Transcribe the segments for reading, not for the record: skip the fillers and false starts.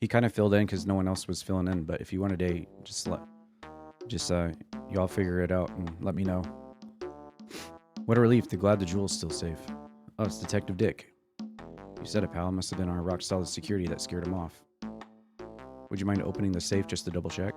He kind of filled in because no one else was filling in. But if you want a date, y'all figure it out and let me know. What a relief. Glad the jewel's still safe. Oh, it's Detective Dick. You said it, pal. Must have been our rock solid security that scared him off. Would you mind opening the safe just to double check?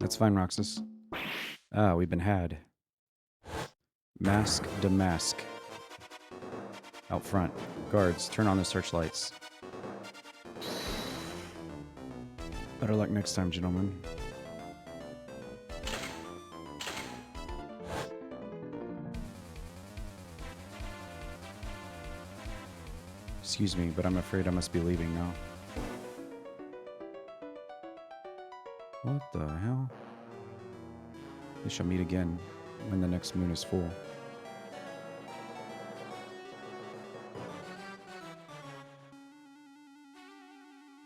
That's fine, Roxas. Ah, we've been had. Mask to mask. Out front. Guards, turn on the searchlights. Better luck next time, gentlemen. Excuse me, but I'm afraid I must be leaving now. What the hell? We shall meet again when the next moon is full.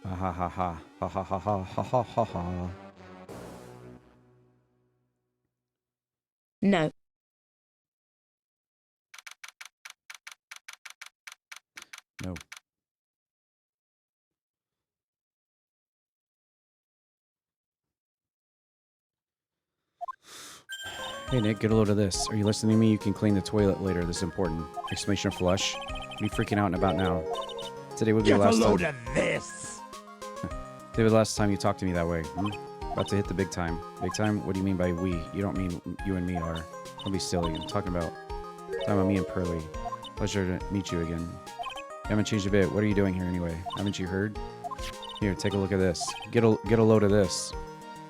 Ha ha ha ha ha ha ha ha ha ha ha ha. No. No. Hey Nick, get a load of this. Are you listening to me? You can clean the toilet later. This is important. Exclamation flush. What are you freaking out and about now? Today would be the last time. Get a load of this! Today was the last time you talked to me that way. About to hit the big time. Big time? What do you mean by we? You don't mean you and me are. Don't be silly. I'm talking about me and Pearly. Pleasure to meet you again. You haven't changed a bit. What are you doing here anyway? Haven't you heard? Here, take a look at this. Get a load of this.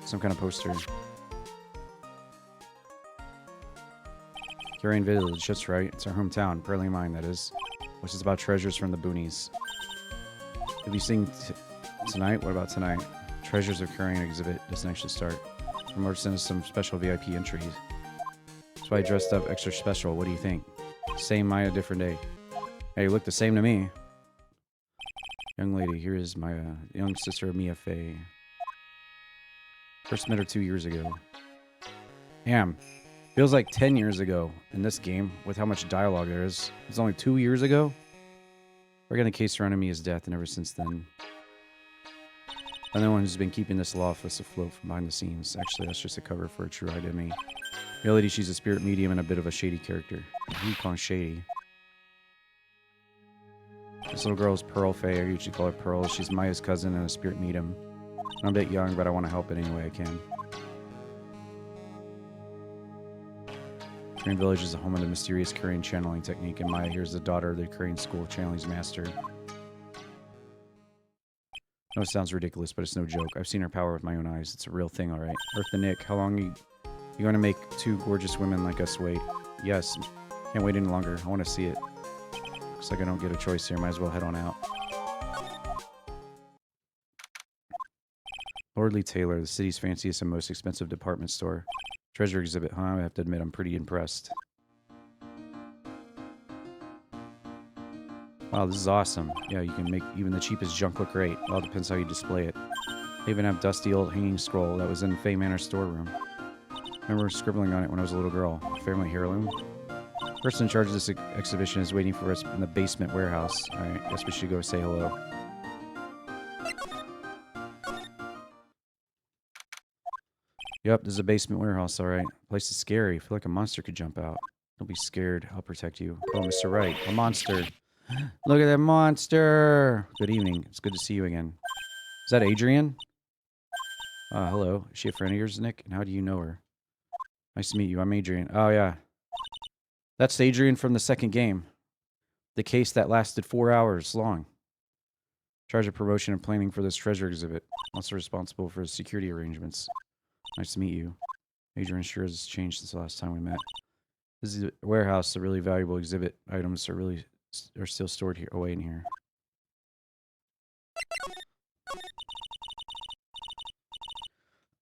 Some kind of poster. Carrion Village, that's right. It's our hometown. Pearly Mine, that is. Which is about treasures from the boonies. If you sing tonight, what about tonight? Treasures of Carrion exhibit doesn't actually start. Remember to send us some special VIP entries. That's why I dressed up extra special. What do you think? Same Maya, different day. Hey, you look the same to me. Young lady, here is my young sister Mia Fey. First met her 2 years ago. Damn. Feels like 10 years ago in this game with how much dialogue there is. It's only 2 years ago? We're gonna case surrounding Mia's death, and ever since then. I'm the one who's been keeping this law office afloat from behind the scenes. Actually, that's just a cover for a true identity. In reality, she's a spirit medium and a bit of a shady character. Who are you calling shady? This little girl is Pearl Faye. I usually call her Pearl. She's Maya's cousin and a spirit medium. I'm a bit young, but I want to help in any way I can. Carrion Village is the home of the mysterious Carrion channeling technique, and Maya here is the daughter of the Carrion School Channeling's master. No, it sounds ridiculous, but it's no joke. I've seen her power with my own eyes. It's a real thing, all right. Eartha Nick, how long are you going to make two gorgeous women like us wait? Yes. Can't wait any longer. I want to see it. Looks like I don't get a choice here. Might as well head on out. Lordly Taylor, the city's fanciest and most expensive department store. Treasure exhibit, huh? I have to admit, I'm pretty impressed. Wow, this is awesome. Yeah, you can make even the cheapest junk look great. Well, it depends how you display it. They even have dusty old hanging scroll that was in the Fay Manor storeroom. I remember scribbling on it when I was a little girl. Family heirloom. The person in charge of this exhibition is waiting for us in the basement warehouse. Alright, guess we should go say hello. Yep, there's a basement warehouse, alright. The place is scary. I feel like a monster could jump out. Don't be scared. I'll protect you. Oh, Mr. Wright. A monster. Look at that monster! Good evening. It's good to see you again. Is that Adrian? Hello. Is she a friend of yours, Nick? And how do you know her? Nice to meet you. I'm Adrian. Oh, yeah. That's Adrian from the second game. The case that lasted 4 hours long. Charge of promotion and planning for this treasure exhibit. Also responsible for security arrangements. Nice to meet you. Adrian sure has changed since the last time we met. This is a warehouse. The really valuable exhibit items are still stored here, away in here.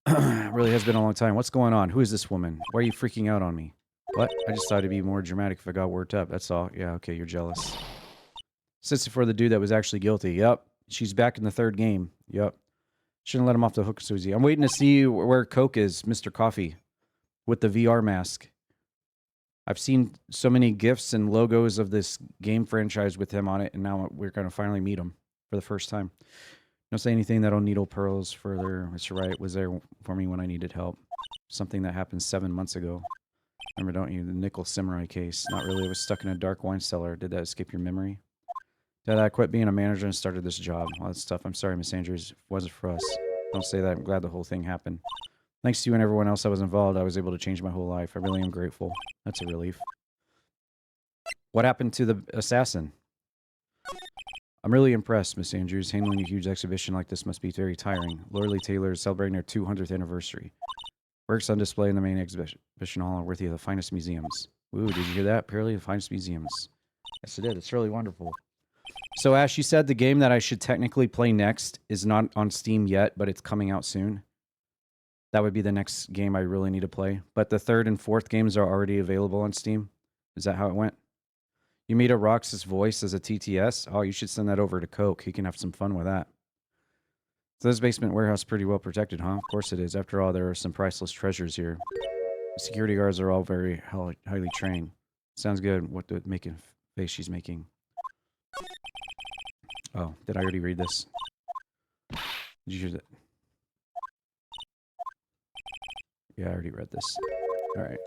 It really has been a long time. What's going on? Who is this woman? Why are you freaking out on me? What? I just thought it'd be more dramatic if I got worked up. That's all. Yeah, okay, you're jealous. Since for the dude that was actually guilty. Yep. She's back in the third game. Yep. Shouldn't let him off the hook, Susie. I'm waiting to see where Coke is, Mr. Coffee, with the VR mask. I've seen so many GIFs and logos of this game franchise with him on it, and now we're going to finally meet him for the first time. Don't say anything that'll needle pearls further. Mr. Wright was there for me when I needed help. Something that happened 7 months ago. Remember, don't you? The nickel samurai case. Not really. I was stuck in a dark wine cellar. Did that escape your memory? Dad, I quit being a manager and started this job. All that stuff. I'm sorry, Miss Andrews. It wasn't for us. Don't say that. I'm glad the whole thing happened. Thanks to you and everyone else that was involved, I was able to change my whole life. I really am grateful. That's a relief. What happened to the assassin? I'm really impressed, Miss Andrews. Handling a huge exhibition like this must be very tiring. Lorelei Taylor is celebrating their 200th anniversary. Works on display in the main exhibition hall are worthy of the finest museums. Ooh, did you hear that? Apparently the finest museums. Yes, it did. It's really wonderful. So, Ash, you said the game that I should technically play next is not on Steam yet, but it's coming out soon. That would be the next game I really need to play. But the third and fourth games are already available on Steam. Is that how it went? You made a Roxas voice as a TTS? Oh, you should send that over to Coke. He can have some fun with that. So this basement warehouse is pretty well protected, huh? Of course it is. After all, there are some priceless treasures here. The security guards are all very highly trained. Sounds good. What the making face she's making. Oh, did I already read this? Did you hear that? Yeah, I already read this. All right.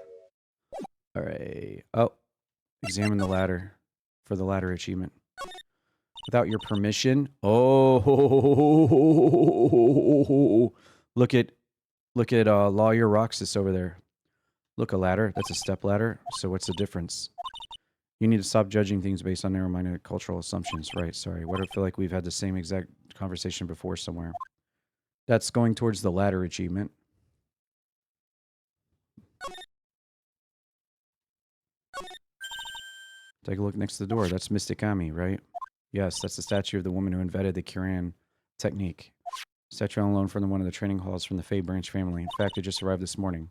All right. Oh, examine the ladder for the ladder achievement. Without your permission. Oh, look at Lawyer Roxas over there. Look, a ladder. That's a step ladder. So what's the difference? You need to stop judging things based on narrow-minded cultural assumptions. Right, sorry. What I feel like we've had the same exact conversation before somewhere. That's going towards the ladder achievement. Take a look next to the door. That's Mystic Ami, right? Yes, that's the statue of the woman who invented the Kiran technique. Statue on loan from one of the training halls from the Fey branch family. In fact, it just arrived this morning.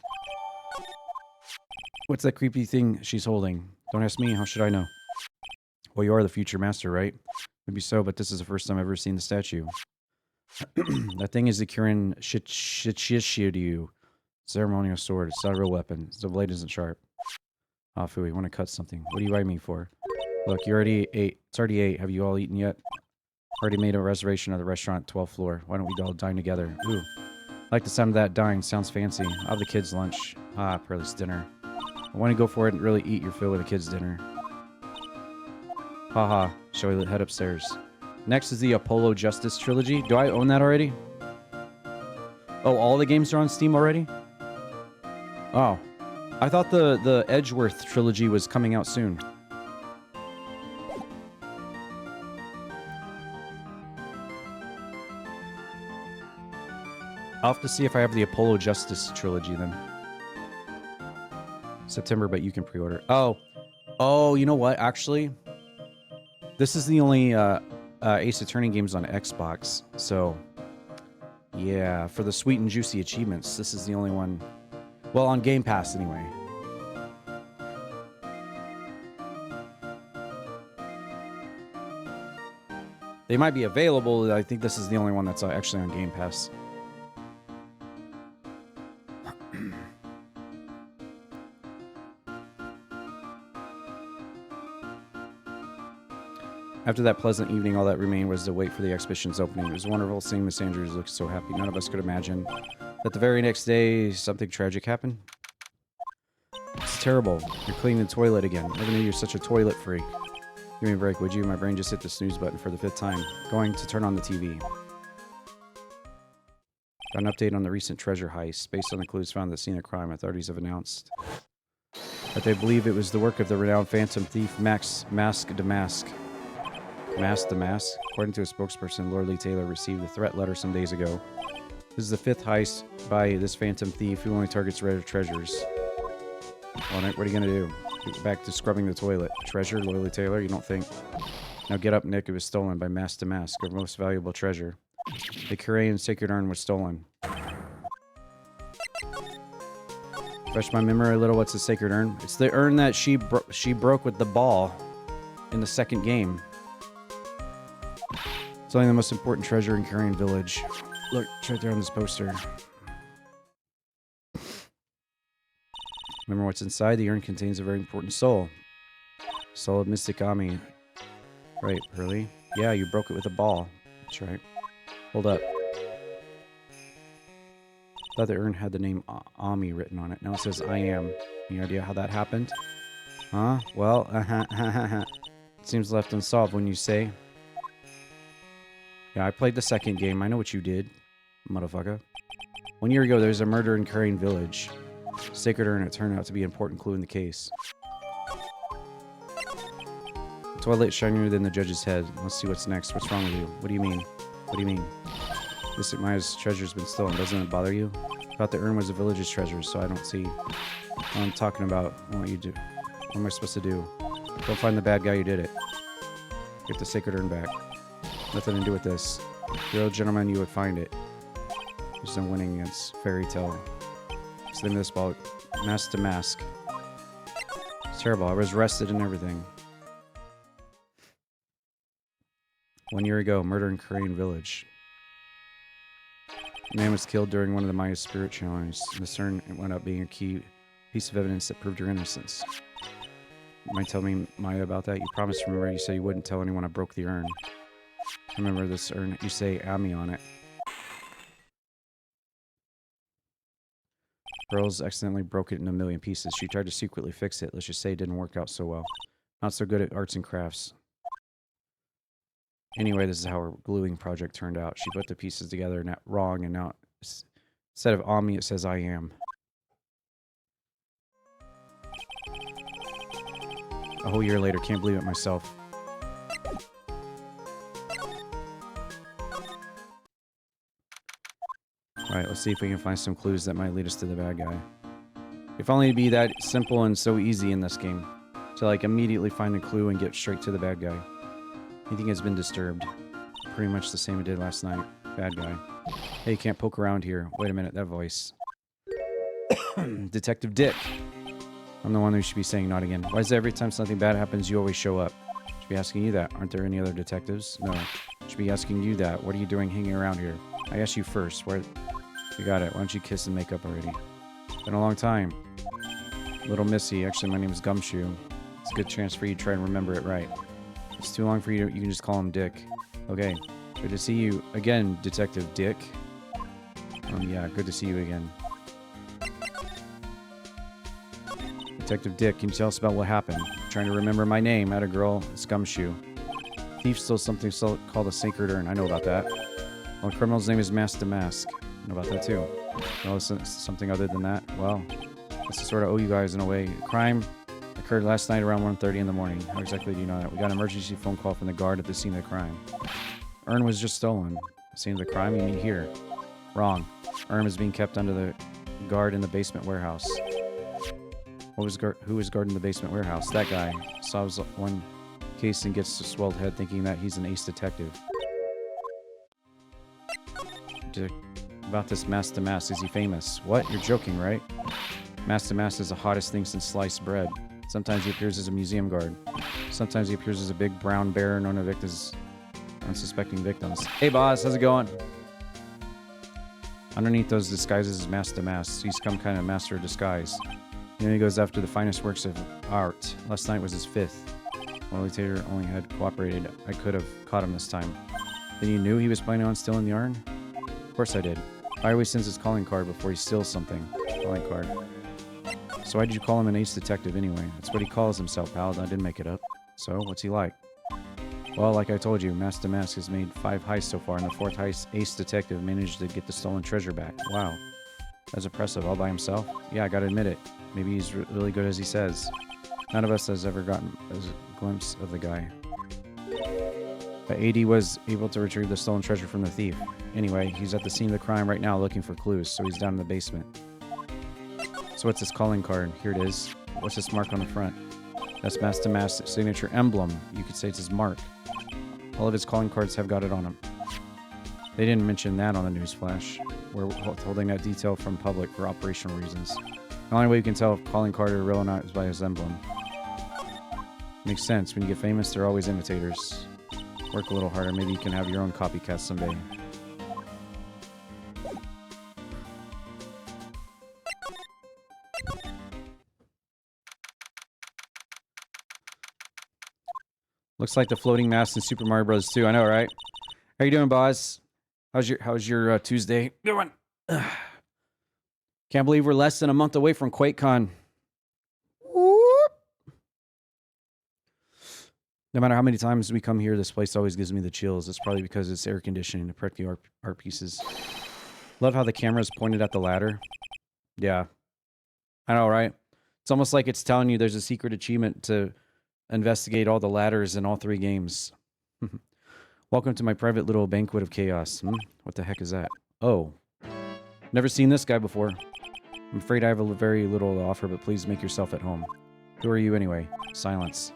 What's that creepy thing she's holding? Don't ask me, how should I know? Well, you are the future master, right? Maybe so, but this is the first time I've ever seen the statue. That thing is the Kiran Shishiryu ceremonial sword. It's not a real weapon. The blade isn't sharp. Ah, Fui, want to cut something. What are you writing me for? Look, you already ate. It's already 8. Have you all eaten yet? Already made a reservation at the restaurant, 12th floor. Why don't we all dine together? Ooh. I like the sound of that dine. Sounds fancy. I'll have the kids' lunch. Ah, Pearl's dinner. I want to go for it and really eat your fill with the kids' dinner. Haha. Shall we head upstairs? Next is the Apollo Justice trilogy. Do I own that already? Oh, all the games are on Steam already? Oh. I thought the Edgeworth trilogy was coming out soon. I'll have to see if I have the Apollo Justice trilogy then. September, but you can pre-order. Oh. Oh, you know what? Actually, this is the only Ace Attorney games on Xbox. So, yeah, for the sweet and juicy achievements, this is the only one. Well, on Game Pass, anyway. They might be available. I think this is the only one that's actually on Game Pass. After that pleasant evening, all that remained was to wait for the exhibition's opening. It was wonderful seeing Miss Andrews look so happy. None of us could imagine that the very next day, something tragic happened. It's terrible. You're cleaning the toilet again. Never knew you're such a toilet freak. Give me a break, would you? My brain just hit the snooze button for the 5th time. Going to turn on the TV. Got an update on the recent treasure heist. Based on the clues found at the scene of crime, authorities have announced that they believe it was the work of the renowned phantom thief Mask Damask. Mask Damask? According to a spokesperson, Lorelei Taylor received a threat letter some days ago. This is the 5th heist by this phantom thief who only targets rare treasures. Well, Nick, what are you going to do? Get back to scrubbing the toilet. Treasure, Lorelei Taylor? You don't think? Now get up, Nick. It was stolen by Mask Damask, our most valuable treasure. The Korean sacred urn was stolen. Refresh my memory a little. What's the sacred urn? It's the urn that she broke with the ball in the second game. It's only the most important treasure in Carrion Village. Look, it's right there on this poster. Remember what's inside? The urn contains a very important soul. Soul of Mystic Ami. Right, Pearly? Yeah, you broke it with a ball. That's right. Hold up. Thought the urn had the name Ami written on it. Now it says I am. Any idea how that happened? Huh? Well, it seems left unsolved when you say. Yeah, I played the second game. I know what you did, motherfucker. 1 year ago, there was a murder in Carrion Village. Sacred urn, it turned out to be an important clue in the case. The toilet shinier than the judge's head. Let's see what's next. What's wrong with you? What do you mean? What do you mean? Mystic Maya's treasure's been stolen. Doesn't it bother you? I thought the urn was the village's treasure, so I don't see what I'm talking about. What you do? What am I supposed to do? Go find the bad guy who did it. Get the sacred urn back. Nothing to do with this. If you're a gentleman, you would find it. There's no winning against Fairy Tale. What's the name of this ball? Mask to Mask. It's terrible. I was arrested and everything. 1 year ago, murder in Carrion Village. A man was killed during one of the Maya's spirit challenges. This urn wound up being a key piece of evidence that proved her innocence. You might tell me, Maya, about that? You promised, remember, you said you wouldn't tell anyone I broke the urn. Remember this urn, you say Ami on it. Girls accidentally broke it in a million pieces. She tried to secretly fix it. Let's just say it didn't work out so well. Not so good at arts and crafts. Anyway, this is how her gluing project turned out. She put the pieces together wrong, and now instead of Ami, it says I am. A whole year later, can't believe it myself. Alright, let's see if we can find some clues that might lead us to the bad guy. If only it'd be that simple and so easy in this game. To like immediately find a clue and get straight to the bad guy. Anything has been disturbed. Pretty much the same it did last night. Bad guy. Hey, you can't poke around here. Wait a minute, that voice. Detective Dick. I'm the one who should be saying not again. Why is it every time something bad happens, you always show up? Should be asking you that. Aren't there any other detectives? No. Should be asking you that. What are you doing hanging around here? I asked you first. Where... You got it. Why don't you kiss and make up already? Been a long time. Little Missy. Actually, my name is Gumshoe. It's a good chance for you to try and remember it right. It's too long for you to... You can just call him Dick. Okay. Good to see you again, Detective Dick. Yeah, good to see you again. Detective Dick, can you tell us about what happened? I'm trying to remember my name. Atta girl. It's Gumshoe. Thief stole something called a sacred urn. I know about that. Well, the criminal's name is Mask to Mask. I know about that too. No, something other than that? Well, that's to sort of owe you guys in a way. Crime occurred last night around 1:30 in the morning. How exactly do you know that? We got an emergency phone call from the guard at the scene of the crime. Urn was just stolen. The scene of the crime? You mean here? Wrong. Urn is being kept under the guard in the basement warehouse. Who was guarding the basement warehouse? That guy. Solves one case and gets a swelled head thinking that he's an ace detective. About this Mask to Mask, is he famous? What? You're joking, right? Mask to Mask is the hottest thing since sliced bread. Sometimes he appears as a museum guard. Sometimes he appears as a big brown bear known to evict his unsuspecting victims. Hey boss, how's it going? Underneath those disguises is Mask to Mask. He's some kind of master of disguise. And he goes after the finest works of art. Last night was his 5th. While the dictator only had cooperated, I could have caught him this time. Then you knew he was planning on stealing the urn? Of course I did. I always sends his calling card before he steals something. Calling card. So why did you call him an ace detective anyway? That's what he calls himself, pal. I didn't make it up. So, what's he like? Well, like I told you, Mask to Mask has made 5 heists so far, and the 4th heist, Ace Detective managed to get the stolen treasure back. Wow. That's impressive. All by himself? Yeah, I gotta admit it. Maybe he's really good as he says. None of us has ever gotten a glimpse of the guy. But AD was able to retrieve the stolen treasure from the thief. Anyway, he's at the scene of the crime right now looking for clues, so he's down in the basement. So what's this calling card? Here it is. What's this mark on the front? That's Mask to Mask's signature emblem. You could say it's his mark. All of his calling cards have got it on them. They didn't mention that on the newsflash. We're withholding that detail from public for operational reasons. The only way you can tell if calling card are real or not is by his emblem. Makes sense. When you get famous, they're always imitators. Work a little harder. Maybe you can have your own copycat someday. Looks like the floating mast in Super Mario Bros. 2. I know, right? How you doing, boss? How's your Tuesday doing? Can't believe we're less than a month away from QuakeCon. Whoop. No matter how many times we come here, this place always gives me the chills. It's probably because it's air conditioning to protect the art pieces. Love how the camera's pointed at the ladder. Yeah. I know, right? It's almost like it's telling you there's a secret achievement to investigate all the ladders in all 3 games. Welcome to my private little banquet of chaos. What the heck is that? Oh. Never seen this guy before. I'm afraid I have very little to offer, but please make yourself at home. Who are you anyway? Silence.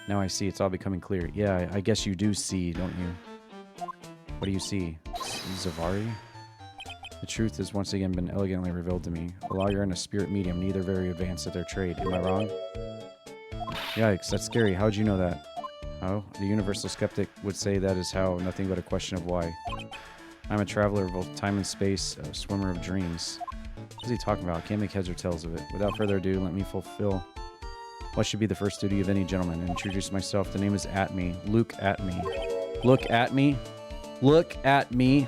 Now I see. It's all becoming clear. Yeah, I guess you do see, don't you? What do you see? Zavari? The truth has once again been elegantly revealed to me. A lawyer and a spirit medium, neither very advanced at their trade. Am I wrong? Yikes, that's scary. How'd you know that? Oh, the universal skeptic would say that is how, nothing but a question of why. I'm a traveler of both time and space, a swimmer of dreams. What is he talking about? I can't make heads or tails of it. Without further ado, let me fulfill what should be the first duty of any gentleman. And introduce myself. The name is Atme. Luke Atme. Look at me. Look at me.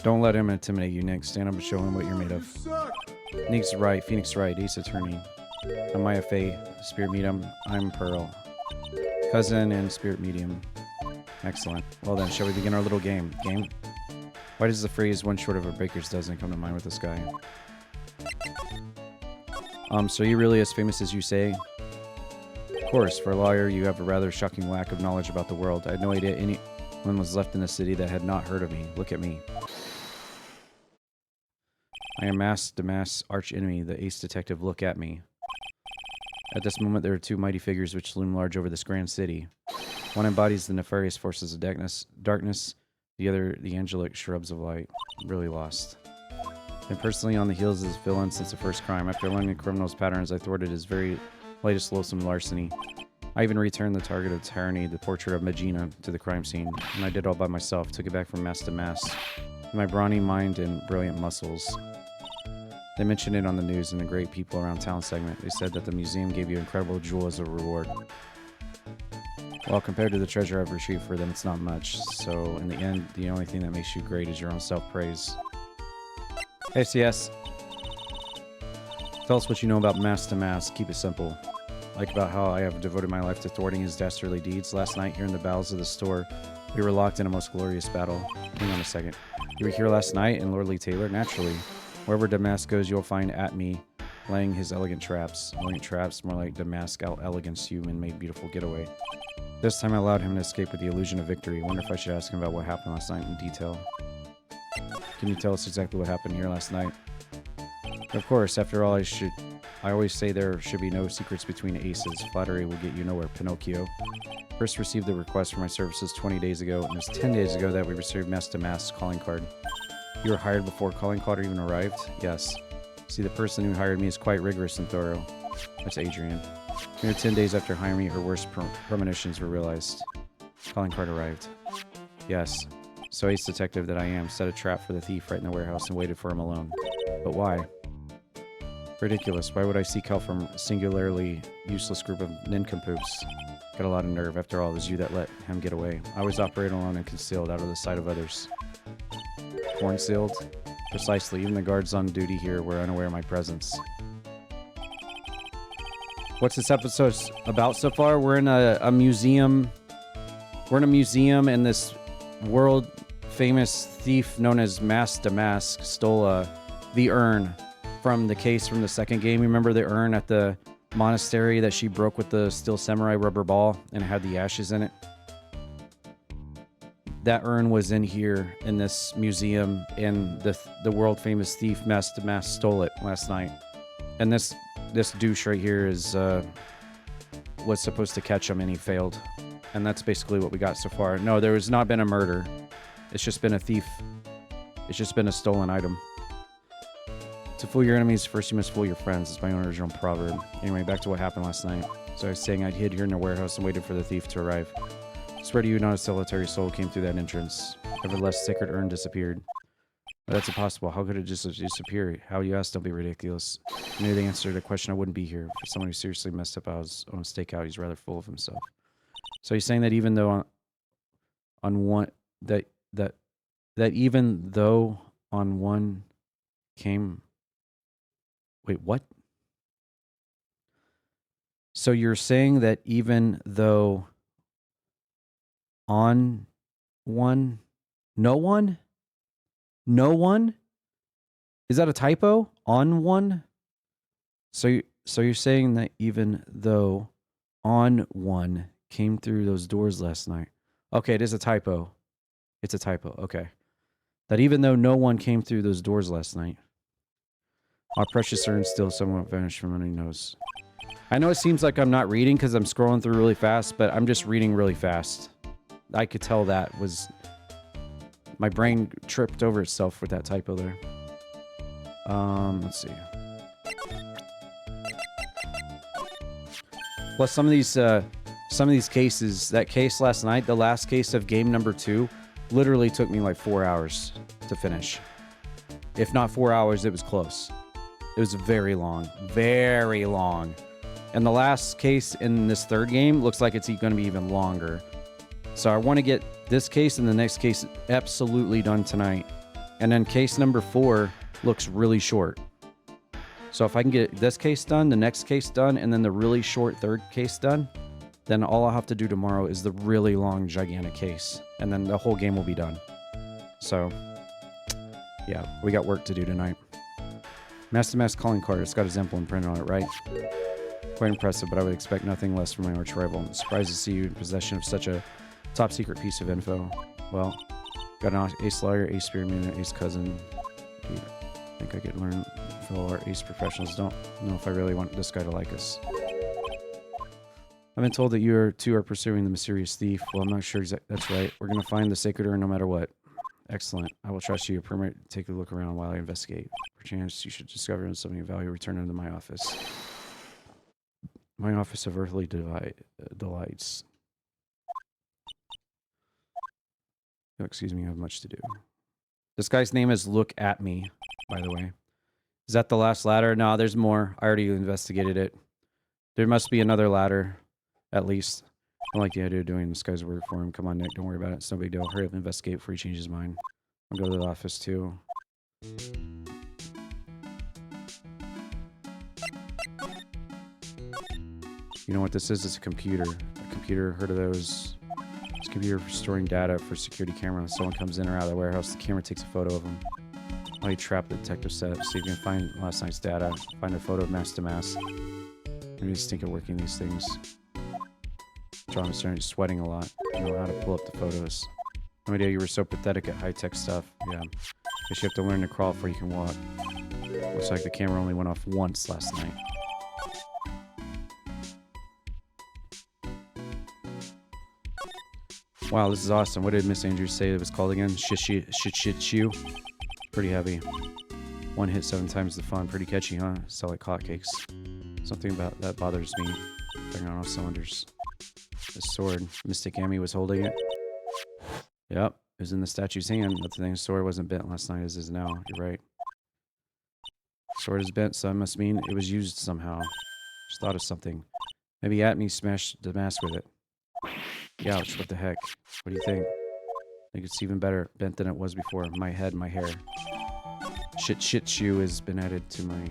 Don't let him intimidate you, Nick. Stand up and show him what you're made of. Nick's Wright, Phoenix Wright, Ace Attorney. I'm Maya Faye, Spirit Medium. I'm Pearl. Cousin and Spirit Medium. Excellent. Well then, shall we begin our little game? Game? Why does the phrase one short of a baker's dozen come to mind with this guy? So are you really as famous as you say? Of course, for a lawyer, you have a rather shocking lack of knowledge about the world. I had no idea anyone was left in the city that had not heard of me. Look at me. I am Damas' arch enemy, the ace detective. Look at me. At this moment, there are 2 mighty figures which loom large over this grand city. One embodies the nefarious forces of darkness, the other the angelic shrubs of light. Really lost. And personally on the heels of this villain since the first crime. After learning the criminal's patterns, I thwarted his very latest loathsome larceny. I even returned the target of tyranny, the portrait of Magina, to the crime scene. And I did all by myself, took it back from mass to mass. With my brawny mind and brilliant muscles. They mentioned it on the news in the Great People Around Town segment. They said that the museum gave you incredible jewel as a reward. Well, compared to the treasure I've retrieved for them, it's not much. So, in the end, the only thing that makes you great is your own self-praise. Hey, CS. Tell us what you know about Mass to Mass. Keep it simple. Like about how I have devoted my life to thwarting his dastardly deeds. Last night, here in the bowels of the store, we were locked in a most glorious battle. Hang on a second. You were here last night in Lordly Taylor? Naturally. Wherever Damask goes, you'll find Atme laying his elegant traps. Elegant traps, more like Damask out-elegance human-made beautiful getaway. This time I allowed him to escape with the illusion of victory. Wonder if I should ask him about what happened last night in detail. Can you tell us exactly what happened here last night? Of course, after all, I always say there should be no secrets between aces. Flattery will get you nowhere, Pinocchio. First received the request for my services 20 days ago, and it was 10 days ago that we received Mass to Mass calling card. You were hired before calling card even arrived? Yes. See, the person who hired me is quite rigorous and thorough. That's Adrian. Mere 10 days after hiring me, her worst premonitions were realized. Calling card arrived. Yes. So ace detective that I am, set a trap for the thief right in the warehouse and waited for him alone. But why? Ridiculous. Why would I seek help from a singularly useless group of nincompoops? Got a lot of nerve. After all, it was you that let him get away. I always operate alone and concealed out of the sight of others. Horn-sealed? Precisely. Even the guards on duty here were unaware of my presence. What's this episode about so far? We're in a museum. We're in a museum, and this world-famous thief known as Mass Damask stole the urn from the case from the second game. Remember the urn at the monastery that she broke with the steel samurai rubber ball and it had the ashes in it? That urn was in here in this museum, and the world famous thief Mass Damask stole it last night. And this douche right here is was supposed to catch him, and he failed. And that's basically what we got so far. No, there has not been a murder. It's just been a thief. It's just been a stolen item. To fool your enemies, first you must fool your friends. It's my own original proverb. Anyway, back to what happened last night. So I was saying I'd hid here in the warehouse and waited for the thief to arrive. I swear to you, not a solitary soul came through that entrance. Nevertheless, sacred urn disappeared. But that's impossible. How could it just disappear? How you ask? Don't be ridiculous. I knew the answer to the question. I wouldn't be here. For someone who seriously messed up his own stakeout, he's rather full of himself. So he's saying that even though on one that even though on one came. Wait, what? So you're saying that even though on one, no one? Is that a typo? On one? So you're saying that even though on one came through those doors last night. Okay, it is a typo. It's a typo. Okay. That even though no one came through those doors last night. Our precious urn still somewhat vanished from under your nose. I know it seems like I'm not reading because I'm scrolling through really fast, but I'm just reading really fast. I could tell that was... My brain tripped over itself with that typo there. Let's see. Plus some of these cases, that case last night, the last case of game number 2, literally took me like 4 hours to finish. If not 4 hours, it was close. It was very long. Very long. And the last case in this third game looks like it's going to be even longer. So I want to get this case and the next case absolutely done tonight. And then case number 4 looks really short. So if I can get this case done, the next case done, and then the really short third case done, then all I'll have to do tomorrow is the really long, gigantic case. And then the whole game will be done. So, yeah, we got work to do tonight. Master calling card. It's got his emblem printed on it, right? Quite impressive, but I would expect nothing less from my arch rival. I'm surprised to see you in possession of such a top secret piece of info. Well, got an ace lawyer, ace spearman, and ace cousin. I think I could learn fellow our ace professionals. Don't know if I really want this guy to like us. I've been told that you two are pursuing the mysterious thief. Well, I'm not sure exactly. That's right. We're going to find the sacred urn no matter what. Excellent. I will trust you. Permit take a look around while I investigate. Perchance you should discover something of value. Return it to my office. My office of earthly delights. Oh, excuse me, I have much to do. This guy's name is Look At Me, by the way. Is that the last ladder? No, there's more. I already investigated it. There must be another ladder, at least. I like the idea of doing this guy's work for him. Come on, Nick, don't worry about it. It's no big deal. Hurry up and investigate before he changes his mind. I'll go to the office, too. You know what this is? It's a computer. A computer, heard of those? It's a computer for storing data for security camera. When someone comes in or out of the warehouse, the camera takes a photo of them. While you trap the detective setup, so you can find last night's data, find a photo of mask to mask. Maybe just think of working these things. John is starting sweating a lot. You know how to pull up the photos. No idea you were so pathetic at high-tech stuff. Yeah. Guess you have to learn to crawl before you can walk. Looks like the camera only went off once last night. Wow, this is awesome. What did Miss Andrews say it was called again? Shit-shit-chew? Pretty heavy. One hit 7 times the fun. Pretty catchy, huh? Sell like hotcakes. Something about that bothers me. Bring on all cylinders. The sword. Mystic Amy was holding it. Yep. It was in the statue's hand. But the thing, sword wasn't bent last night as is now. You're right. Sword is bent, so that must mean it was used somehow. Just thought of something. Maybe Atme smashed the mask with it. Ouch, what the heck? What do you think? I think it's even better bent than it was before. My head, my hair. Shit shoe has been added to my...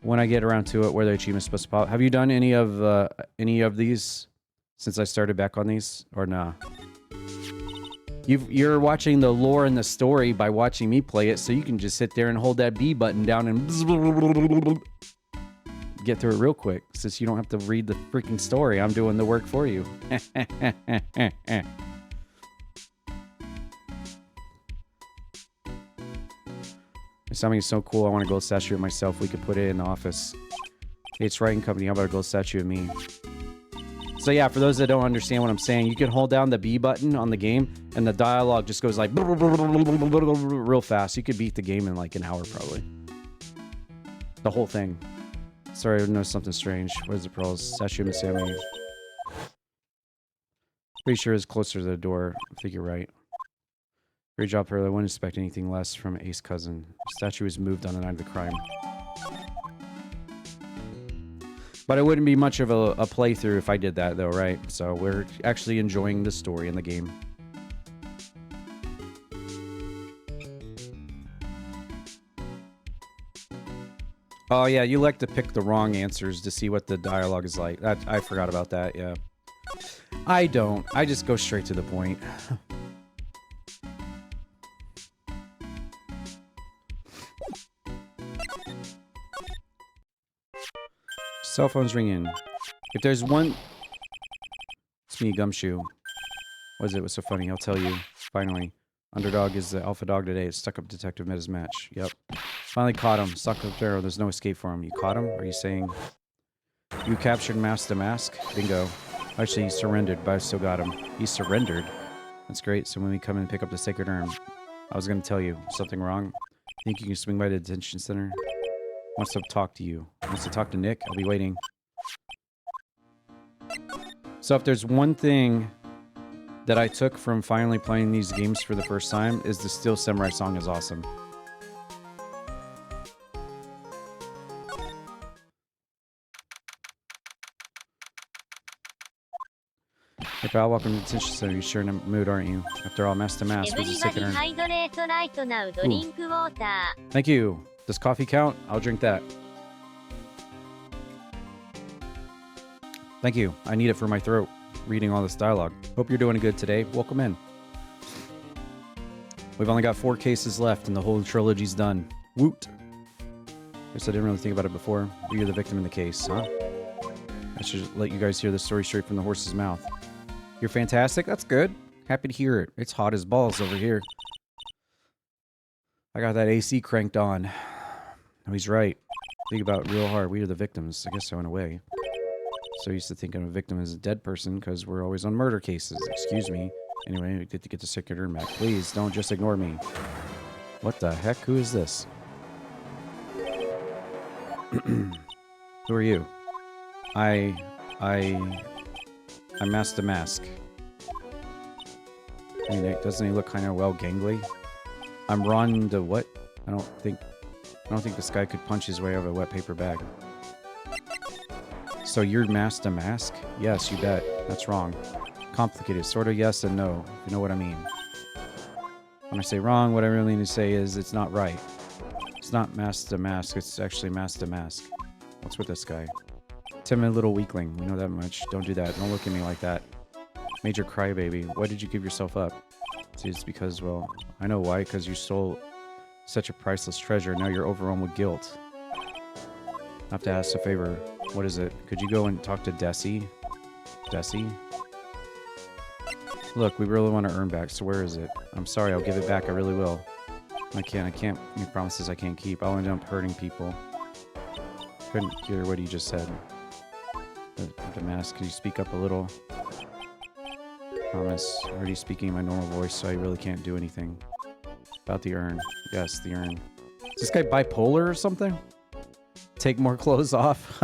When I get around to it, where the achievement's supposed to pop. Have you done any of these since I started back on these? Or nah? You're watching the lore and the story by watching me play it, so you can just sit there and hold that B button down and get through it real quick, since you don't have to read the freaking story. I'm doing the work for you. Something is so cool. I want to go statue it myself. We could put it in the office. Hey, it's Wright and Company. How about a gold statue of me? So yeah, for those that don't understand what I'm saying, you can hold down the B button on the game, and the dialogue just goes like real fast. You could beat the game in like an hour probably. The whole thing. Sorry, I noticed something strange. What is the pearls? Statue of Miss Sammy. Pretty sure it's closer to the door. I think you're right. Great job, Pearl. I wouldn't expect anything less from Ace Cousin. The statue was moved on the night of the crime. But it wouldn't be much of a playthrough if I did that, though, right? So we're actually enjoying the story in the game. Oh, yeah, you like to pick the wrong answers to see what the dialogue is like. I forgot about that, yeah. I don't. I just go straight to the point. Cell phone's ringing. If there's one... It's me, Gumshoe. What is it? What's so funny? I'll tell you. Finally. Underdog is the alpha dog today. It's stuck-up detective met his match. Yep. Finally caught him. Stuck-up arrow. There's no escape for him. You caught him? Are you saying... You captured Mask to Mask? Bingo. Actually, he surrendered, but I still got him. He surrendered? That's great. So when we come in and pick up the sacred urn... I was going to tell you. Something wrong? Think you can swing by the detention center? Wants to talk to you. Wants to talk to Nick? I'll be waiting. So if there's one thing that I took from finally playing these games for the first time is the Steel Samurai song is awesome. Hey pal, welcome to the detention center. You're sure in a mood, aren't you? After all, Master Mask was a sacred urn. Thank you. Does coffee count? I'll drink that. Thank you. I need it for my throat, reading all this dialogue. Hope you're doing good today. Welcome in. We've only got 4 cases left and the whole trilogy's done. Woot. Guess I didn't really think about it before. You're the victim in the case, huh? I should let you guys hear the story straight from the horse's mouth. You're fantastic? That's good. Happy to hear it. It's hot as balls over here. I got that AC cranked on. No, he's right. Think about it real hard. We are the victims. I guess so in a way. So used to thinking of a victim as a dead person because we're always on murder cases. Excuse me. Anyway, we get to get the sacred urn back. Please don't just ignore me. What the heck? Who is this? Who are you? I'm Master Mask. Hey Nick, doesn't he look kind of well gangly? I'm Ron the what? I don't think this guy could punch his way out of a wet paper bag. So you're Master Mask? Yes, you bet. That's wrong. Complicated. Sort of yes and no, if you know what I mean. When I say wrong, what I really mean to say is it's not right. It's not Master Mask, it's actually Master Mask. What's with this guy? Timid little weakling. We know that much. Don't do that. Don't look at me like that. Major crybaby. Why did you give yourself up? See, it's because, well, I know why. Because you stole such a priceless treasure. Now you're overwhelmed with guilt. I have to ask a favor. What is it? Could you go and talk to Desi? Desi? Look, we really want to earn back, so where is it? I'm sorry, I'll give it back. I really will. I can't make promises I can't keep. I'll end up hurting people. Couldn't hear what he just said. The mask, could you speak up a little? Promise. Already speaking in my normal voice, so I really can't do anything. About the urn. Yes, the urn. Is this guy bipolar or something? Take more clothes off.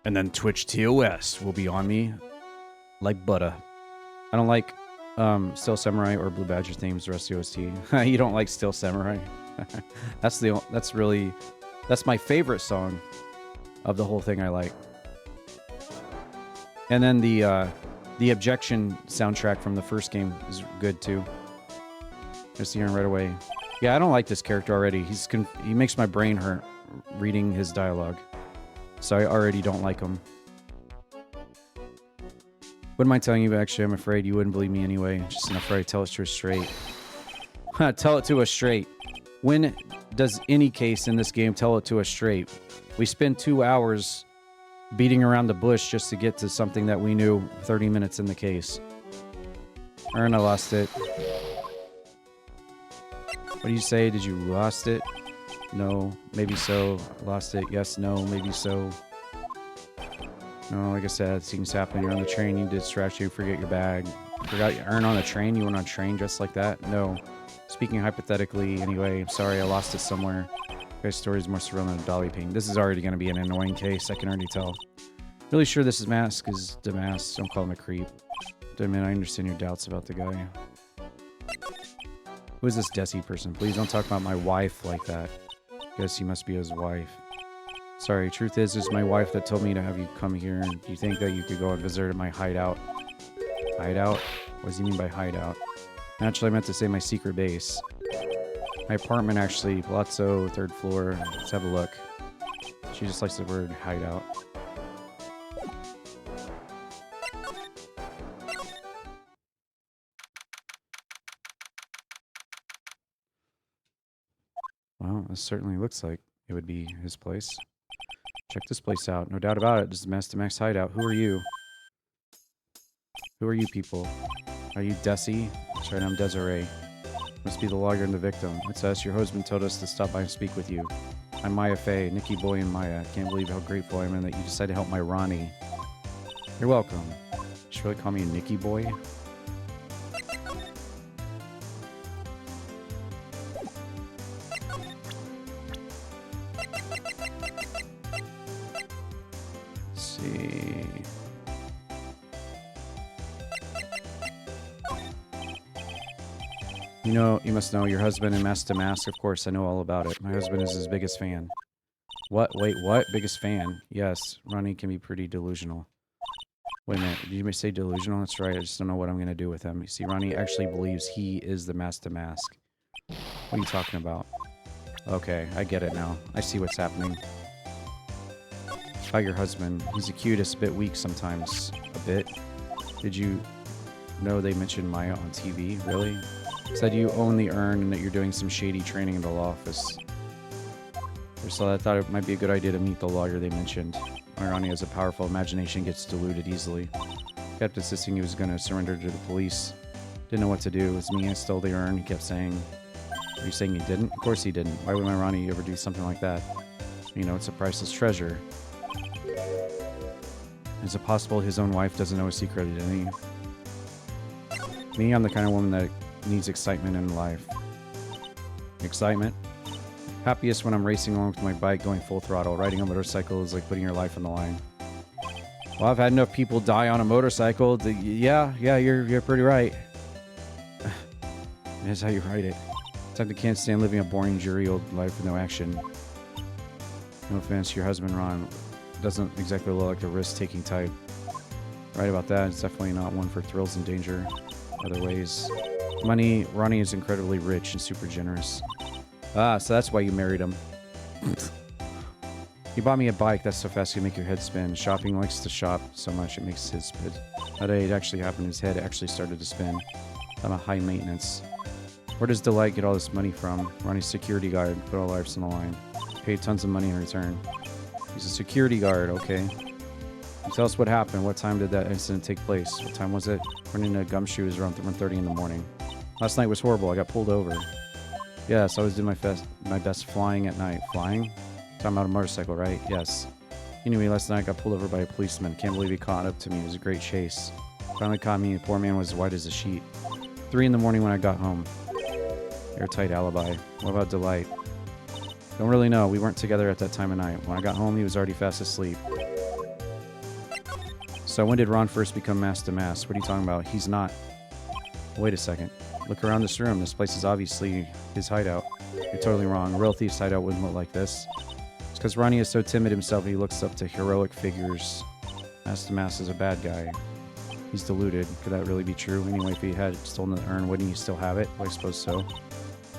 And then Twitch TOS will be on me like butter. I don't like Steel Samurai or Blue Badger themes, the rest of the OST. You don't like Steel Samurai? That's my favorite song of the whole thing I like. And then the Objection soundtrack from the first game is good too. Just hearing right away. Yeah, I don't like this character already. He makes my brain hurt reading his dialogue. So I already don't like him. Wouldn't mind telling you, but actually I'm afraid you wouldn't believe me anyway. Just enough afraid to tell it to us straight. Tell it to us straight. When does any case in this game tell it to us straight? We spend 2 hours beating around the bush just to get to something that we knew 30 minutes in the case. Erna lost it. What do you say? Did you lost it? No. Maybe so. Lost it. Yes, no. Maybe so. No, like I said, things happen. You're on the train, you distract you, forget your bag. Forgot your urn on the train? You went on a train just like that? No. Speaking hypothetically, anyway, I'm sorry, I lost it somewhere. Guy's story is more surreal than a dolly painting. This is already going to be an annoying case, I can already tell. Really sure this is Mask is Damask. Don't call him a creep. I mean, I understand your doubts about the guy. Who is this Desi person? Please don't talk about my wife like that. Guess he must be his wife. Sorry, truth is, it's my wife that told me to have you come here, and do you think that you could go and visit at my hideout? Hideout? What does he mean by hideout? Actually, I meant to say my secret base. My apartment, actually, Palazzo, 3rd floor. Let's have a look. She just likes the word hideout. Well, this certainly looks like it would be his place. Check this place out. No doubt about it. This is Master Max hideout. Who are you? Who are you people? Are you Desi? That's right, I'm Desiree. Must be the lawyer and the victim. It's us. Your husband told us to stop by and speak with you. I'm Maya Faye, Nikki Boy and Maya. Can't believe how grateful I am that you decided to help my Ronnie. You're welcome. You should really call me Nikki Boy. Let's see. You know, you must know your husband and Master Mask. Of course, I know all about it. My husband is his biggest fan. What? Wait, what? Biggest fan? Yes, Ronnie can be pretty delusional. Wait a minute, did you say delusional? That's right, I just don't know what I'm going to do with him. You see, Ronnie actually believes he is the Master Mask. What are you talking about? Okay, I get it now. I see what's happening. About your husband. He's the cutest, a bit weak sometimes. A bit? Did you know they mentioned Maya on TV? Really? Said you own the urn and that you're doing some shady training in the law office. So I thought it might be a good idea to meet the lawyer they mentioned. Ronnie has a powerful imagination, gets deluded easily. Kept insisting he was going to surrender to the police. Didn't know what to do. It was me, I stole the urn. He kept saying, are you saying he didn't? Of course he didn't. Why would my Ronnie ever do something like that? You know, it's a priceless treasure. Is it possible his own wife doesn't know his secret identity? Me, I'm the kind of woman that needs excitement in life. Excitement? Happiest when I'm racing along with my bike going full throttle. Riding a motorcycle is like putting your life on the line. Well, I've had enough people die on a motorcycle. Yeah, you're pretty right. That's how you write it. Except I can't stand living a boring, dreary old life with no action. No offense to your husband, Ron. Doesn't exactly look like the risk-taking type. Right about that. It's definitely not one for thrills and danger. Other ways. Money. Ronnie is incredibly rich and super generous. Ah, so that's why you married him. He bought me a bike that's so fast you make your head spin. Shopping likes to shop so much it makes his spin. That day it actually happened. His head actually started to spin. I'm a high maintenance. Where does Delight get all this money from? Ronnie's security guard. Put all lives on the line. Paid tons of money in return. He's a security guard, okay. Tell us what happened. What time did that incident take place? What time was it? Running into gumshoes around 1:30 in the morning. Last night was horrible. I got pulled over. Yes, I was doing my best flying at night. Flying? Talking about a motorcycle, right? Yes. Anyway, last night I got pulled over by a policeman. Can't believe he caught up to me. It was a great chase. Finally caught me. The poor man was as white as a sheet. 3 in the morning when I got home. Airtight alibi. What about Delight? Don't really know. We weren't together at that time of night. When I got home, he was already fast asleep. So when did Ron first become Master Mask? What are you talking about? He's not. Wait a second. Look around this room. This place is obviously his hideout. You're totally wrong. A real thief's hideout wouldn't look like this. It's because Ronnie is so timid himself, he looks up to heroic figures. Master Mask is a bad guy. He's deluded. Could that really be true? Anyway, if he had stolen the urn, wouldn't he still have it? Well, I suppose so.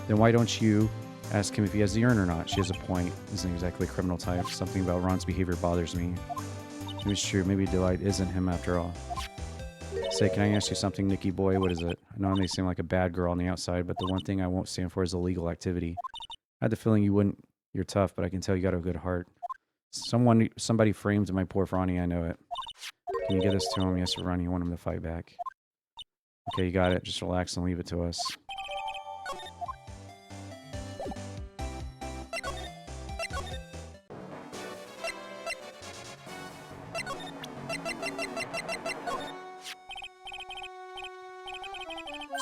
Then why don't you ask him if he has the urn or not? She has a point. Isn't exactly a criminal type. Something about Ron's behavior bothers me. It was true. Maybe Delight isn't him after all. Say, can I ask you something, Nikki boy? What is it? I know I may seem like a bad girl on the outside, but the one thing I won't stand for is illegal activity. I had the feeling you wouldn't. You're tough, but I can tell you got a good heart. Somebody framed my poor Ronnie. I know it. Can you get this to him? Yes, Ronnie. You want him to fight back. Okay, you got it. Just relax and leave it to us.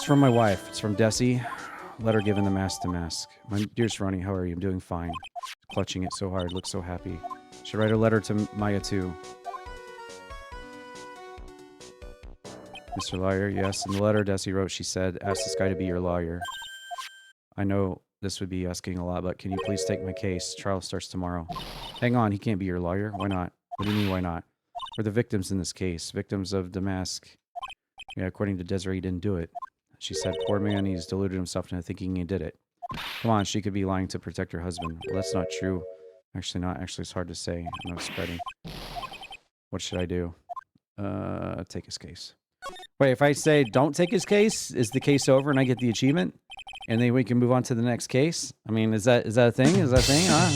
It's from my wife. It's from Desi. Letter given the mask to mask. My dearest Ronnie, how are you? I'm doing fine. Clutching it so hard. Looks so happy. Should write a letter to Maya too. Mr. Lawyer, yes. In the letter Desi wrote, she said, ask this guy to be your lawyer. I know this would be asking a lot, but can you please take my case? Trial starts tomorrow. Hang on, he can't be your lawyer. Why not? What do you mean, why not? We're the victims in this case. Victims of Damask. Yeah, according to Desiree, he didn't do it. She said, poor man, he's deluded himself into thinking he did it. Come on, she could be lying to protect her husband. Well, that's not true. Actually not. Actually, it's hard to say. I'm not spreading. What should I do? Take his case. Wait, if I say don't take his case, is the case over and I get the achievement? And then we can move on to the next case? I mean, is that a thing? Is that a thing? I don't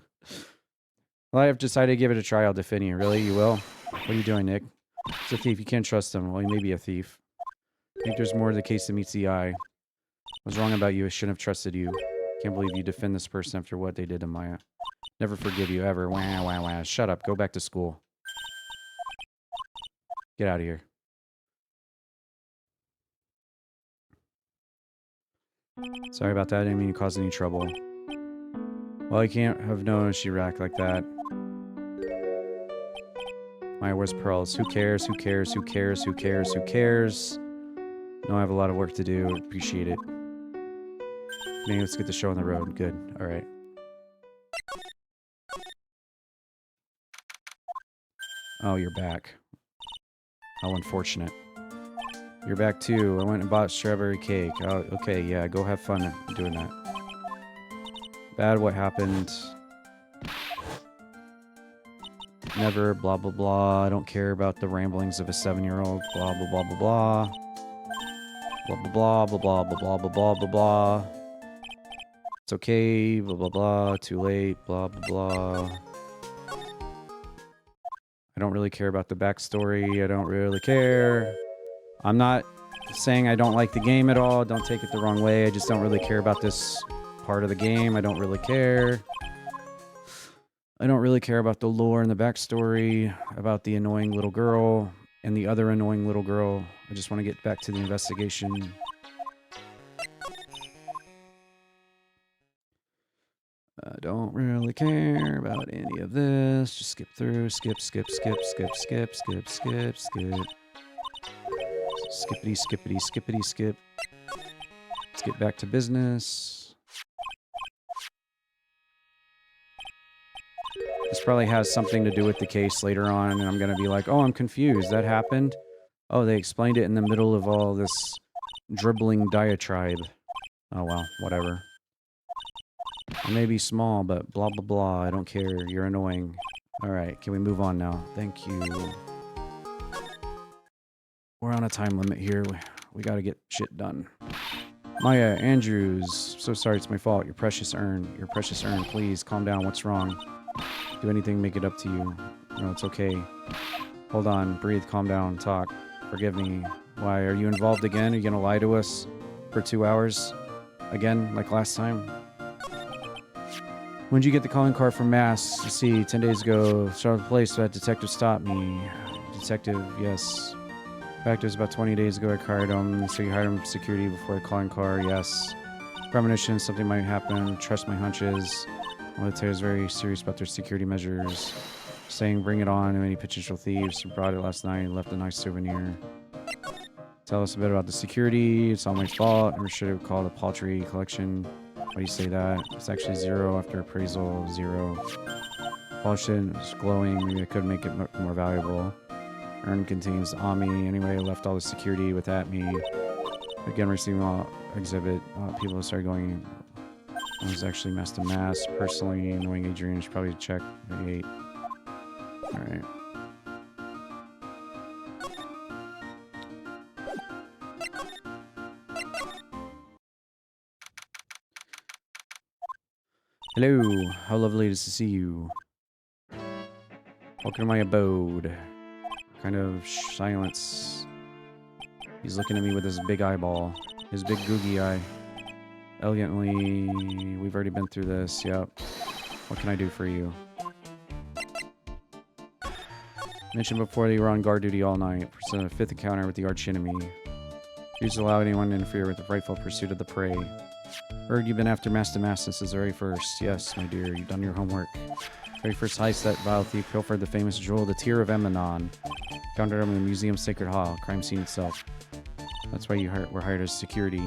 know. Well, I've decided to give it a try. I'll defend you. Really? You will? What are you doing, Nick? He's a thief. You can't trust him. Well, he may be a thief. I think there's more to the case than meets the eye. I was wrong about you. I shouldn't have trusted you. Can't believe you defend this person after what they did to Maya. Never forgive you, ever. Wah, wah, wah. Shut up. Go back to school. Get out of here. Sorry about that. I didn't mean to cause any trouble. Well, I can't have known she racked like that. Maya wears pearls. Who cares? Who cares? Who cares? Who cares? Who cares? No, I have a lot of work to do. Appreciate it. Maybe let's get the show on the road. Good. All right. Oh, you're back. How unfortunate. You're back too. I went and bought strawberry cake. Oh, okay, yeah, go have fun doing that. Bad, what happened? Never, blah, blah, blah. I don't care about the ramblings of a 7-year-old. Blah, blah, blah, blah, blah. Blah, blah, blah, blah, blah, blah, blah, blah, blah, blah. It's okay, blah, blah, blah. Too late, blah, blah, blah. I don't really care about the backstory. I don't really care. I'm not saying I don't like the game at all. Don't take it the wrong way. I just don't really care about this part of the game. I don't really care. I don't really care about the lore and the backstory, about the annoying little girl and the other annoying little girl. I just want to get back to the investigation. I don't really care about any of this. Just skip through. Skip, skip, skip, skip, skip, skip, skip, skip. Skippity, skippity, skippity, skip. Let's get back to business. This probably has something to do with the case later on, and I'm going to be like, oh, I'm confused. That happened? Oh, they explained it in the middle of all this dribbling diatribe. Oh, well, whatever. I may be small, but blah, blah, blah. I don't care. You're annoying. All right, can we move on now? Thank you. We're on a time limit here. We got to get shit done. Maya, Andrews. So sorry, it's my fault. Your precious urn. Your precious urn. Please, calm down. What's wrong? Do anything, make it up to you. No, it's okay. Hold on. Breathe. Calm down. Talk. Forgive me. Why? Are you involved again? Are you going to lie to us for 2 hours? Again, like last time? When did you get the calling card from Mass? Let's see, 10 days ago. Started the place, so that detective stopped me. Detective, yes. In fact, it was about 20 days ago I hired him, so you hired him for security before the calling card, yes. Premonition, something might happen. Trust my hunches. Military is very serious about their security measures. Saying bring it on to any potential thieves who brought it last night and left a nice souvenir. Tell us a bit about the security. It's all my fault. Never should have called a paltry collection. Why do you say that? It's actually 0 after appraisal. 0. Polished it. It's glowing. Maybe I could make it more valuable. Urn contains Ami. Anyway, I left all the security with at me. Again, receiving all exhibit. People started going. I was actually masked to mass. Personally, knowing Adrian should probably check. 8. Alright. Hello. How lovely it is to see you. Welcome to my abode. Kind of silence. He's looking at me with his big eyeball. His big googie eye. Elegantly. We've already been through this. Yep. What can I do for you? Mentioned before that you were on guard duty all night. Pursuing a 5th encounter with the arch enemy. Refuse to allow anyone to interfere with the rightful pursuit of the prey. Heard you've been after Master Mass since the very first. Yes, my dear, you've done your homework. Very first heist, that vile thief pilfered the famous jewel, the Tear of Emanon. Found it in the museum's sacred hall, crime scene itself. That's why you were hired as security.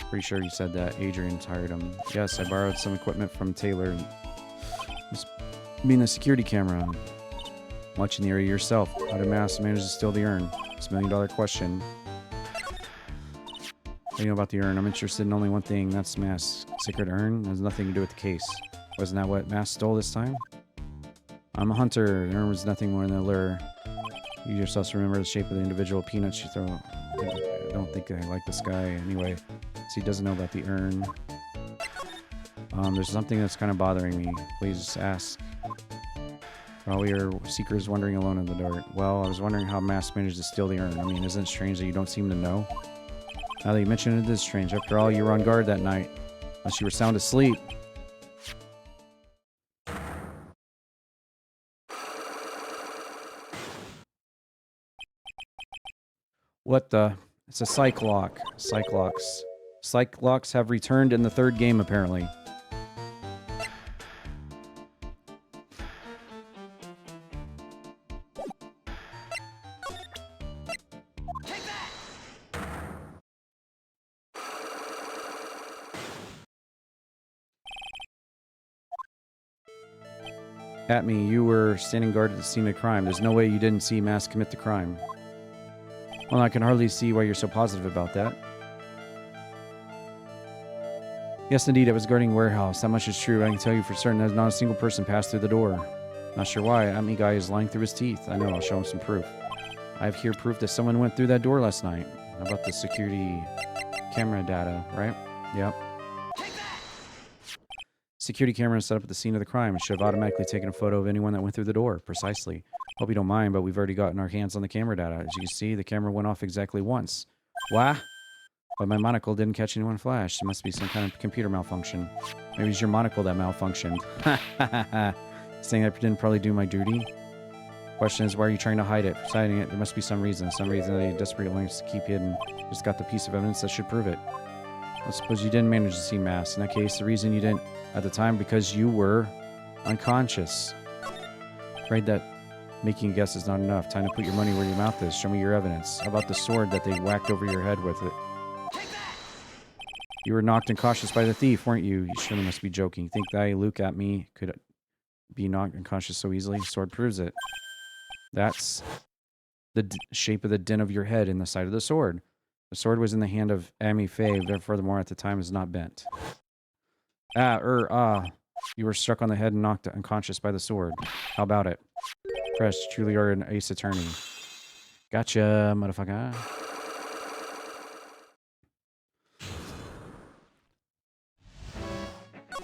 Pretty sure you said that. Adrian's hired him. Yes, I borrowed some equipment from Taylor. Must mean a security camera. Watching the area yourself. How did Mass manage to steal the urn? It's a $1 million question. What do you know about the urn? I'm interested in only one thing. That's Mass' sacred urn. It has nothing to do with the case. Wasn't that what Mass stole this time? I'm a hunter. The urn was nothing more than a lure. You yourselves remember the shape of the individual peanuts you throw. I don't think I like this guy. Anyway, so he doesn't know about the urn. There's something that's kind of bothering me. Please ask. While your seeker is wandering alone in the dark. Well, I was wondering how Mass managed to steal the urn. I mean, isn't it strange that you don't seem to know? Now that you mention it, it is strange. After all, you were on guard that night. Unless you were sound asleep. What the? It's a Cyclock. Cyclocks. Cyclocks have returned in the 3rd game, apparently. At me, you were standing guard at the scene of crime. There's no way you didn't see Mass commit the crime. Well, I can hardly see why you're so positive about that. Yes, indeed, it was guarding warehouse. That much is true. I can tell you for certain that not a single person passed through the door. Not sure why. At me guy is lying through his teeth. I know, I'll show him some proof. I have here proof that someone went through that door last night. How about the security camera data, right? Yep. Security camera set up at the scene of the crime. It should have automatically taken a photo of anyone that went through the door. Precisely. Hope you don't mind, but we've already gotten our hands on the camera data. As you can see, the camera went off exactly once. Wah! But my monocle didn't catch anyone flash. It must be some kind of computer malfunction. Maybe it's your monocle that malfunctioned. Ha ha ha ha. Saying I didn't probably do my duty? Question is, why are you trying to hide it? For hiding it, there must be some reason. Some reason that you desperately wants to keep hidden. Just got the piece of evidence that should prove it. I suppose you didn't manage to see Mass. In that case, the reason you didn't at the time because you were unconscious. Afraid that making a guess is not enough. Time to put your money where your mouth is. Show me your evidence. How about the sword that they whacked over your head with it? You were knocked unconscious by the thief, weren't you? You surely must be joking. You think that Luke at me could be knocked unconscious so easily? The sword proves it. That's the shape of the dent of your head in the side of the sword. The sword was in the hand of Amy Faye, furthermore at the time is not bent. You were struck on the head and knocked unconscious by the sword. How about it? Fresh, you truly are an ace attorney. Gotcha, motherfucker.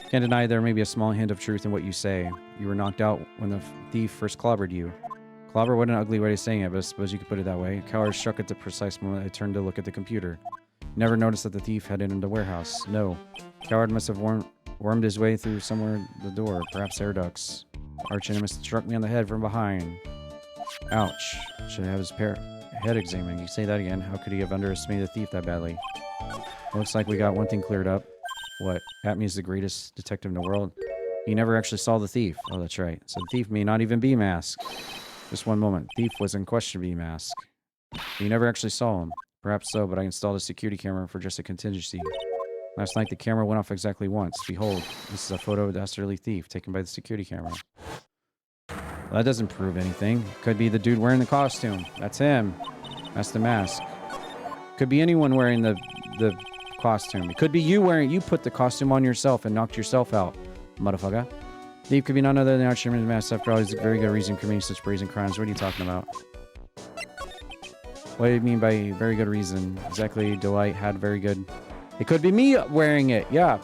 Can't deny there may be a small hint of truth in what you say. You were knocked out when the thief first clobbered you. Clobber, what an ugly way of saying it, but I suppose you could put it that way. Coward struck at the precise moment I turned to look at the computer. Never noticed that the thief had entered the warehouse. No. Coward must have wormed his way through somewhere the door, perhaps air ducts. Arch enemy struck me on the head from behind. Ouch. Should have his head examined. You say that again. How could he have underestimated the thief that badly? Looks like we got one thing cleared up. What? Atme is the greatest detective in the world. He never actually saw the thief. Oh, that's right. So the thief may not even be masked. Just one moment. Thief was unquestionably masked. You never actually saw him. Perhaps so, but I installed a security camera for just a contingency. Last night the camera went off exactly once. Behold, this is a photo of the dastardly thief taken by the security camera. Well, that doesn't prove anything. Could be the dude wearing the costume. That's him. That's the mask. Could be anyone wearing the costume. It could be you put the costume on yourself and knocked yourself out, motherfucker. Thief could be none other than our chairman's mask. After all, he's a very good reason for committing such brazen crimes. What are you talking about? What do you mean by very good reason? Exactly, Delight had very good... It could be me wearing it, yeah.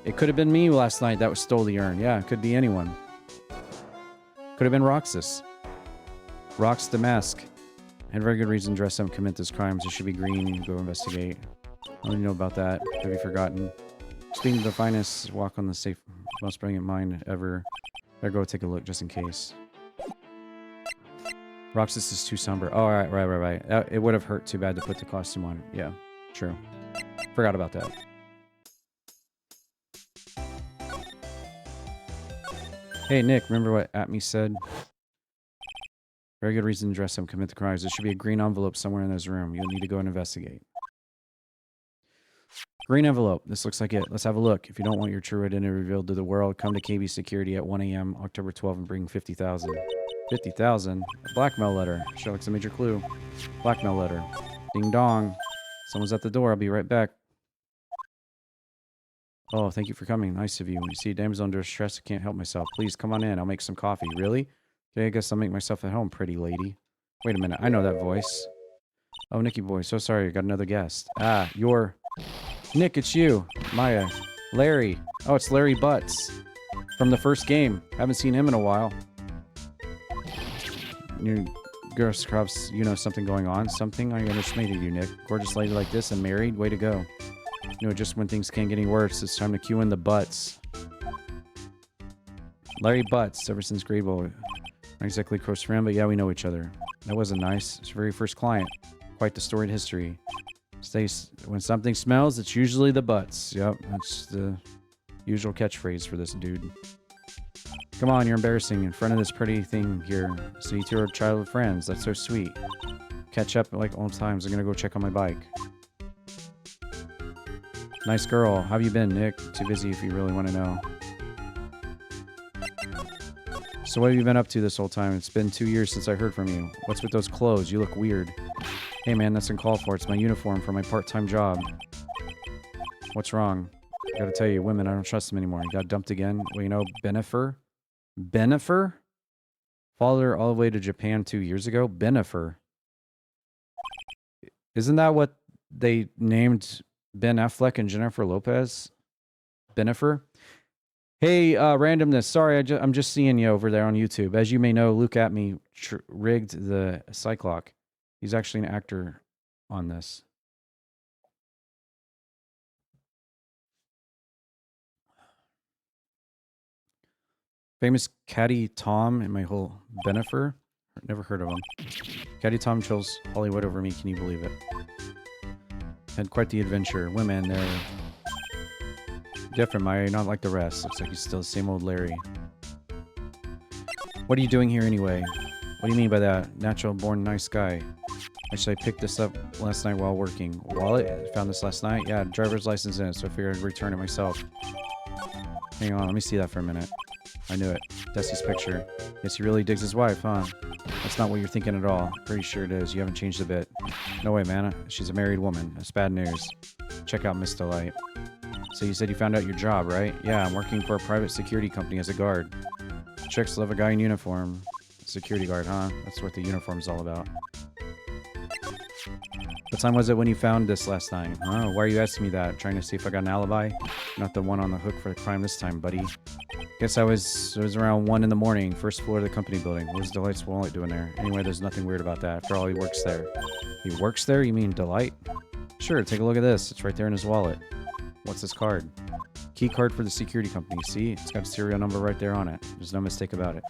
It could have been me last night that stole the urn. Yeah, it could be anyone. Could have been Roxas. Rox the mask. Had very good reason to dress up and commit those crimes. It should be green. Go investigate. I don't know about that. Have you forgotten? Speaking of the finest, walk on the safe, most brilliant mind ever. Better go take a look just in case. Roxas is too somber. Oh, right. It would have hurt too bad to put the costume on. Yeah, true. Forgot about that. Hey, Nick, remember what Atme said? Very good reason to dress up and commit the crimes. There should be a green envelope somewhere in this room. You'll need to go and investigate. Green envelope. This looks like it. Let's have a look. If you don't want your true identity revealed to the world, come to KB Security at 1 a.m. October 12 and bring 50,000. 50,000? A blackmail letter. Sure looks a major clue. Blackmail letter. Ding dong. Someone's at the door. I'll be right back. Oh, thank you for coming. Nice of you. You see, damsel under distress. I can't help myself. Please, come on in. I'll make some coffee. Really? Okay, I guess I'll make myself at home, pretty lady. Wait a minute. I know that voice. Oh, Nicky boy. So sorry. I got another guest. Ah, you're... Nick, it's you. Maya. Larry. Oh, it's Larry Butts. From the first game. Haven't seen him in a while. Your girl scrubs, you know something going on. Something? I underestimated you, Nick. Gorgeous lady like this and married? Way to go. You know, just when things can't get any worse, it's time to cue in the Butts. Larry Butts, ever since grade bowl. Not exactly close friend, but yeah, we know each other. That wasn't nice. It's your very first client. Quite the storied history. Stace, when something smells, it's usually the Butts. Yep, that's the usual catchphrase for this dude. Come on, you're embarrassing in front of this pretty thing here. So you two are childhood friends. That's so sweet. Catch up like old times. I'm gonna go check on my bike. Nice girl. How have you been, Nick? Too busy if you really want to know. So what have you been up to this whole time? It's been 2 years since I heard from you. What's with those clothes? You look weird. Hey man, that's uncalled for. It's my uniform for my part-time job. What's wrong? I gotta tell you, women, I don't trust them anymore. You got dumped again? Well, you know, Benifer? Benifer? Followed her all the way to Japan 2 years ago? Benifer. Isn't that what they named Ben Affleck and Jennifer Lopez? Benifer? Hey, randomness. Sorry, I'm just seeing you over there on YouTube. As you may know, Luke at me rigged the Cyclock. He's actually an actor on this. Famous Caddy Tom and my whole Benifer. Never heard of him. Caddy Tom chose Hollywood over me. Can you believe it? Had quite the adventure. Women, they're different, Maya. Not like the rest. Looks like he's still the same old Larry. What are you doing here anyway? What do you mean by that? Natural born nice guy. Actually, I picked this up last night while working. Wallet? I found this last night? Yeah, driver's license in it, so I figured I'd return it myself. Hang on, let me see that for a minute. I knew it. Dusty's picture. Guess he really digs his wife, huh? That's not what you're thinking at all. Pretty sure it is. You haven't changed a bit. No way, man. She's a married woman. That's bad news. Check out Miss Delight. So you said you found out your job, right? Yeah, I'm working for a private security company as a guard. Chicks love a guy in uniform. Security guard, huh? That's what the uniform's all about. What time was it when you found this last night? Oh, why are you asking me that? Trying to see if I got an alibi? Not the one on the hook for the crime this time, buddy. Guess it was around 1 in the morning, first floor of the company building. What was Delight's wallet doing there? Anyway, there's nothing weird about that. After all, he works there. He works there? You mean Delight? Sure, take a look at this. It's right there in his wallet. What's this card? Key card for the security company. See? It's got a serial number right there on it. There's no mistake about it.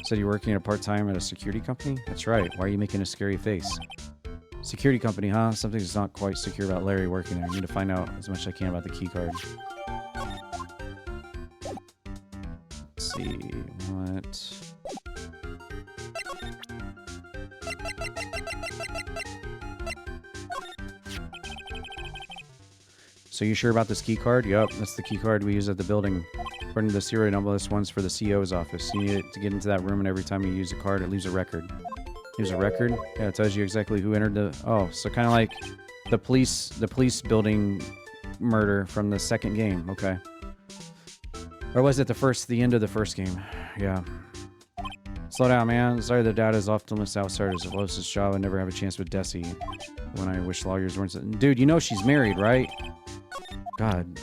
Said you're working at a part-time at a security company? That's right. Why are you making a scary face? Security company, huh? Something's not quite secure about Larry working there. I need to find out as much as I can about the key card. Let's see. What? So you sure about this key card? Yup, that's the key card we use at the building. According to the serial number, this one's for the CEO's office. You need it to get into that room, and every time you use a card, it leaves a record. Here's a record. Yeah, it tells you exactly who entered the... Oh, so kind of like the police building murder from the second game. Okay. Or was it the end of the first game? Yeah. Slow down, man. Sorry the data's optimist outsiders. If Lois's job, I never have a chance with Desi. When I wish lawyers weren't... Dude, you know she's married, right? God.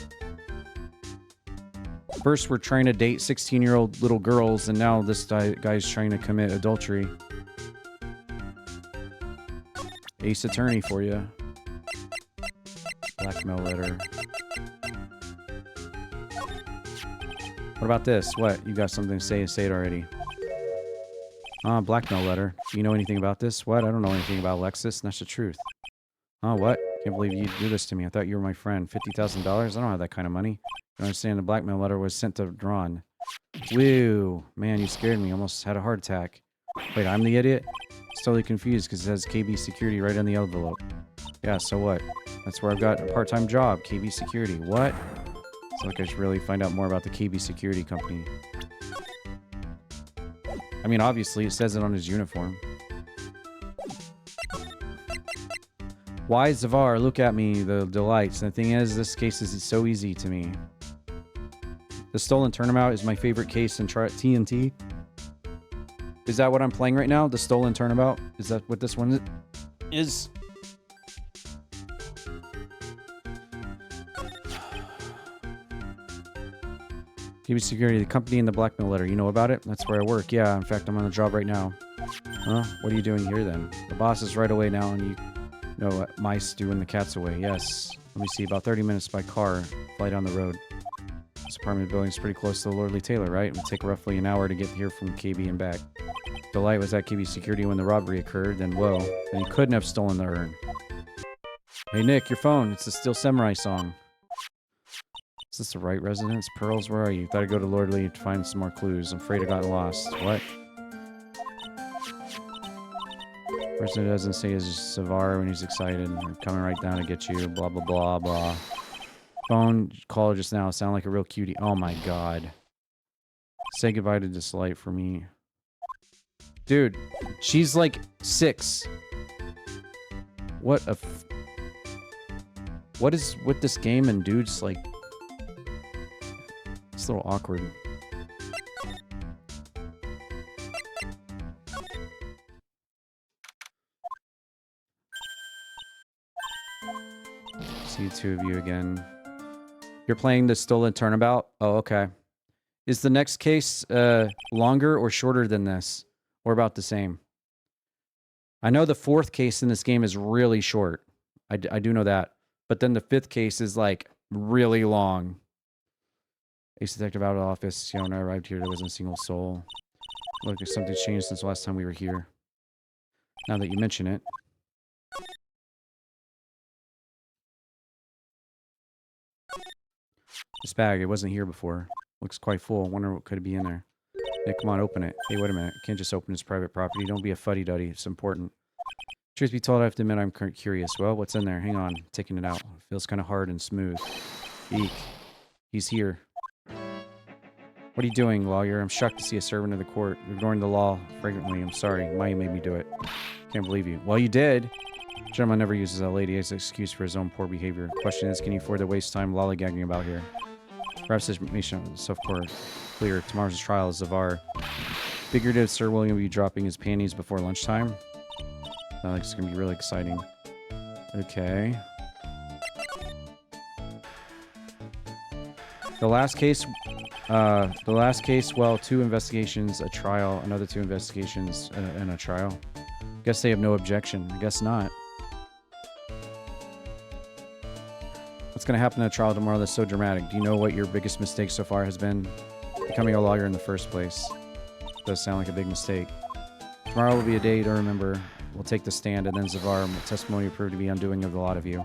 First, we're trying to date 16-year-old little girls, and now this guy's trying to commit adultery. Ace Attorney for you. Blackmail letter. What about this? What? You got something to say? Say it already. Blackmail letter. Do you know anything about this? What? I don't know anything about Lexus, and that's the truth. Oh, what? Can't believe you'd do this to me. I thought you were my friend. $50,000? I don't have that kind of money. You don't understand, the blackmail letter was sent to Ron. Woo! Man, you scared me. Almost had a heart attack. Wait, I'm the idiot? It's totally confused because it says KB Security right on the envelope. Yeah, so what? That's where I've got a part-time job, KB Security. What? It's like I should really find out more about the KB Security company. I mean, obviously, it says it on his uniform. Why, Zavar? Look at me, the delights. And the thing is, this case is so easy to me. The Stolen Turnabout is my favorite case in TNT. Is that what I'm playing right now? The Stolen Turnabout? Is that what this one is? KB Security, the company and the blackmail letter. You know about it? That's where I work. Yeah, in fact, I'm on the job right now. Huh? What are you doing here then? The boss is right away now, and you know what mice do when the cat's away. Yes. Let me see. About 30 minutes by car. Fly down the road. This apartment building is pretty close to the Lordly Taylor, right? It would take roughly an hour to get here from KB and back. Delight was at KB Security when the robbery occurred, then whoa. Then you couldn't have stolen the urn. Hey Nick, your phone. It's the Steel Samurai song. Is this the Wright residence? Pearls, where are you? Thought I'd go to Lordly to find some more clues. I'm afraid I got lost. What? Person who doesn't say is Savar when he's excited. I'm coming right down to get you. Blah, blah, blah, blah. Phone call just now. Sound like a real cutie. Oh my god. Say goodbye to Dislight for me. Dude, she's like 6. What is with this game and dudes like... It's a little awkward. See two of you again. You're playing the Stolen Turnabout? Oh, okay. Is the next case longer or shorter than this? Or about the same? I know the 4th case in this game is really short. I do know that. But then the 5th case is like really long. Ace Detective out of office. You know, when I arrived here, there wasn't a single soul. Look, if something's changed since the last time we were here. Now that you mention it. This bag, it wasn't here before. Looks quite full. Wonder what could be in there. Hey, come on, open it. Hey, wait a minute. Can't just open his private property. Don't be a fuddy-duddy. It's important. Truth be told, I have to admit I'm curious. Well, what's in there? Hang on. Taking it out. It feels kind of hard and smooth. Eek. He's here. What are you doing, lawyer? I'm shocked to see a servant of the court. You're ignoring the law fragrantly. I'm sorry. Maya made me do it. Can't believe you. Well, you did. Gentleman never uses a lady as an excuse for his own poor behavior. Question is, can you afford to waste time lollygagging about here? Perhaps this information is self-court. Clear. Tomorrow's trial is Zavar. Figurative Sir William will be dropping his panties before lunchtime. Sounds like it's going to be really exciting. Okay. The last case, well, 2 investigations, a trial, another 2 investigations, and a trial. Guess they have no objection. I guess not. What's going to happen in a trial tomorrow that's so dramatic? Do you know what your biggest mistake so far has been? Becoming a lawyer in the first place. Does sound like a big mistake. Tomorrow will be a day to remember. We'll take the stand, and then Zavar testimony will prove to be undoing of a lot of you.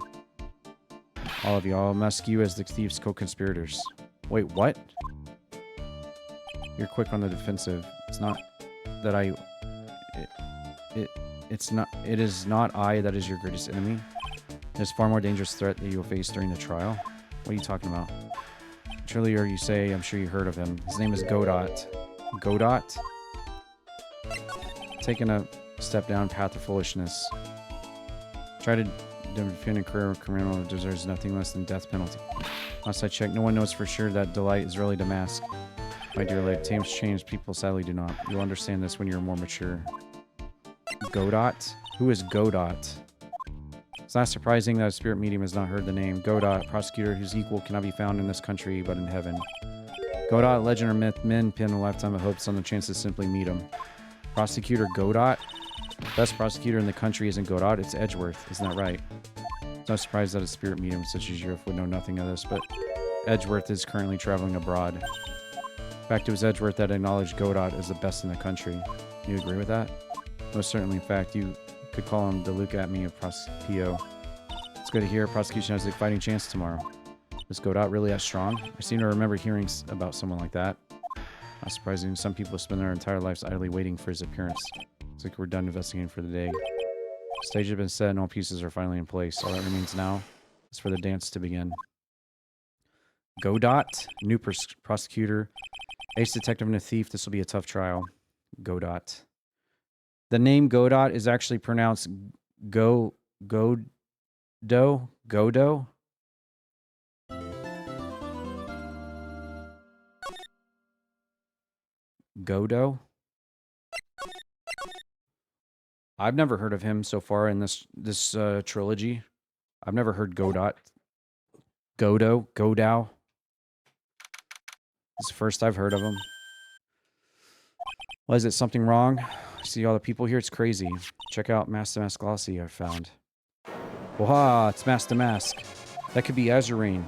All of you. I'll mask you as the thieves' co-conspirators. Wait, what? You're quick on the defensive. It's not that I... It is not I that is your greatest enemy. There's a far more dangerous threat that you will face during the trial. What are you talking about? Trillier, you say, I'm sure you heard of him. His name is Godot. Godot? Taking a step down path of foolishness. Try to defend a career criminal who deserves nothing less than death penalty. Last I checked, no one knows for sure that Delight is really Damask. My dear lady, times change, people sadly do not. You'll understand this when you're more mature. Godot? Who is Godot? It's not surprising that a spirit medium has not heard the name. Godot, prosecutor whose equal cannot be found in this country but in heaven. Godot, legend or myth, men pin a lifetime of hopes on the chance to simply meet him. Prosecutor Godot? Best prosecutor in the country isn't Godot, it's Edgeworth. Isn't that right? It's no surprise that a spirit medium such as you would know nothing of this, but Edgeworth is currently traveling abroad. In fact, it was Edgeworth that acknowledged Godot as the best in the country. You agree with that? Most certainly. In fact, you could call him the Luke at me of PO. It's good to hear prosecution has a fighting chance tomorrow. Is Godot really that strong? I seem to remember hearing about someone like that. Not surprising, some people spend their entire lives idly waiting for his appearance. It's like we're done investigating for the day. Stage has been set and all pieces are finally in place. All that remains now is for the dance to begin. Godot, new prosecutor, ace detective and a thief. This will be a tough trial. Godot. The name Godot is actually pronounced Godo? Godo? Godo? I've never heard of him so far in this trilogy. I've never heard Godot. Godao. It's the first I've heard of him. Well, is it something wrong? See all the people here? It's crazy. Check out Mask to Mask Glossy I found. Waha, it's Mask to Mask. That could be Azurine.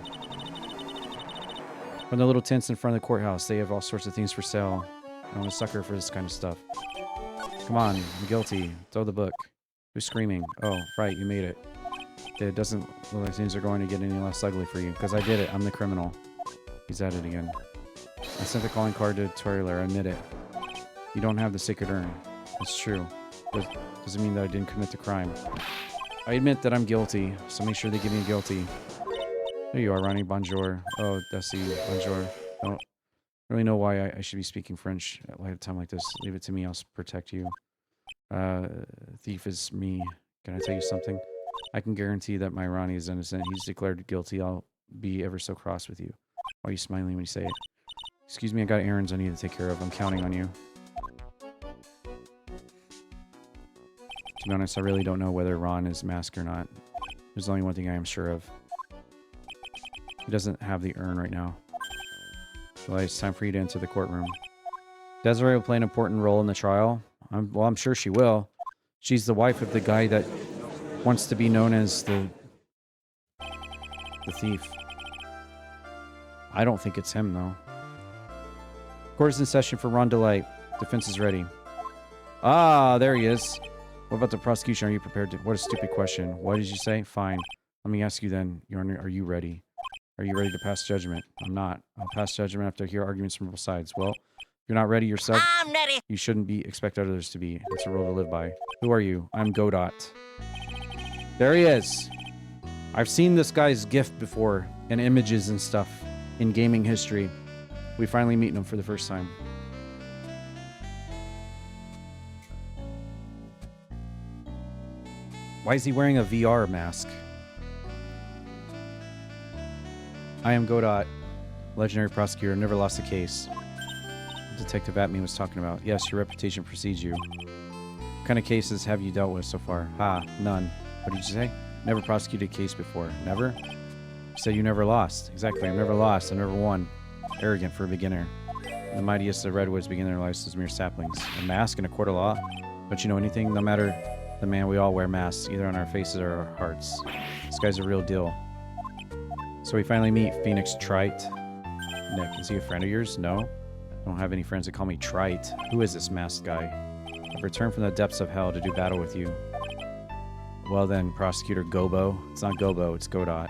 From the little tents in front of the courthouse, they have all sorts of things for sale. I'm a sucker for this kind of stuff. Come on, I'm guilty. Throw the book. Who's screaming? Oh, right, you made it. It doesn't look like things are going to get any less ugly for you. Because I did it. I'm the criminal. He's at it again. I sent the calling card to Toiler. I admit it. You don't have the sacred urn. That's true. But doesn't mean that I didn't commit the crime. I admit that I'm guilty, so make sure they give me guilty. There you are, Ronnie. Bonjour. Oh, Desi. Bonjour. Don't really know why I should be speaking French at a time like this. Leave it to me. I'll protect you. Thief is me. Can I tell you something? I can guarantee that my Ronnie is innocent. He's declared guilty. I'll be ever so cross with you. Why are you smiling when you say it? Excuse me, I got errands I need to take care of. I'm counting on you. To be honest, I really don't know whether Ron is masked or not. There's only one thing I am sure of. He doesn't have the urn right now. Well, it's time for you to enter the courtroom. Desiree will play an important role in the trial. I'm sure she will. She's the wife of the guy that wants to be known as the thief. I don't think it's him, though. Court is in session for Ron DeLay. Defense is ready. Ah, there he is. What about the prosecution? Are you prepared to... What a stupid question. What did you say? Fine. Let me ask you then, Your Honor, are you ready? Are you ready to pass judgment? I'm not. I'll pass judgment after I hear arguments from both sides. Well, if you're not ready yourself, I'm ready. You shouldn't expect others to be. It's a rule to live by. Who are you? I'm Godot. There he is. I've seen this guy's gift before, and images and stuff in gaming history. We finally meet him for the first time. Why is he wearing a VR mask? I am Godot, legendary prosecutor, never lost a case. Detective Atme was talking about. Yes, your reputation precedes you. What kind of cases have you dealt with so far? Ha, none. What did you say? Never prosecuted a case before. Never? You said you never lost. Exactly, I've never lost. I never won. Arrogant for a beginner. The mightiest of redwoods begin their lives as mere saplings. A mask in a court of law? Don't you know anything? No matter the man, we all wear masks, either on our faces or our hearts. This guy's a real deal. So we finally meet Phoenix Trite. Nick, is he a friend of yours? No? I don't have any friends that call me Trite. Who is this masked guy? I've returned from the depths of hell to do battle with you. Well then, Prosecutor Gobo. It's not Gobo, it's Godot.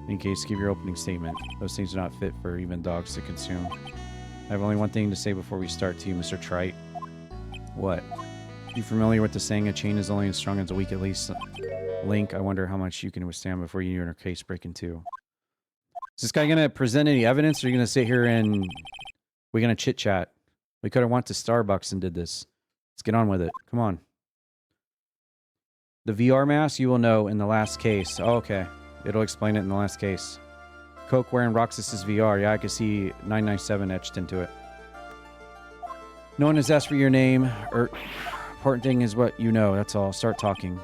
In case, give your opening statement. Those things are not fit for even dogs to consume. I have only one thing to say before we start to you, Mr. Trite. What? You familiar with the saying, a chain is only as strong as a weak at least link? I wonder how much you can withstand before you and your case break in two. Is this guy going to present any evidence, or are you going to sit here and we're going to chit-chat? We could have went to Starbucks and did this. Let's get on with it. Come on. The VR mask, you will know in the last case. Oh, okay. It'll explain it in the last case. Coke wearing Roxas's VR. Yeah, I can see 997 etched into it. No one has asked for your name. Important thing is what you know. That's all. Start talking.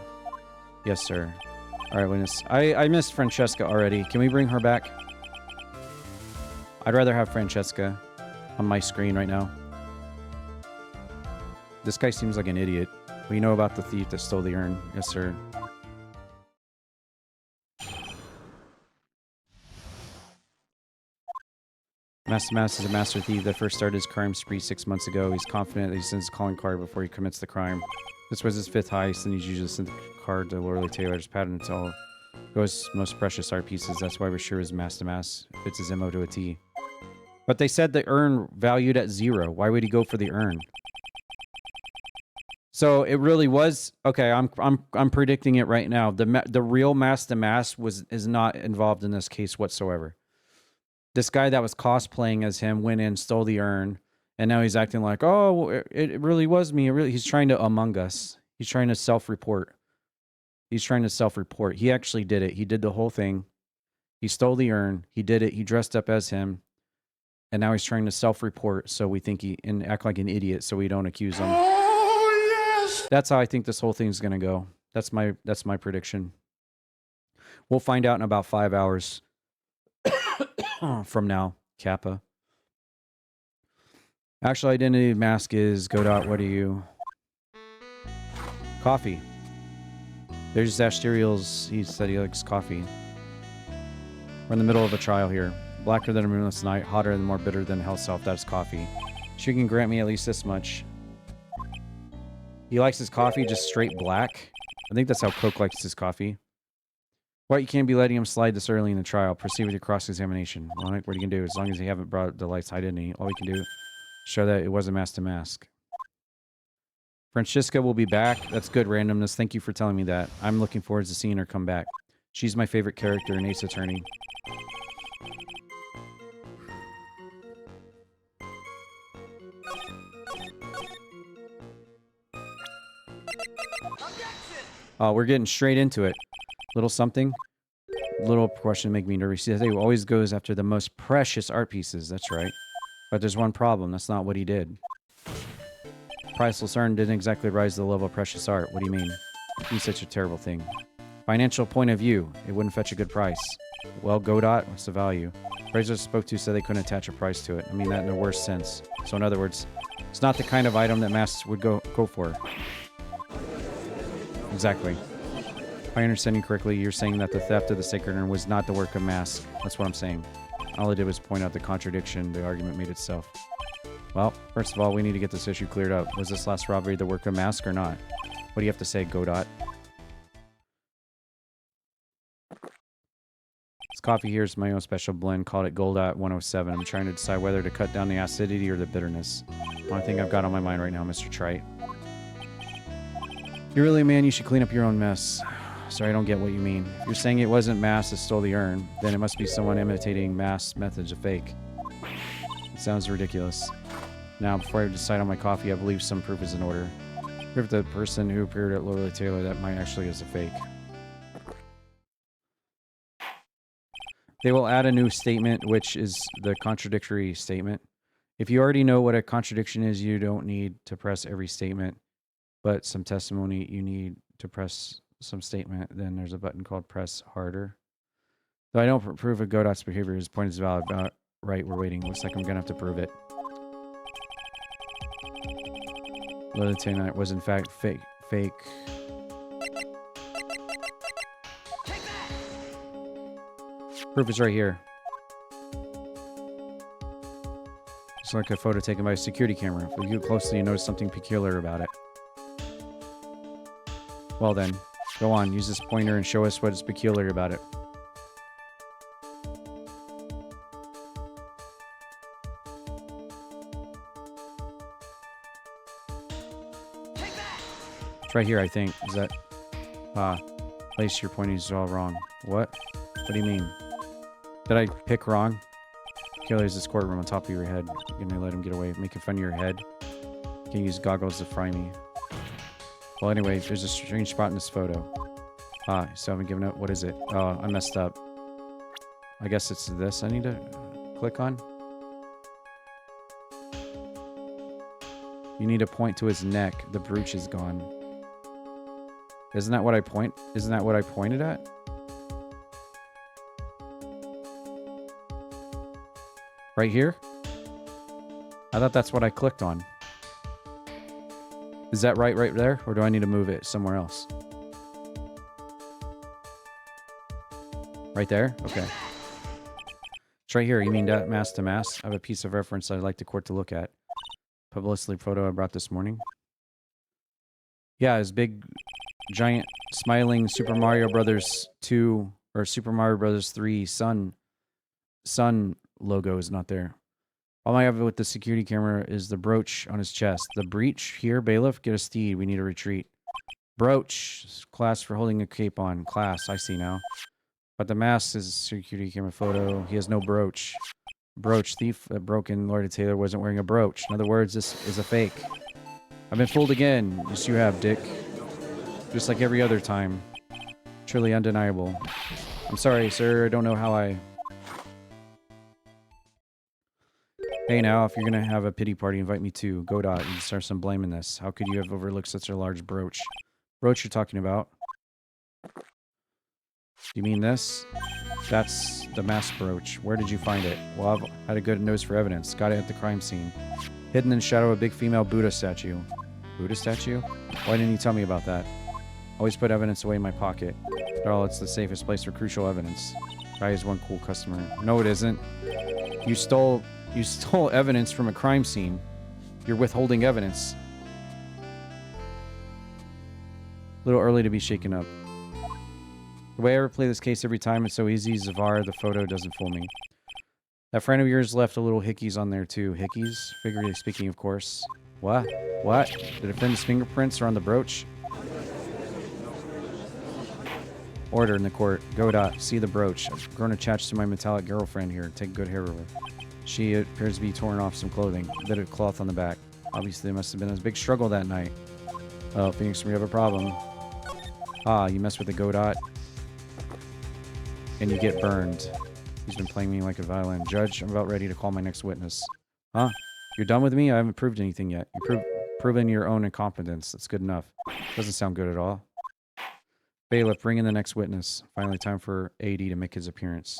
Yes, sir. All right, witness. I missed Francesca already. Can we bring her back? I'd rather have Francesca on my screen right now. This guy seems like an idiot. We know about the thief that stole the urn. Yes, sir. Master Mass is a master thief that first started his crime spree 6 months ago. He's confident that he sends his calling card before he commits the crime. This was his 5th heist, and he's usually sent the card to Lorelei Taylor's pattern to all his most precious art pieces. That's why we're sure his Master Mass fits his MO to a T. But they said the urn valued at 0. Why would he go for the urn? So it really was okay. I'm predicting it right now. The real Master Mass is not involved in this case whatsoever. This guy that was cosplaying as him went in, stole the urn, and now he's acting like, oh, it really was me. He's trying to Among Us. He's trying to self-report. He actually did it. He did the whole thing. He stole the urn. He did it. He dressed up as him. And now he's trying to self-report, so we think and act like an idiot, so we don't accuse him. Oh, yes! That's how I think this whole thing's gonna go. That's my prediction. We'll find out in about 5 hours from now. Kappa. Actual identity mask is Godot. What are you? Coffee. There's Asteriel's. He said he likes coffee. We're in the middle of a trial here. Blacker than a moonless night, hotter and more bitter than hell self. That's coffee. She can grant me at least this much. He likes his coffee just straight black. I think that's how Coke likes his coffee. What, you can't be letting him slide this early in the trial. Proceed with your cross-examination. Well, what are you can do? As long as you haven't brought the light's identity, all we can do is show that it was a Master Mask. Francesca will be back. That's good randomness. Thank you for telling me that. I'm looking forward to seeing her come back. She's my favorite character in Ace Attorney. Oh, we're getting straight into it. Little something. Little question make me nervous. He always goes after the most precious art pieces. That's right. But there's one problem. That's not what he did. Priceless urn didn't exactly rise to the level of precious art. What do you mean? He's such a terrible thing. Financial point of view. It wouldn't fetch a good price. Well, Godot, what's the value? Appraisers spoke to said they couldn't attach a price to it. I mean that in the worst sense. So in other words, it's not the kind of item that masks would go for. Exactly. If I understand you correctly, you're saying that the theft of the sacred urn was not the work of Mask. That's what I'm saying. All I did was point out the contradiction the argument made itself. Well, first of all, we need to get this issue cleared up. Was this last robbery the work of Mask or not? What do you have to say, Godot? This coffee here is my own special blend. Called it Goldot 107. I'm trying to decide whether to cut down the acidity or the bitterness. Only thing I've got on my mind right now, Mr. Trite. You're really a man, you should clean up your own mess. Sorry, I don't get what you mean. If you're saying it wasn't Mass that stole the urn, then it must be someone imitating Mass methods of fake. It sounds ridiculous. Now, before I decide on my coffee, I believe some proof is in order. Proof the person who appeared at Lorelei Taylor that might actually is a fake. They will add a new statement, which is the contradictory statement. If you already know what a contradiction is, you don't need to press every statement. But some testimony, you need to press some statement. Then there's a button called press harder. Though I don't prove a Godot's behavior, his point is valid. Right, we're waiting. Looks like I'm going to have to prove it. Lorelei Taylor was in fact fake. Proof is right here. It's like a photo taken by a security camera. If you look closely, you notice something peculiar about it. Well then, go on, use this pointer and show us what is peculiar about it. It's right here, I think. Is that... place your pointing is all wrong. What? What do you mean? Did I pick wrong? Killer's this courtroom on top of your head. You're gonna let him get away, making fun of your head. You can use goggles to fry me. Well, anyway, there's a strange spot in this photo. So I haven't given up. What is it? Oh, I messed up. I guess it's this I need to click on. You need to point to his neck. The brooch is gone. Isn't that what I pointed at? Right here? I thought that's what I clicked on. Is that right there? Or do I need to move it somewhere else? Right there? Okay. It's right here. You mean that mask to mask? I have a piece of reference I'd like the court to look at. Publicity photo I brought this morning. Yeah, his big, giant, smiling Super Mario Brothers 2 or Super Mario Brothers 3 sun logo is not there. All I have with the security camera is the brooch on his chest. The breach here, bailiff, get a steed. We need a retreat. Brooch, class for holding a cape on. Class, I see now. But the mask is security camera photo. He has no brooch. Brooch, thief that broke in Lord Taylor wasn't wearing a brooch. In other words, this is a fake. I've been fooled again. Yes, you have, Dick. Just like every other time. Truly undeniable. I'm sorry, sir. I don't know how I... Hey, now, if you're going to have a pity party, invite me too. Go dot. You deserve some blame in this. How could you have overlooked such a large brooch? Brooch you're talking about? You mean this? That's the mask brooch. Where did you find it? Well, I've had a good nose for evidence. Got it at the crime scene. Hidden in the shadow of a big female Buddha statue. Buddha statue? Why didn't you tell me about that? Always put evidence away in my pocket. After all, it's the safest place for crucial evidence. Guy is one cool customer. No, it isn't. You stole evidence from a crime scene. You're withholding evidence. A little early to be shaken up. The way I replay this case every time, it's so easy. Zavar, the photo doesn't fool me. That friend of yours left a little hickeys on there too. Hickeys? Figuratively speaking, of course. What? What? The defendant's fingerprints are on the brooch? Order in the court. Go dot. See the brooch. I've grown attached to my metallic girlfriend here. Take good care of her. She appears to be torn off some clothing. A bit of cloth on the back. Obviously, there must have been a big struggle that night. Oh, Phoenix, we have a problem. Ah, you mess with the Godot, and you get burned. He's been playing me like a violin. Judge, I'm about ready to call my next witness. Huh? You're done with me? I haven't proved anything yet. You've proven your own incompetence. That's good enough. Doesn't sound good at all. Bailiff, bring in the next witness. Finally, time for AD to make his appearance.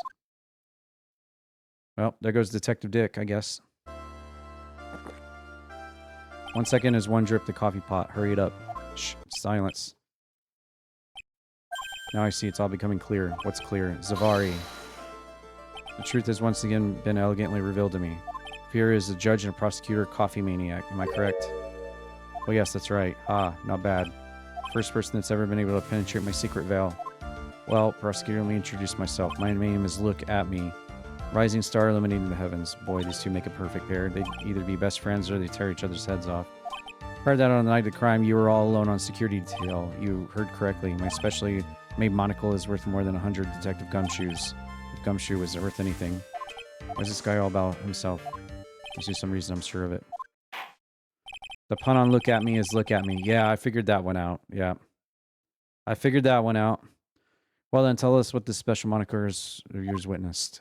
Well, there goes Detective Dick, I guess. 1 second is one drip the coffee pot. Hurry it up. Shh, silence. Now I see it's all becoming clear. What's clear? Zavari. The truth has once again been elegantly revealed to me. Here is a judge and a prosecutor, coffee maniac. Am I correct? Oh yes, that's right. Ah, not bad. First person that's ever been able to penetrate my secret veil. Well, prosecutor, let me introduce myself. My name is Look At Me. Rising star illuminating the heavens. Boy, these two make a perfect pair. They'd either be best friends or they tear each other's heads off. Heard that on the night of the crime, you were all alone on security detail. You heard correctly. My specially made monocle is worth more than 100 Detective Gumshoes. If Gumshoe was worth anything. What's this guy all about himself? There's some reason I'm sure of it. The pun on Look At Me is Look At Me. Yeah, I figured that one out. Yeah. I figured that one out. Well then, tell us what this special moniker is yours witnessed.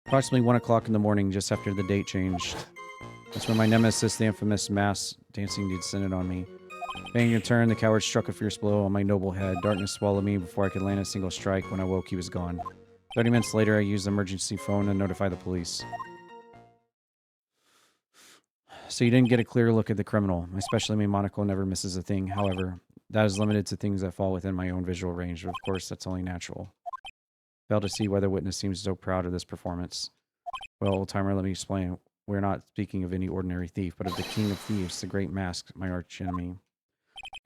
Approximately 1 o'clock in the morning, just after the date changed. That's when my nemesis, the infamous mass dancing, descended on me. Banging a turn, the coward struck a fierce blow on my noble head. Darkness swallowed me before I could land a single strike. When I woke, he was gone. 30 minutes later, I used the emergency phone to notify the police. So you didn't get a clear look at the criminal. My specially made monocle never misses a thing. However, that is limited to things that fall within my own visual range. But of course, that's only natural. Fail to see why the witness seems so proud of this performance. Well, old timer, let me explain. We're not speaking of any ordinary thief, but of the king of thieves, the great mask, my arch enemy.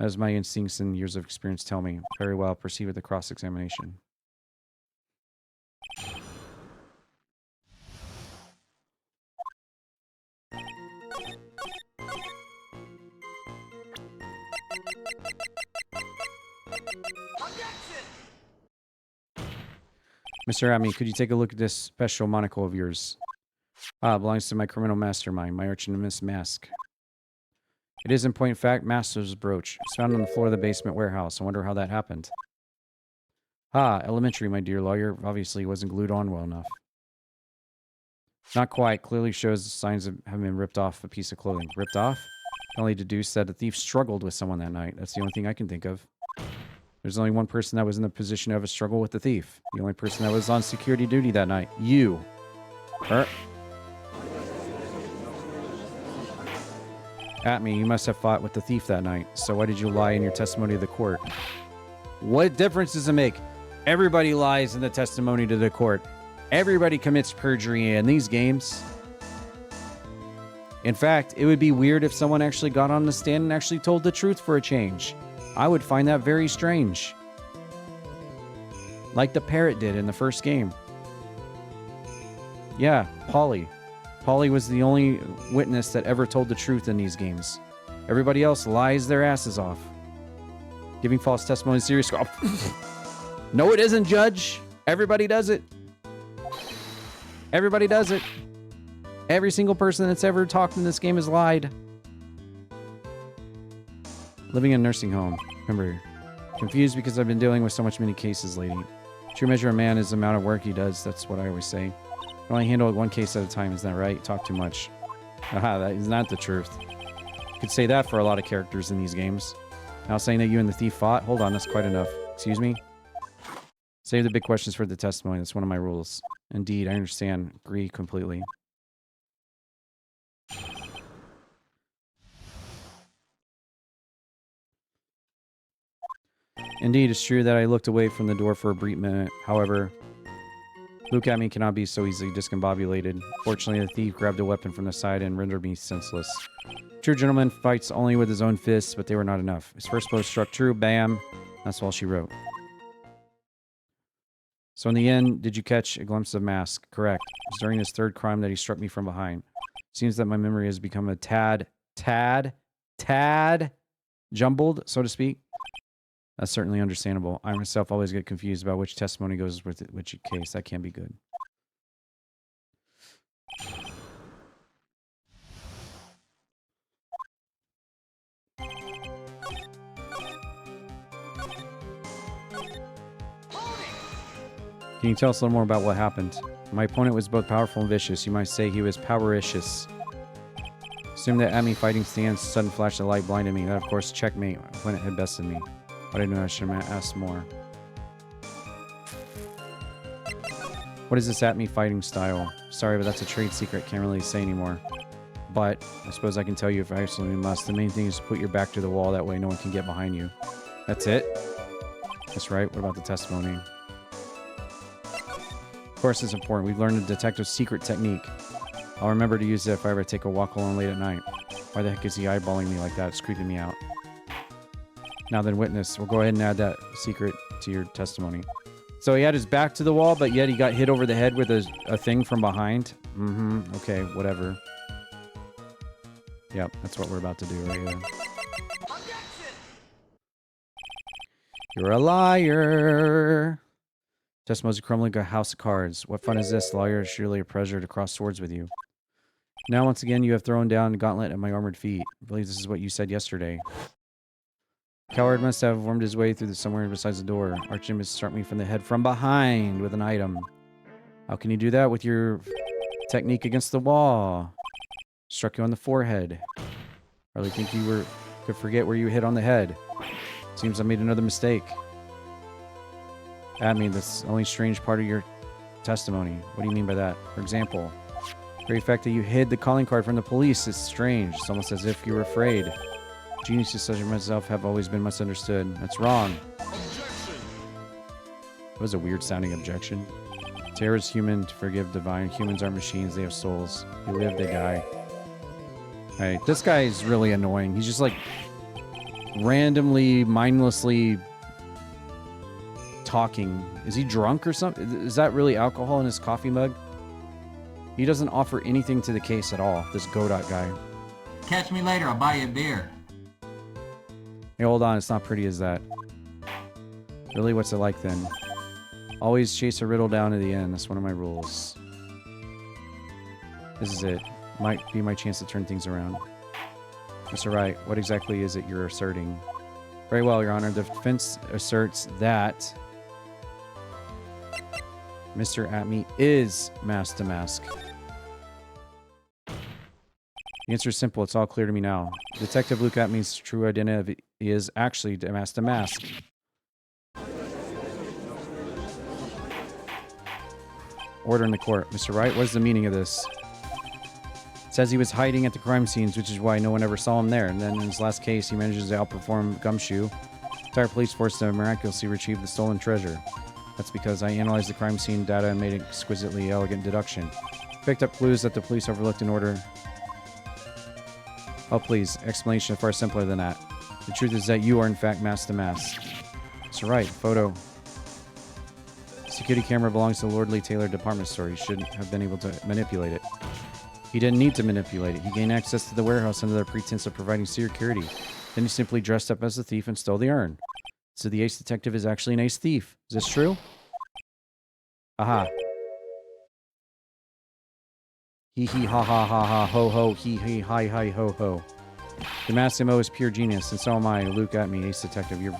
As my instincts and years of experience tell me. Very well, proceed with the cross-examination. Mr. Abney, could you take a look at this special monocle of yours? Ah, it belongs to my criminal mastermind, my arch-nemesis Mask. It is in point fact Master's brooch. It's found on the floor of the basement warehouse. I wonder how that happened. Ah, elementary, my dear lawyer. Obviously, it wasn't glued on well enough. Not quite. Clearly shows the signs of having been ripped off a piece of clothing. Ripped off? I can only deduce that the thief struggled with someone that night. That's the only thing I can think of. There's only one person that was in the position to have a struggle with the thief. The only person that was on security duty that night. You. At me, you must have fought with the thief that night. So why did you lie in your testimony to the court? What difference does it make? Everybody lies in the testimony to the court. Everybody commits perjury in these games. In fact, it would be weird if someone actually got on the stand and actually told the truth for a change. I would find that very strange. Like the parrot did in the first game. Yeah, Polly. Polly was the only witness that ever told the truth in these games. Everybody else lies their asses off. Giving false testimony is serious. No, it isn't, Judge. Everybody does it. Everybody does it. Every single person that's ever talked in this game has lied. Living in a nursing home. Remember, confused because I've been dealing with so many cases lately. True measure of man is the amount of work he does. That's what I always say. I only handle one case at a time. Isn't that right? Talk too much. Aha, that is not the truth. You could say that for a lot of characters in these games. Now saying that you and the thief fought? Hold on, that's quite enough. Excuse me? Save the big questions for the testimony. That's one of my rules. Indeed, I understand. Agree completely. Indeed, it's true that I looked away from the door for a brief minute. However, Luke at me cannot be so easily discombobulated. Fortunately, the thief grabbed a weapon from the side and rendered me senseless. True gentleman fights only with his own fists, but they were not enough. His first blow struck true, bam. That's all she wrote. So in the end, did you catch a glimpse of Mask? Correct. It was during his third crime that he struck me from behind. Seems that my memory has become a tad jumbled, so to speak. That's certainly understandable. I myself always get confused about which testimony goes with which case. That can't be good. Can you tell us a little more about what happened? My opponent was both powerful and vicious. You might say he was powericious. Assume that at me fighting stance, sudden flash of light blinded me. That, of course, checkmate. My opponent had bested me. But I knew I should have asked more. What is this at me fighting style? Sorry, but that's a trade secret. Can't really say anymore. But I suppose I can tell you if I absolutely must. The main thing is to put your back to the wall. That way no one can get behind you. That's it? That's right. What about the testimony? Of course it's important. We've learned a detective's secret technique. I'll remember to use it if I ever take a walk alone late at night. Why the heck is he eyeballing me like that? It's creeping me out. Now then, witness. We'll go ahead and add that secret to your testimony. So he had his back to the wall, but yet he got hit over the head with a thing from behind. Okay, whatever. Yep, that's what we're about to do right here. You're a liar. Testimony's a crumbling house of cards. What fun is this, lawyer? Surely a pleasure to cross swords with you. Now, once again, you have thrown down the gauntlet at my armored feet. I believe this is what you said yesterday. Coward must have wormed his way through somewhere besides the door. Archie must struck me from the head from behind with an item. How can you do that with your technique against the wall? Struck you on the forehead. Hardly think you could forget where you hit on the head. Seems I made another mistake. I mean, that's the only strange part of your testimony. What do you mean by that? For example, the very fact that you hid the calling card from the police is strange. It's almost as if you were afraid. Geniuses such as myself have always been misunderstood. That's wrong. Objection. That was a weird sounding objection. Terror is human, to forgive divine. Humans aren't machines, they have souls. They live, they die. Alright, this guy is really annoying. He's just like randomly, mindlessly talking. Is he drunk or something? Is that really alcohol in his coffee mug? He doesn't offer anything to the case at all, this Godot guy. Catch me later, I'll buy you a beer. Hey, hold on, it's not pretty as that. Really, what's it like then? Always chase a riddle down to the end. That's one of my rules. This is it. Might be my chance to turn things around. Mr. Wright, what exactly is it you're asserting? Very well, Your Honor. The defense asserts that Mr. Atme is mask to mask. The answer is simple. It's all clear to me now. Detective Luke Atme's true identity is actually mask to mask. Order in the court. Mr. Wright, what is the meaning of this? It says he was hiding at the crime scenes, which is why no one ever saw him there. And then in his last case, he manages to outperform Gumshoe. Entire police force to miraculously retrieve the stolen treasure. That's because I analyzed the crime scene data and made an exquisitely elegant deduction. Picked up clues that the police overlooked in order. Oh, please. Explanation far simpler than that. The truth is that you are, in fact, mask to mask. That's right. Photo. Security camera belongs to the Lordly Taylor department store. He shouldn't have been able to manipulate it. He didn't need to manipulate it. He gained access to the warehouse under the pretense of providing security. Then he simply dressed up as the thief and stole the urn. So the ace detective is actually an ace thief. Is this true? Aha. Hee hee ha ha ha ha ho ho hee hee hi hi ho ho. The masked MO is pure genius, and so am I. Luke at me, ace detective. You're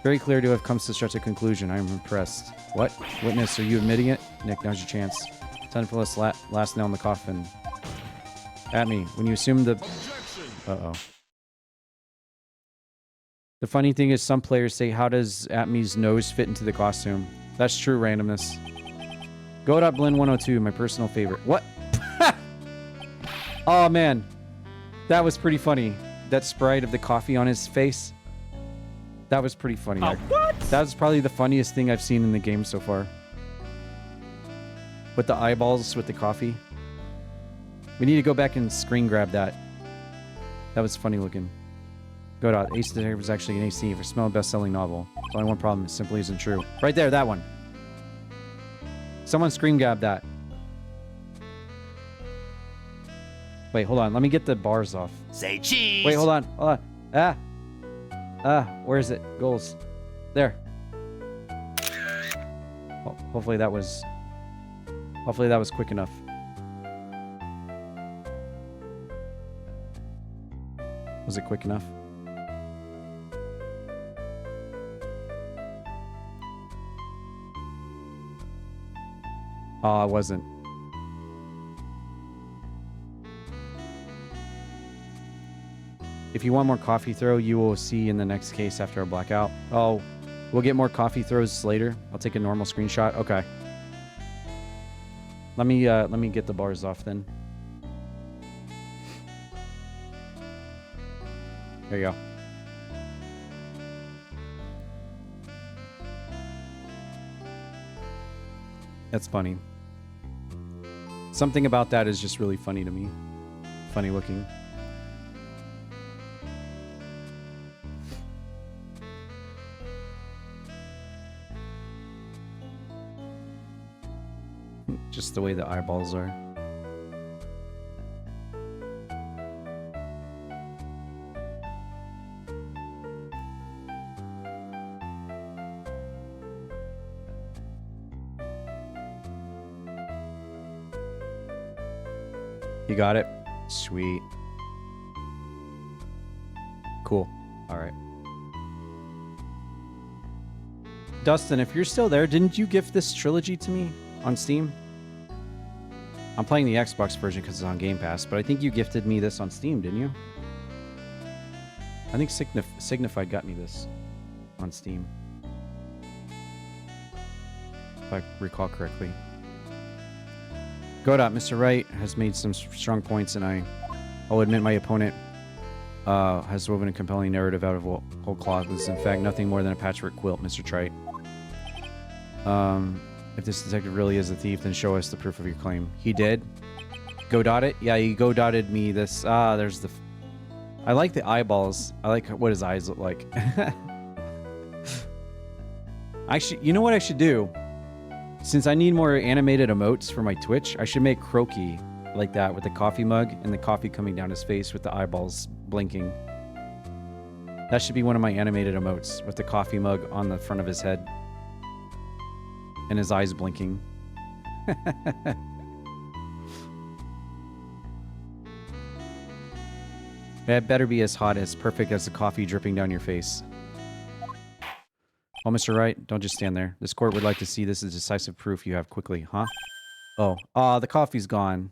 very clear to have come to such a conclusion. I am impressed. What? Witness, are you admitting it? Nick, now's your chance. Time to put this last nail in the coffin. At me. When you assume the... Uh-oh. The funny thing is some players say, how does Atme's nose fit into the costume? That's true randomness. Go.Blend102, my personal favorite. What? Oh, man. That was pretty funny. That sprite of the coffee on his face. That was pretty funny. Oh, what? That was probably the funniest thing I've seen in the game so far. With the eyeballs with the coffee. We need to go back and screen grab that. That was funny looking. Ace Detective is actually an ace thief. A small best-selling novel. There's only one problem. It simply isn't true. Right there, that one. Someone screen grab that. Wait, hold on. Let me get the bars off. Say cheese. Wait, hold on. Hold on. Where is it? Goals. There. Hopefully that was quick enough. Was it quick enough? Oh, it wasn't. If you want more coffee throw, you will see in the next case after a blackout. Oh, we'll get more coffee throws later. I'll take a normal screenshot. Okay. Let me get the bars off then. There you go. That's funny. Something about that is just really funny to me. Funny looking. Just the way the eyeballs are. You got it? Sweet. Cool. All right. Dustin, if you're still there, didn't you gift this trilogy to me on Steam? I'm playing the Xbox version because it's on Game Pass, but I think you gifted me this on Steam, didn't you? I think Signified got me this on Steam. If I recall correctly. Mr. Wright has made some strong points, and I'll admit my opponent has woven a compelling narrative out of whole cloth. This is, in fact, nothing more than a patchwork quilt, Mr. Trite. If this detective really is a thief, then show us the proof of your claim. He did? It? Yeah, he dotted me this. There's the... I like the eyeballs. I like what his eyes look like. You know what I should do? Since I need more animated emotes for my Twitch, I should make Croaky like that with the coffee mug and the coffee coming down his face with the eyeballs blinking. That should be one of my animated emotes with the coffee mug on the front of his head and his eyes blinking. That better be as hot, as perfect as the coffee dripping down your face. Oh, Mr. Wright, don't just stand there. This court would like to see this as decisive proof you have quickly, huh? Oh, the coffee's gone.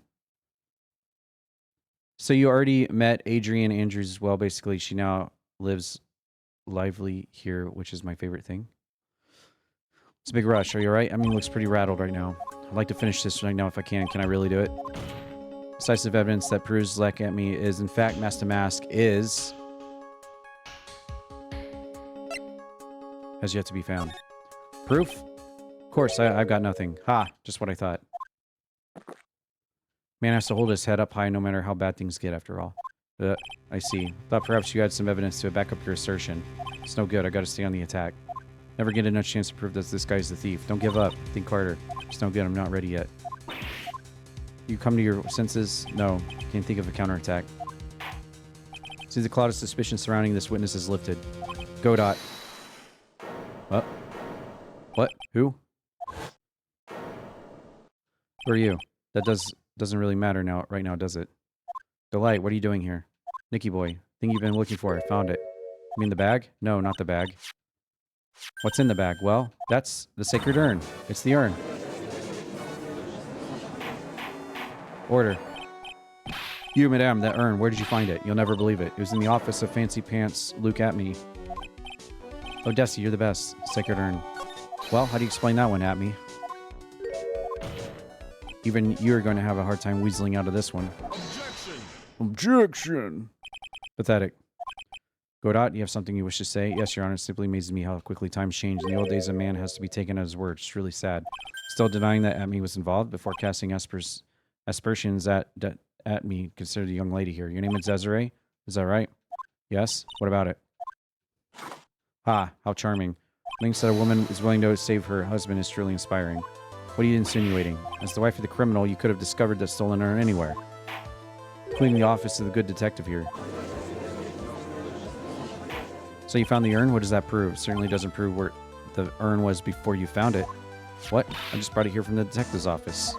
So you already met Adrienne Andrews as well. Basically, she now lives lively here, which is my favorite thing. It's a big rush. Are you all right? I mean, it looks pretty rattled right now. I'd like to finish this right now if I can. Can I really do it? Decisive evidence that proves Zlek at me is, in fact, mask to mask is... has yet to be found. Proof? Of course, I've got nothing. Ha! Just what I thought. Man has to hold his head up high no matter how bad things get, after all. I see. Thought perhaps you had some evidence to back up your assertion. It's no good. I gotta stay on the attack. Never get enough chance to prove that this guy's the thief. Don't give up. Think harder. It's no good. I'm not ready yet. You come to your senses? No. Can't think of a counterattack. See, the cloud of suspicion surrounding this witness is lifted. Godot. What? What? Who? Who are you? That doesn't really matter now, right now, does it? Delight, what are you doing here? Nicky boy, thing you've been looking for. I found it. You mean the bag? No, not the bag. What's in the bag? Well, that's the sacred urn. It's the urn. Order. You, madame, that urn, where did you find it? You'll never believe it. It was in the office of Fancy Pants Luke at me. Oh, Desi, you're the best. Sacred urn. Well, how do you explain that one at me? Even you're going to have a hard time weaseling out of this one. Objection! Pathetic. Godot, you have something you wish to say? Yes, Your Honor. It simply amazes me how quickly times change. In the old days, a man has to be taken at his word. It's really sad. Still denying that Atme was involved before casting aspersions at me. Consider the young lady here. Your name is Desiree? Is that right? Yes? What about it? Ha, how charming. Thinks that a woman is willing to save her husband is truly inspiring. What are you insinuating? As the wife of the criminal, you could have discovered that stolen urn anywhere. Including the office of the good detective here. So you found the urn? What does that prove? It certainly doesn't prove where the urn was before you found it. What? I just brought it here from the detective's office.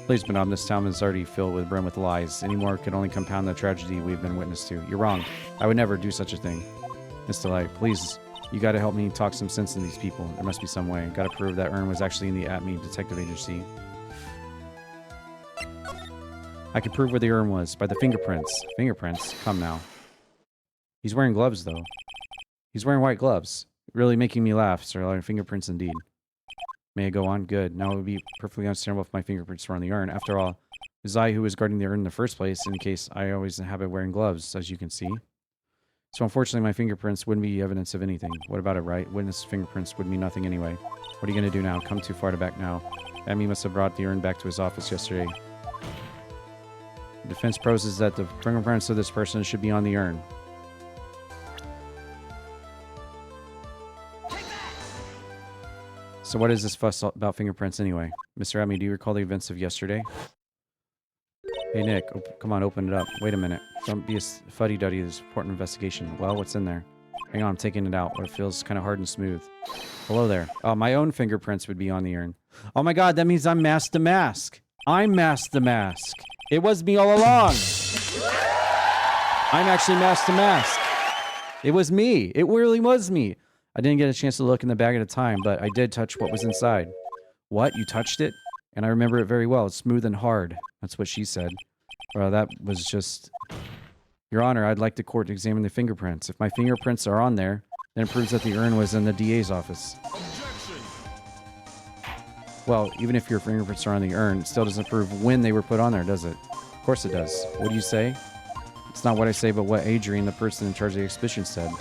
Please, madame, this town is already filled with brim with lies. Any more could only compound the tragedy we've been witness to. You're wrong. I would never do such a thing. Miss Delight, please, you gotta help me talk some sense into these people. There must be some way. Gotta prove that urn was actually in the Atme Detective Agency. I can prove where the urn was by the fingerprints. Fingerprints? Come now. He's wearing gloves, though. He's wearing white gloves. Really making me laugh, sir. Fingerprints indeed. May I go on? Good. Now it would be perfectly understandable if my fingerprints were on the urn. After all, it was I who was guarding the urn in the first place, in case I always habit wearing gloves, as you can see. So unfortunately, my fingerprints wouldn't be evidence of anything. What about it, right? Witness fingerprints would mean nothing anyway. What are you going to do now? Come too far to back now. Atme must have brought the urn back to his office yesterday. The defense proposes that the fingerprints of this person should be on the urn. So what is this fuss about fingerprints anyway? Mr. Atme, do you recall the events of yesterday? Hey, Nick, come on, open it up. Wait a minute. Don't be a fuddy-duddy. This important investigation. Well, what's in there? Hang on, I'm taking it out. It feels kind of hard and smooth. Hello there. Oh, my own fingerprints would be on the urn. Oh my god, that means I'm Mask the Mask. I'm Mask the Mask. It was me all along. I'm actually Mask the Mask. It was me. It really was me. I didn't get a chance to look in the bag at a time, but I did touch what was inside. What? You touched it? And I remember it very well. It's smooth and hard. That's what she said. Well, that was just... Your Honor, I'd like the court to examine the fingerprints. If my fingerprints are on there, then it proves that the urn was in the DA's office. Objection! Well, even if your fingerprints are on the urn, it still doesn't prove when they were put on there, does it? Of course it does. What do you say? It's not what I say, but what Adrian, the person in charge of the exhibition, said.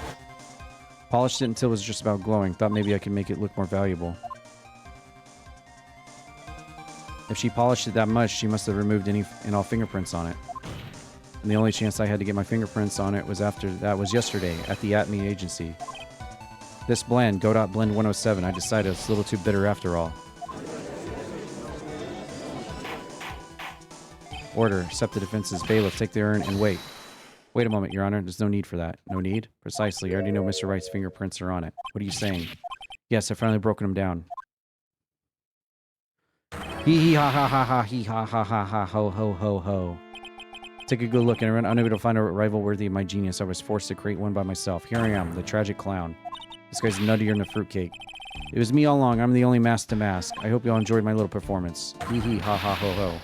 Polished it until it was just about glowing. Thought maybe I could make it look more valuable. If she polished it that much, she must have removed any and all fingerprints on it. And the only chance I had to get my fingerprints on it was yesterday at the Atme agency. This blend, Godot Blend 107, I decided it's a little too bitter after all. Order, accept the defense's bailiff, take the urn and wait. Wait a moment, Your Honor. There's no need for that. No need? Precisely. I already know Mr. Wright's fingerprints are on it. What are you saying? Yes, I've finally broken them down. Hee hee ha ha ha ha hee ha ha ha ha ho ho ho ho. Take a good look, and unable to find a rival worthy of my genius, I was forced to create one by myself. Here I am, the tragic clown. This guy's nuttier than a fruitcake. It was me all along. I'm the only Mask to Mask. I hope you all enjoyed my little performance. Hee hee ha ha ho ho.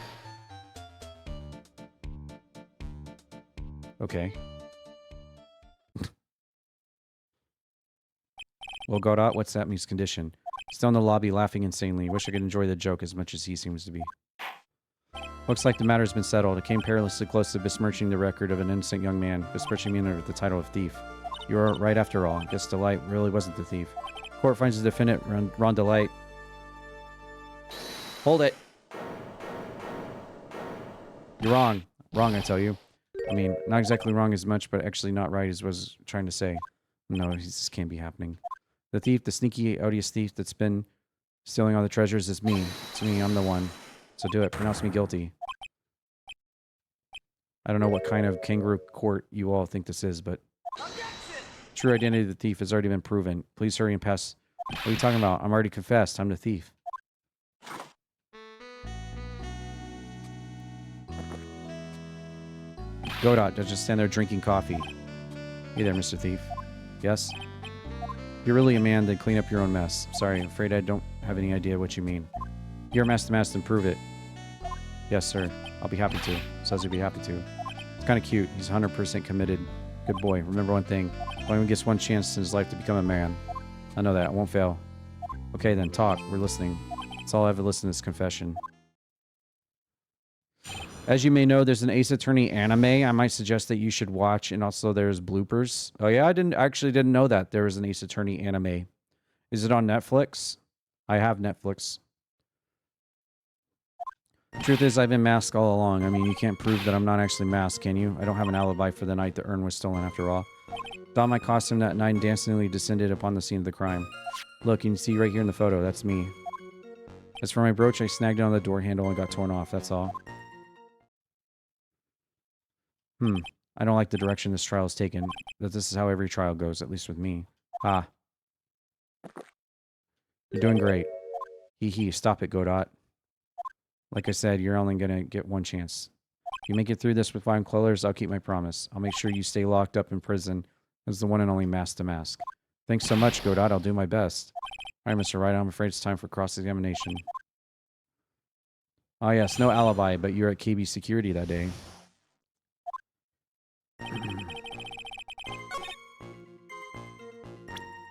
Okay. Well, Godot, what's that means condition? Still in the lobby laughing insanely. Wish I could enjoy the joke as much as he seems to be. Looks like the matter's been settled. It came perilously close to besmirching the record of an innocent young man, besmirching me under the title of thief. You were right after all. Guess Delight really wasn't the thief. Court finds the defendant, Ron Delight. Hold it. You're wrong. Wrong, I tell you. I mean, not exactly wrong as much, but actually not right is what I was trying to say. No, this can't be happening. The thief, the sneaky, odious thief that's been stealing all the treasures is me. It's me, I'm the one. So do it. Pronounce me guilty. I don't know what kind of kangaroo court you all think this is, but... True identity of the thief has already been proven. Please hurry and pass. What are you talking about? I'm already confessed. I'm the thief. Godot, just stand there drinking coffee. Hey there, Mr. Thief. Yes? If you're really a man, then clean up your own mess. Sorry, I'm afraid I don't have any idea what you mean. You're a master and prove it. Yes, sir. I'll be happy to. Says he'll be happy to. It's kind of cute. He's 100% committed. Good boy. Remember one thing. Only gets one chance in his life to become a man. I know that. I won't fail. Okay, then. Talk. We're listening. That's all I ever listened to this confession. As you may know, there's an Ace Attorney anime I might suggest that you should watch, and also there's bloopers. Oh yeah, I actually didn't know that there was an Ace Attorney anime. Is it on Netflix? I have Netflix. Truth is, I've been masked all along. I mean, you can't prove that I'm not actually masked, can you? I don't have an alibi for the night the urn was stolen after all. Donned my costume that night and dancingly descended upon the scene of the crime. Look, you can see right here in the photo, that's me. As for my brooch, I snagged it on the door handle and got torn off, that's all. I don't like the direction this trial is taken, but this is how every trial goes, at least with me. Ah. You're doing great. Hee hee, stop it, Godot. Like I said, you're only gonna get one chance. You make it through this with flying colors, I'll keep my promise. I'll make sure you stay locked up in prison as the one and only mask to mask. Thanks so much, Godot, I'll do my best. Alright, Mr. Wright, I'm afraid it's time for cross-examination. Ah yes, no alibi, but you're at KB security that day.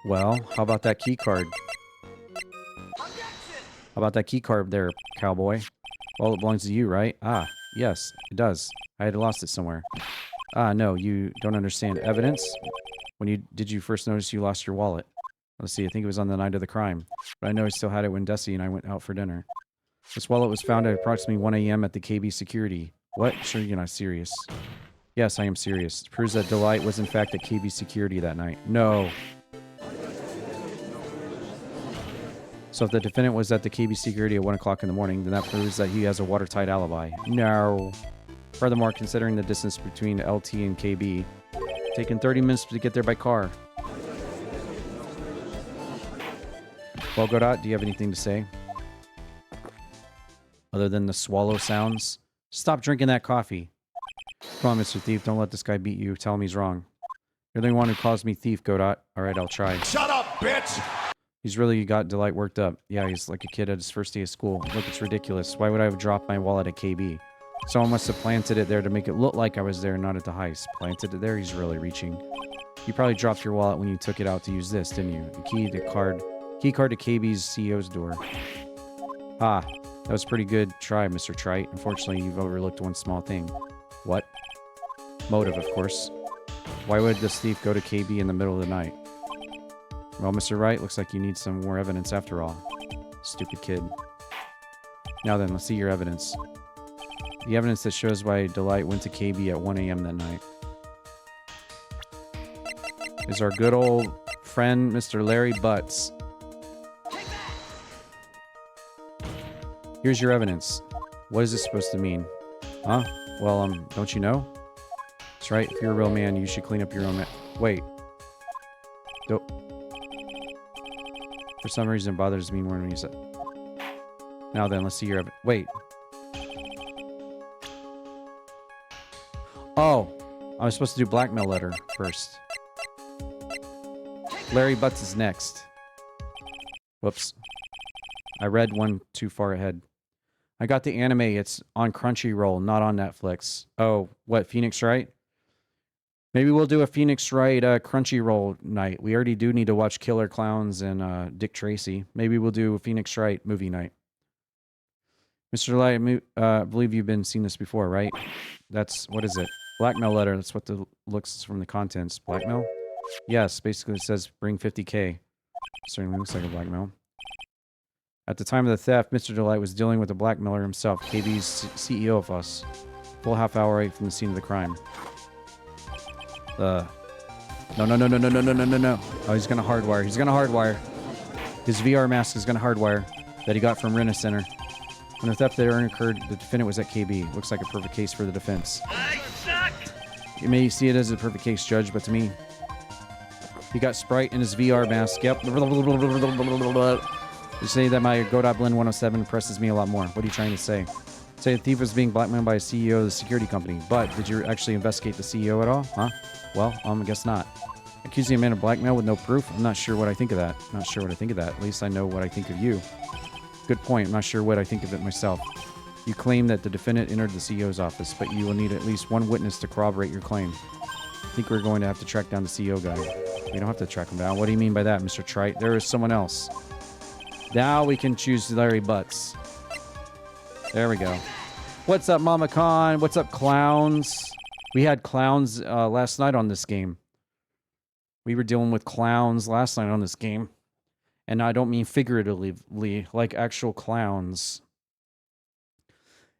Well, how about that key card? How about that key card there, cowboy? Well, it belongs to you, right? Ah, yes, it does. I had lost it somewhere. Ah, no, you don't understand. Evidence? Did you first notice you lost your wallet? Let's see, I think it was on the night of the crime. But I know I still had it when Desi and I went out for dinner. This wallet was found at approximately 1 a.m. at the KB security. What? Sure you're not serious. Yes, I am serious. It proves that Delight was in fact at KB security that night. No. So if the defendant was at the KB security at 1 o'clock in the morning, then that proves that he has a watertight alibi. No. Furthermore, considering the distance between LT and KB, taking 30 minutes to get there by car. Well, Godot, do you have anything to say? Other than the swallow sounds? Stop drinking that coffee. Come on, Mr. Thief, don't let this guy beat you. Tell him he's wrong. You're the one who calls me thief, Godot. Alright, I'll try. Shut up, bitch! He's really got Delight worked up. Yeah, he's like a kid at his first day of school. Look, it's ridiculous. Why would I have dropped my wallet at KB? Someone must have planted it there to make it look like I was there, not at the heist. Planted it there? He's really reaching. You probably dropped your wallet when you took it out to use this, didn't you? The key card to KB's CEO's door. Ah, that was pretty good try, Mr. Trite. Unfortunately, you've overlooked one small thing. What? Motive, of course. Why would this thief go to KB in the middle of the night? Well, Mr. Wright, looks like you need some more evidence after all. Stupid kid. Now then, let's see your evidence. The evidence that shows why Delight went to KB at 1 a.m. that night is our good old friend, Mr. Larry Butts. Here's your evidence. What is this supposed to mean? Huh? Well, don't you know? That's right. If you're a real man, you should clean up your own Wait. For some reason, it bothers me more when you said... Now then, let's see your Wait. Oh! I was supposed to do blackmail letter first. Larry Butts is next. Whoops. I read one too far ahead. I got the anime. It's on Crunchyroll, not on Netflix. Oh, what? Phoenix Wright? Maybe we'll do a Phoenix Wright Crunchyroll night. We already do need to watch Killer Clowns and Dick Tracy. Maybe we'll do a Phoenix Wright movie night. Mr. Light, I believe you've been seeing this before, right? That's, what is it? Blackmail letter. That's what the looks from the contents. Blackmail? Yes, basically it says bring 50K. Certainly looks like a blackmail. At the time of the theft, Mr. Delight was dealing with a blackmailer himself, KB's CEO of us. Full half hour away from the scene of the crime. No. Oh, he's gonna hardwire. He's gonna hardwire. His VR mask is gonna hardwire that he got from Rena Center. When the theft there occurred, the defendant was at KB. Looks like a perfect case for the defense. I suck! You may see it as a perfect case, Judge, but to me, he got Sprite in his VR mask. Yep. You say that my Go.Blend 107 impresses me a lot more. What are you trying to say? Say the thief was being blackmailed by a CEO of the security company. But did you actually investigate the CEO at all? Huh? Well, I guess not. Accusing a man of blackmail with no proof? I'm not sure what I think of that. Not sure what I think of that. At least I know what I think of you. Good point. I'm not sure what I think of it myself. You claim that the defendant entered the CEO's office, but you will need at least one witness to corroborate your claim. I think we're going to have to track down the CEO guy. You don't have to track him down. What do you mean by that, Mr. Trite? There is someone else. Now we can choose Larry Butts. There we go. What's up, Mama Khan? What's up, clowns? We had clowns last night on this game. We were dealing with clowns last night on this game. And I don't mean figuratively, like actual clowns.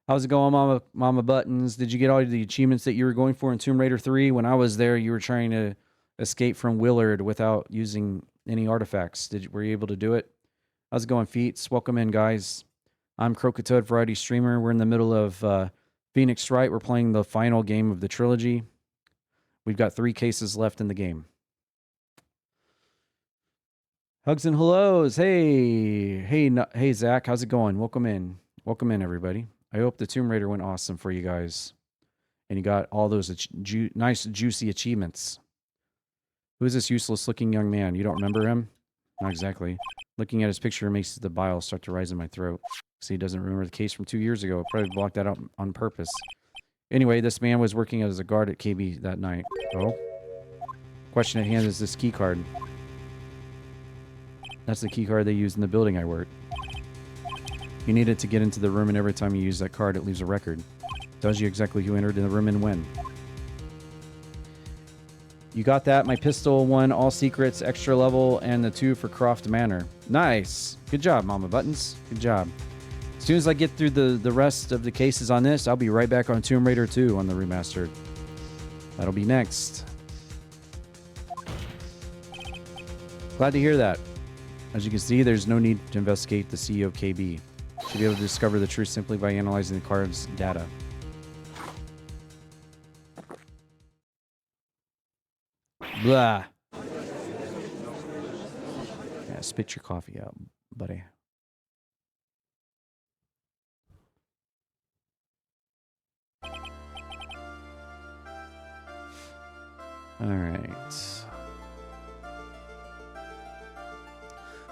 How's it going, Mama Buttons? Did you get all the achievements that you were going for in Tomb Raider 3? When I was there, you were trying to escape from Willard without using any artifacts. Were you able to do it? How's it going, Feats? Welcome in, guys. I'm Crocotoad Variety Streamer. We're in the middle of Phoenix Wright. We're playing the final game of the trilogy. We've got 3 cases left in the game. Hugs and hellos. Hey, Zach. How's it going? Welcome in. Welcome in, everybody. I hope the Tomb Raider went awesome for you guys. And you got all those nice, juicy achievements. Who is this useless-looking young man? You don't remember him? Not exactly. Looking at his picture makes the bile start to rise in my throat. See, he doesn't remember the case from 2 years ago. Probably blocked that out on purpose. Anyway, this man was working as a guard at KB that night. Oh? Question at hand is this key card. That's the key card they used in the building I worked. You need it to get into the room, and every time you use that card, it leaves a record. It tells you exactly who entered in the room and when. You got that? My pistol, 1, all secrets, extra level, and the 2 for Croft Manor. Nice. Good job, Mama Buttons. Good job. As soon as I get through the rest of the cases on this, I'll be right back on Tomb Raider 2 on the remastered. That'll be next. Glad to hear that. As you can see, there's no need to investigate the CEO of KB. Should be able to discover the truth simply by analyzing the card's data. Blah. Yeah, spit your coffee out, buddy. All right.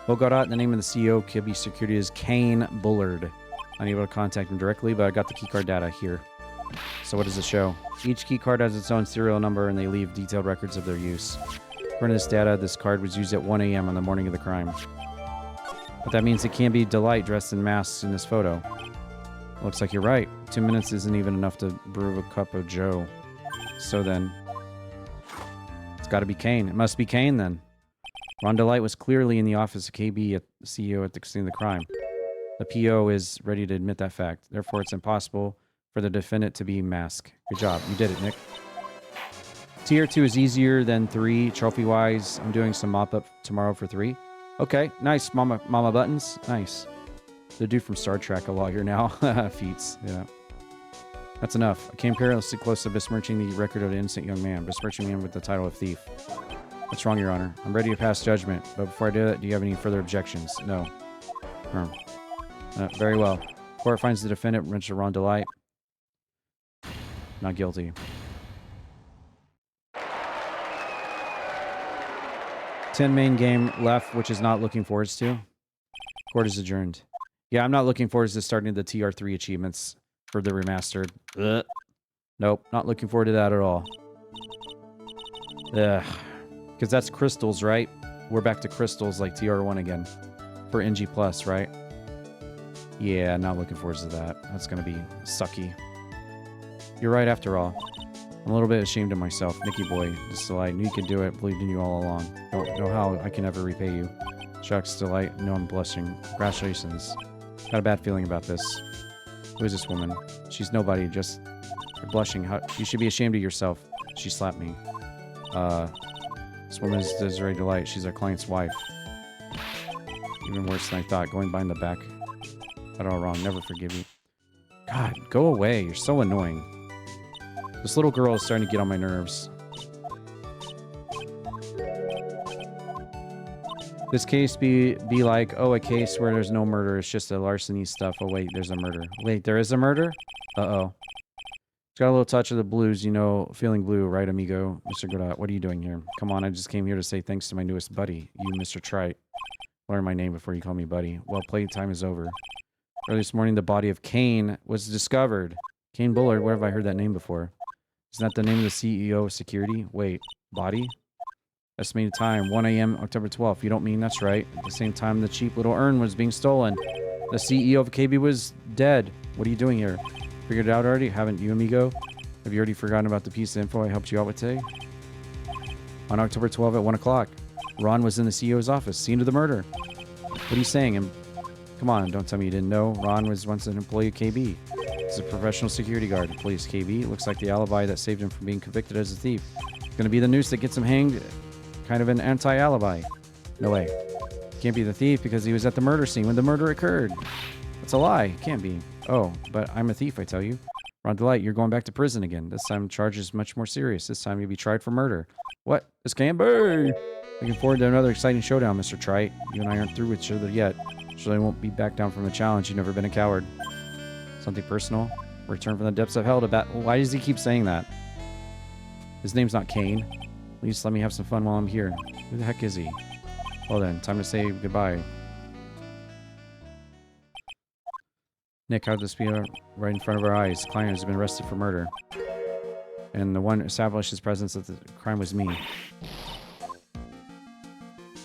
Bogota, the name of the CEO, KB Security is Kane Bullard. Unable to contact him directly, but I got the keycard data here. So what does it show? Each keycard has its own serial number, and they leave detailed records of their use. According to this data, this card was used at 1 a.m. on the morning of the crime. But that means it can't be Delight dressed in masks in this photo. Looks like you're right. 2 minutes isn't even enough to brew a cup of joe. So then, it's got to be Kane. It must be Kane then. Ron Delight was clearly in the office of KB, at the CEO at the scene of the crime. The PO is ready to admit that fact. Therefore, it's impossible for the defendant to be masked. Good job. You did it, Nick. Tier 2 is easier than 3, trophy-wise. I'm doing some mop-up tomorrow for 3. Okay, nice, Mama Buttons. Nice. The dude from Star Trek, a lawyer now. Feats, yeah. That's enough. I came perilously close to besmirching the record of an innocent young man, besmirching him with the title of thief. What's wrong, Your Honor? I'm ready to pass judgment, but before I do that, do you have any further objections? No. Very well. Court finds the defendant, Mr. Ron Delight, not guilty. $10 main game left, which is not looking forward to. Court is adjourned. Yeah, I'm not looking forward to starting the TR3 achievements for the remastered. Ugh. Nope, not looking forward to that at all. Ugh. Because that's crystals, right? We're back to crystals like TR1 again. For NG+, right? Yeah, not looking forward to that. That's going to be sucky. You're right after all. I'm a little bit ashamed of myself. Nicky boy, this Delight. Knew you could do it. Believed in you all along. Don't know how I can ever repay you. Shucks, Delight. No, I'm blushing. Congratulations. Got a bad feeling about this. Who is this woman? She's nobody. Just you're blushing. How, you should be ashamed of yourself. She slapped me. This woman is Desiree Delight. She's our client's wife. Even worse than I thought. Going behind the back. Got it all wrong. Never forgive you. God, go away. You're so annoying. This little girl is starting to get on my nerves. This case be like, oh, a case where there's no murder. It's just a larceny stuff. Oh, wait, there's a murder. Wait, there is a murder? Uh-oh. It's got a little touch of the blues, you know, feeling blue, right, amigo? Mr. Godot, what are you doing here? Come on, I just came here to say thanks to my newest buddy, you, Mr. Trite. Learn my name before you call me buddy. Well, playtime is over. Early this morning, the body of Kane was discovered. Kane Bullard, where have I heard that name before? Isn't that the name of the CEO of security? Wait, body? Estimated time, 1 a.m., October 12th. You don't mean that's right. At the same time, the cheap little urn was being stolen. The CEO of KB was dead. What are you doing here? Figured it out already? Haven't you, amigo? Have you already forgotten about the piece of info I helped you out with today? On October 12th at 1 o'clock, Ron was in the CEO's office, scene of the murder. What are you saying? Come on, don't tell me you didn't know. Ron was once an employee of KB. He's a professional security guard. Police KB. Looks like the alibi that saved him from being convicted as a thief. It's going to be the noose that gets him hanged. Kind of an anti-alibi. No way. Can't be the thief because he was at the murder scene when the murder occurred. That's a lie. Can't be. Oh, but I'm a thief, I tell you. Ron Delight, you're going back to prison again. This time, charge is much more serious. This time, you'll be tried for murder. What? This can't be. Looking forward to another exciting showdown, Mr. Trite. You and I aren't through with each other yet. Surely won't be back down from a challenge. You've never been a coward. Something personal? Return from the depths of hell to bat. Why does he keep saying that? His name's not Kane. Please let me have some fun while I'm here. Who the heck is he? Well then, time to say goodbye. Nick, how'd this be right in front of our eyes? Client has been arrested for murder. And the one who established his presence at the crime was me.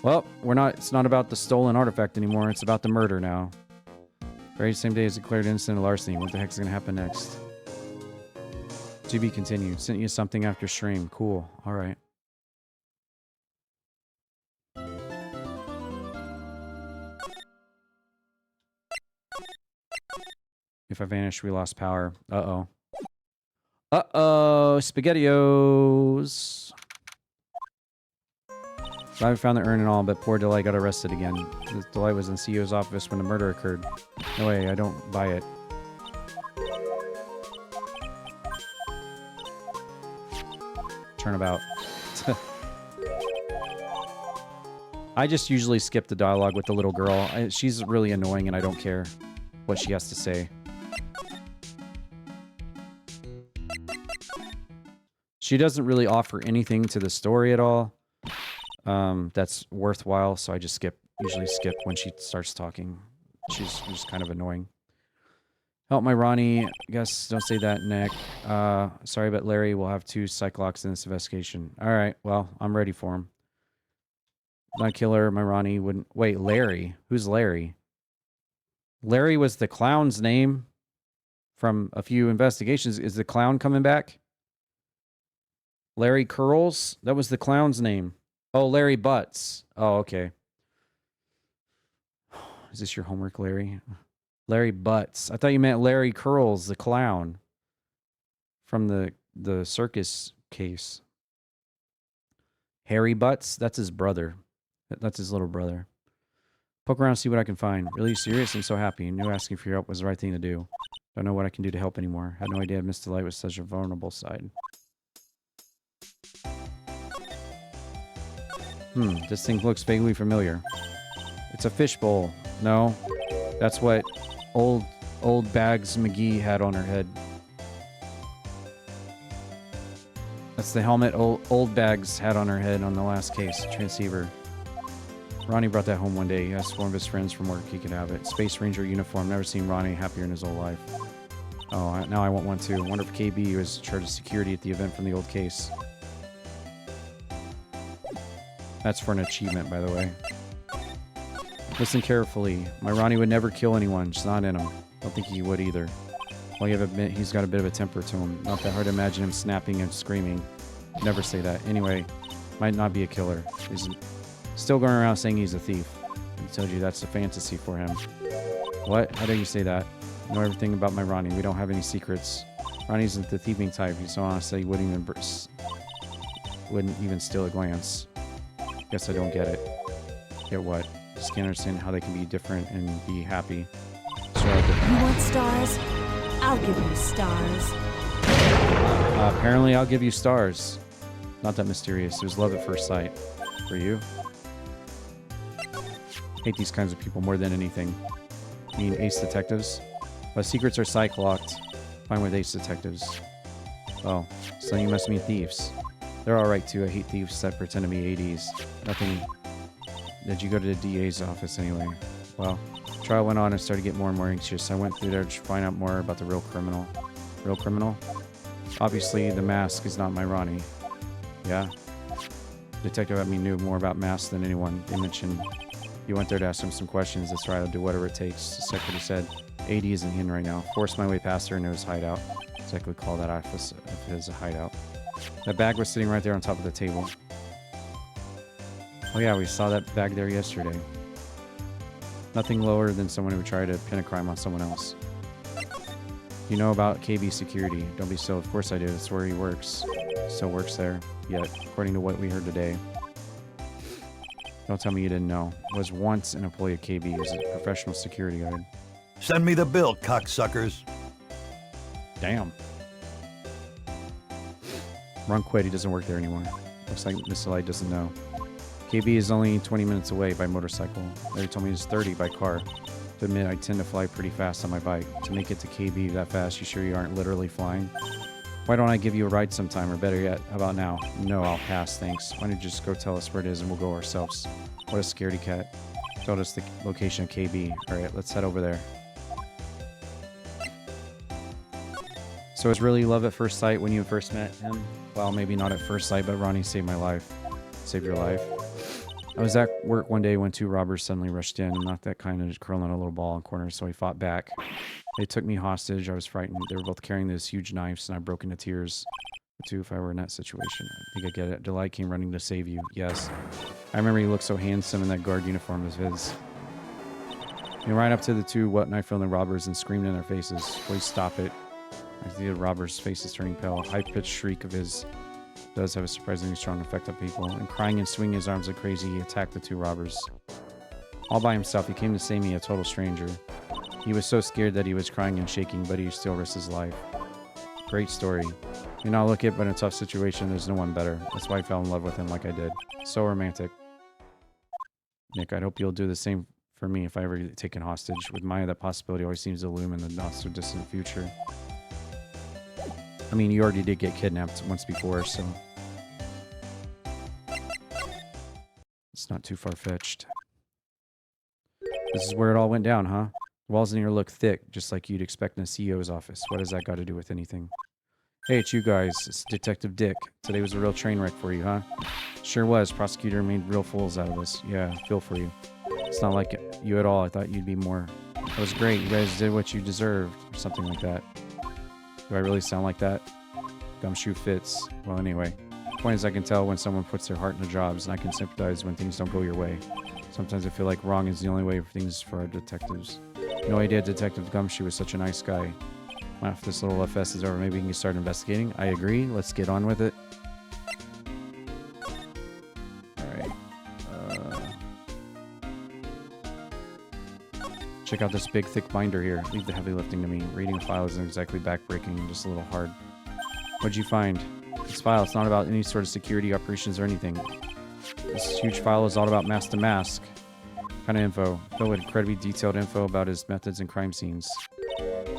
Well, it's not about the stolen artifact anymore. It's about the murder now. Very same day as declared innocent of larceny. What the heck's gonna happen next? To be continued. Sent you something after stream. Cool. Alright. If I vanish, we lost power. Uh-oh. Uh-oh! SpaghettiOs! I found the urn and all, but poor Delight got arrested again. Delight was in the CEO's office when the murder occurred. No way, I don't buy it. Turnabout. I just usually skip the dialogue with the little girl. She's really annoying and I don't care what she has to say. She doesn't really offer anything to the story at all. That's worthwhile, so I just usually skip when she starts talking. She's just kind of annoying. Help my Ronnie. I guess don't say that, Nick. Sorry, but Larry will have 2 psych locks in this investigation. Alright, well, I'm ready for him. My killer, my Ronnie wouldn't... Wait, Larry? Who's Larry? Larry was the clown's name from a few investigations. Is the clown coming back? Larry Curls? That was the clown's name. Oh, Larry Butts. Oh, okay. Is this your homework, Larry? Larry Butts. I thought you meant Larry Curls, the clown. From the circus case. Harry Butts? That's his brother. That's his little brother. Poke around, see what I can find. Really serious? I'm so happy. Knew asking for your help was the right thing to do. Don't know what I can do to help anymore. Had no idea Miss Delight was such a vulnerable side. This thing looks vaguely familiar. It's a fishbowl. No, that's what old Bags McGee had on her head. That's the helmet old Bags had on her head on the last case. Transceiver. Ronnie brought that home one day. He asked one of his friends from work he could have it. Space Ranger uniform. Never seen Ronnie happier in his whole life. Oh, now I want one too. I wonder if KB was in charge of security at the event from the old case. That's for an achievement, by the way. Listen carefully. My Ronnie would never kill anyone. It's not in him. Don't think he would either. Well, you have admit he's got a bit of a temper to him. Not that hard to imagine him snapping and screaming. Never say that. Anyway, might not be a killer. He's still going around saying he's a thief. I told you that's a fantasy for him. What? How dare you say that? I know everything about my Ronnie. We don't have any secrets. Ronnie isn't the thieving type. He's so honest that he wouldn't even steal a glance. Guess I don't get it. Get what? Just can't understand how they can be different and be happy. You want stars? I'll give you stars. Apparently, I'll give you stars. Not that mysterious. It was love at first sight. For you? Hate these kinds of people more than anything. You mean ace detectives? My secrets are psych-locked. Fine with ace detectives. Oh, so you must mean thieves. They're alright too. I hate thieves that pretend to be ADs. Nothing. Did you go to the DA's office anyway? Well, trial went on and started to get more and more anxious. I went through there to find out more about the real criminal. Real criminal? Obviously, the mask is not my Ronnie. Yeah? Detective at me knew more about masks than anyone. They mentioned you went there to ask him some questions. That's right, I'll do whatever it takes. The secretary said, AD isn't in right now. Forced my way past her into his hideout. Exactly call that office of his a hideout. That bag was sitting right there on top of the table. Oh yeah, we saw that bag there yesterday. Nothing lower than someone who would try to pin a crime on someone else. You know about KB security. Don't be so. Of course I do. That's where he works. Still works there. Yet, according to what we heard today. Don't tell me you didn't know. Was once an employee of KB. He was a professional security guard. Send me the bill, cocksuckers. Damn. Ron quit. He doesn't work there anymore. Looks like Mr. Light doesn't know. KB is only 20 minutes away by motorcycle. Larry told me he's 30 by car. To admit, I tend to fly pretty fast on my bike. To make it to KB that fast, you sure you aren't literally flying? Why don't I give you a ride sometime, or better yet, how about now? No, I'll pass, thanks. Why don't you just go tell us where it is and we'll go ourselves? What a scaredy cat. Told us the location of KB. Alright, let's head over there. So it's really love at first sight when you first met him? Well, maybe not at first sight, but Ronnie saved my life. Saved your life. I was at work one day when two robbers suddenly rushed in. Not that kind of just curling a little ball in corners, so I fought back. They took me hostage. I was frightened. They were both carrying those huge knives, and I broke into tears. Too, if I were in that situation. I think I get it. Delight came running to save you. Yes. I remember he looked so handsome in that guard uniform of his. He ran up to the two knife-wielding robbers and screamed in their faces. Please stop it. I see the robber's face is turning pale. A high-pitched shriek of his does have a surprisingly strong effect on people. And crying and swinging his arms like crazy, he attacked the two robbers. All by himself, he came to save me, a total stranger. He was so scared that he was crying and shaking, but he still risked his life. Great story. You know, look it, but in a tough situation, there's no one better. That's why I fell in love with him like I did. So romantic. Nick, I hope you'll do the same for me if I ever get taken hostage. With Maya, that possibility always seems to loom in the not-so-distant future. I mean, you already did get kidnapped once before, so... it's not too far-fetched. This is where it all went down, huh? The walls in here look thick, just like you'd expect in a CEO's office. What has that got to do with anything? Hey, it's you guys. It's Detective Dick. Today was a real train wreck for you, huh? Sure was. Prosecutor made real fools out of us. Yeah, feel for you. It's not like you at all. I thought you'd be more... That was great. You guys did what you deserved, or something like that. Do I really sound like that? Gumshoe fits. Well, anyway. The point is I can tell when someone puts their heart into jobs, and I can sympathize when things don't go your way. Sometimes I feel like wrong is the only way for things for our detectives. No idea Detective Gumshoe was such a nice guy. Well, if this little FS is over, maybe we can start investigating. I agree. Let's get on with it. Alright. Check out this big, thick binder here. Leave the heavy lifting to me. Reading a file isn't exactly backbreaking, just a little hard. What'd you find? This file, it's not about any sort of security operations or anything. This huge file is all about mask to mask. Kind of info. Phil had incredibly detailed info about his methods and crime scenes.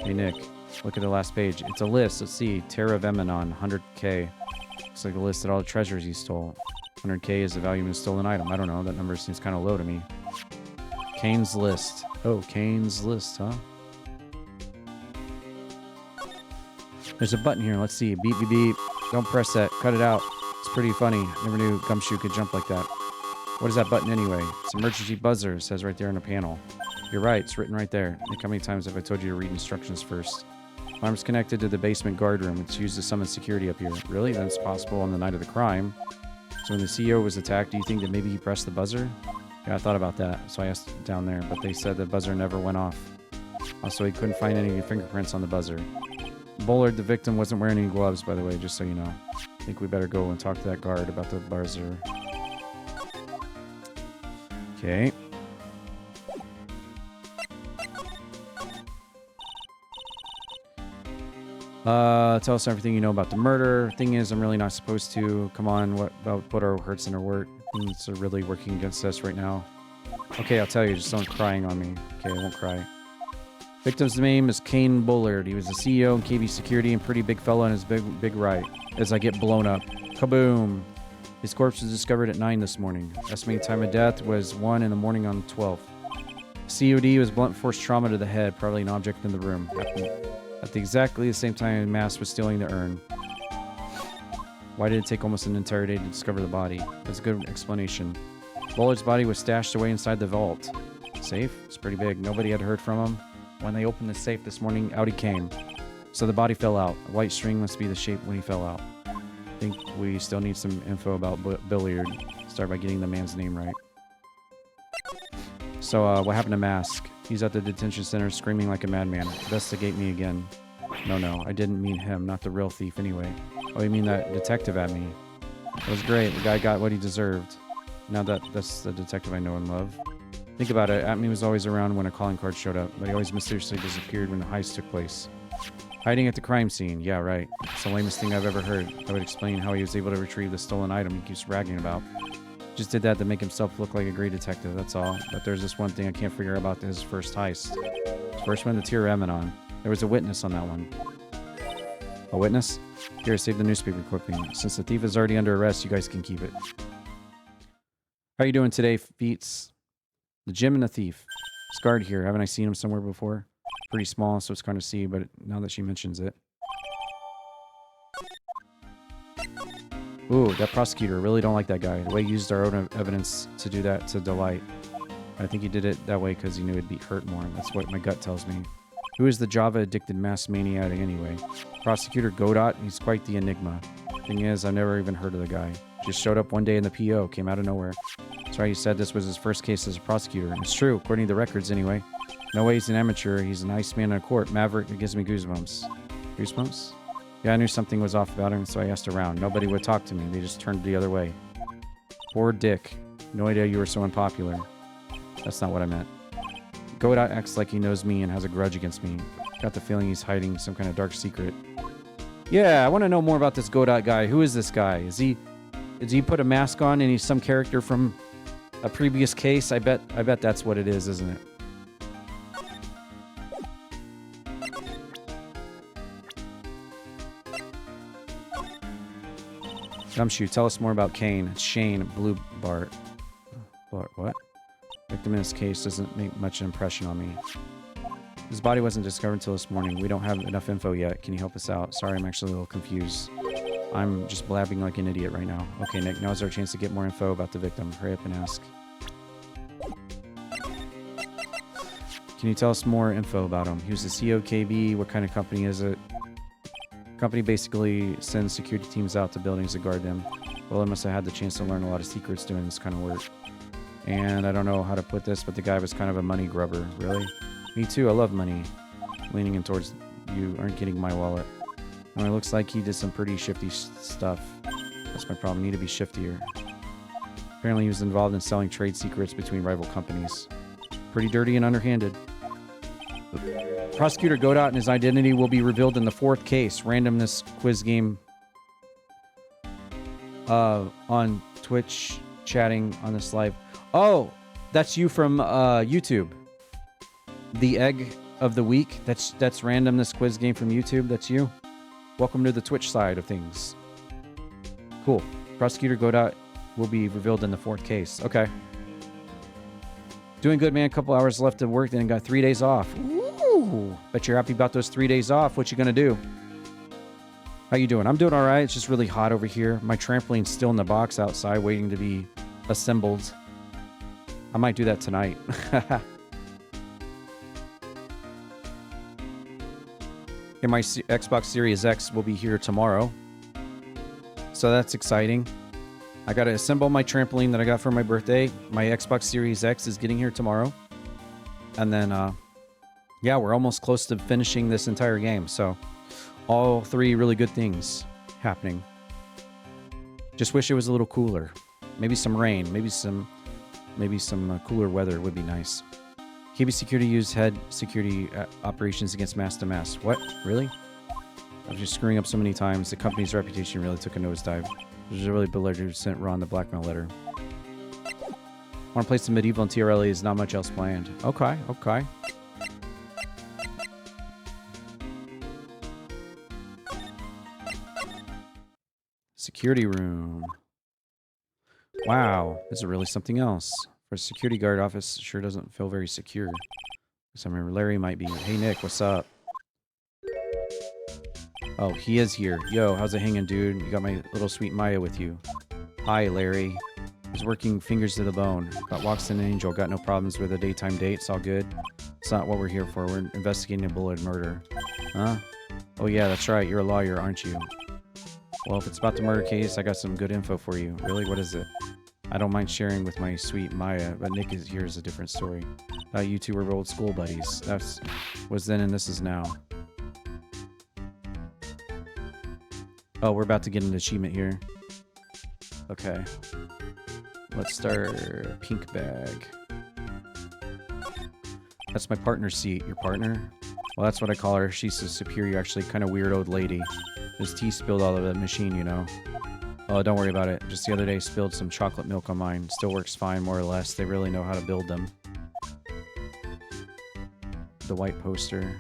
Hey, Nick. Look at the last page. It's a list. Let's see. Terra of Emanon, 100K. Looks like a list of all the treasures he stole. 100K is the value of a stolen item. I don't know. That number seems kind of low to me. Kane's list. Oh, Kane's list, huh? There's a button here. Let's see. Beep, beep, beep. Don't press that. Cut it out. It's pretty funny. Never knew Gumshoe could jump like that. What is that button anyway? It's emergency buzzer. It says right there on the panel. You're right. It's written right there. Nick, how many times have I told you to read instructions first? Alarm's connected to the basement guard room. It's used to summon security up here. Really? That's possible on the night of the crime. So when the CEO was attacked, do you think that maybe he pressed the buzzer? Yeah, I thought about that, so I asked down there, but they said the buzzer never went off. Also, he couldn't find any fingerprints on the buzzer. Bullard, the victim, wasn't wearing any gloves, by the way, just so you know. I think we better go and talk to that guard about the buzzer. Okay. Tell us everything you know about the murder. Thing is, I'm really not supposed to. Come on, what about what our hurts and our work? Things are really working against us right now. Okay, I'll tell you, just don't crying on me. Okay, I won't cry. Victim's name is Kane Bullard. He was the CEO in KB Security and pretty big fella in his big right. As I get blown up. Kaboom! His corpse was discovered at 9 this morning. Estimated time of death was 1 in the morning on the 12th. COD was blunt force trauma to the head, probably an object in the room. Happened at exactly the same time Mass was stealing the urn. Why did it take almost an entire day to discover the body? That's a good explanation. Bullard's body was stashed away inside the vault. Safe? It's pretty big. Nobody had heard from him. When they opened the safe this morning, out he came. So the body fell out. A white string must be the shape when he fell out. I think we still need some info about Billiard. Start by getting the man's name right. So, what happened to Mask? He's at the detention center screaming like a madman. Investigate me again. No, I didn't mean him, not the real thief anyway. Oh, you mean that detective at me? It was great. The guy got what he deserved. Now that's the detective I know and love. Think about it. Atme was always around when a calling card showed up, but he always mysteriously disappeared when the heist took place. Hiding at the crime scene. Yeah, right. It's the lamest thing I've ever heard. I would explain how he was able to retrieve the stolen item he keeps bragging about. Just did that to make himself look like a great detective, that's all. But there's this one thing I can't figure about his first heist. His first one, the Tier Emanon. There was a witness on that one. A witness? Here, save the newspaper clipping. Since the thief is already under arrest, you guys can keep it. How you doing today, Feats? The Gym and the Thief. Scarred here. Haven't I seen him somewhere before? Pretty small, so it's kind of see, but now that she mentions it. Ooh, that prosecutor. I really don't like that guy. The way he used our own evidence to do that to Delight. I think he did it that way because he knew it'd be hurt more. That's what my gut tells me. Who is the Java-addicted mass maniac anyway? Prosecutor Godot? He's quite the enigma. Thing is, I've never even heard of the guy. Just showed up one day in the PO, came out of nowhere. That's why he said this was his first case as a prosecutor. It's true, according to the records anyway. No way he's an amateur. He's a nice man in a court. Maverick, it gives me goosebumps. Goosebumps? Yeah, I knew something was off about him, so I asked around. Nobody would talk to me. They just turned the other way. Poor Dick. No idea you were so unpopular. That's not what I meant. Godot acts like he knows me and has a grudge against me. Got the feeling he's hiding some kind of dark secret. Yeah, I want to know more about this Godot guy. Who is this guy? Did he put a mask on and he's some character from a previous case? I bet that's what it is, isn't it? Gumshoe, tell us more about Kane. It's Shane, Blue Bart. What? Victim in this case doesn't make much impression on me. His body wasn't discovered until this morning. We don't have enough info yet. Can you help us out? Sorry, I'm actually a little confused. I'm just blabbing like an idiot right now. Okay, Nick, now's our chance to get more info about the victim. Hurry up and ask. Can you tell us more info about him? He was the CEO of KB. What kind of company is it? Company basically sends security teams out to buildings to guard them. Well, I must have had the chance to learn a lot of secrets doing this kind of work. And I don't know how to put this, but the guy was kind of a money grubber. Really? Me too. I love money. Leaning in towards you aren't getting my wallet. And it looks like he did some pretty shifty stuff. That's my problem. Need to be shiftier. Apparently he was involved in selling trade secrets between rival companies. Pretty dirty and underhanded. Prosecutor Godot and his identity will be revealed in the 4th case. Randomness quiz game. On Twitch, chatting on this live. Oh, that's you from YouTube. The egg of the week. That's randomness quiz game from YouTube. That's you. Welcome to the Twitch side of things. Cool. Prosecutor Godot will be revealed in the 4th case. Okay. Doing good, man. A couple hours left of work, then got 3 days off. Ooh. Bet you're happy about those 3 days off. What you gonna do? How you doing? I'm doing all right. It's just really hot over here. My trampoline's still in the box outside, waiting to be assembled. I might do that tonight. And my Xbox Series X will be here tomorrow. So that's exciting. I got to assemble my trampoline that I got for my birthday. My Xbox Series X is getting here tomorrow. And then, yeah, we're almost close to finishing this entire game. So all three really good things happening. Just wish it was a little cooler. Maybe some rain. Maybe some cooler weather would be nice. KB Security used head security operations against mass-to-mass. What? Really? I was just screwing up so many times. The company's reputation really took a nosedive. There's a really belligerent sent Ron the blackmail letter. Want to play some medieval and TRLA is not much else planned. Okay, okay. Security room. Wow, this is really something else. For a security guard office, sure doesn't feel very secure. So I remember Larry might be. Hey Nick, what's up? Oh, he is here. Yo, how's it hanging, dude? You got my little sweet Maya with you. Hi, Larry. He's working fingers to the bone. Got walks in an angel. Got no problems with a daytime date. It's all good. It's not what we're here for. We're investigating a bullet murder. Huh? Oh yeah, that's right. You're a lawyer, aren't you? Well, if it's about the murder case, I got some good info for you. Really? What is it? I don't mind sharing with my sweet Maya, but Nick is here is a different story. You two were old school buddies. That's was then and this is now. Oh, we're about to get an achievement here. Okay. Let's start pink bag. That's my partner's seat. Your partner? Well, that's what I call her. She's a superior, actually kind of weird old lady. There's tea spilled all over the machine, you know. Oh, don't worry about it. Just the other day spilled some chocolate milk on mine. Still works fine, more or less. They really know how to build them. The white poster.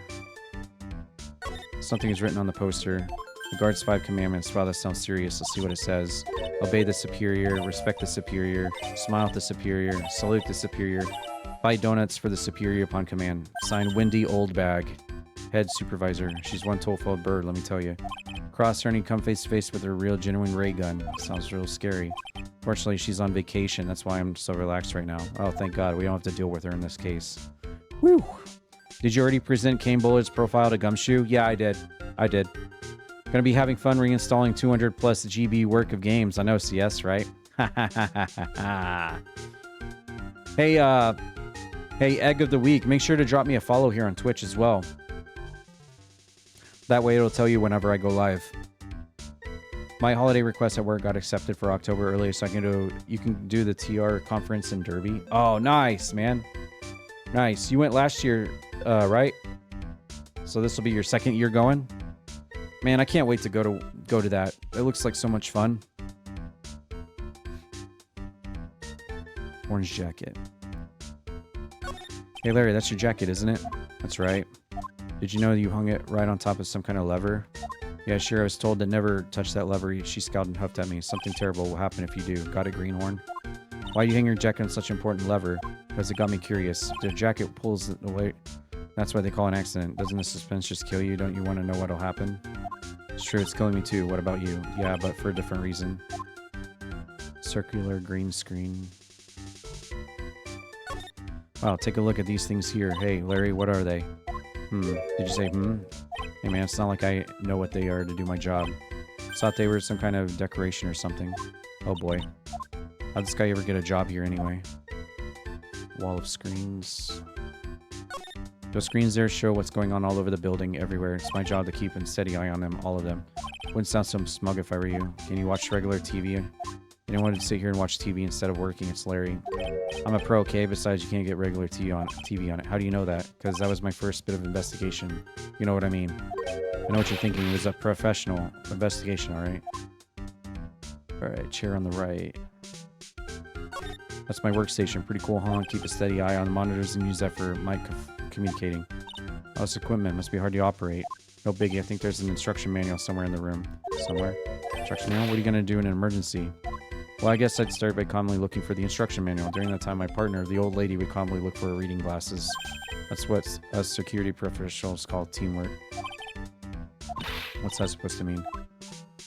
Something is written on the poster. The guard's 5 commandments. Wow, that sounds serious. Let's see what it says. Obey the superior. Respect the superior. Smile at the superior. Salute the superior. Buy donuts for the superior upon command. Signed, Wendy Oldbag. Head supervisor. She's one toll-filled bird, let me tell you. Cross her and come face to face with her real, genuine ray gun. Sounds real scary. Fortunately, she's on vacation. That's why I'm so relaxed right now. Oh, thank God. We don't have to deal with her in this case. Whew. Did you already present Kane Bullard's profile to Gumshoe? Yeah, I did. Gonna be having fun reinstalling 200 plus GB work of games. I know, CS, right? Hey, Egg of the Week. Make sure to drop me a follow here on Twitch as well. That way it'll tell you whenever I go live. My holiday request at work got accepted for October early, so you can do the TR conference in Derby. Oh, nice, man. Nice. You went last year, right? So this will be your second year going? Man, I can't wait to go to that. It looks like so much fun. Orange jacket. Hey Larry, that's your jacket, isn't it? That's right. Did you know you hung it right on top of some kind of lever? Yeah, sure. I was told to never touch that lever. She scowled and huffed at me. Something terrible will happen if you do. Got a greenhorn? Why do you hang your jacket on such an important lever? Because it got me curious. The jacket pulls it away. That's why they call it an accident. Doesn't the suspense just kill you? Don't you want to know what'll happen? It's true, it's killing me too. What about you? Yeah, but for a different reason. Circular green screen. Wow, take a look at these things here. Hey, Larry, what are they? Did you say Hey man, it's not like I know what they are to do my job. Thought they were some kind of decoration or something. Oh boy. How'd this guy ever get a job here anyway? Wall of screens. Those screens there show what's going on all over the building, everywhere. It's my job to keep a steady eye on them, all of them. Wouldn't sound so smug if I were you. Can you watch regular TV? I didn't want to sit here and watch TV instead of working. It's Larry. I'm a pro, okay? Besides, you can't get regular TV on it. How do you know that? Because that was my first bit of investigation. You know what I mean? I know what you're thinking. It was a professional investigation, alright? Alright, chair on the right. That's my workstation. Pretty cool, huh? Keep a steady eye on the monitors and use that for mic communicating. Oh, this equipment must be hard to operate. No biggie. I think there's an instruction manual somewhere in the room. Somewhere? Instruction manual? What are you going to do in an emergency? Well, I guess I'd start by calmly looking for the instruction manual. During that time, my partner, the old lady, would calmly look for her reading glasses. That's what us security professionals call teamwork. What's that supposed to mean?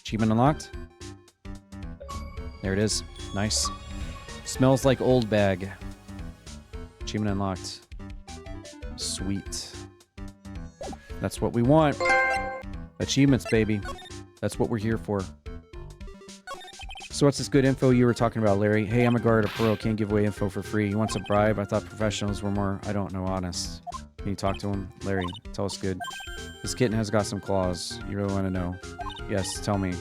Achievement unlocked? There it is. Nice. Smells like old bag. Achievement unlocked. Sweet. That's what we want. Achievements, baby. That's what we're here for. So what's this good info you were talking about, Larry? Hey, I'm a guard, a pro, can't give away info for free. He wants a bribe. I thought professionals were more, I don't know, honest. Can you talk to him? Larry, tell us good. This kitten has got some claws. You really want to know? Yes, tell me.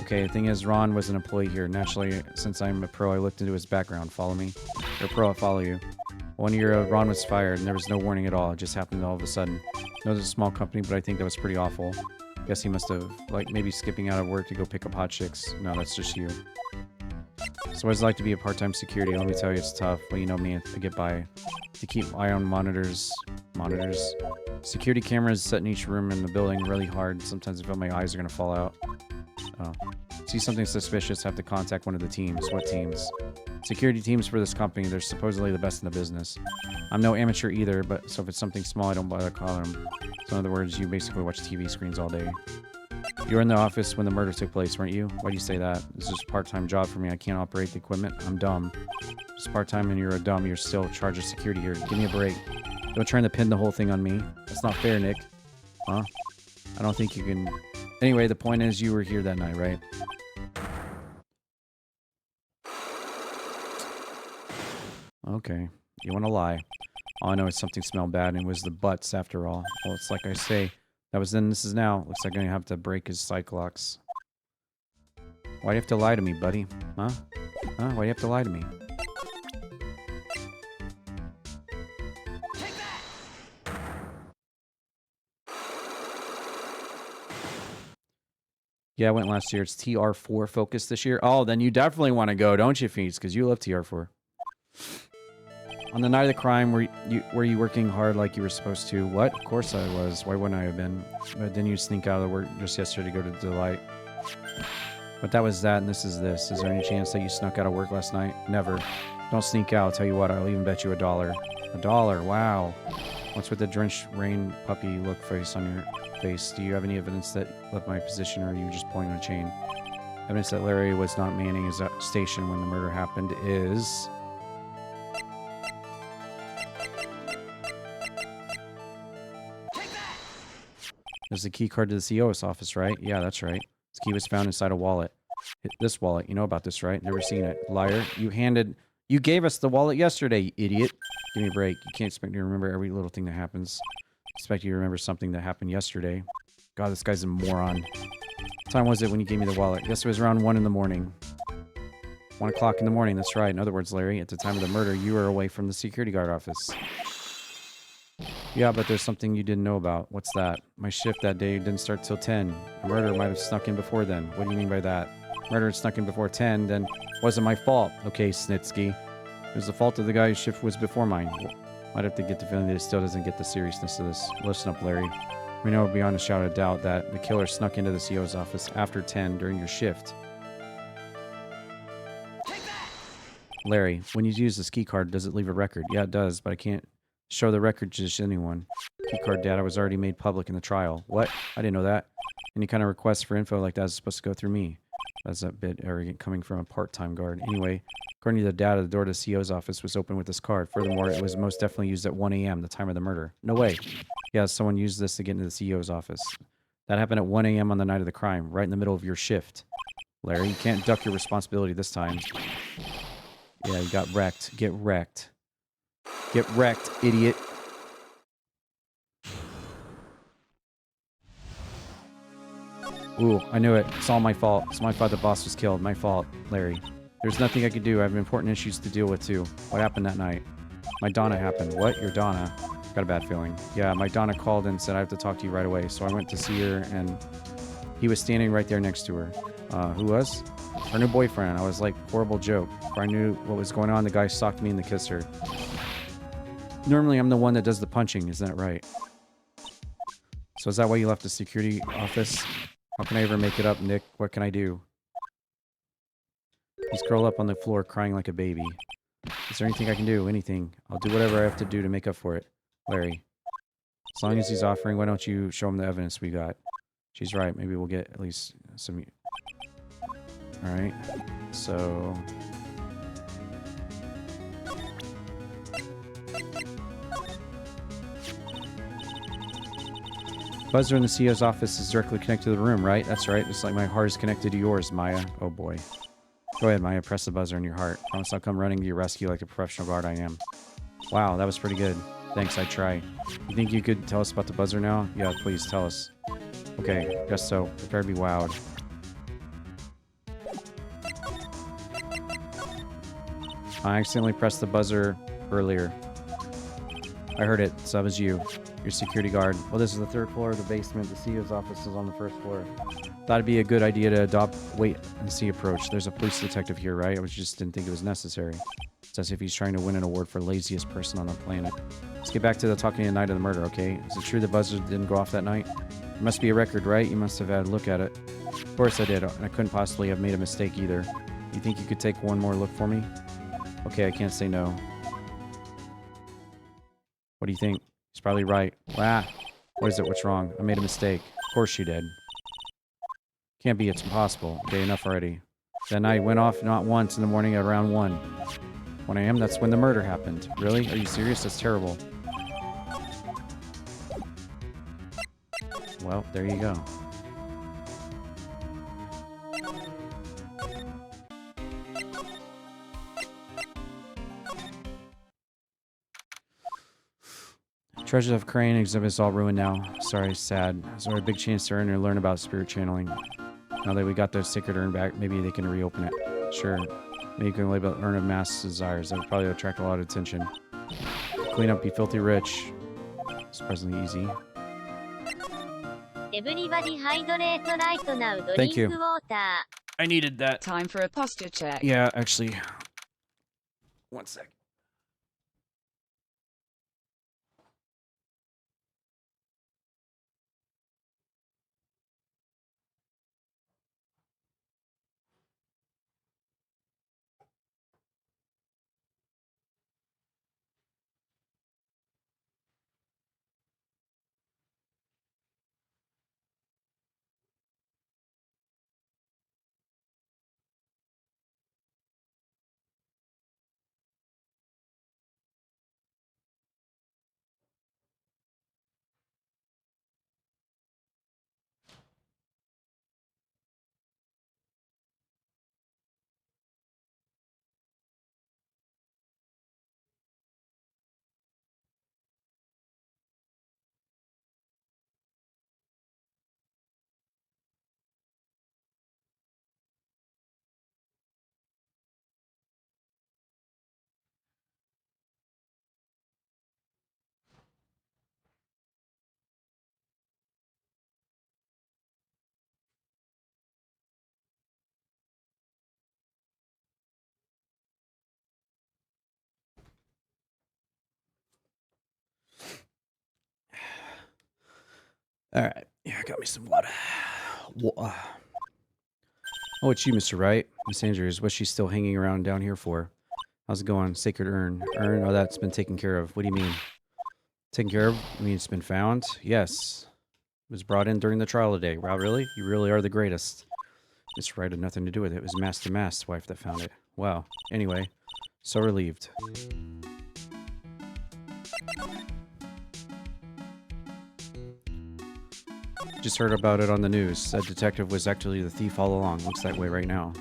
Okay, the thing is, Ron was an employee here. Naturally, since I'm a pro, I looked into his background. Follow me? You're a pro, I follow you. 1 year, Ron was fired, and there was no warning at all. It just happened all of a sudden. I know it's a small company, but I think that was pretty awful. Guess he must have, like, maybe skipping out of work to go pick up hot chicks. No, that's just you. So what it's like to be a part-time security. Let me tell you, it's tough. Well, you know me, I get by. To keep eye on monitors. Security cameras set in each room in the building really hard. Sometimes I feel my eyes are gonna fall out. Oh. See something suspicious, have to contact one of the teams. What teams? Security teams for this company. They're supposedly the best in the business. I'm no amateur either, but so if it's something small, I don't bother calling them. So in other words, you basically watch TV screens all day. You were in the office when the murder took place, weren't you? Why do you say that? This is a part-time job for me. I can't operate the equipment. I'm dumb. It's part-time and you're a dumb. You're still in charge of security here. Give me a break. Don't try to pin the whole thing on me. That's not fair, Nick. Huh? I don't think you can... Anyway, the point is you were here that night, right? Okay. You want to lie. All I know is something smelled bad and it was the butts after all. Well, it's like I say... That was then, this is now. Looks like I'm gonna have to break his cyclocks. Why do you have to lie to me, buddy? Huh? Huh? Why do you have to lie to me? Yeah, I went last year. It's TR4 focus this year. Oh, then you definitely want to go, don't you, Feats? Because you love TR4. On the night of the crime, were you working hard like you were supposed to? What? Of course I was. Why wouldn't I have been? But didn't you sneak out of the work just yesterday to go to Delight? But that was that, and this is this. Is there any chance that you snuck out of work last night? Never. Don't sneak out. I'll tell you what, I'll even bet you $1. $1? Wow. What's with the drenched rain puppy look face on your face? Do you have any evidence that left my position, or are you just pulling on a chain? Evidence that Larry was not manning his station when the murder happened is... There's a key card to the CO's office, right? Yeah, that's right. This key was found inside a wallet. This wallet. You know about this, right? Never seen it. Liar. You gave us the wallet yesterday, you idiot. Give me a break. You can't expect me to remember every little thing that happens. Expect you to remember something that happened yesterday. God, this guy's a moron. What time was it when you gave me the wallet? Guess it was around 1 in the morning. 1 o'clock in the morning, that's right. In other words, Larry, at the time of the murder, you were away from the security guard office. Yeah, but there's something you didn't know about. What's that? My shift that day didn't start till 10. A murder might have snuck in before then. What do you mean by that? Murder had snuck in before 10, then wasn't my fault. Okay, Snitsky. It was the fault of the guy whose shift was before mine. Might have to get the feeling that he still doesn't get the seriousness of this. Listen up, Larry. We know beyond a shadow of doubt that the killer snuck into the CO's office after 10 during your shift. Larry, when you use this key card, does it leave a record? Yeah, it does, but I can't show the record to just anyone. Key card data was already made public in the trial. What? I didn't know that. Any kind of request for info like that is supposed to go through me. That's a bit arrogant coming from a part-time guard. Anyway, according to the data, the door to the CO's office was open with this card. Furthermore, it was most definitely used at 1 a.m., the time of the murder. No way. Yeah, someone used this to get into the CEO's office. That happened at 1 a.m. on the night of the crime, right in the middle of your shift. Larry, you can't duck your responsibility this time. Yeah, you got wrecked. Get wrecked. Get wrecked, idiot. Ooh, I knew it. It's all my fault. It's my fault the boss was killed. My fault, Larry. There's nothing I could do. I have important issues to deal with, too. What happened that night? My Donna happened. What? Your Donna? Got a bad feeling. Yeah, my Donna called and said I have to talk to you right away. So I went to see her, and he was standing right there next to her. Who was? Her new boyfriend. I was like, horrible joke. Before I knew what was going on, the guy socked me in the kisser. Normally, I'm the one that does the punching. Isn't that right? So is that why you left the security office? How can I ever make it up, Nick? What can I do? He's curled up on the floor crying like a baby. Is there anything I can do? Anything. I'll do whatever I have to do to make up for it. Larry. As long as he's offering, why don't you show him the evidence we got? She's right. Maybe we'll get at least some... Alright. So... Buzzer in the CEO's office is directly connected to the room, right? That's right. It's like my heart is connected to yours, Maya. Oh boy. Go ahead, Maya. Press the buzzer in your heart. Promise I'll come running to your rescue like the professional guard I am. Wow, that was pretty good. Thanks, I try. You think you could tell us about the buzzer now? Yeah, please tell us. Okay, guess so. Prepare to be wowed. I accidentally pressed the buzzer earlier. I heard it, so that was you. Your security guard. Well, this is the 3rd floor of the basement. The CEO's office is on the 1st floor. Thought it'd be a good idea to wait and see approach. There's a police detective here, right? I just didn't think it was necessary. It's as if he's trying to win an award for laziest person on the planet. Let's get back to the talking the night of the murder, okay? Is it true the buzzer didn't go off that night? There must be a record, right? You must have had a look at it. Of course I did, and I couldn't possibly have made a mistake either. You think you could take one more look for me? Okay, I can't say no. What do you think? He's probably right. Ah, what is it? What's wrong? I made a mistake. Of course you did. Can't be. It's impossible. Okay, enough already. That night went off not once in the morning at around 1. 1 a.m., that's when the murder happened. Really? Are you serious? That's terrible. Well, there you go. Treasures of Crane exhibits all ruined now. Sorry, sad. So a big chance to earn and learn about spirit channeling. Now that we got the sacred urn back, maybe they can reopen it. Sure. Maybe you can label Urn of Mass Desires. That would probably attract a lot of attention. Clean up, be filthy rich. Surprisingly easy. Everybody hydrate right now. Thank Drink you. water. I needed that. Time for a posture check. Yeah, actually. 1 sec. All right. Yeah, got me some water. Oh, it's you, Mr. Wright. Miss Andrews, what's she still hanging around down here for? How's it going? Sacred urn. Urn? Oh, that's been taken care of. What do you mean? Taken care of? I mean, it's been found? Yes. It was brought in during the trial today. Wow, really? You really are the greatest. Mr. Wright had nothing to do with it. It was Master Mast's wife that found it. Wow. Anyway, so relieved. Just heard about it on the news. That detective was actually the thief all along. Looks that way right now.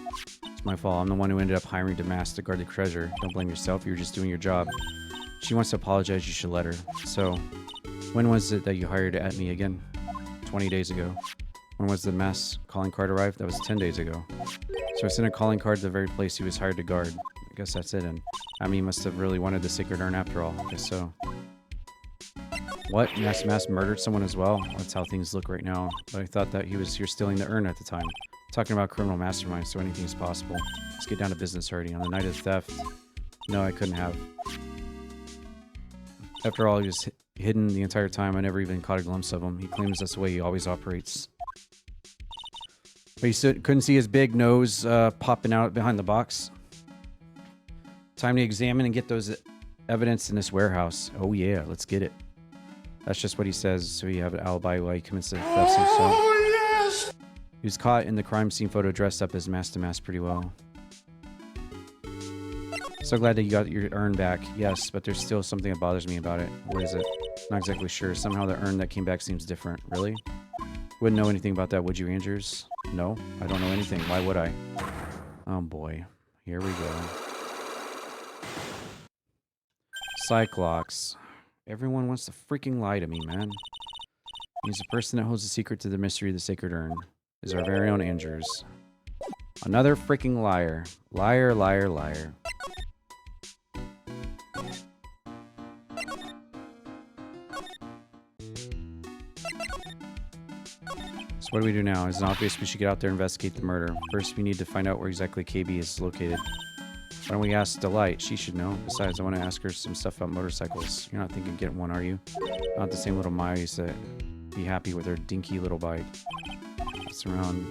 It's my fault. I'm the one who ended up hiring Damas to guard the treasure. Don't blame yourself. You were just doing your job. She wants to apologize. You should let her. So, when was it that you hired at me again? 20 days ago. When was the mass calling card arrived? That was 10 days ago. So I sent a calling card to the very place he was hired to guard. I guess that's it. And I mean, he must have really wanted the sacred urn after all. I guess so. What? Mass murdered someone as well? That's how things look right now. But I thought that he was here stealing the urn at the time. Talking about criminal mastermind, so anything is possible. Let's get down to business already. On the night of the theft, no, I couldn't have. After all, he was hidden the entire time. I never even caught a glimpse of him. He claims that's the way he always operates. But you couldn't see his big nose popping out behind the box. Time to examine and get those evidence in this warehouse. Oh yeah, let's get it. That's just what he says, so you have an alibi while he commits the thefts himself. Yes! He was caught in the crime scene photo dressed up as Master Mass pretty well. So glad that you got your urn back. Yes, but there's still something that bothers me about it. What is it? Not exactly sure. Somehow the urn that came back seems different. Really? Wouldn't know anything about that, would you, Andrews? No, I don't know anything. Why would I? Oh boy. Here we go. Cyclops. Everyone wants to freaking lie to me, man. He's the person that holds the secret to the mystery of the sacred urn. Is our very own Andrews. Another freaking liar. Liar, liar, liar. So what do we do now? It's obvious we should get out there and investigate the murder. First, we need to find out where exactly KB is located. Why don't we ask Delight? She should know. Besides, I want to ask her some stuff about motorcycles. You're not thinking of getting one, are you? Not the same little mice that be happy with her dinky little bike. It's around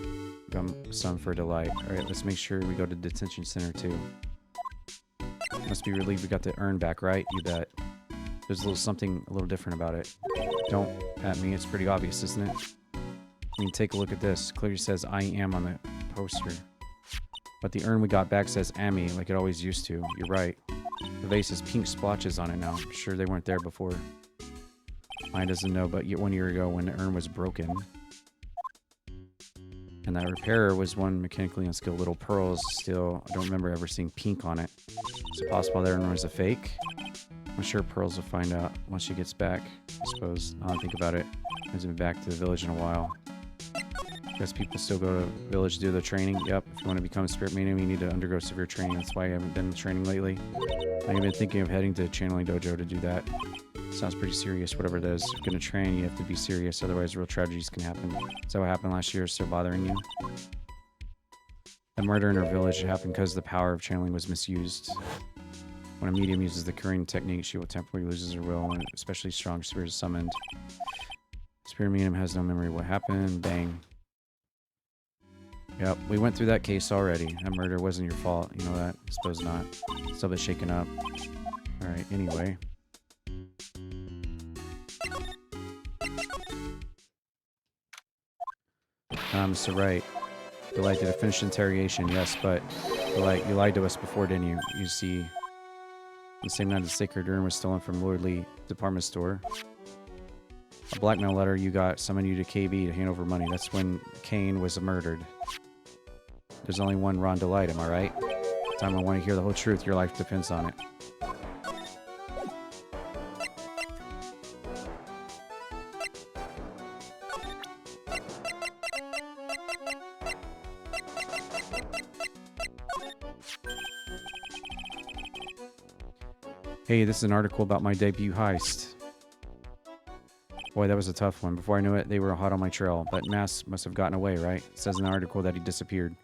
some for Delight. Alright, let's make sure we go to detention center too. Must be relieved we got the urn back, right? You bet. There's something a little different about it. Don't at me, it's pretty obvious, isn't it? I mean, take a look at this. Clearly says I am on the poster. But the urn we got back says Amy, like it always used to. You're right. The vase has pink splotches on it now. I'm sure they weren't there before. Mine doesn't know, but 1 year ago when the urn was broken. And that repairer was one mechanically unskilled. Little pearls still. I don't remember ever seeing pink on it. Is it possible that urn was a fake? I'm sure Pearls will find out once she gets back, I suppose. Now I think about it. Hasn't been back to the village in a while. Guess people still go to the village to do the training. Yep, if you want to become a spirit medium, you need to undergo severe training. That's why I haven't been training lately. I've been thinking of heading to channeling dojo to do that. Sounds pretty serious, whatever it is. If you're going to train, you have to be serious, otherwise real tragedies can happen. Is that what happened last year? Still bothering you? The murder in our village happened because the power of channeling was misused. When a medium uses the curing technique, she will temporarily lose her will, and especially strong spirit is summoned. Spirit medium has no memory of what happened. Bang. Yep, we went through that case already. That murder wasn't your fault. You know that? I suppose not. Still been shaken up. Alright, anyway. Mr. Wright. Delight, did I finish interrogation? Yes, but Delight, you lied to us before, didn't you? You see, the same night the sacred urn was stolen from Lord Lee department store. A blackmail letter you got summoned you to KB to hand over money. That's when Kane was murdered. There's only one Ron Delight, am I right? Time I want to hear the whole truth. Your life depends on it. Hey, this is an article about my debut heist. Boy, that was a tough one. Before I knew it, they were hot on my trail. But Mass must have gotten away, right? It says in the article that he disappeared.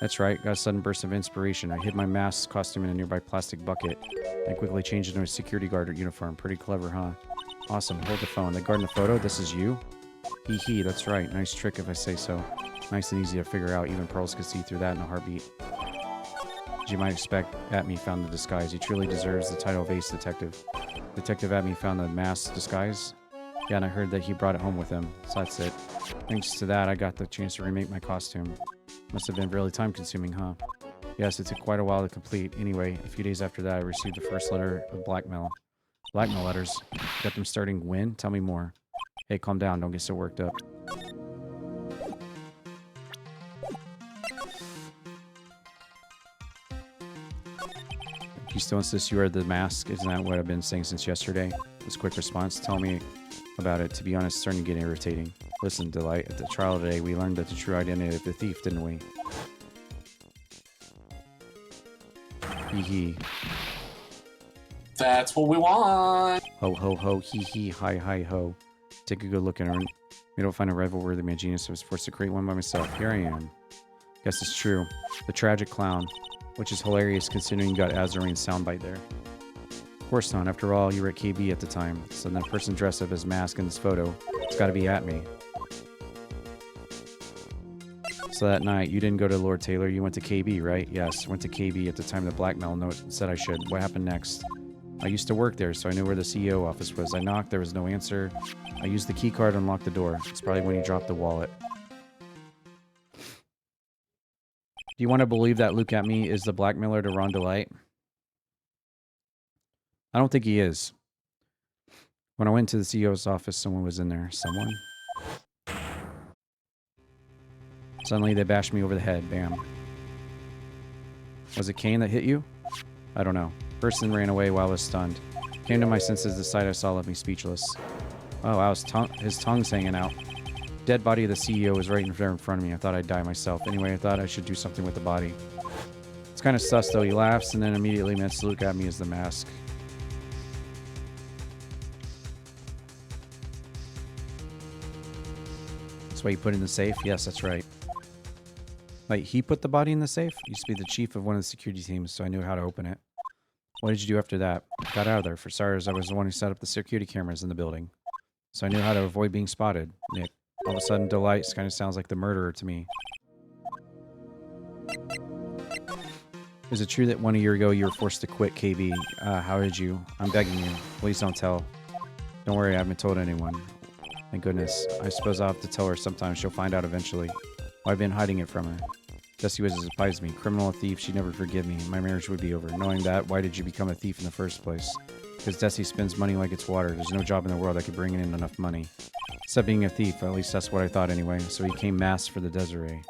That's right. Got a sudden burst of inspiration. I hid my mask costume in a nearby plastic bucket and quickly changed into a security guard uniform. Pretty clever, huh? Awesome. Hold the phone. The guard in the photo? This is you? Hee hee, that's right. Nice trick if I say so. Nice and easy to figure out. Even Pearls could see through that in a heartbeat. As you might expect, Atme found the disguise. He truly deserves the title of Ace Detective. Detective Atme found the mask disguise. Yeah, and I heard that he brought it home with him. So that's it. Thanks to that, I got the chance to remake my costume. Must have been really time-consuming, huh? Yes, it took quite a while to complete. Anyway, a few days after that, I received the first letter of blackmail. Blackmail letters? Got them starting when? Tell me more. Hey, calm down. Don't get so worked up. You still insist you are the mask? Isn't that what I've been saying since yesterday? This quick response. Tell me about it. To be honest, it's starting to get irritating. Listen, Delight, at the trial today, we learned that the true identity of the thief, didn't we? Hee hee. That's what we want. Ho ho ho, hee hee, hi hi ho. Take a good look at her. We don't find a rival worthy of my genius, so I was forced to create one by myself. Here I am. Guess it's true. The tragic clown. Which is hilarious considering you got Azarine's soundbite there. Of course not. After all, you were at KB at the time. So that person dressed up as Mask in this photo, it's gotta be at me. So that night, you didn't go to Lord Taylor, you went to KB, right? Yes, went to KB at the time the blackmail note said I should. What happened next? I used to work there, so I knew where the CEO office was. I knocked, there was no answer. I used the key card to unlock the door. It's probably when you dropped the wallet. Do you want to believe that Luke at me is the blackmailer to Ron Delight? I don't think he is. When I went to the CEO's office, someone was in there. Someone? Suddenly, they bashed me over the head. Bam. Was it Kane that hit you? I don't know. Person ran away while I was stunned. Came to my senses. The sight I saw left me speechless. Oh, wow, his tongue's hanging out. Dead body of the CEO was right there in front of me. I thought I'd die myself. Anyway, I thought I should do something with the body. It's kind of sus, though. He laughs and then immediately makes a look at me as the mask. That's why you put it in the safe? Yes, that's right. Like, he put the body in the safe? He used to be the chief of one of the security teams, so I knew how to open it. What did you do after that? Got out of there. For starters, I was the one who set up the security cameras in the building. So I knew how to avoid being spotted. Nick. All of a sudden, Delight kind of sounds like the murderer to me. Is it true that 1 year ago you were forced to quit KB? How did you? I'm begging you. Please don't tell. Don't worry, I haven't told anyone. Thank goodness. I suppose I'll have to tell her sometime. She'll find out eventually. Well, I've been hiding it from her. Jessie was as surprised me. Criminal, a thief, she'd never forgive me. My marriage would be over. Knowing that, why did you become a thief in the first place? Because Jessie spends money like it's water. There's no job in the world that could bring in enough money. Except being a thief, at least that's what I thought anyway. So he came masked for the Desiree.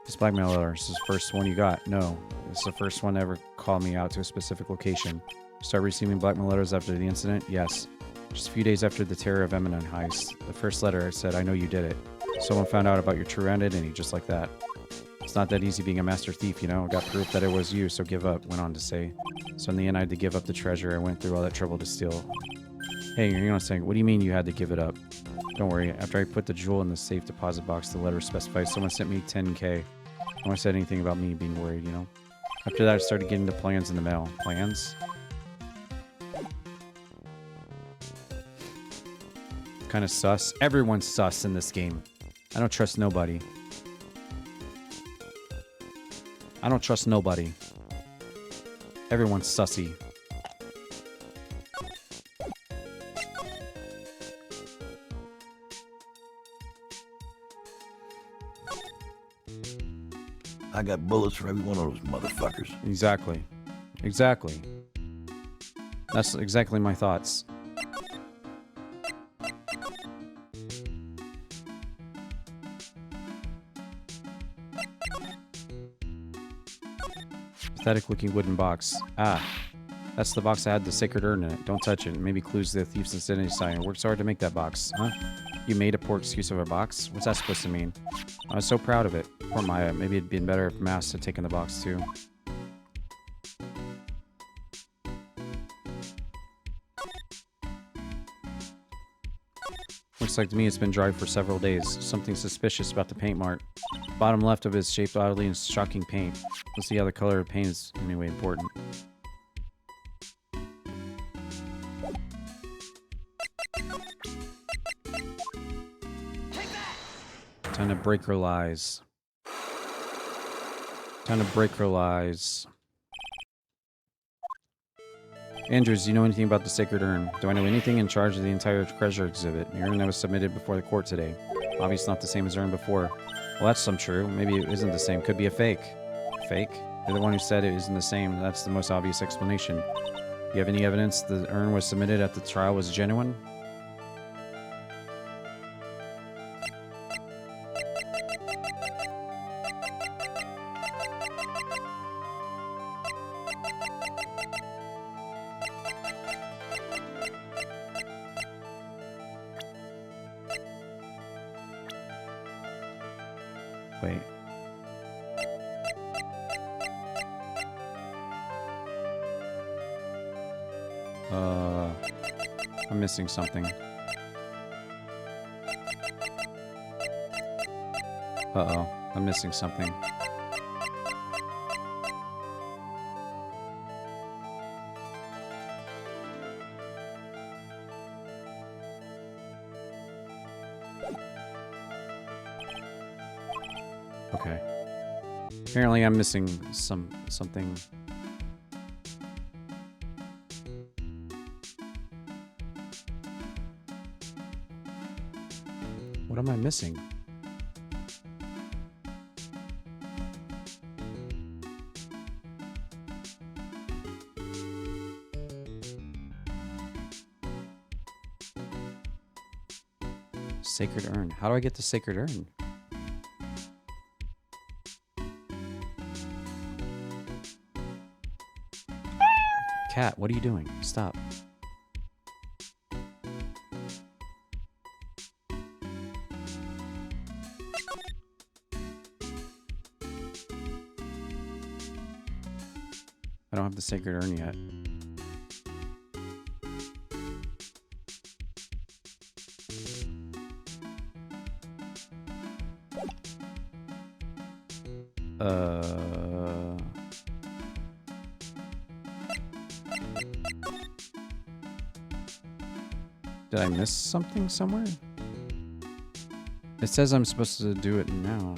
This blackmail letter, this is the first one you got? No. This is the first one to ever call me out to a specific location. Start receiving blackmail letters after the incident? Yes. Just a few days after the terror of Eminem heist. The first letter said, I know you did it. Someone found out about your true identity, just like that. It's not that easy being a master thief, you know? Got proof that it was you, so give up, went on to say. So in the end, I had to give up the treasure I went through all that trouble to steal. Hey, you're gonna say, what do you mean you had to give it up? Don't worry, after I put the jewel in the safe deposit box, the letter specified someone sent me 10K. No one said anything about me being worried, you know? After that, I started getting the plans in the mail. Plans? Kind of sus. Everyone's sus in this game. I don't trust nobody. I don't trust nobody. Everyone's sussy. I got bullets for every one of those motherfuckers. Exactly. Exactly. That's exactly my thoughts. Pathetic looking wooden box. Ah. That's the box that had the sacred urn in it. Don't touch it. Maybe clues to the thief's identity sign. It works hard to make that box, huh? You made a poor excuse of a box? What's that supposed to mean? I was so proud of it. Poor Maya. Maybe it'd been better if Mass had taken the box too. Looks like to me it's been dry for several days. Something suspicious about the paint mark. Bottom left of it is shaped oddly in shocking paint. Let's see how the color of paint is anyway important. Time to break her lies. Time to break her lies. Andrews, do you know anything about the sacred urn? Do I know anything in charge of the entire treasure exhibit? The urn that was submitted before the court today. Obviously not the same as the urn before. Well, that's some true. Maybe it isn't the same. Could be a fake. Fake? You're the one who said it isn't the same. That's the most obvious explanation. You have any evidence the urn was submitted at the trial was genuine? Wait. I'm missing something. Uh-oh. I'm missing something. Okay. Apparently I'm missing something. What am I missing? Sacred urn. How do I get the sacred urn? Cat, what are you doing? Stop. I don't have the sacred urn yet. Did I miss something somewhere? It says I'm supposed to do it now.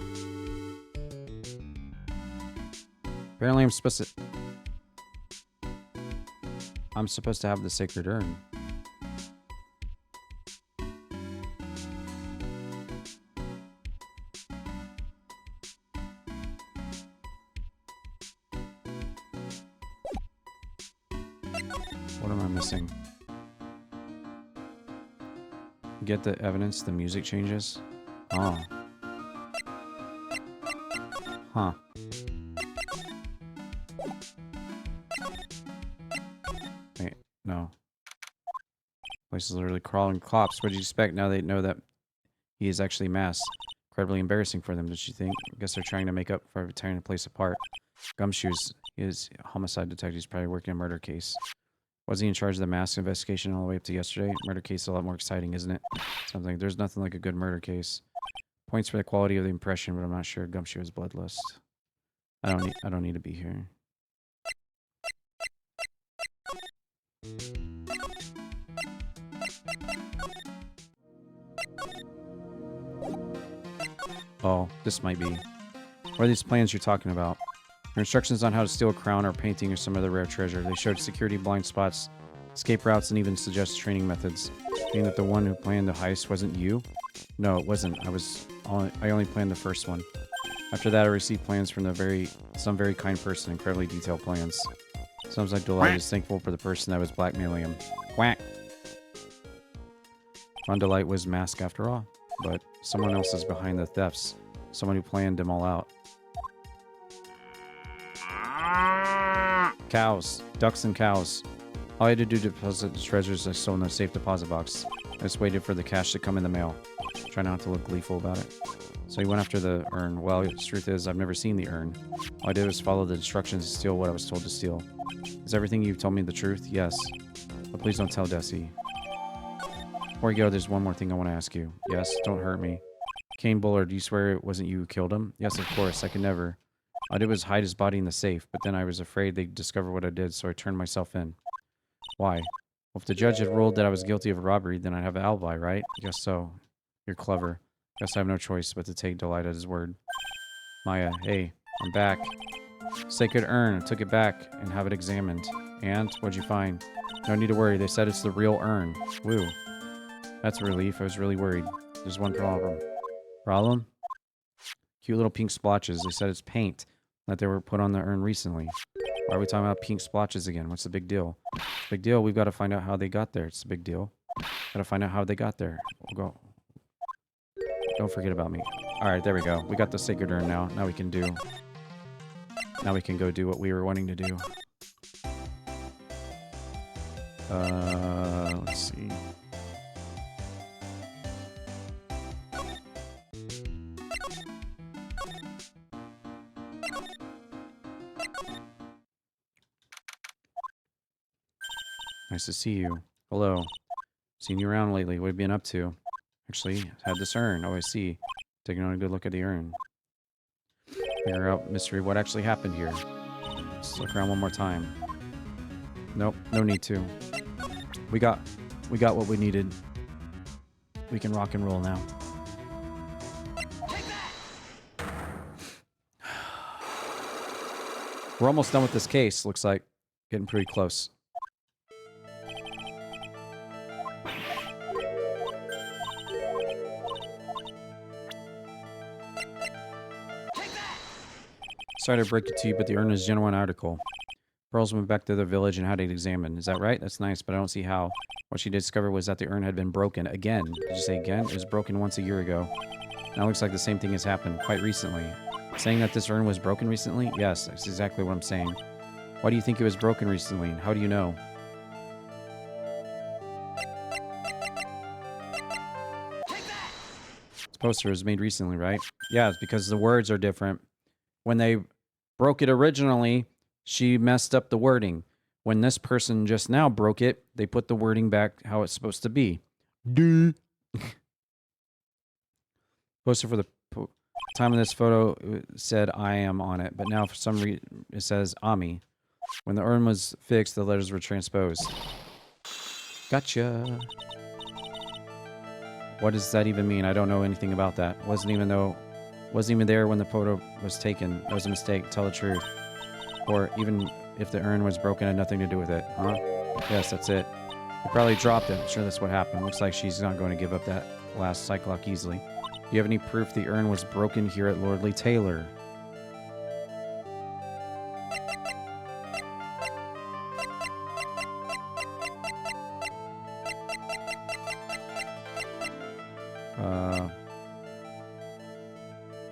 Apparently I'm supposed to have the sacred urn. What am I missing? Get the evidence, the music changes. Oh. Huh. Wait, no. Place is literally crawling cops. What did you expect now they know that he is actually masked? Incredibly embarrassing for them, did you think? I guess they're trying to make up for tearing the place apart. Gumshoes is a homicide detective. He's probably working a murder case. Was he in charge of the mask investigation all the way up to yesterday? Murder case is a lot more exciting, isn't it? Something. There's nothing like a good murder case. Points for the quality of the impression, but I'm not sure Gumshoe is bloodlust. I don't need to be here. Oh, this might be. What are these plans you're talking about? Your instructions on how to steal a crown or painting or some other rare treasure. They showed security blind spots, escape routes, and even suggest training methods. Meaning that the one who planned the heist wasn't you? No, it wasn't. I only planned the first one. After that, I received plans from some very kind person, incredibly detailed plans. Sounds like Delight is thankful for the person that was blackmailing him. Quack! Ron Delight was masked after all, but someone else is behind the thefts. Someone who planned them all out. Cows. Ducks and cows. All I had to do to deposit the treasures I stole in the safe deposit box. I just waited for the cash to come in the mail. Try not to look gleeful about it. So he went after the urn. Well, the truth is, I've never seen the urn. All I did was follow the instructions to steal what I was told to steal. Is everything you've told me the truth? Yes. But please don't tell Desi. Before you go, there's one more thing I want to ask you. Yes, don't hurt me. Kane Bullard, do you swear it wasn't you who killed him? Yes, of course. I could never. All I did was hide his body in the safe, but then I was afraid they'd discover what I did, so I turned myself in. Why? Well, if the judge had ruled that I was guilty of a robbery, then I'd have an alibi, right? Guess so. You're clever. Guess I have no choice but to take Delight at his word. Maya, hey, I'm back. Sacred urn. I took it back and have it examined. And? What'd you find? No need to worry. They said it's the real urn. Woo. That's a relief. I was really worried. There's one problem. Problem? Cute little pink splotches. They said it's paint that they were put on the urn recently. Why are we talking about pink splotches again? What's the big deal? Big deal? We've got to find out how they got there. It's a big deal. Gotta find out how they got there. We'll go. Don't forget about me. Alright, there we go. We got the sacred urn now. Now we can go do what we were wanting to do. Let's see. Nice to see you. Hello. Seen you around lately. What have you been up to? Actually, had this urn. Oh, I see. Taking on a good look at the urn. Figure out mystery what actually happened here. Let's look around one more time. Nope, no need to. We got what we needed. We can rock and roll now. We're almost done with this case, looks like. Getting pretty close. Sorry to break it to you, but the urn is a genuine article. Pearls went back to the village and had it examined. Is that right? That's nice, but I don't see how. What she discovered was that the urn had been broken again. Did you say again? It was broken once a year ago. Now it looks like the same thing has happened quite recently. Saying that this urn was broken recently? Yes, that's exactly what I'm saying. Why do you think it was broken recently? How do you know? This poster was made recently, right? Yeah, it's because the words are different. When they broke it originally, she messed up the wording. When this person just now broke it, they put the wording back how it's supposed to be. Duh. Poster for the time of this photo said I am on it, but now for some reason it says Ami. When the urn was fixed, the letters were transposed. Gotcha. What does that even mean? I don't know anything about that. Wasn't even there when the photo was taken. That was a mistake. Tell the truth. Or even if the urn was broken, it had nothing to do with it. Huh? Yes, that's it. They probably dropped it. I'm sure that's what happened. Looks like she's not going to give up that last cyclock easily. Do you have any proof the urn was broken here at Lordly Taylor?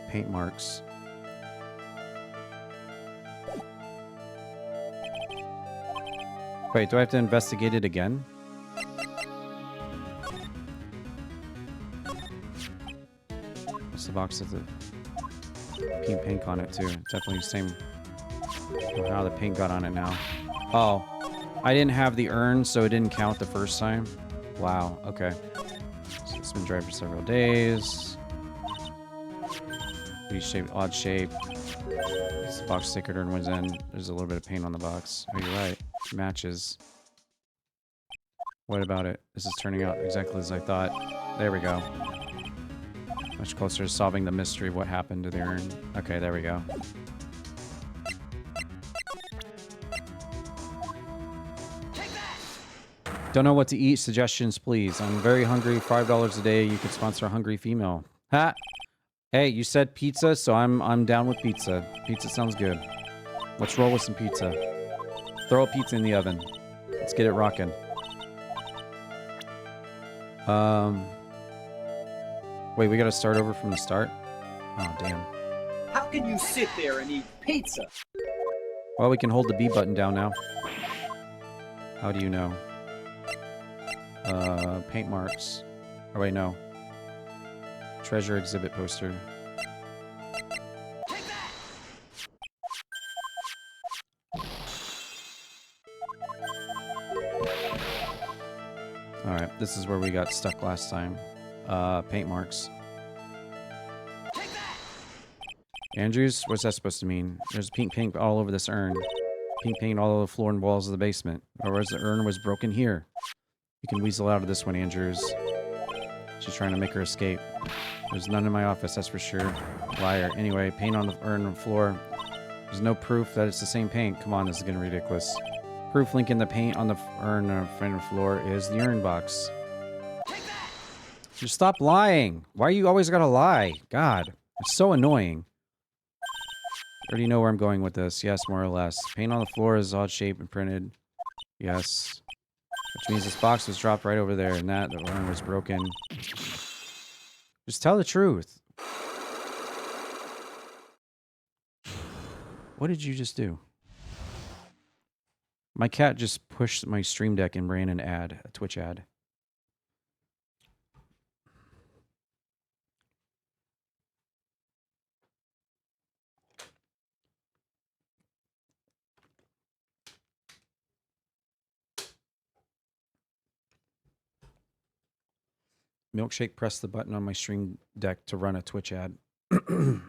Paint marks. Wait, do I have to investigate it again? What's the box with the pink paint on it too? Definitely the same. Oh, how the paint got on it now. Oh, I didn't have the urn, so it didn't count the first time. Wow, okay. So it's been dry for several days. Shape, odd shape. This box stickered urn was in. There's a little bit of paint on the box. Oh, you're right. Matches. What about it? This is turning out exactly as I thought. There we go. Much closer to solving the mystery of what happened to the urn. Okay, there we go. Don't know what to eat. Suggestions, please. I'm very hungry. $5 a day. You could sponsor a hungry female. Ha! Hey, you said pizza, so I'm down with pizza. Pizza sounds good. Let's roll with some pizza. Throw a pizza in the oven. Let's get it rocking. Wait, we gotta start over from the start? Oh, damn. How can you sit there and eat pizza? Well, we can hold the B button down now. How do you know? Paint marks. Oh, wait, no. Treasure exhibit poster. Alright, this is where we got stuck last time. Paint marks. Andrews? What's that supposed to mean? There's pink paint all over this urn. Pink paint all over the floor and walls of the basement. Otherwise, the urn was broken here. You can weasel out of this one, Andrews. She's trying to make her escape. There's none in my office, that's for sure. Liar. Anyway, paint on the urn and floor. There's no proof that it's the same paint. Come on, this is getting ridiculous. Proof linking the paint on the urn and the floor is the urn box. Just stop lying. Why you always gotta lie? God, it's so annoying. I already know where I'm going with this. Yes, more or less. Paint on the floor is odd shape and printed. Yes. Which means this box was dropped right over there and that the urn was broken. Just tell the truth. What did you just do? My cat just pushed my stream deck and ran an ad, a Twitch ad. Milkshake pressed the button on my stream deck to run a Twitch ad. It's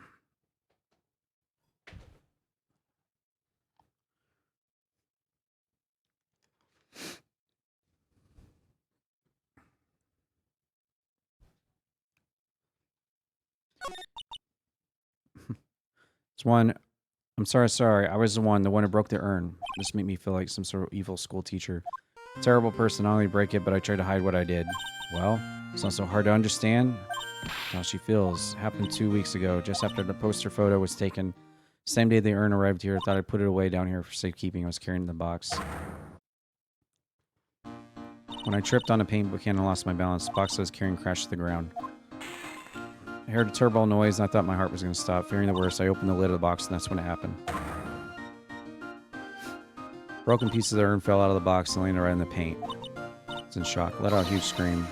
one. I'm sorry. I was the one who broke the urn. This made me feel like some sort of evil school teacher. Terrible person, not only break it, but I tried to hide what I did. Well, it's not so hard to understand how she feels. Happened 2 weeks ago, just after the poster photo was taken. Same day the urn arrived here, I thought I'd put it away down here for safekeeping. I was carrying the box. When I tripped on a paint can and lost my balance, the box I was carrying crashed to the ground. I heard a terrible noise and I thought my heart was going to stop. Fearing the worst, I opened the lid of the box and that's when it happened. Broken pieces of the urn fell out of the box and landed right in the paint. I was in shock. Let out a huge scream.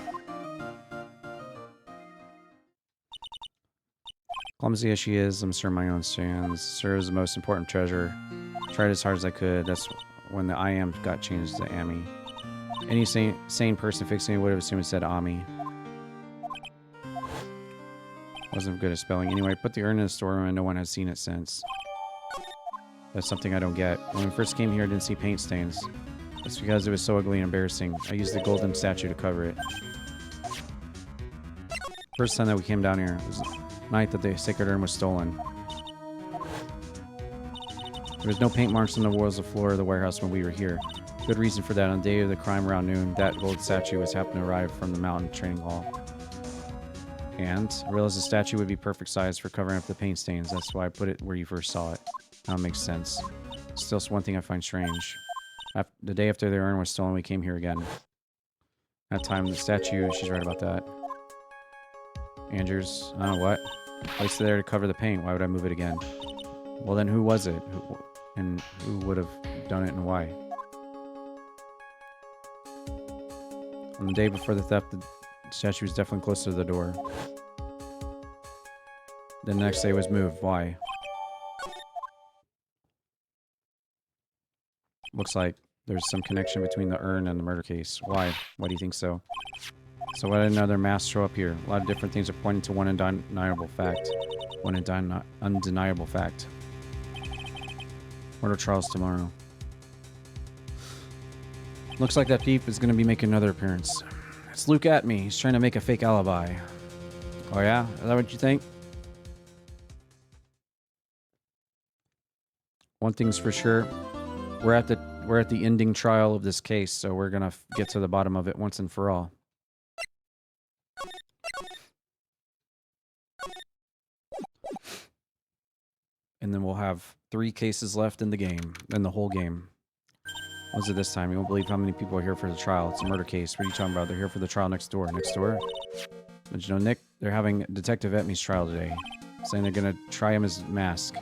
Clumsy as she is, I'm sure my own stands. Serves the most important treasure. Tried as hard as I could. That's when the I am got changed to Ami. Any sane person fixing it would have assumed it said Ami. Wasn't good at spelling. Anyway, I put the urn in the storeroom and no one has seen it since. That's something I don't get. When we first came here, I didn't see paint stains. That's because it was so ugly and embarrassing. I used the golden statue to cover it. First time that we came down here, it was the night that the sacred urn was stolen. There was no paint marks on the walls or floor of the warehouse when we were here. Good reason for that. On the day of the crime around noon, that gold statue was happened to arrive from the mountain training hall. And I realized the statue would be perfect size for covering up the paint stains. That's why I put it where you first saw it. Now it makes sense. Still, one thing I find strange. The day after the urn was stolen, we came here again. That time, the statue, she's right about that. Andrews, I don't know what. Placed it there to cover the paint. Why would I move it again? Well, then who was it? And who would have done it and why? On the day before the theft, the statue was definitely closer to the door. The next day it was moved. Why? Looks like there's some connection between the urn and the murder case. Why? Why do you think so? So why did another mask show up here? A lot of different things are pointing to one undeniable fact. One undeniable fact. Murder trials tomorrow. Looks like that thief is going to be making another appearance. It's Luke at me. He's trying to make a fake alibi. Oh yeah? Is that what you think? One thing's for sure. We're at the ending trial of this case, so we're going to get to the bottom of it once and for all. And then we'll have 3 cases left in the game, in the whole game. What was it this time? You won't believe how many people are here for the trial. It's a murder case. What are you talking about? They're here for the trial next door. Next door? Did you know, Nick? They're having Detective Etmy's trial today. Saying they're going to try him as mask.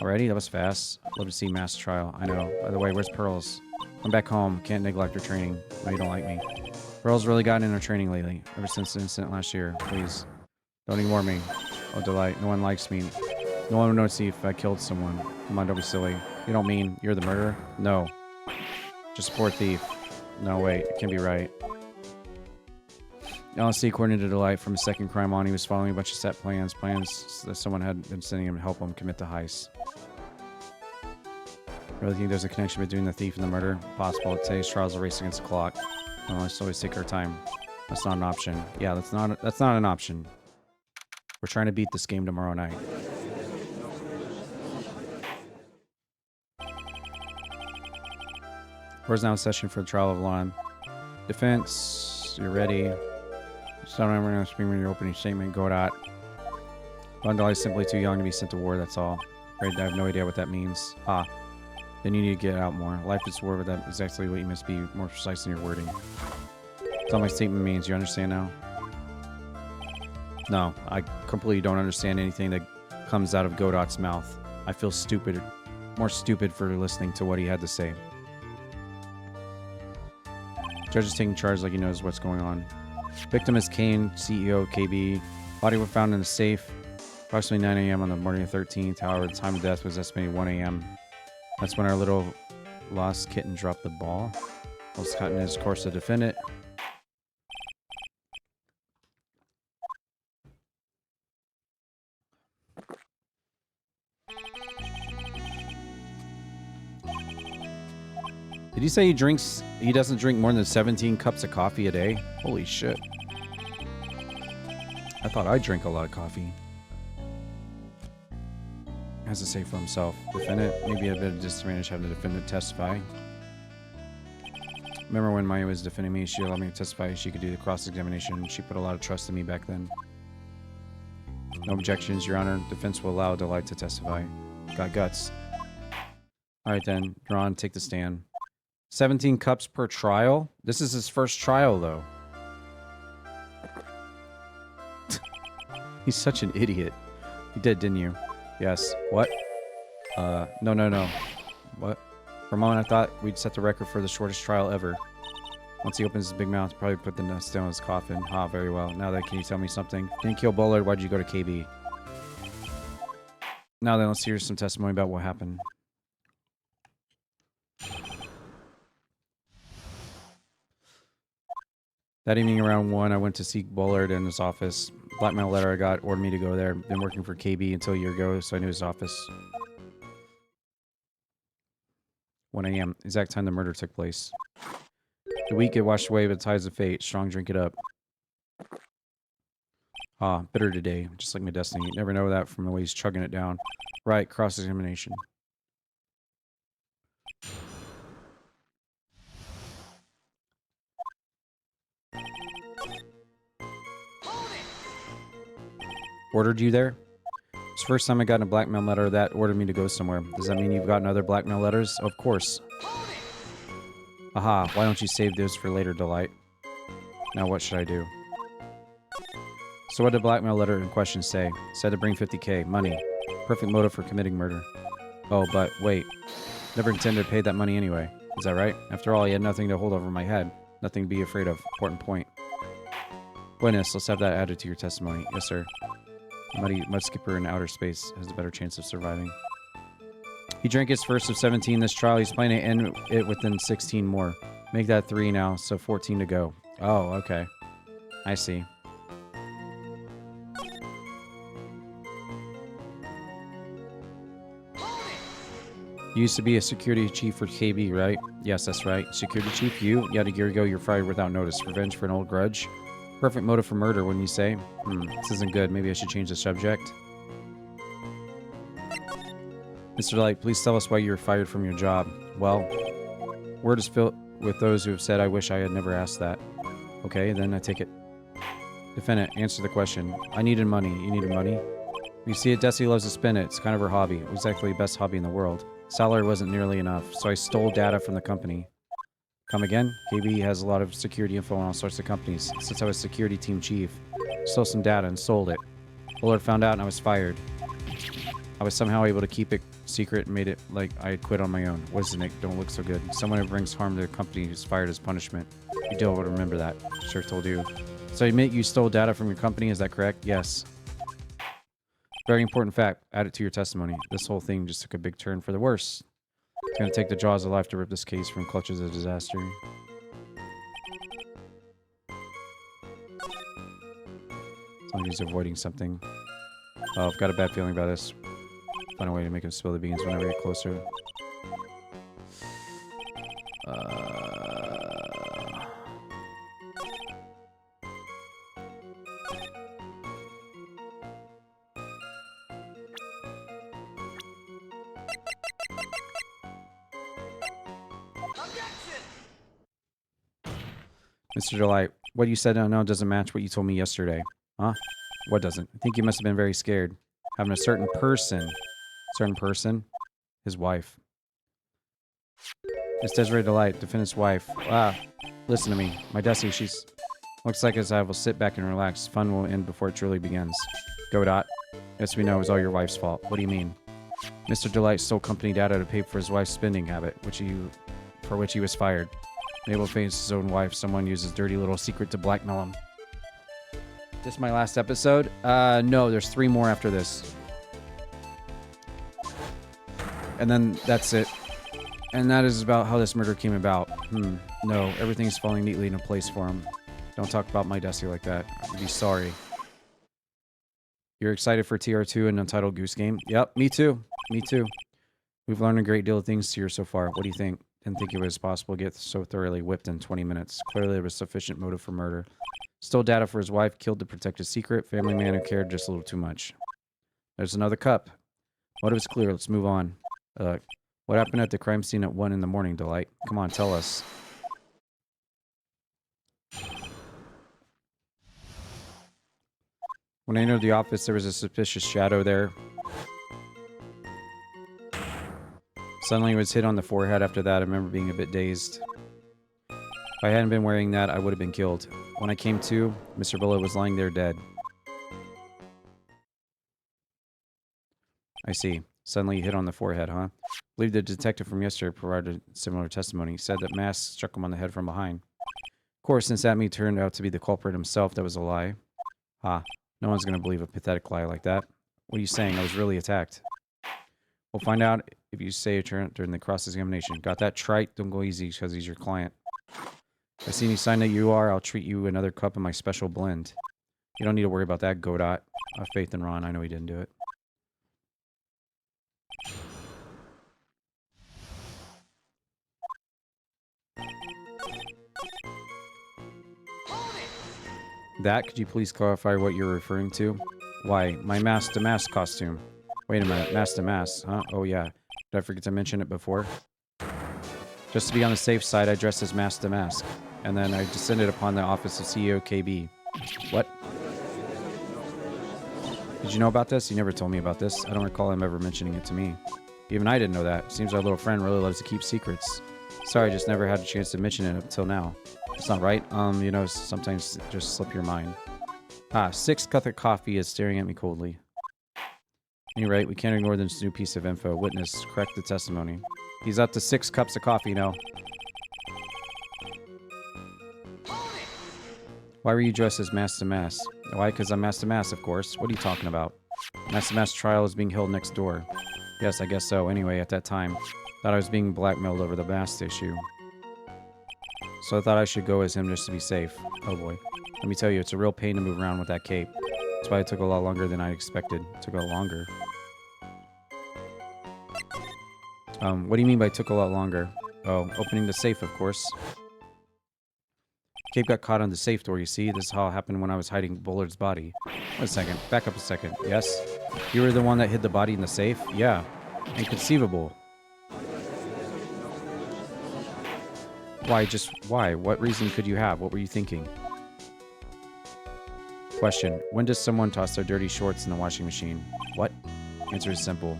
Already? That was fast. Love to see mask trial. I know. By the way, where's Pearls? I'm back home. Can't neglect her training. No, you don't like me. Pearls really gotten in her training lately. Ever since the incident last year. Please. Don't ignore me. Oh, Delight. No one likes me. No one would know if I killed someone. Come on, don't be silly. You don't mean you're the murderer? No. Just a poor thief. No, wait. It can't be right. Honestly, according to Delight, from his second crime on, he was following a bunch of set plans. Plans that someone had been sending him to help him commit the heist. Really think there's a connection between the thief and the murder? Possible. Today's trial's a race against the clock. Well, let's always take our time. That's not an option. Yeah, that's not an option. We're trying to beat this game tomorrow night. Court's now in session for the trial of Lon. Defense, you're ready. So I'm going to speak with your opening statement. Go dot. Bundle is simply too young to be sent to war, that's all. Afraid I have no idea what that means. Ah. Then you need to get out more. Life is war, but that's exactly what you must be more precise in your wording. That's all my statement means. You understand now? No, I completely don't understand anything that comes out of Godot's mouth. I feel stupid. More stupid for listening to what he had to say. Judge is taking charge like he knows what's going on. Victim is Kane, CEO of KB. Body was found in a safe approximately 9 a.m. on the morning of the 13th. However, the time of death was estimated 1 a.m. That's when our little lost kitten dropped the ball. Was caught in his course to defend it. Did he say he doesn't drink more than 17 cups of coffee a day? Holy shit. I thought I drank a lot of coffee. Has to say for himself. Defendant, maybe a bit of disadvantage having the defendant testify. Remember when Maya was defending me, she allowed me to testify. She could do the cross-examination. She put a lot of trust in me back then. No objections, Your Honor. Defense will allow Delight to testify. Got guts. All right, then. You're on. Take the stand. 17 cups per trial? This is his first trial, though. He's such an idiot. You did, didn't you? Yes. What? No. What? For a moment, I thought we'd set the record for the shortest trial ever. Once he opens his big mouth, probably put the nuts down his coffin. Ah, very well. Now then, can you tell me something? Didn't kill Bullard, why'd you go to KB? Now then, let's hear some testimony about what happened. That evening around 1, I went to see Bullard in his office. Blackmail letter I got ordered me to go there. Been working for KB until a year ago, so I knew his office. 1 a.m. Exact time the murder took place. The week get washed away by the tides of fate. Strong, drink it up. Ah, bitter today. Just like my destiny. You never know that from the way he's chugging it down. Right, cross-examination. Ordered you there? It's the first time I got a blackmail letter that ordered me to go somewhere. Does that mean you've gotten other blackmail letters? Of course. Aha, why don't you save those for later, Delight? Now what should I do? So what did the blackmail letter in question say? It said to bring 50K, money. Perfect motive for committing murder. Oh, but wait. Never intended to pay that money anyway. Is that right? After all, he had nothing to hold over my head. Nothing to be afraid of. Important point. Witness, let's have that added to your testimony. Yes, sir. Mud skipper in outer space has a better chance of surviving. He drank his first of 17 this trial. He's planning to end it within 16 more. Make that 3 now, so 14 to go. Oh, okay. I see. You used to be a security chief for KB, right? Yes, that's right. Security chief, you? Yet a year ago, you're fired without notice. Revenge for an old grudge? Perfect motive for murder, wouldn't you say? This isn't good. Maybe I should change the subject. Mr. Light, please tell us why you were fired from your job. Well, word is filled with those who have said, I wish I had never asked that. Okay, then I take it. Defendant, answer the question. I needed money. You needed money? You see it, Desi loves to spin it. It's kind of her hobby. It was actually the best hobby in the world. Salary wasn't nearly enough, so I stole data from the company. Come again? KB has a lot of security info on all sorts of companies. Since I was security team chief, stole some data and sold it. Bullard found out and I was fired. I was somehow able to keep it secret and made it like I had quit on my own. What is it, Nick? Don't look so good. Someone who brings harm to the company is fired as punishment. You don't want to remember that. Sure told you. So you admit you stole data from your company, is that correct? Yes. Very important fact. Add it to your testimony. This whole thing just took a big turn for the worse. It's going to take the jaws of life to rip this case from clutches of disaster. As long as he's avoiding something. Oh, I've got a bad feeling about this. Find a way to make him spill the beans whenever we get closer. Mr. Delight, what you said no doesn't match what you told me yesterday. Huh? What doesn't? I think you must have been very scared. Having a certain person. His wife. Miss Desiree Delight, defendant's wife. Ah, listen to me. My Desi, she's... Looks like as I will sit back and relax. Fun will end before it truly begins. Go Dot. Yes, we know it was all your wife's fault. What do you mean? Mr. Delight stole company data to pay for his wife's spending habit, for which he was fired. Unable to face his own wife, someone used his dirty little secret to blackmail him. This my last episode? No, there's 3 more after this. And then that's it. And that is about how this murder came about. No, everything's falling neatly into place for him. Don't talk about my Desi like that. I'd be sorry. You're excited for TR2 and Untitled Goose Game? Yep, me too. Me too. We've learned a great deal of things here so far. What do you think? Didn't think it was possible to get so thoroughly whipped in 20 minutes. Clearly there was sufficient motive for murder. Stole data for his wife, killed to protect his secret. Family man who cared just a little too much. There's another cup. Motive is clear. Let's move on. What happened at the crime scene at 1 in the morning, Delight? Come on, tell us. When I entered the office, there was a suspicious shadow there. Suddenly, it was hit on the forehead. After that, I remember being a bit dazed. If I hadn't been wearing that, I would have been killed. When I came to, Mr. Bullet was lying there dead. I see. Suddenly hit on the forehead, huh? I believe the detective from yesterday provided similar testimony. He said that Mass struck him on the head from behind. Of course, since that turned out to be the culprit himself, that was a lie. Ha. No one's going to believe a pathetic lie like that. What are you saying? I was really attacked. We'll find out if you say a turn during the cross-examination. Got that? Trite? Don't go easy because he's your client. If I see any sign that you are, I'll treat you another cup of my special blend. You don't need to worry about that, Godot. I have faith in Ron. I know he didn't do it. That, could you please clarify what you're referring to? Why, my mask to mask costume. Wait a minute, mask to mask, huh? Oh yeah. Did I forget to mention it before? Just to be on the safe side, I dressed as mask to mask. And then I descended upon the office of CEO KB. What? Did you know about this? You never told me about this. I don't recall him ever mentioning it to me. Even I didn't know that. Seems our little friend really loves to keep secrets. Sorry, I just never had a chance to mention it until now. It's not right. You know, sometimes just slip your mind. Ah, 6 cup of coffee is staring at me coldly. You're right, we can't ignore this new piece of info. Witness, correct the testimony. He's up to 6 cups of coffee now. Why were you dressed as mask to mask? Why? Because I'm mask to mask, of course. What are you talking about? Mask to mask trial is being held next door. Yes, I guess so. Anyway, at that time, thought I was being blackmailed over the mask issue. So I thought I should go as him just to be safe. Oh boy. Let me tell you, it's a real pain to move around with that cape. That's why it took a lot longer than I expected. It took a lot longer. What do you mean by took a lot longer? Oh, opening the safe, of course. Cape got caught on the safe door, you see? This is how it happened when I was hiding Bullard's body. Wait a second. Back up a second. Yes? You were the one that hid the body in the safe? Yeah. Inconceivable. Why? Just why? What reason could you have? What were you thinking? Question. When does someone toss their dirty shorts in the washing machine? What? Answer is simple.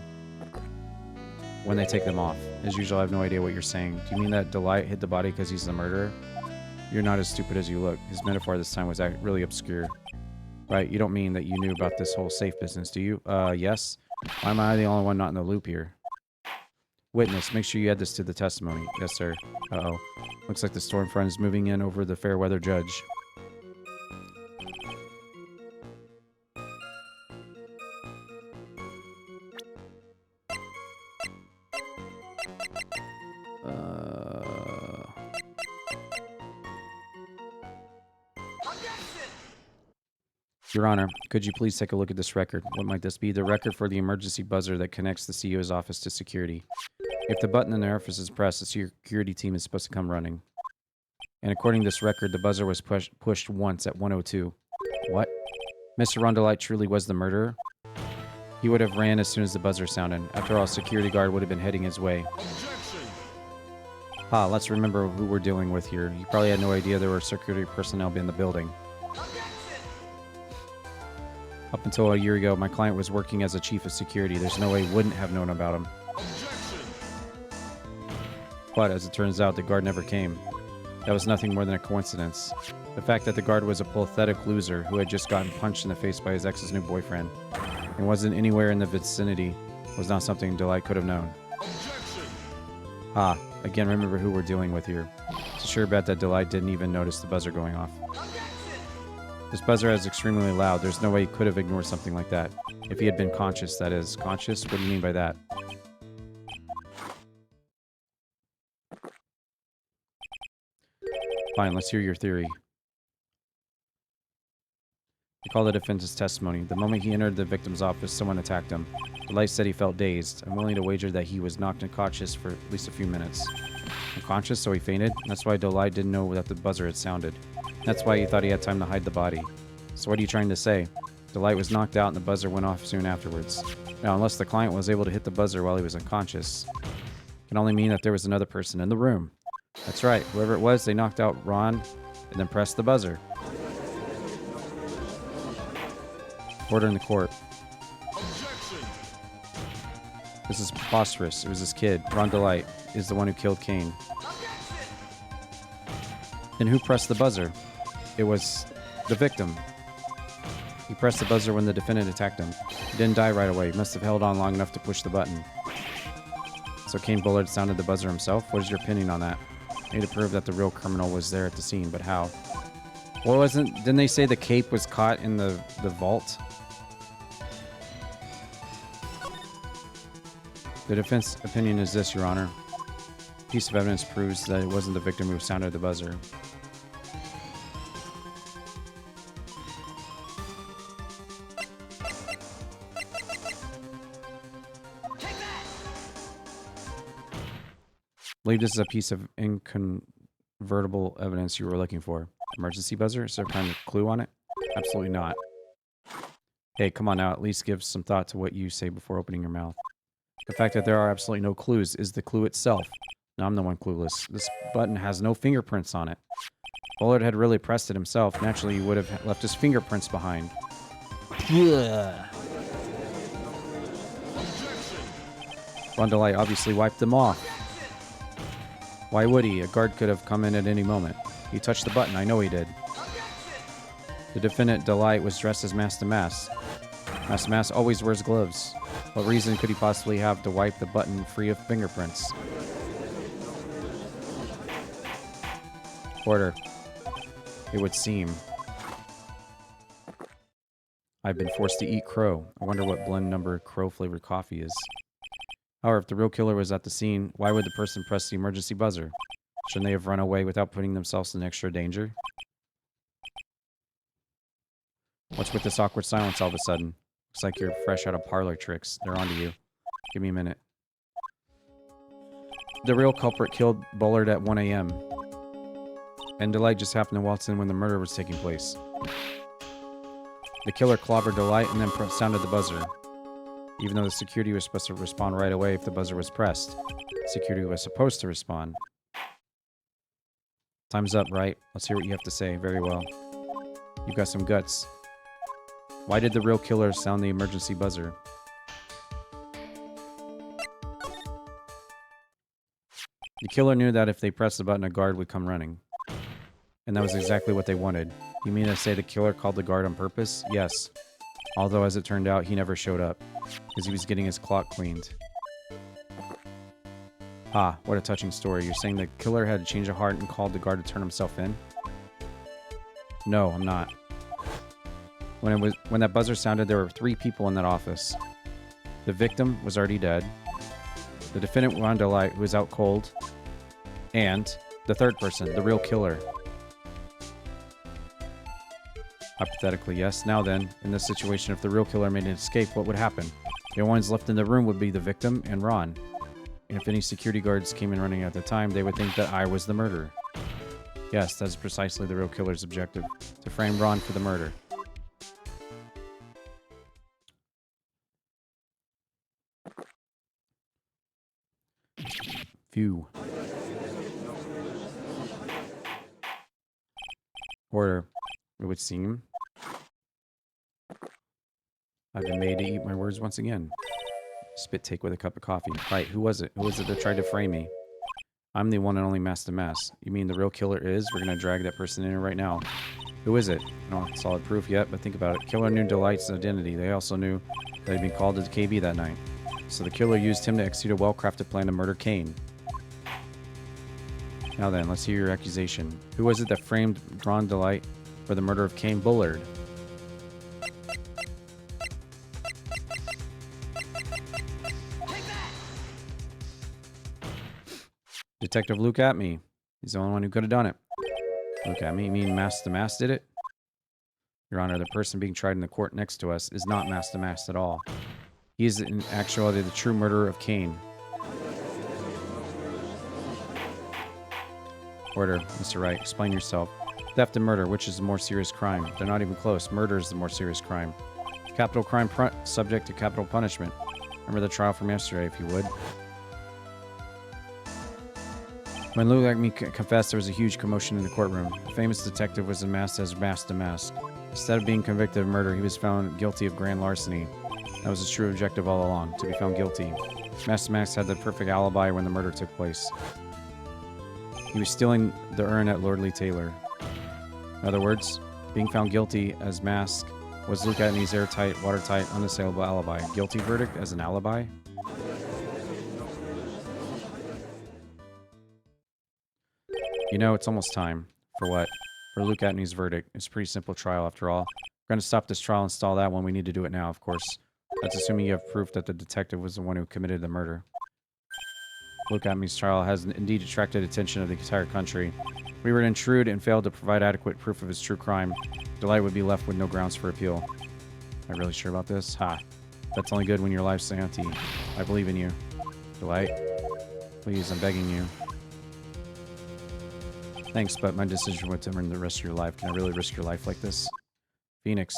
When they take them off. As usual, I have no idea what you're saying. Do you mean that Delight hid the body because he's the murderer? You're not as stupid as you look. His metaphor this time was really obscure. Right, you don't mean that you knew about this whole safe business, do you? Yes? Why am I the only one not in the loop here? Witness, make sure you add this to the testimony. Yes, sir. Uh-oh. Looks like the storm front is moving in over the fair weather judge. Your Honor, could you please take a look at this record? What might this be? The record for the emergency buzzer that connects the CEO's office to security. If the button in the office is pressed, the security team is supposed to come running. And according to this record, the buzzer was pushed once at 1:02. What? Mr. Rondelite truly was the murderer? He would have ran as soon as the buzzer sounded. After all, a security guard would have been heading his way. Ah, let's remember who we're dealing with here. You probably had no idea there were security personnel in the building. Up until a year ago, my client was working as a chief of security. There's no way he wouldn't have known about him. But, as it turns out, the guard never came. That was nothing more than a coincidence. The fact that the guard was a pathetic loser who had just gotten punched in the face by his ex's new boyfriend and wasn't anywhere in the vicinity was not something Delight could have known. Ah, again, remember who we're dealing with here. It's a sure bet that Delight didn't even notice the buzzer going off. This buzzer is extremely loud. There's no way he could have ignored something like that. If he had been conscious, that is. Conscious? What do you mean by that? Fine, let's hear your theory. Recall the defendant's testimony. The moment he entered the victim's office, someone attacked him. Delight said he felt dazed. I'm willing to wager that he was knocked unconscious for at least a few minutes. Unconscious, so he fainted? That's why Delight didn't know that the buzzer had sounded. That's why he thought he had time to hide the body. So what are you trying to say? Delight was knocked out and the buzzer went off soon afterwards. Now, unless the client was able to hit the buzzer while he was unconscious, it can only mean that there was another person in the room. That's right. Whoever it was, they knocked out Ron and then pressed the buzzer. Order in the court. This is preposterous. It was this kid. Ron DeLite is the one who killed Kane. Then who pressed the buzzer? It was the victim. He pressed the buzzer when the defendant attacked him. He didn't die right away. He must have held on long enough to push the button. So Kane Bullard sounded the buzzer himself? What is your opinion on that? I need to prove that the real criminal was there at the scene, but how? Well, didn't they say the cape was caught in the vault? The defense opinion is this, Your Honor. A piece of evidence proves that it wasn't the victim who sounded the buzzer. I believe this is a piece of incontrovertible evidence you were looking for. Emergency buzzer? Is there kind of clue on it? Absolutely not. Hey, come on now. At least give some thought to what you say before opening your mouth. The fact that there are absolutely no clues is the clue itself. No, I'm the one clueless. This button has no fingerprints on it. Bullard had really pressed it himself. Naturally, he would have left his fingerprints behind. Ron DeLite obviously wiped them off. Why would he? A guard could have come in at any moment. He touched the button. I know he did. The defendant, DeLite, was dressed as Master Mass. Master Mass always wears gloves. What reason could he possibly have to wipe the button free of fingerprints? Order. It would seem. I've been forced to eat crow. I wonder what blend number crow-flavored coffee is. However, if the real killer was at the scene, why would the person press the emergency buzzer? Shouldn't they have run away without putting themselves in extra danger? What's with this awkward silence all of a sudden? Looks like you're fresh out of parlor tricks. They're onto you. Give me a minute. The real culprit killed Bullard at 1 a.m. And DeLite just happened to waltz in when the murder was taking place. The killer clobbered DeLite and then sounded the buzzer. Even though the security was supposed to respond right away if the buzzer was pressed. Security was supposed to respond. Time's up, Wright. Let's hear what you have to say. Very well. You've got some guts. Why did the real killer sound the emergency buzzer? The killer knew that if they pressed the button, a guard would come running. And that was exactly what they wanted. You mean to say the killer called the guard on purpose? Yes. Although, as it turned out, he never showed up. Because he was getting his clock cleaned. Ah, what a touching story. You're saying the killer had a change of heart and called the guard to turn himself in? No, I'm not. When that buzzer sounded, there were 3 people in that office. The victim was already dead. The defendant, Ron DeLite, who was out cold. And the third person, the real killer. Hypothetically, yes. Now then, in this situation, if the real killer made an escape, what would happen? The only ones left in the room would be the victim and Ron. And if any security guards came in running at the time, they would think that I was the murderer. Yes, that's precisely the real killer's objective. To frame Ron for the murder. Phew. Order. It would seem. I've been made to eat my words once again. Spit take with a cup of coffee. Right, who was it? Who was it that tried to frame me? I'm the one and only Master Mass. You mean the real killer is? We're gonna drag that person in here right now. Who is it? No solid proof yet, but think about it. Killer knew DeLite's identity. They also knew that he'd been called to the KB that night. So the killer used him to execute a well-crafted plan to murder Kane. Now then, let's hear your accusation. Who was it that framed Ron DeLite for the murder of Kane Bullard? Detective Luke at me. He's the only one who could have done it. Look at me. You mean Master Mass did it? Your Honor, the person being tried in the court next to us is not Master Mass at all. He is in actuality the true murderer of Kane. Order, Mr. Wright. Explain yourself. Theft and murder, which is the more serious crime? They're not even close. Murder is the more serious crime. Capital crime subject to capital punishment. Remember the trial from yesterday, if you would. When Lou like me confessed, there was a huge commotion in the courtroom. The famous detective was unmasked as Master Mask. Instead of being convicted of murder, he was found guilty of grand larceny. That was his true objective all along, to be found guilty. Master Max had the perfect alibi when the murder took place. He was stealing the urn at Lordly Taylor. In other words, being found guilty as Mask was Luke Atney's airtight, watertight, unassailable alibi. Guilty verdict as an alibi? You know, it's almost time. For what? For Luke Atney's verdict. It's a pretty simple trial after all. We're going to stop this trial and install that one. We need to do it now, of course. That's assuming you have proof that the detective was the one who committed the murder. Luke Atney's trial has indeed attracted attention of the entire country. If we were to intrude and fail to provide adequate proof of his true crime, Delight would be left with no grounds for appeal. Am I really sure about this? Ha. That's only good when your life's empty. I believe in you. Delight. Please, I'm begging you. Thanks, but my decision would determine the rest of your life. Can I really risk your life like this? Phoenix.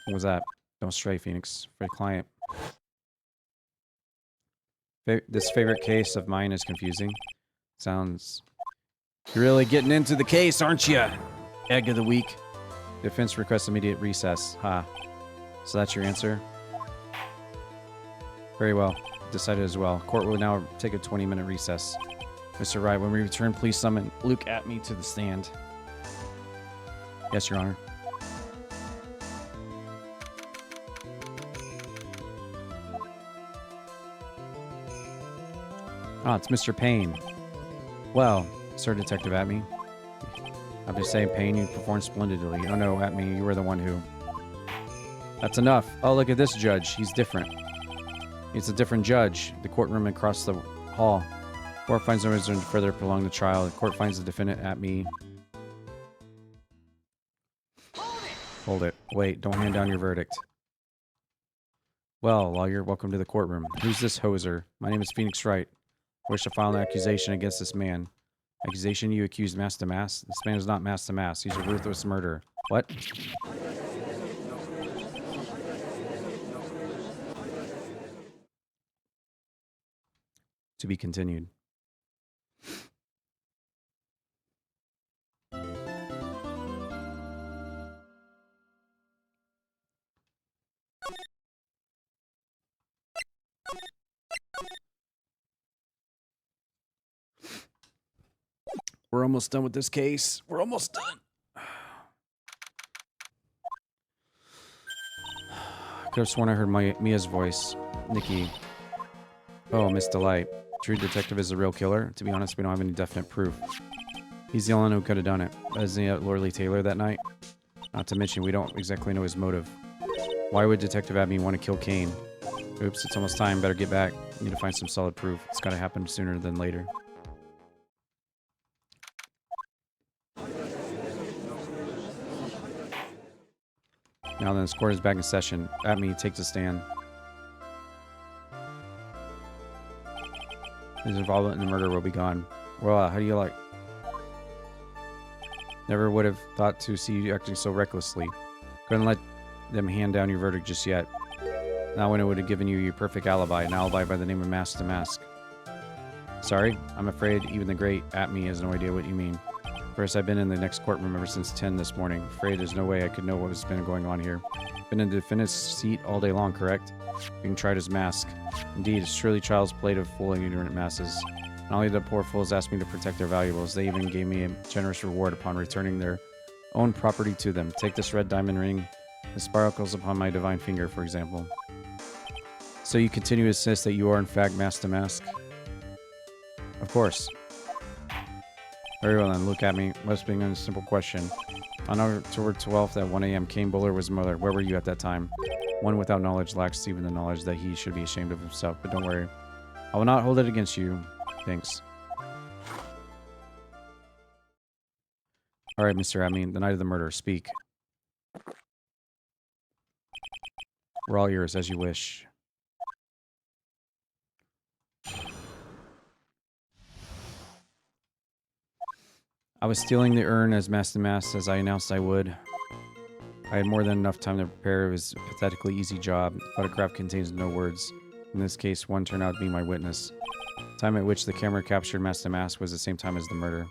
What was that? Don't stray, Phoenix. For a client. This favorite case of mine is confusing. Sounds... You're really getting into the case, aren't you? Egg of the week. Defense requests immediate recess. Ha. So that's your answer? Very well. Decided as well. Court will now take a 20-minute recess. Mr. Wright, when we return, please summon Luke Atney to the stand. Yes, Your Honor. Ah, it's Mr. Payne. Well, Sir Detective Atney. I'm just saying, Payne, you performed splendidly. Oh no, Atney, you were the one who... That's enough. Oh, look at this judge. He's different. It's a different judge. The courtroom across the hall. Court finds no reason to further prolong the trial. The court finds the defendant Atney. Hold it. Wait, don't hand down your verdict. Well, lawyer, welcome to the courtroom. Who's this hoser? My name is Phoenix Wright. I wish to file an accusation against this man. Accusation you accused Master Mass? This man is not Master Mass. He's a ruthless murderer. What? To be continued. We're almost done with this case. We're almost done. Could have sworn I heard Mia's voice. Nikki. Oh, Miss Delight. True detective is a real killer? To be honest, we don't have any definite proof. He's the only one who could have done it. Isn't he at Lordly Taylor that night? Not to mention, we don't exactly know his motive. Why would Detective Abney want to kill Kane? Oops, it's almost time. Better get back. Need to find some solid proof. It's gotta happen sooner than later. Now then, this court is back in session. Abney takes a stand. His involvement in the murder will be gone. Well, how do you like? Never would have thought to see you acting so recklessly. Couldn't let them hand down your verdict just yet. Now when it would have given you your perfect alibi, an alibi by the name of Mask to Mask. Sorry, I'm afraid even the great Atney has no idea what you mean. First, I've been in the next courtroom ever since 10 this morning. Afraid there's no way I could know what has been going on here. Been in the defendant's seat all day long, correct? Being tried as Mask. Indeed, it's truly child's play to fool ignorant masses. Not only the poor fools asked me to protect their valuables, they even gave me a generous reward upon returning their own property to them. Take this red diamond ring. The sparkles upon my divine finger, for example. So you continue to insist that you are in fact Mask to Mask? Of course. Very well then, look at me. Must be a simple question. On October 12th at 1 a.m., Kane Buller was mother. Where were you at that time? One without knowledge lacks even the knowledge that he should be ashamed of himself. But don't worry. I will not hold it against you. Thanks. Alright, Mr. Abney, the night of the murder. Speak. We're all yours, as you wish. I was stealing the urn as Master Mass as I announced I would. I had more than enough time to prepare. It was a pathetically easy job. The photograph contains no words. In this case, one turned out to be my witness. The time at which the camera captured Master Mass was the same time as the murder.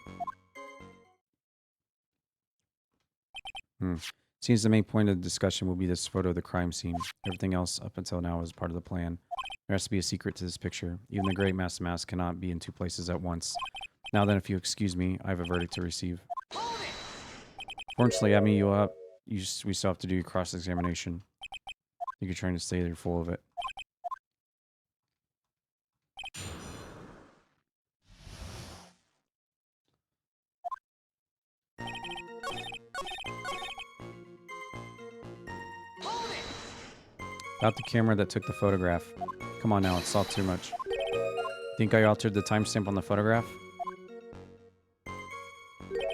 Seems the main point of the discussion will be this photo of the crime scene. Everything else up until now is part of the plan. There has to be a secret to this picture. Even the great Master Mask cannot be in two places at once. Now then, if you excuse me, I have a verdict to receive. Fortunately, I mean, we still have to do your cross-examination. I think you're trying to say they're full of it. About the camera that took the photograph. Come on now, it's all too much. Think I altered the timestamp on the photograph?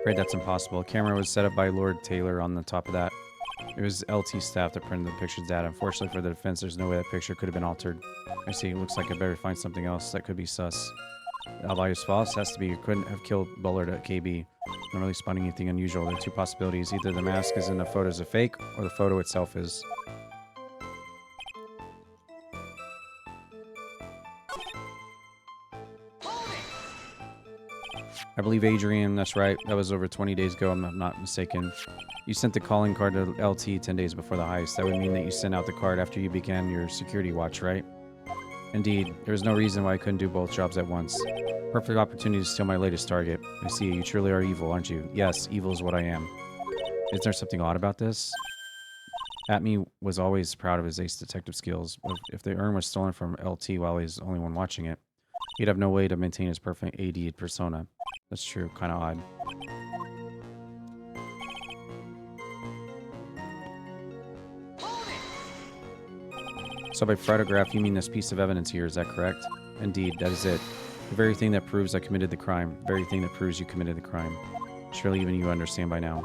Afraid that's impossible. A camera was set up by Lord Taylor on the top of that. It was LT staff that printed the picture's data. Unfortunately for the defense, there's no way that picture could have been altered. I see, it looks like I better find something else that could be sus. The alibi is false. Has to be. You couldn't have killed Bullard at KB. Not really spotting anything unusual. There are two possibilities. Either the mask is in the photo as a fake, or the photo itself is. I believe Adrian, that's right. That was over 20 days ago, I'm not mistaken. You sent the calling card to LT 10 days before the heist. That would mean that you sent out the card after you began your security watch, right? Indeed. There was no reason why I couldn't do both jobs at once. Perfect opportunity to steal my latest target. I see, you truly are evil, aren't you? Yes, evil is what I am. Is there something odd about this? Atme was always proud of his ace detective skills. If the urn was stolen from LT while he's the only one watching it, he'd have no way to maintain his perfect AD persona. That's true, kind of odd. So by photograph, you mean this piece of evidence here, is that correct? Indeed, that is it. The very thing that proves I committed the crime. The very thing that proves you committed the crime. Surely even you understand by now.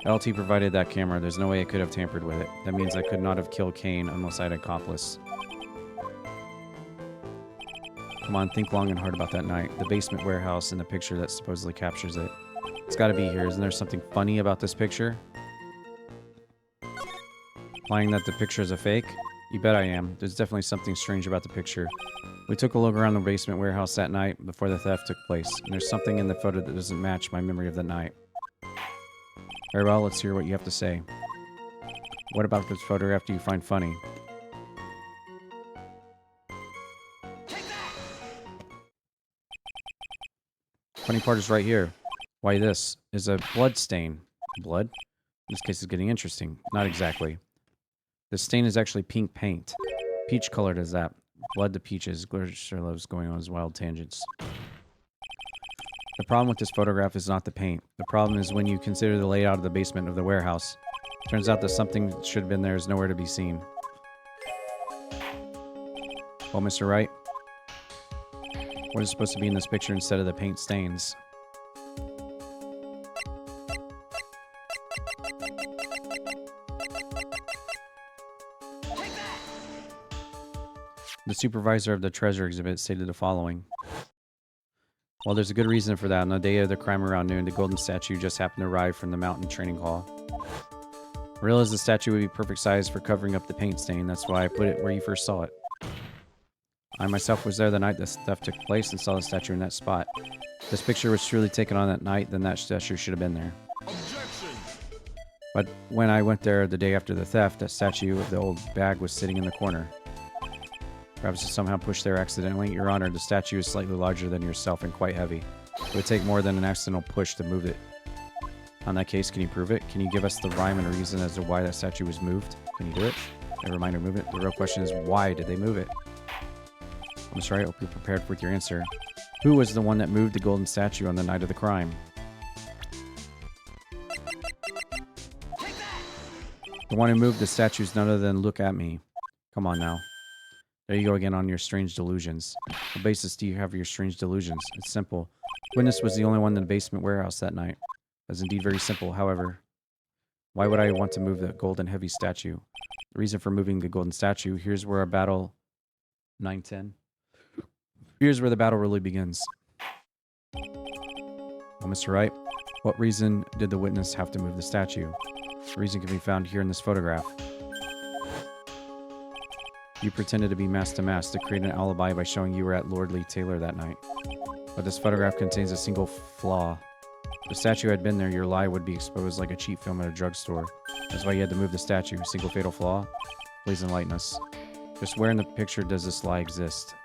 LT provided that camera. There's no way I could have tampered with it. That means I could not have killed Kane unless I had an accomplice. Come on, think long and hard about that night. The basement warehouse and the picture that supposedly captures it. It's gotta be here. Isn't there something funny about this picture? Implying that the picture is a fake? You bet I am. There's definitely something strange about the picture. We took a look around the basement warehouse that night before the theft took place, and there's something in the photo that doesn't match my memory of that night. Very well, let's hear what you have to say. What about this photograph do you find funny? Funny part is right here. Why this is a blood stain. Blood? This case is getting interesting. Not exactly. The stain is actually pink paint. Peach colored as that. Blood to peaches. Glitcher loves going on his wild tangents. The problem with this photograph is not the paint. The problem is when you consider the layout of the basement of the warehouse. Turns out that something that should have been there is nowhere to be seen. Well, Mr. Wright, what is supposed to be in this picture instead of the paint stains? The supervisor of the treasure exhibit stated the following. Well, there's a good reason for that. On the day of the crime around noon, the golden statue just happened to arrive from the mountain training hall. I realized the statue would be perfect size for covering up the paint stain. That's why I put it where you first saw it. I myself was there the night the theft took place and saw the statue in that spot. If this picture was truly taken on that night, then that statue should have been there. Objection! But when I went there the day after the theft, that statue of the old bag was sitting in the corner. Perhaps it somehow pushed there accidentally. Your Honor, the statue is slightly larger than yourself and quite heavy. It would take more than an accidental push to move it. On that case, can you prove it? Can you give us the rhyme and reason as to why that statue was moved? Can you do it? Never mind a movement. The real question is, why did they move it? I'm sorry, I hope you're prepared with your answer. Who was the one that moved the golden statue on the night of the crime? The one who moved the statue is none other than Look At Me. Come on now. There you go again on your strange delusions. What basis do you have for your strange delusions? It's simple. Witness was the only one in the basement warehouse that night. That's indeed very simple, however. Why would I want to move the golden heavy statue? The reason for moving the golden statue, here's where our battle... 9-10. Here's where the battle really begins. Well, Mr. Wright, what reason did the witness have to move the statue? The reason can be found here in this photograph. You pretended to be mask to mask to create an alibi by showing you were at Lord Lee Taylor that night. But this photograph contains a single flaw. If the statue had been there, your lie would be exposed like a cheap film at a drugstore. That's why you had to move the statue. Single fatal flaw? Please enlighten us. Just where in the picture does this lie exist?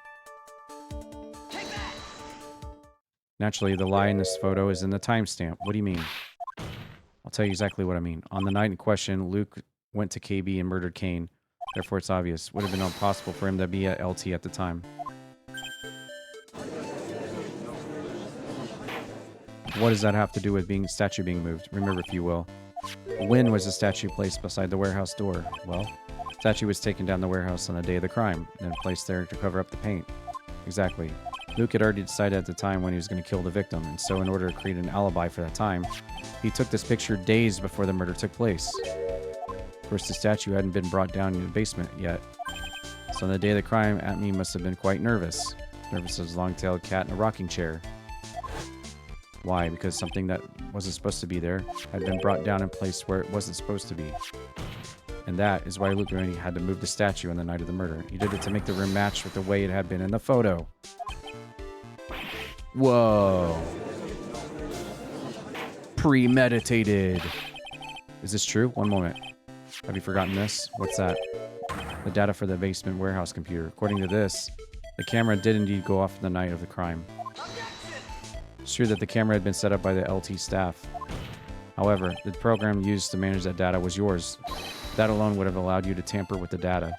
Naturally, the lie in this photo is in the timestamp. What do you mean? I'll tell you exactly what I mean. On the night in question, Luke went to KB and murdered Kane. Therefore, it's obvious. Would have been impossible for him to be at LT at the time. What does that have to do with being statue being moved? Remember, if you will. When was the statue placed beside the warehouse door? Well, the statue was taken down the warehouse on the day of the crime, and then placed there to cover up the paint. Exactly. Luke had already decided at the time when he was going to kill the victim, and so in order to create an alibi for that time, he took this picture days before the murder took place. Of course, the statue hadn't been brought down in the basement yet, so on the day of the crime, Atme must have been quite nervous. Nervous as a long-tailed cat in a rocking chair. Why? Because something that wasn't supposed to be there had been brought down and placed where it wasn't supposed to be. And that is why Luke Mooney had to move the statue on the night of the murder. He did it to make the room match with the way it had been in the photo. Whoa. Premeditated. Is this true? One moment. Have you forgotten this? What's that? The data for the basement warehouse computer. According to this, the camera did indeed go off the night of the crime. It's true that the camera had been set up by the LT staff. However, the program used to manage that data was yours. That alone would have allowed you to tamper with the data.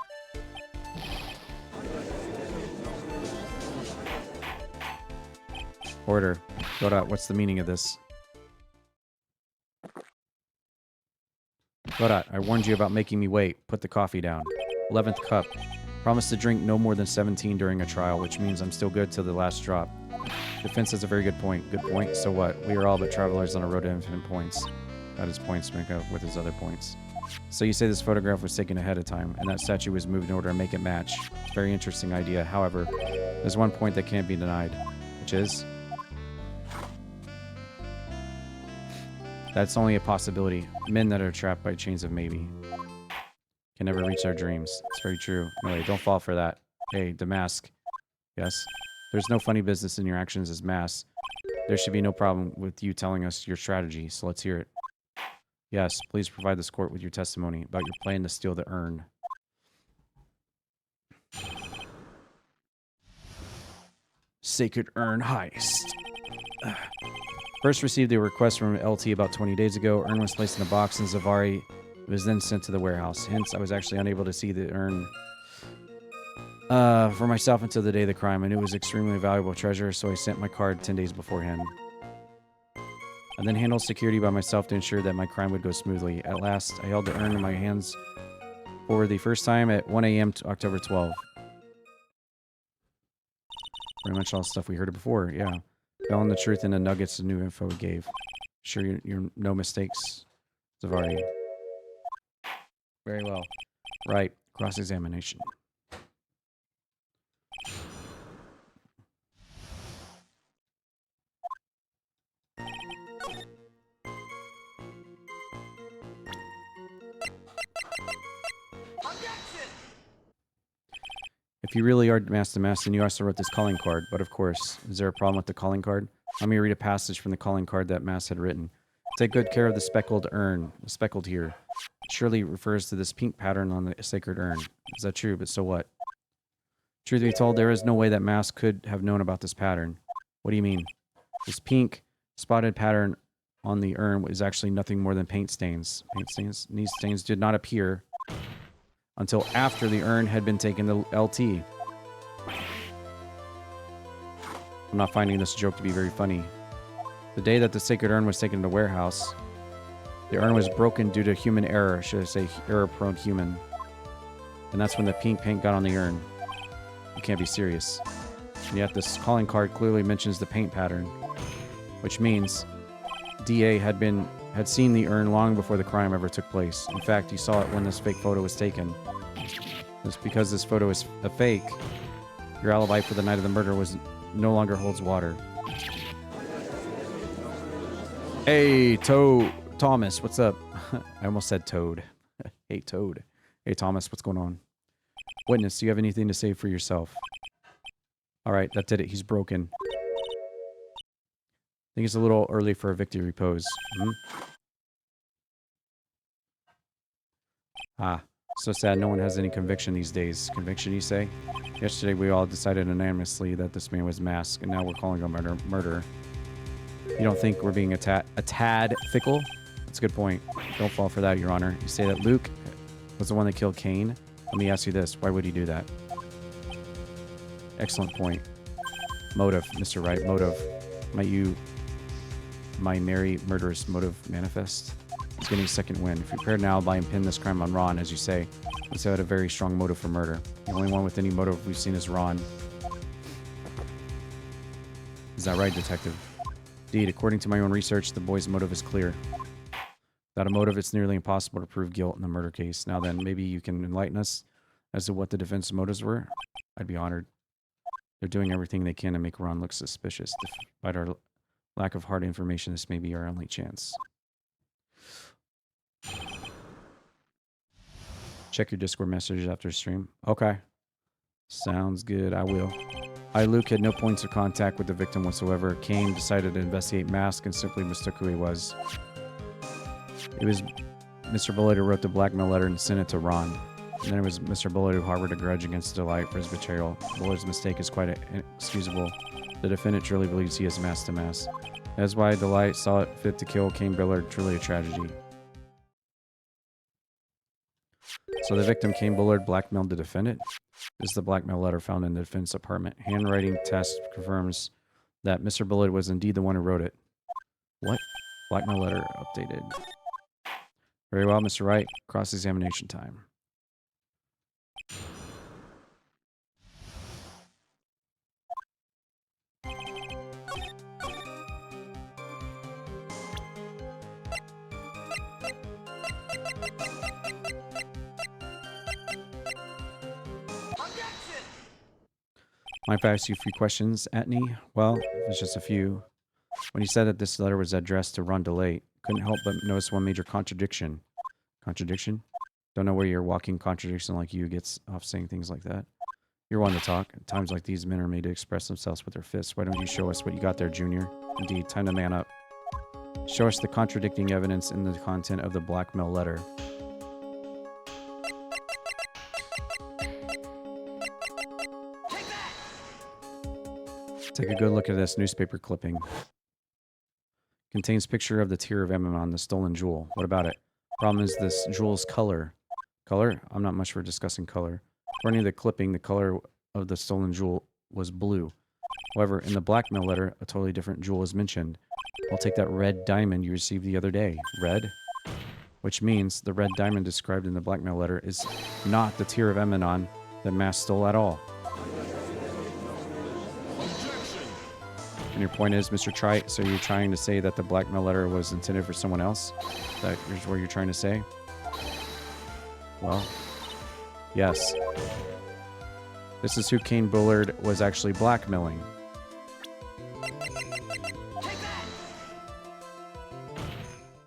Order. Dora, what's the meaning of this? Dora, I warned you about making me wait. Put the coffee down. 11th cup. Promise to drink no more than 17 during a trial, which means I'm still good till the last drop. Defense has a very good point. Good point. So what? We are all but travelers on a road to infinite points. Got his points make up with his other points. So you say this photograph was taken ahead of time, and that statue was moved in order to make it match. It's a very interesting idea. However, there's one point that can't be denied, which is... that's only a possibility. Men that are trapped by chains of maybe can never reach their dreams. It's very true. No way, don't fall for that. Hey, Damask. Yes? There's no funny business in your actions as mass. There should be no problem with you telling us your strategy, so let's hear it. Yes, please provide this court with your testimony about your plan to steal the urn. Sacred urn heist. First received a request from LT about 20 days ago. Urn was placed in a box in Zavari. It was then sent to the warehouse. Hence, I was actually unable to see the urn for myself until the day of the crime. I knew it was extremely valuable treasure, so I sent my card 10 days beforehand. I then handled security by myself to ensure that my crime would go smoothly. At last, I held the urn in my hands for the first time at 1 a.m. to October 12. Pretty much all the stuff we heard before, yeah. Telling the truth and the nuggets of new info we gave. Sure you're no mistakes, Zavari. Very well. Right. Cross-examination. If you really are Master Master, then you also wrote this calling card. But of course, is there a problem with the calling card? Let me read a passage from the calling card that Mass had written. Take good care of the speckled urn. The speckled here. It surely refers to this pink pattern on the sacred urn. Is that true? But so what? Truth be told, there is no way that Mass could have known about this pattern. What do you mean? This pink spotted pattern on the urn is actually nothing more than paint stains. Paint stains? And these stains did not appear until after the urn had been taken to LT. I'm not finding this joke to be very funny. The day that the sacred urn was taken to the warehouse, the urn was broken due to human error, should I say error-prone human. And that's when the pink paint got on the urn. You can't be serious. And yet this calling card clearly mentions the paint pattern, which means DA had seen the urn long before the crime ever took place. In fact, he saw it when this fake photo was taken. Just because this photo is a fake, your alibi for the night of the murder no longer holds water. Hey, Thomas, what's up? I almost said Toad. Hey, Toad. Hey, Thomas, what's going on? Witness, do you have anything to say for yourself? Alright, that did it. He's broken. I think it's a little early for a victory pose. Ah, so sad no one has any conviction these days. Conviction, you say? Yesterday we all decided unanimously that this man was masked, and now we're calling him murder. You don't think we're being a tad fickle? That's a good point. Don't fall for that, Your Honor. You say that Luke was the one that killed Cain? Let me ask you this. Why would he do that? Excellent point. Motive, Mr. Wright. Motive. My merry murderous motive manifest? He's getting a second win. If you prepared an alibi and pin this crime on Ron, as you say, let's say I had a very strong motive for murder. The only one with any motive we've seen is Ron. Is that right, Detective? Indeed, according to my own research, the boy's motive is clear. Without a motive, it's nearly impossible to prove guilt in a murder case. Now then, maybe you can enlighten us as to what the defense's motives were? I'd be honored. They're doing everything they can to make Ron look suspicious. Despite our lack of hard information, this may be our only chance. Check your Discord messages after stream. Okay. Sounds good. I will. Luke had no points of contact with the victim whatsoever. Cain decided to investigate Mask and simply mistook who he was. It was Mr. Bullitt who wrote the blackmail letter and sent it to Ron. And then it was Mr. Bullitt who harbored a grudge against Delight for his betrayal. Bullitt's mistake is quite inexcusable. The defendant truly believes he is masked to Mask. That's why Delight saw it fit to kill Cain Bullard. Truly a tragedy. So the victim, Cain Bullard, blackmailed the defendant. This is the blackmail letter found in the defendant's apartment. Handwriting test confirms that Mr. Bullard was indeed the one who wrote it. What? Blackmail letter updated. Very well, Mr. Wright. Cross-examination time. Mind if I ask you a few questions, Atney? Well, it's just a few. When you said that this letter was addressed to Ron DeLate, couldn't help but notice one major contradiction. Contradiction? Don't know where your walking contradiction like you gets off saying things like that. You're one to talk. At times like these, men are made to express themselves with their fists. Why don't you show us what you got there, Junior? Indeed, time to man up. Show us the contradicting evidence in the content of the blackmail letter. Take a good look at this newspaper clipping. Contains picture of the tear of Emmon, the stolen jewel. What about it? Problem is this jewel's color. Color? I'm not much for discussing color. According to the clipping, the color of the stolen jewel was blue. However, in the blackmail letter, a totally different jewel is mentioned. I'll take that red diamond you received the other day. Red? Which means the red diamond described in the blackmail letter is not the tear of Emmon that Mask stole at all. And your point is, Mr. Trite, so you're trying to say that the blackmail letter was intended for someone else? That is what you're trying to say? Well, yes. This is who Cain Bullard was actually blackmailing.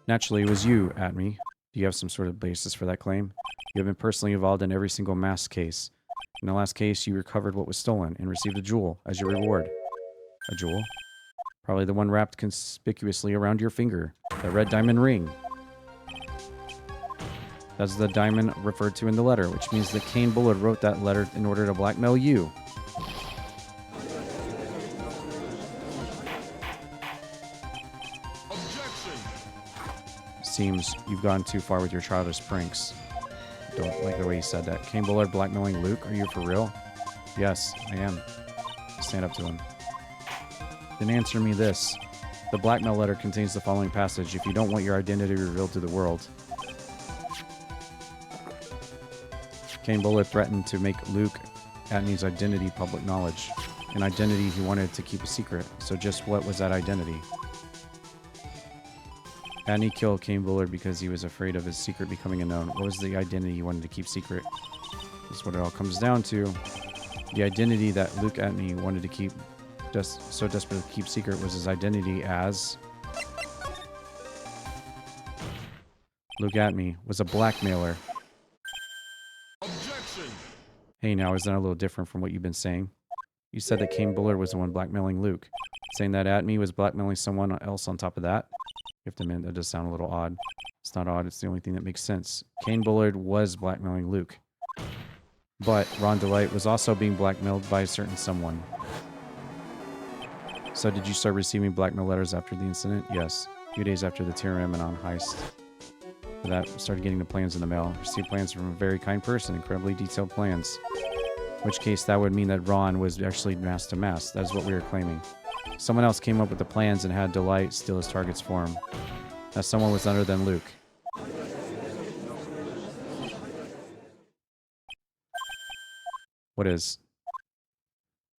Naturally, it was you, Atme. Do you have some sort of basis for that claim? You have been personally involved in every single Mask case. In the last case, you recovered what was stolen and received a jewel as your reward. A jewel? Probably the one wrapped conspicuously around your finger. The red diamond ring. That's the diamond referred to in the letter, which means that Cain Bullard wrote that letter in order to blackmail you. Objection. Seems you've gone too far with your childish pranks. Don't like the way you said that. Cain Bullard blackmailing Luke? Are you for real? Yes, I am. Stand up to him. Then answer me this. The blackmail letter contains the following passage. If you don't want your identity revealed to the world. Cain Bullard threatened to make Luke Atney's identity public knowledge. An identity he wanted to keep a secret. So just what was that identity? Atney killed Cain Bullard because he was afraid of his secret becoming unknown. What was the identity he wanted to keep secret? That's what it all comes down to. The identity that Luke Atney wanted to keep just so desperate to keep secret was his identity as Luke Atney was a blackmailer. Objection. Hey, now is that a little different from what you've been saying? You said that Cain Bullard was the one blackmailing Luke. Saying that Atney was blackmailing someone else on top of that? You have to admit, that does sound a little odd. It's not odd. It's the only thing that makes sense. Kane Bullard was blackmailing Luke. But Ron DeLite was also being blackmailed by a certain someone. So did you start receiving blackmail letters after the incident? Yes. A few days after the Tiraminon heist. For that, started getting the plans in the mail. Received plans from a very kind person, incredibly detailed plans. In which case, that would mean that Ron was actually mask to mask. That is what we were claiming. Someone else came up with the plans and had DeLite steal his target's form. That someone was other than Luke. What is?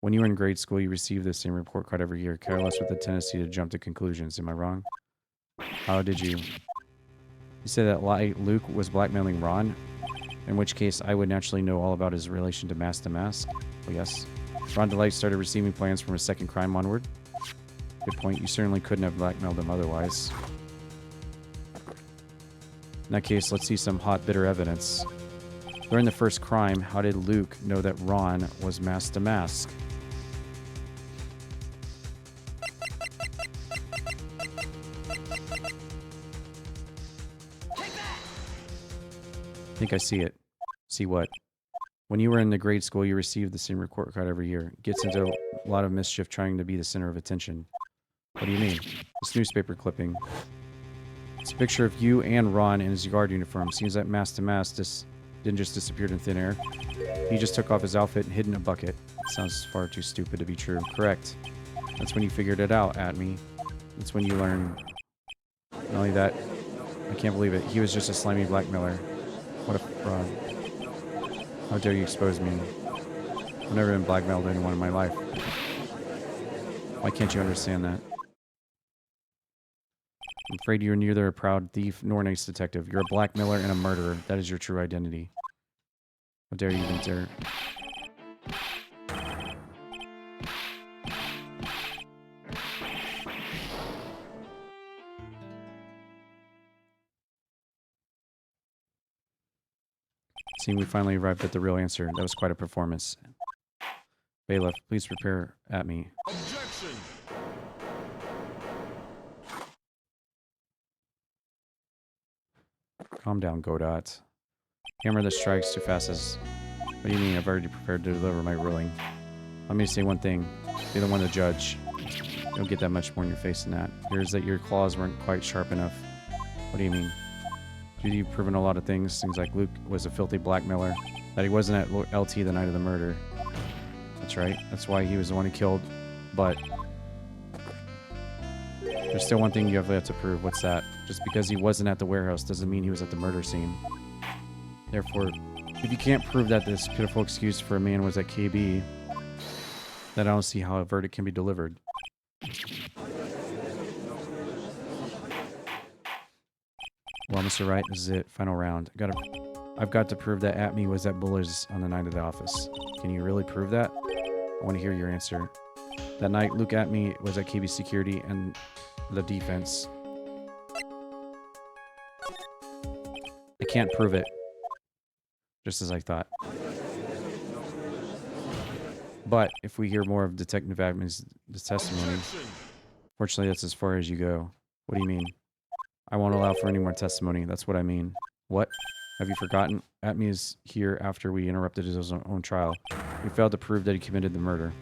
When you were in grade school, you received the same report card every year, careless with a tendency to jump to conclusions. Am I wrong? How did you? You said that Luke was blackmailing Ron, in which case I would naturally know all about his relation to mask. Well, yes. Ron DeLite started receiving plans from a second crime onward. Good point. You certainly couldn't have blackmailed him otherwise. In that case, let's see some hot, bitter evidence. During the first crime, how did Luke know that Ron was mask to mask? I think I see it. See what? When you were in the grade school, you received the same report card every year. Gets into a lot of mischief trying to be the center of attention. What do you mean? This newspaper clipping. It's a picture of you and Ron in his guard uniform. Seems that mask to mask didn't just disappear in thin air. He just took off his outfit and hid in a bucket. It sounds far too stupid to be true. Correct. That's when you figured it out, at me. That's when you learned. Not only that, I can't believe it. He was just a slimy blackmailer. What a fraud. How dare you expose me? I've never been blackmailed anyone in my life. Why can't you understand that? I'm afraid you're neither a proud thief nor a nice detective. You're a blackmailer and a murderer. That is your true identity. How dare you even dare? Seeing we finally arrived at the real answer. That was quite a performance. Bailiff, please prepare at me. Objection! Calm down, Godot. Hammer the strikes too fast as... What do you mean? I've already prepared to deliver my ruling. Let me say one thing. You're the one to judge. You don't get that much more in your face than that. Here's that your claws weren't quite sharp enough. What do you mean? You've proven a lot of things. Things like Luke was a filthy blackmailer. That he wasn't at LT the night of the murder. That's right. That's why he was the one who killed. But... there's still one thing you have to prove. What's that? Just because he wasn't at the warehouse doesn't mean he was at the murder scene. Therefore, if you can't prove that this pitiful excuse for a man was at KB, then I don't see how a verdict can be delivered. Well, Mr. Wright, this is it. Final round. I've got to prove that Atme was at Buller's on the night of the office. Can you really prove that? I want to hear your answer. That night, Luke Atme was at KB Security and the defense. I can't prove it. Just as I thought. But if we hear more of Detective Atme's testimony, fortunately that's as far as you go. What do you mean? I won't allow for any more testimony. That's what I mean. What? Have you forgotten? Atme is here after we interrupted his own trial. We failed to prove that he committed the murder.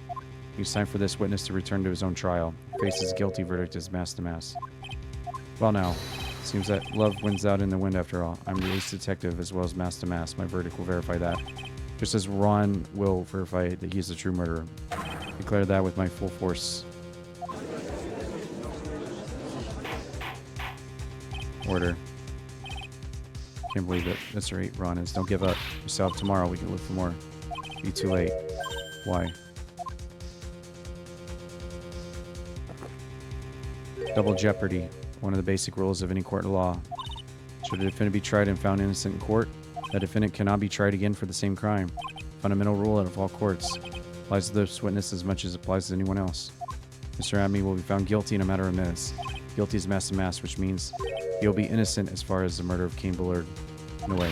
It's time for this witness to return to his own trial. Face his guilty verdict as mask to mask. Well now, seems that love wins out in the wind after all. I'm the ace detective as well as mask to mask. My verdict will verify that. Just as Ron will verify that he is the true murderer. Declare that with my full force. Order. Can't believe it. That's right, Ron is. Don't give up. We still have tomorrow. We can look for more. Be too late. Why? Double jeopardy. One of the basic rules of any court of law. Should a defendant be tried and found innocent in court, that defendant cannot be tried again for the same crime. Fundamental rule out of all courts. Applies to this witness as much as it applies to anyone else. Mr. Atme will be found guilty in a matter of minutes. Guilty is mask to mask, which means he'll be innocent as far as the murder of Kane Bullard. No way.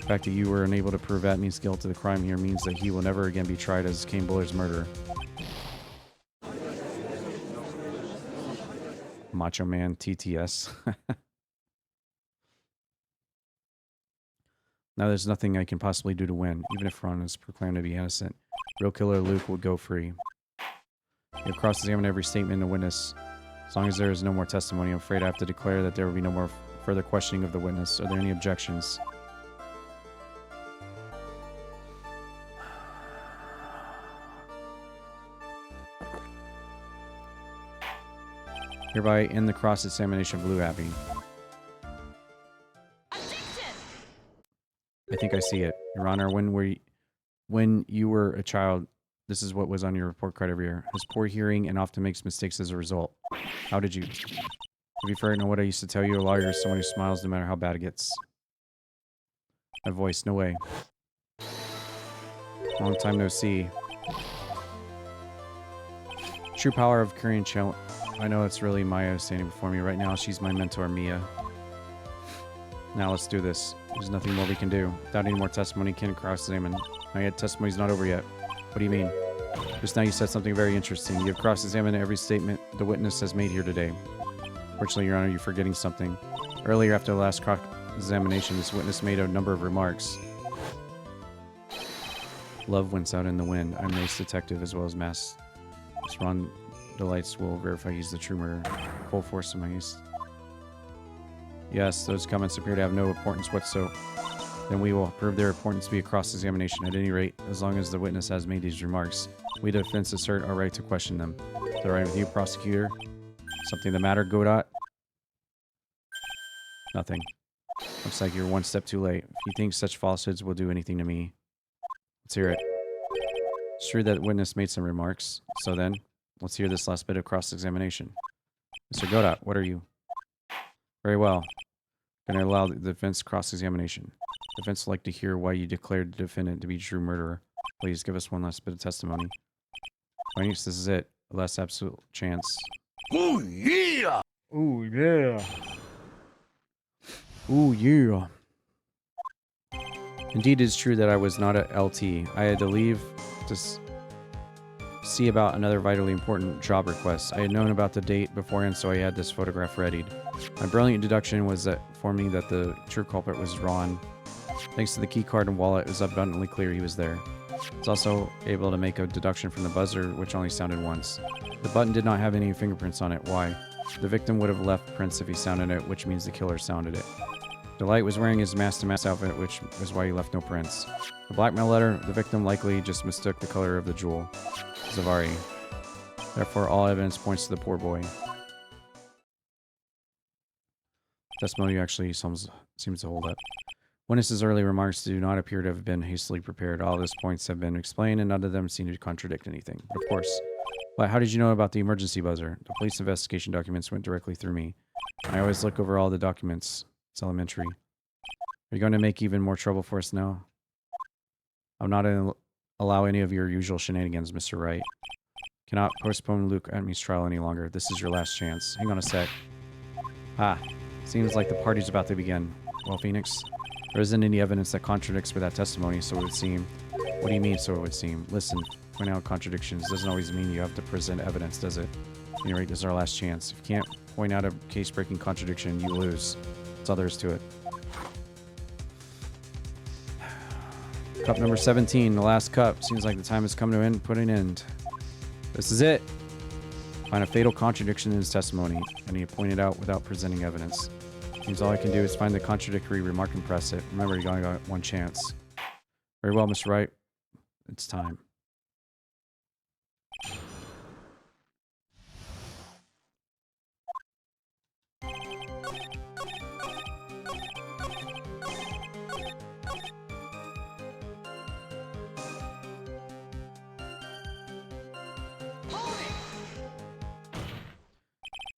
The fact that you were unable to prove Atme's guilt to the crime here means that he will never again be tried as Kane Bullard's murderer. Macho Man TTS. Now there's nothing I can possibly do to win, even if Ron is proclaimed to be innocent. Real killer Luke would go free. You have cross-examined every statement in the witness. As long as there is no more testimony, I'm afraid I have to declare that there will be no more further questioning of the witness. Are there any objections? Hereby end the cross-examination of Blue Abbey. I think I see it. Your Honor, when you were a child, this is what was on your report card every year. Has poor hearing and often makes mistakes as a result. How did you? To be fair, know what I used to tell you? A lawyer is someone who smiles no matter how bad it gets. My voice, no way. Long time no see. True power of Korean challenge. I know it's really Maya standing before me right now. She's my mentor, Mia. Now let's do this. There's nothing more we can do. Without any more testimony, can't cross-examine. Now yet, testimony's not over yet. What do you mean? Just now you said something very interesting. You have cross-examined every statement the witness has made here today. Fortunately, Your Honor, you're forgetting something. Earlier, after the last cross-examination, this witness made a number of remarks. Love winds out in the wind. I'm an ace detective as well as mass. This Ron Delights will verify he's the true murderer. Full force of my ace. Yes, those comments appear to have no importance whatsoever. Then we will prove their importance to be a cross-examination. At any rate, as long as the witness has made these remarks, we the defense assert our right to question them. Is that right with you, prosecutor? Something the matter, Godot? Nothing. Looks like you're one step too late. If you think such falsehoods will do anything to me, let's hear it. It's true that the witness made some remarks. So then, let's hear this last bit of cross-examination. Mr. Godot, what are you? Very well. Going to allow the defense cross-examination. Defense would like to hear why you declared the defendant to be true murderer. Please give us one last bit of testimony. This is it. A last absolute chance. Oh, yeah! Oh, yeah. Oh, yeah. Indeed, it is true that I was not at LT. I had to leave to see about another vitally important job request. I had known about the date beforehand, so I had this photograph readied. My brilliant deduction was that for me that the true culprit was Ron. Thanks to the key card and wallet, it was abundantly clear he was there. I was also able to make a deduction from the buzzer, which only sounded once. The button did not have any fingerprints on it. Why? The victim would have left prints if he sounded it, which means the killer sounded it. Delight was wearing his mask-to-mask outfit, which is why he left no prints. The blackmail letter, the victim likely just mistook the color of the jewel. Zavari. Therefore, all evidence points to the poor boy. Testimony actually seems to hold up. Witness's early remarks do not appear to have been hastily prepared. All of his points have been explained, and none of them seem to contradict anything. But of course. But how did you know about the emergency buzzer? The police investigation documents went directly through me. I always look over all the documents. It's elementary. Are you going to make even more trouble for us now? I'm not going to allow any of your usual shenanigans, Mr. Wright. Cannot postpone Luke Atmy's trial any longer. This is your last chance. Hang on a sec. Ah, seems like the party's about to begin. Well, Phoenix, there isn't any evidence that contradicts with that testimony, so it would seem. What do you mean, so it would seem? Listen, point out contradictions doesn't always mean you have to present evidence, does it? At any rate, this is our last chance. If you can't point out a case-breaking contradiction, you lose. That's all there is to it. Cup number 17, the last cup. Seems like the time has come to put an end. This is it. Find a fatal contradiction in his testimony, and he pointed out without presenting evidence. Means all I can do is find the contradictory remark and press it. Remember, you only got one chance. Very well, Mr. Wright. It's time.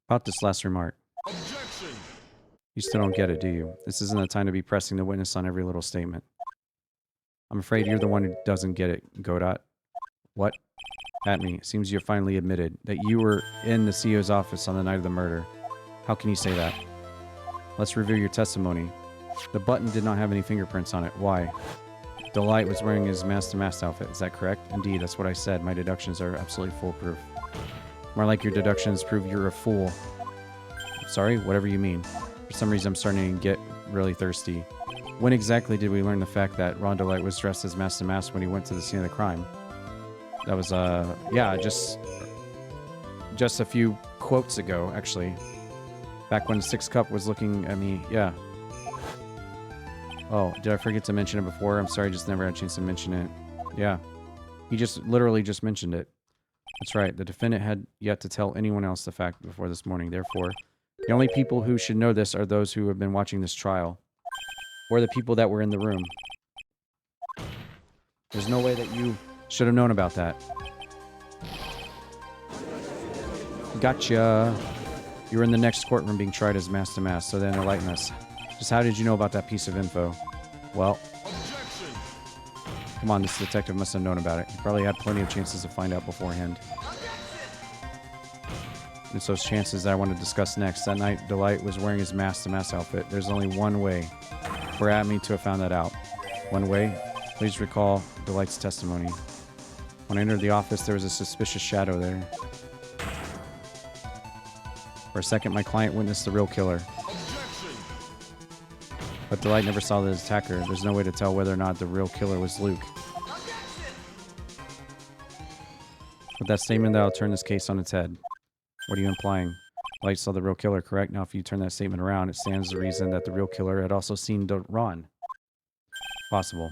About this last remark. Objection! You still don't get it, do you? This isn't the time to be pressing the witness on every little statement. I'm afraid you're the one who doesn't get it, Godot. What? At me. Seems you have finally admitted that you were in the CEO's office on the night of the murder. How can you say that? Let's review your testimony. The button did not have any fingerprints on it. Why? Delight was wearing his mask-to-mask outfit. Is that correct? Indeed, that's what I said. My deductions are absolutely foolproof. More like your deductions prove you're a fool. Sorry, whatever you mean. For some reason, I'm starting to get really thirsty. When exactly did we learn the fact that Ron Delight was dressed as Master Mask when he went to the scene of the crime? That was, yeah, just a few quotes ago, actually. Back when Six Cup was looking at me, yeah. Oh, did I forget to mention it before? I'm sorry, just never had a chance to mention it. Yeah. He just literally just mentioned it. That's right. The defendant had yet to tell anyone else the fact before this morning. Therefore, the only people who should know this are those who have been watching this trial. Or the people that were in the room. There's no way that you should have known about that. Gotcha. You were in the next courtroom being tried as Master Mask, so then enlighten us. Just how did you know about that piece of info? Well, come on, this detective must have known about it. He probably had plenty of chances to find out beforehand. It's those chances that I want to discuss next. That night, Delight was wearing his Master Mask outfit. There's only one way for Adme to have found that out. One way? Please recall Delight's testimony. When I entered the office, there was a suspicious shadow there. For a second, my client witnessed the real killer. But Delight never saw the attacker. There's no way to tell whether or not the real killer was Luke. With that statement, that'll turn this case on its head. What are you implying? Delight saw the real killer, correct? Now, if you turn that statement around, it stands to reason that the real killer had also seen Ron. Possible.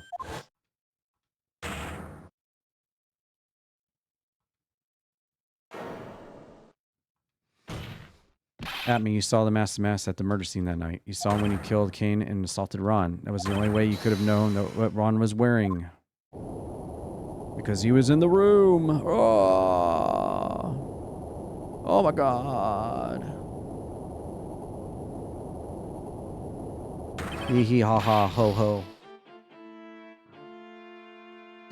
Adme, you saw the Master Mask at the murder scene that night. You saw him when he killed Kane and assaulted Ron. That was the only way you could have known what Ron was wearing. Because he was in the room. Oh my god. Hee hee ha ha ho ho.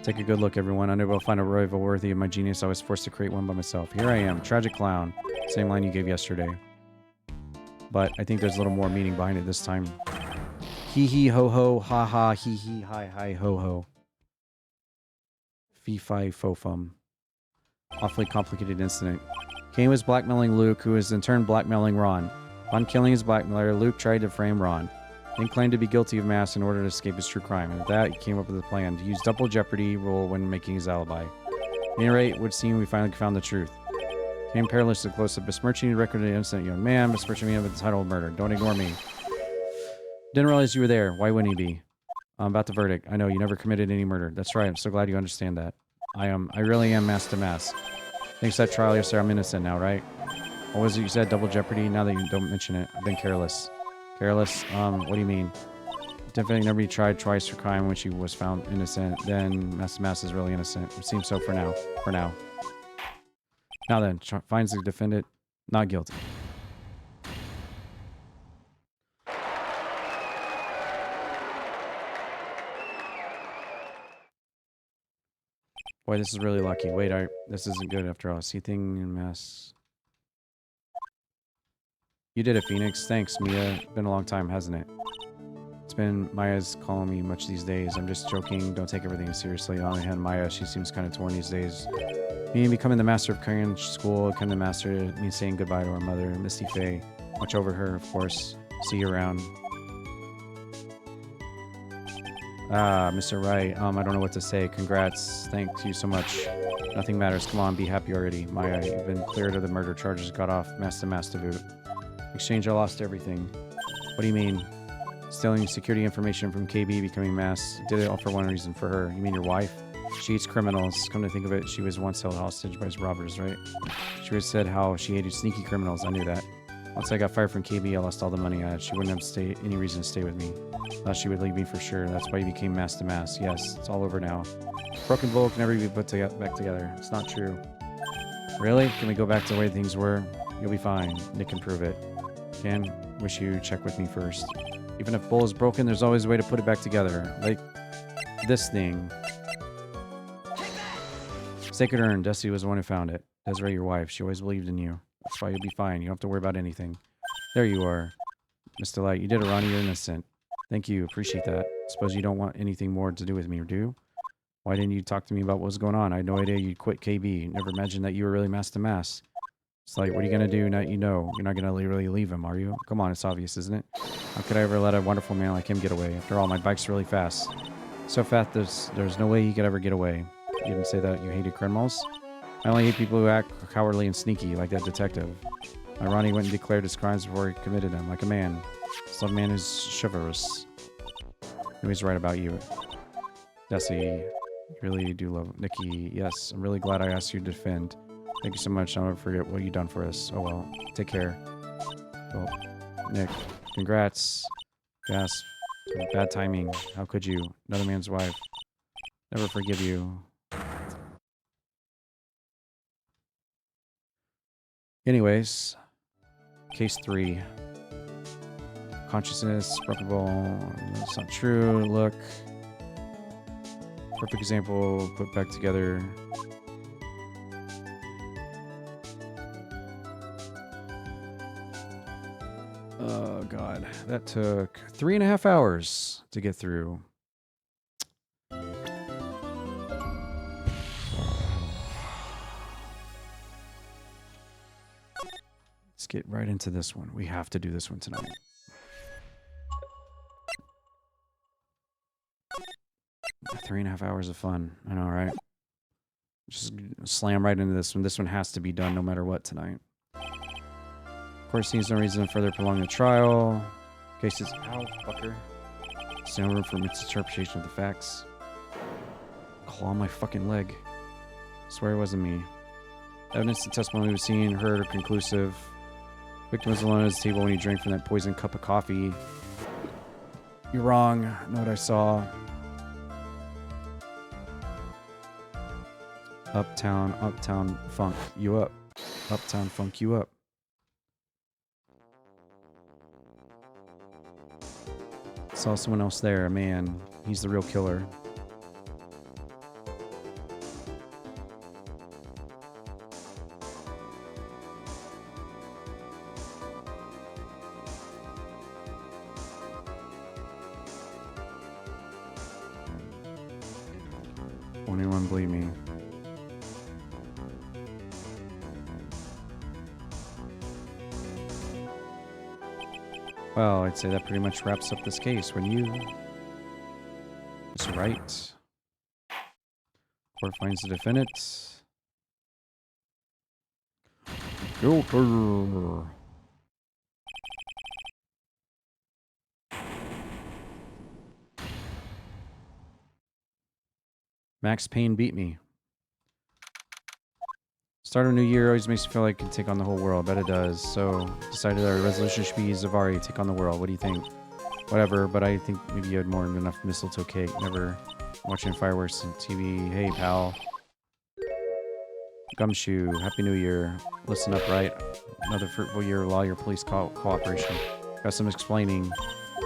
Take a good look, everyone. Unable to find a rival worthy of my genius, I was forced to create one by myself. Here I am, tragic clown. Same line you gave yesterday. But I think there's a little more meaning behind it this time. Hee hee ho ho, ha ha, hee hee hi hi ho ho. Fee fi fo fum. Awfully complicated incident. Kane was blackmailing Luke, who was in turn blackmailing Ron. Upon killing his blackmailer, Luke tried to frame Ron. Then claimed to be guilty of mass in order to escape his true crime. And with that, he came up with a plan to use double jeopardy rule when making his alibi. At any rate, it would seem we finally found the truth. Came perilously close to besmirching the record of an innocent young man, besmirching me with the title of murder. Don't ignore me. Didn't realize you were there. Why wouldn't he be? About the verdict. I know you never committed any murder. That's right. I'm so glad you understand that. I really am Master Mask. Thanks to that trial yesterday, I'm innocent now, right? What was it you said? Double jeopardy? Now that you don't mention it, I've been careless. Careless? What do you mean? Definitely nobody tried twice for crime when she was found innocent. Then Master Mask is really innocent. It seems so for now. For now. Now then, finds the defendant not guilty. Boy, this is really lucky. Wait, this isn't good after all. See thing in mass. You did it, Phoenix. Thanks, Mia. Been a long time, hasn't it? It's been Maya's calling me much these days. I'm just joking. Don't take everything seriously. On the other hand, Maya, she seems kind of torn these days. Me becoming the master of Korean school, becoming the master means saying goodbye to our mother, Misty Faye. Watch over her, of course. See you around. Ah, Mr. Wright. I don't know what to say. Congrats. Thank you so much. Nothing matters. Come on, be happy already. Maya, you've been cleared of the murder charges. Got off. Master to boot. Exchange, I lost everything. What do you mean? Stealing security information from KB, becoming mass. Did it all for one reason, for her. You mean your wife? She eats criminals. Come to think of it, she was once held hostage by his robbers, right? She always said how she hated sneaky criminals. I knew that. Once I got fired from KB, I lost all the money I had. She wouldn't have any reason to stay with me. Thought she would leave me for sure. That's why you became mass to mass. Yes, it's all over now. Broken bowl can never be put back together. It's not true. Really? Can we go back to the way things were? You'll be fine. Nick can prove it. Ken, wish you check with me first. Even if bowl is broken, there's always a way to put it back together. Like this thing. Sacred Urn. Dusty was the one who found it. Desiree, your wife. She always believed in you. That's why you'll be fine. You don't have to worry about anything. There you are. Mr. Light, you did it, Ronnie. You're innocent. Thank you. Appreciate that. Suppose you don't want anything more to do with me, or do you? Why didn't you talk to me about what was going on? I had no idea you'd quit KB. Never imagined that you were really mass to mass. It's like, what are you gonna do now? You know, you're not gonna really leave him, are you? Come on, it's obvious, isn't it? How could I ever let a wonderful man like him get away? After all, my bike's really fast. So fast, there's no way he could ever get away. You didn't say that you hated criminals? I only hate people who act cowardly and sneaky, like that detective. My Ronnie went and declared his crimes before he committed them, like a man. Some man is chivalrous. He was right about you. Desi, you really do love Nikki. Yes, I'm really glad I asked you to defend. Thank you so much. I'll never forget what you've done for us. Oh well. Take care. Well, Nick, congrats. Gasp. Bad timing. How could you? Another man's wife. Never forgive you. Anyways, case 3. Consciousness, replicable. That's not true. Look. Perfect example. Put back together. Oh god, that took 3.5 hours to get through. Let's get right into this one. We have to do this one tonight. Three and a half hours of fun. I know, right? Just slam right into this one. This one has to be done no matter what tonight. Of course, seems no reason to further prolong the trial. Cases. Ow, fucker. There's no room for misinterpretation of the facts. Claw my fucking leg. Swear it wasn't me. Evidence and testimony was seen, heard, or conclusive. Victim was alone at his table when he drank from that poisoned cup of coffee. You're wrong. I know what I saw. Uptown funk you up. Uptown funk you up. Saw someone else there, a man. He's the real killer. Won't anyone believe me? Well, I'd say that pretty much wraps up this case, wouldn't you? Mr. Wright. Court finds the defendant. Guilty. Max Payne beat me. Start of a new year always makes me feel like I can take on the whole world. Bet it does. So, decided our resolution should be Zavari, take on the world. What do you think? Whatever, but I think maybe you had more than enough mistletoe cake. Never watching fireworks on TV. Hey, pal. Gumshoe, Happy New Year. Listen up, Wright. Another fruitful year of law, your police cooperation. Got some explaining.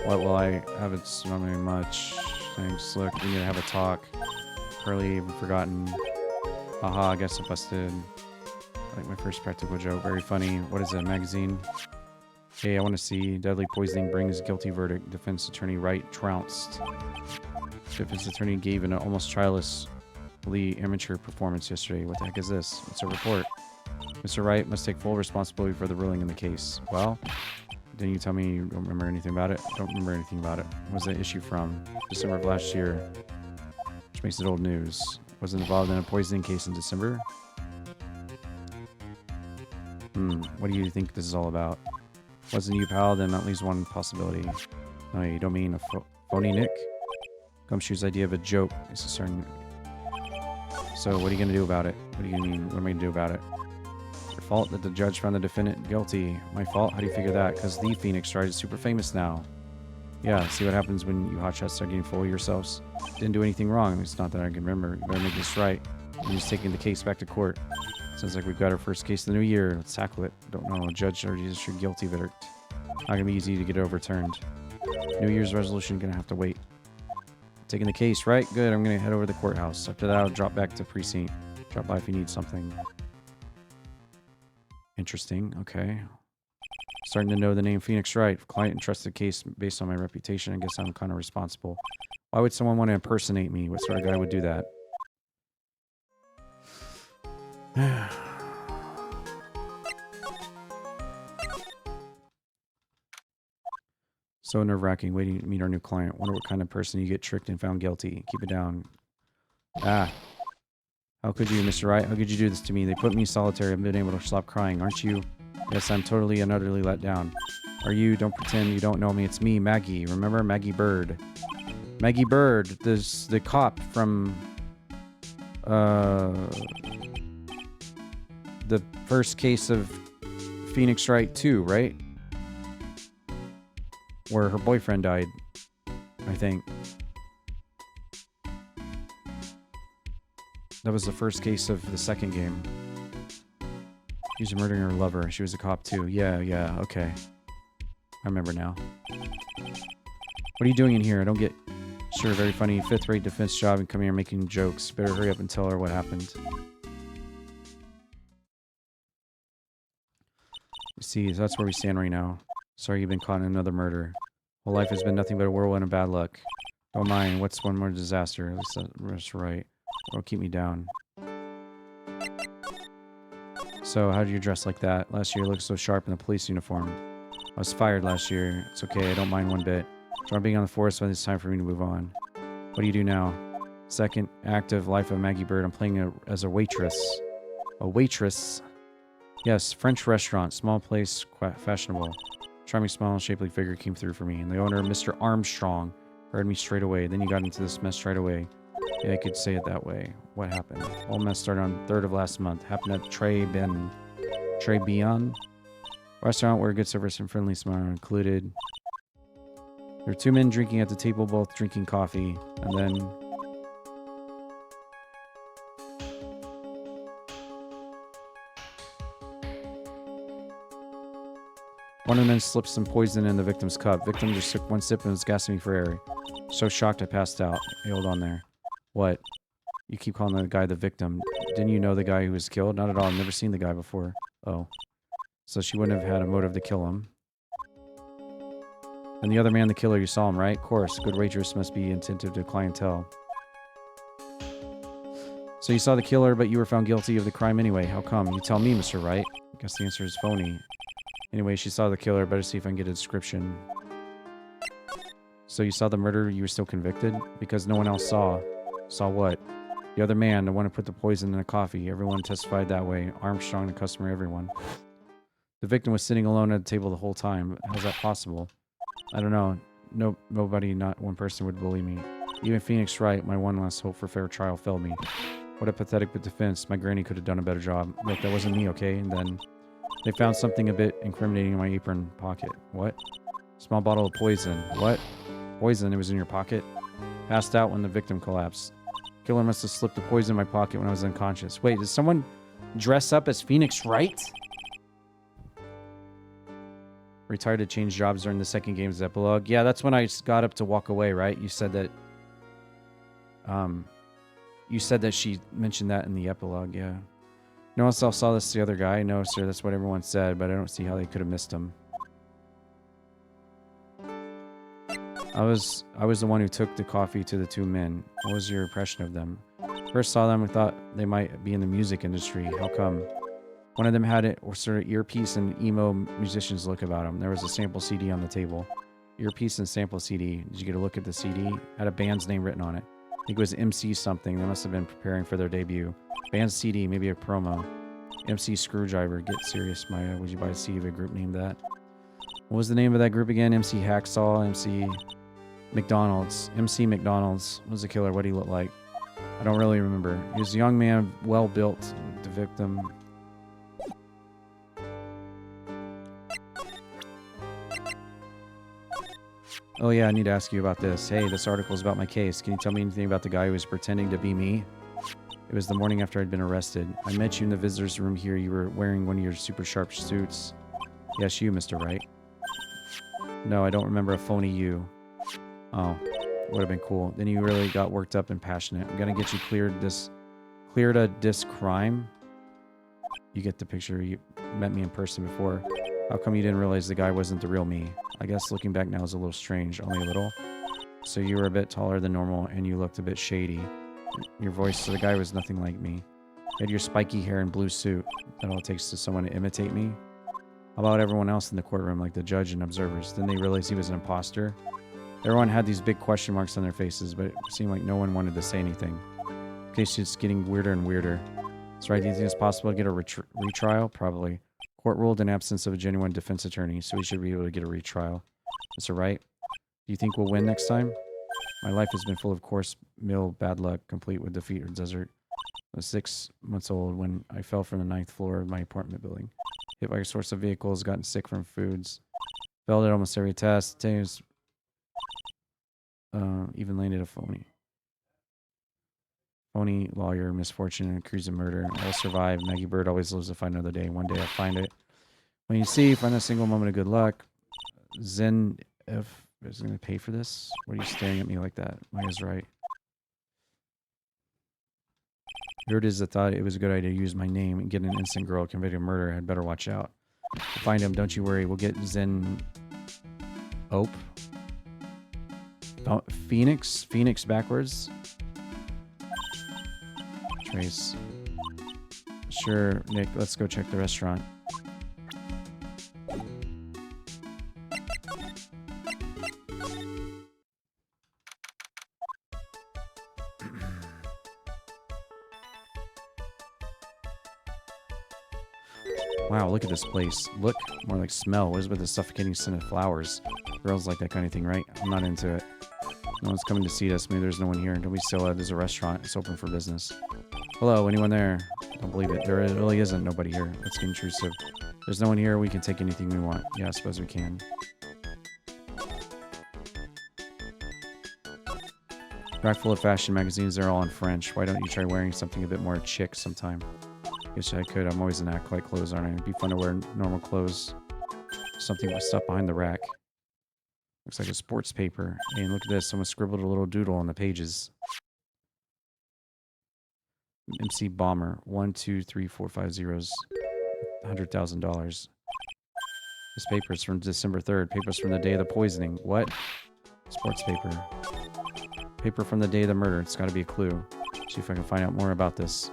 What will I have? It's not very much. Thanks. Look, we need to have a talk. Early, even forgotten. Haha, I guess I busted. Like my first practical joke. Very funny. What is it, a magazine? Hey, I want to see. Deadly poisoning brings guilty verdict. Defense attorney Wright trounced. Defense attorney gave an almost triallessly amateur performance yesterday. What the heck is this? It's a report. Mr. Wright must take full responsibility for the ruling in the case. Well, didn't you tell me you don't remember anything about it? Don't remember anything about it. What was the issue from? December of last year. Which makes it old news. Wasn't involved in a poisoning case in December? What do you think this is all about? Wasn't you, pal? Then at least one possibility. No, you don't mean a phony Nick? Gumshoe's idea of a joke is a certain... So, what are you going to do about it? What do you mean? What am I going to do about it? It's your fault that the judge found the defendant guilty. My fault? How do you figure that? Because the Phoenix Wright is super famous now. Yeah, see what happens when you hotshots start getting full of yourselves. Didn't do anything wrong. It's not that I can remember. You better make this right. I'm just taking the case back to court. Sounds like we've got our first case of the new year. Let's tackle it. Don't know. Judge already issued guilty verdict. Not gonna be easy to get it overturned. New Year's resolution gonna have to wait. Taking the case, right? Good. I'm gonna head over to the courthouse. After that, I'll drop back to precinct. Drop by if you need something. Interesting. Okay. Starting to know the name Phoenix Wright. Client entrusted case based on my reputation. I guess I'm kind of responsible. Why would someone want to impersonate me? What sort of guy would do that? So nerve-wracking waiting to meet our new client. Wonder what kind of person you get tricked and found guilty. Keep it down. Ah. How could you, Mr. Wright? How could you do this to me? They put me in solitary. I've been able to stop crying. Aren't you? Yes, I'm totally and utterly let down. Are you? Don't pretend you don't know me. It's me, Maggie. Remember? Maggie Bird. Maggie Bird. This the cop from... the first case of Phoenix Wright 2, right? Where her boyfriend died, I think. That was the first case of the second game. She was murdering her lover. She was a cop too. Yeah, okay. I remember now. What are you doing in here? I don't get... Sure, very funny. 5th-rate defense job and come here making jokes. Better hurry up and tell her what happened. See, that's where we stand right now. Sorry you've been caught in another murder. Whole life has been nothing but a whirlwind of bad luck. Don't mind. What's one more disaster? At least that's right. It'll keep me down. So, how did you dress like that? Last year you looked so sharp in the police uniform. I was fired last year. It's okay, I don't mind one bit. Try being on the force, but it's time for me to move on. What do you do now? Second active life of Maggie Bird. I'm playing as a waitress. A waitress? Yes, French restaurant. Small place, quite fashionable. Charming smile and shapely figure came through for me. And the owner, Mr. Armstrong, heard me straight away. Then you got into this mess right away. Yeah, I could say it that way. What happened? All mess started on 3rd of last month. Happened at Tribulation restaurant where good service and friendly smile are included. There were 2 men drinking at the table, both drinking coffee. And then... one of the men slipped some poison in the victim's cup. Victim just took one sip and was gasping for air. So shocked I passed out. Hey, hold on there. What? You keep calling the guy the victim. Didn't you know the guy who was killed? Not at all. I've never seen the guy before. Oh. So she wouldn't have had a motive to kill him. And the other man, the killer, you saw him, right? Of course. A good waitress must be attentive to clientele. So you saw the killer, but you were found guilty of the crime anyway. How come? You tell me, Mr. Wright. I guess the answer is phony. Anyway, she saw the killer. Better see if I can get a description. So you saw the murder, you were still convicted? Because no one else saw. Saw what? The other man, the one who put the poison in the coffee. Everyone testified that way. Armstrong, the customer, everyone. The victim was sitting alone at the table the whole time. How's that possible? I don't know. Nobody, not one person would believe me. Even Phoenix Wright, my one last hope for fair trial, failed me. What a pathetic defense. My granny could have done a better job. Look, that wasn't me, okay? And then they found something a bit incriminating in my apron pocket. What? Small bottle of poison. What? Poison? It was in your pocket? Passed out when the victim collapsed. Killer must have slipped the poison in my pocket when I was unconscious. Wait, did someone dress up as Phoenix Wright? Retired to change jobs during the second game's epilogue. Yeah, that's when I got up to walk away, right? You said that... you said that she mentioned that in the epilogue, yeah. No one else saw this, the other guy. No, sir, that's what everyone said, but I don't see how they could have missed him. I was the one who took the coffee to the 2 men. What was your impression of them? First saw them, I thought they might be in the music industry. How come? One of them had it, or sort of earpiece and emo musician's look about him. There was a sample CD on the table. Earpiece and sample CD. Did you get a look at the CD? Had a band's name written on it. I think it was MC something. They must have been preparing for their debut. Band CD, maybe a promo. MC Screwdriver. Get serious, Maya. Would you buy a CD of a group named that? What was the name of that group again? MC Hacksaw, MC McDonald's. MC McDonald's was the killer. What did he look like? I don't really remember. He was a young man, well built. The victim. Oh yeah, I need to ask you about this. Hey, this article is about my case. Can you tell me anything about the guy who was pretending to be me? It was the morning after I'd been arrested. I met you in the visitor's room here. You were wearing one of your super sharp suits. Yes, you, Mr. Wright. No, I don't remember a phony you. Oh, would have been cool. Then you really got worked up and passionate. I'm gonna get you cleared of this crime. You get the picture. You met me in person before. How come you didn't realize the guy wasn't the real me? I guess looking back now is a little strange, only a little. So you were a bit taller than normal, and you looked a bit shady. Your voice, so the guy was nothing like me. You had your spiky hair and blue suit. That all it takes to someone to imitate me. How about everyone else in the courtroom, like the judge and observers? Didn't they realize he was an imposter? Everyone had these big question marks on their faces, but it seemed like no one wanted to say anything. The case is getting weirder and weirder. That's right. Do you think it's possible to get a retrial? Probably. Court ruled in absence of a genuine defense attorney, so we should be able to get a retrial. Mr. Wright, do you think we'll win next time? My life has been full of course, mill, bad luck, complete with defeat or desert. I was 6 months old when I fell from the 9th floor of my apartment building. Hit by a source of vehicles, gotten sick from foods. Failed at almost every test. Even landed a phony lawyer, misfortune, and accused of murder. I'll survive. Maggie Bird always lives to fight another day. One day I'll find it. When you see, find a single moment of good luck. Zen, if is going to pay for this? What are you staring at me like that? Maya's right. Here it is that thought it was a good idea to use my name and get an innocent girl convicted of murder. I'd better watch out. We'll find him, don't you worry. We'll get Zen... Ope? Oh, Phoenix? Phoenix backwards? Trace. Sure, Nick, let's go check the restaurant. Wow, look at this place. Look, more like smell. What is with the suffocating scent of flowers? Girls like that kind of thing, right? I'm not into it. No one's coming to see us. Maybe there's no one here. Don't be silly. There's a restaurant. It's open for business. Hello, anyone there? Don't believe it. There really isn't nobody here. Let's get intrusive. There's no one here. We can take anything we want. Yeah, I suppose we can. Rack full of fashion magazines. They're all in French. Why don't you try wearing something a bit more chic sometime? Guess I could. I'm always in act like clothes, aren't I? It'd be fun to wear normal clothes. Something with stuff behind the rack. Looks like a sports paper. Hey, and look at this. Someone scribbled a little doodle on the pages. MC Bomber. 1, 2, 3, 4, 5 zeros. $100,000. This paper is from December 3rd. Papers from the day of the poisoning. What? Sports paper. Paper from the day of the murder. It's got to be a clue. See if I can find out more about this.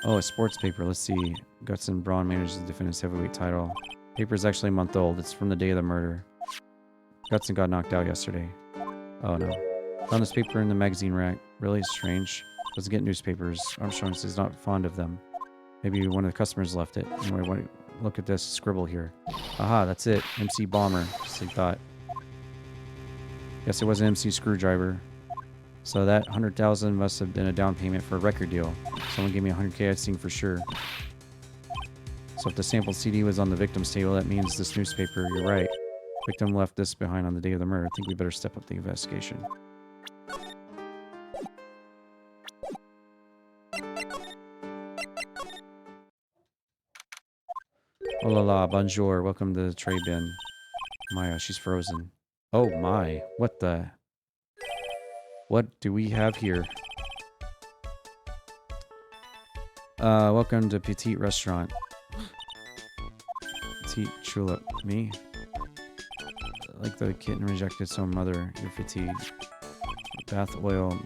Oh, a sports paper. Let's see. Guts and Braun manages to defend his heavyweight title. Paper is actually a month old. It's from the day of the murder. Gutson got knocked out yesterday. Oh no. Found this paper in the magazine rack. Really strange. Doesn't get newspapers. Armstrong says he's not fond of them. Maybe one of the customers left it. Anyway, look at this scribble here. Aha, that's it. MC Bomber. Just like thought. Guess it was an MC Screwdriver. So that $100,000 must have been a down payment for a record deal. Someone gave me $100K, I'd sing for sure. So if the sample CD was on the victim's table, that means this newspaper, you're right. Victim left this behind on the day of the murder. I think we better step up the investigation. Oh la la, bonjour. Welcome to the tray bin. Maya, she's frozen. Oh my, what the... What do we have here? Welcome to Petite Restaurant. Petite Tulip. Me? Like the kitten rejected its own mother. You're fatigued. Bath oil.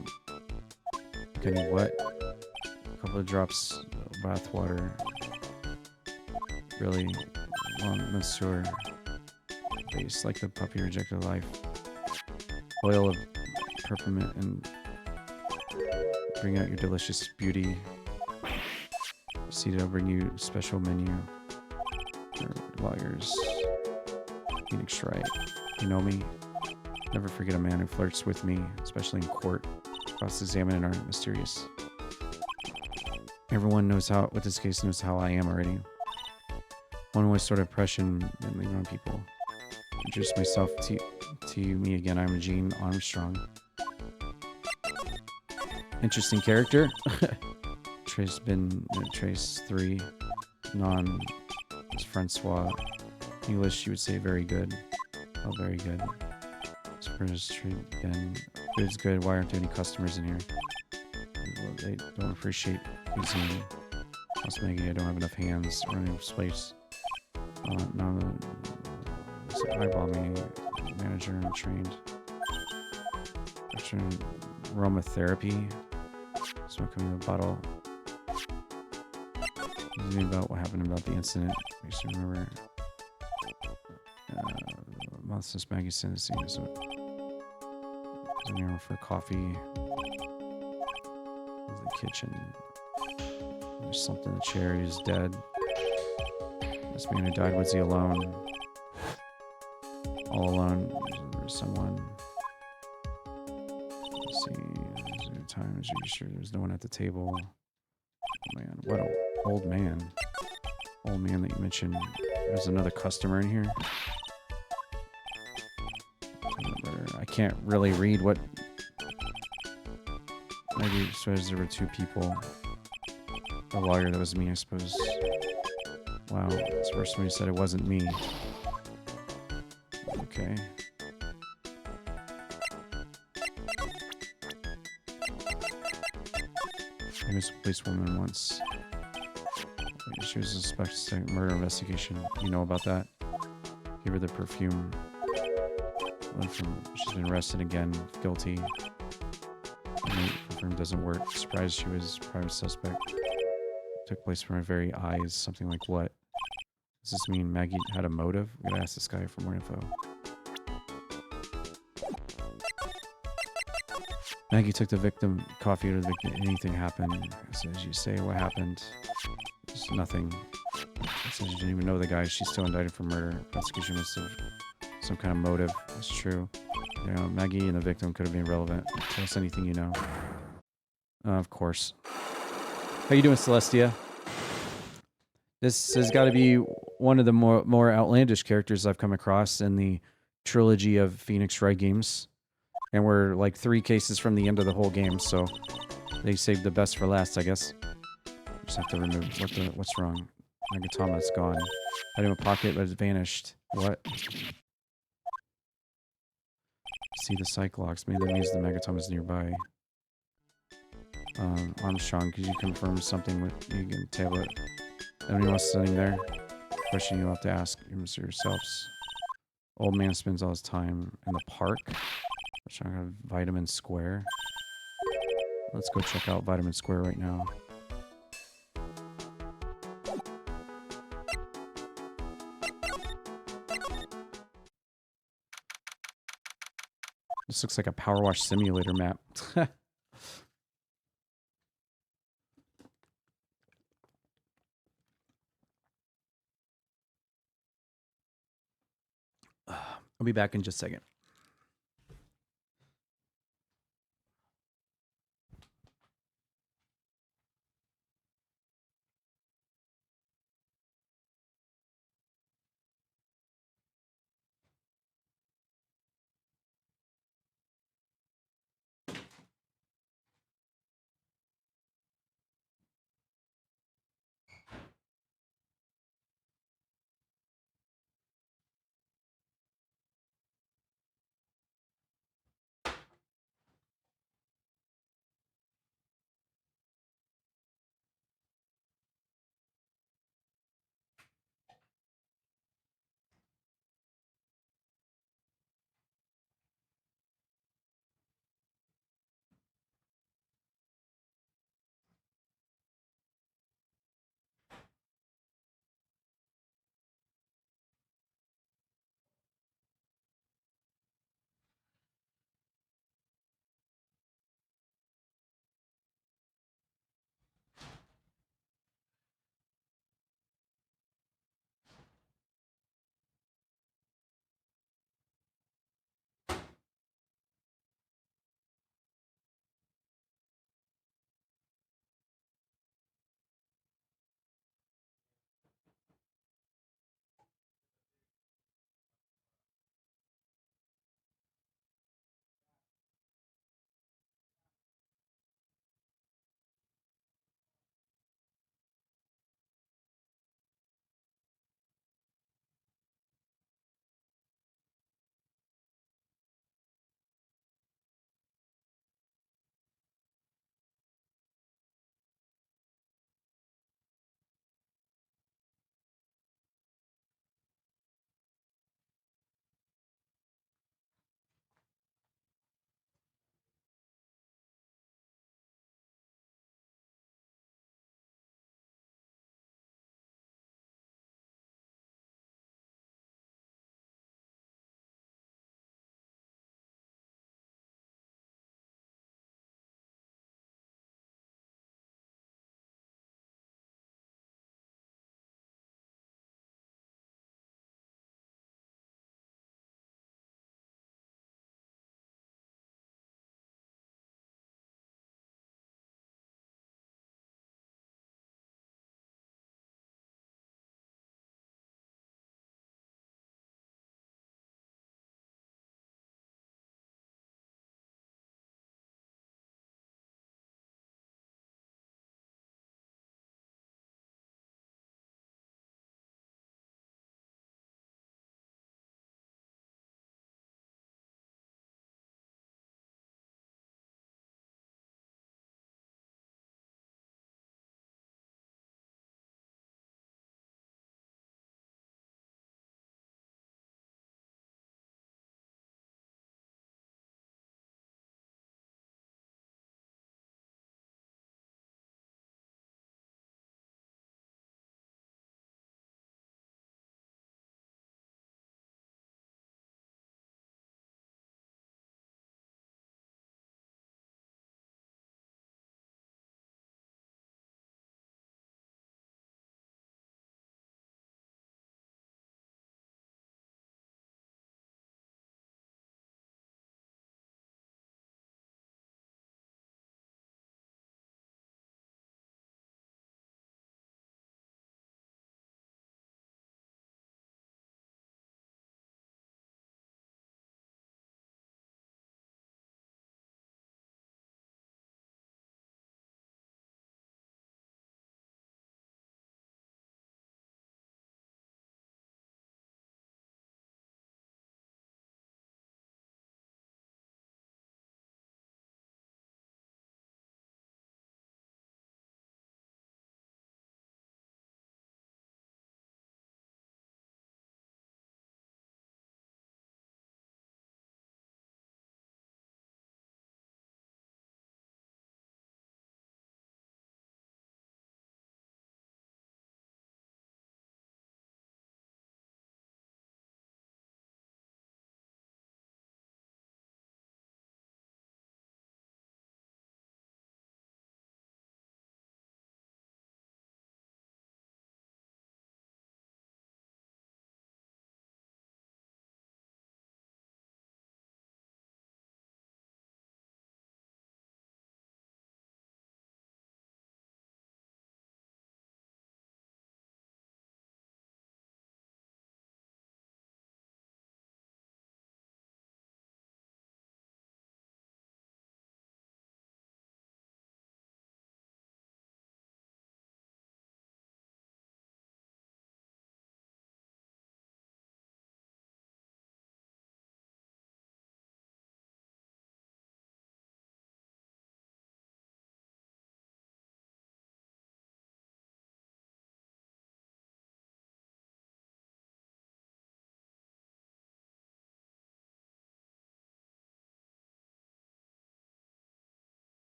Gonna need what? A couple of drops of bath water. Really long masseur. Face like the puppy rejected life. Oil of peppermint and bring out your delicious beauty. See, I'll bring you a special menu. Lawyers. Phoenix Wright. You know me? Never forget a man who flirts with me, especially in court. Cross-examined and are mysterious. Everyone knows how, with this case, knows how I am already. One way sort of impression and leave on people. Introduce myself to me again. I'm Gene Armstrong. Interesting character. Trace 3. Non. Francois. English, you would say very good. Oh, very good. Food's good. Why aren't there any customers in here? Well, they don't appreciate using me. Also, Maggie, I don't have enough hands or enough space. No, it's eyeball me. Manager and trained. Aromatherapy. Smoking in a bottle. This is about what happened about the incident. I used to remember. Month since Maggie sent the scene. So, for coffee. The kitchen. There's something in the chair. He's dead. This man who died, was he alone? All alone. There's someone. Let's see. Is there times you're sure there's no one at the table? Oh man, what an old man. Old man that you mentioned. There's another customer in here. I can't really read what. Maybe it says there were two people. A lawyer, that was me, I suppose. Wow, this first one said it wasn't me. Okay. I was a policewoman once. She was a suspected murder investigation. You know about that? Give her the perfume. She's been arrested again, guilty. Perfume doesn't work. Surprised she was private suspect. Took place from her very eyes. Something like what? Does this mean Maggie had a motive? We gotta ask this guy for more info. Maggie took the victim coffee to the victim. Anything happened? So as you say, what happened? Just nothing. Says you didn't even know the guy. She's still indicted for murder. Prosecution must have some kind of motive. That's true. You know, Maggie and the victim could have been relevant. Tell us anything you know. Of course. How you doing, Celestia? This has got to be one of the more outlandish characters I've come across in the trilogy of Phoenix Wright games. And we're like 3 cases from the end of the whole game, so they saved the best for last, I guess. Just have to remove what's wrong. Nagatama's gone. Had him in a pocket, but it's vanished. What? See the Cyclops. Maybe that means the Megatama's nearby. Armstrong, could you confirm something with the tablet? Anyone else sitting there? Question you'll have to ask yourselves. Old man spends all his time in the park. Check out Vitamin Square. Let's go check out Vitamin Square right now. This looks like a power wash simulator map. I'll be back in just a second.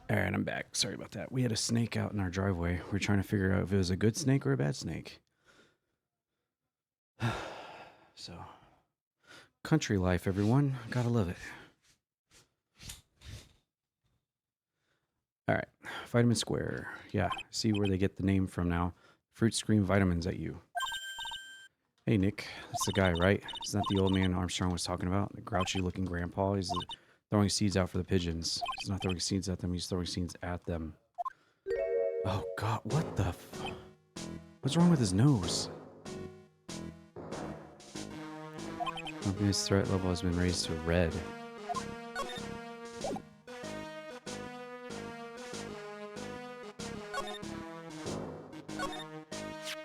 All right, I'm back. Sorry about that. We had a snake out in our driveway. We were trying to figure out if it was a good snake or a bad snake. So, country life, everyone. Gotta love it. All right, Vitamin Square. Yeah, see where they get the name from now. Fruits scream vitamins at you. Hey, Nick. That's the guy, right? Isn't that the old man Armstrong was talking about? The grouchy-looking grandpa? He's throwing seeds out for the pigeons. He's not throwing seeds at them. He's throwing seeds at them. Oh, God. What the What's wrong with his nose? His threat level has been raised to red.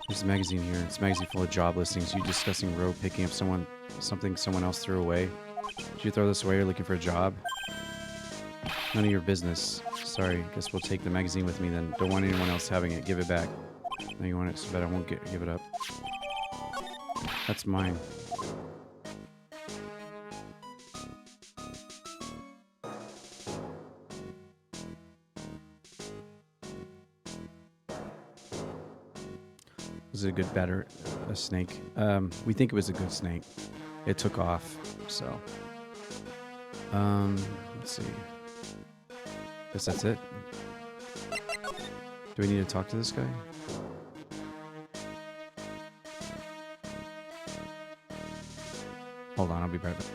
There's a magazine here. It's a magazine full of job listings. You discussing road picking up something someone else threw away. Did you throw this away or looking for a job? None of your business. Sorry, guess we'll take the magazine with me then. Don't want anyone else having it. Give it back. No, you want it so bad I won't give it up. That's mine. Was it a good, better snake? We think it was a good snake. It took off, so. Let's see. Guess that's it. Do we need to talk to this guy? Hold on, I'll be right back.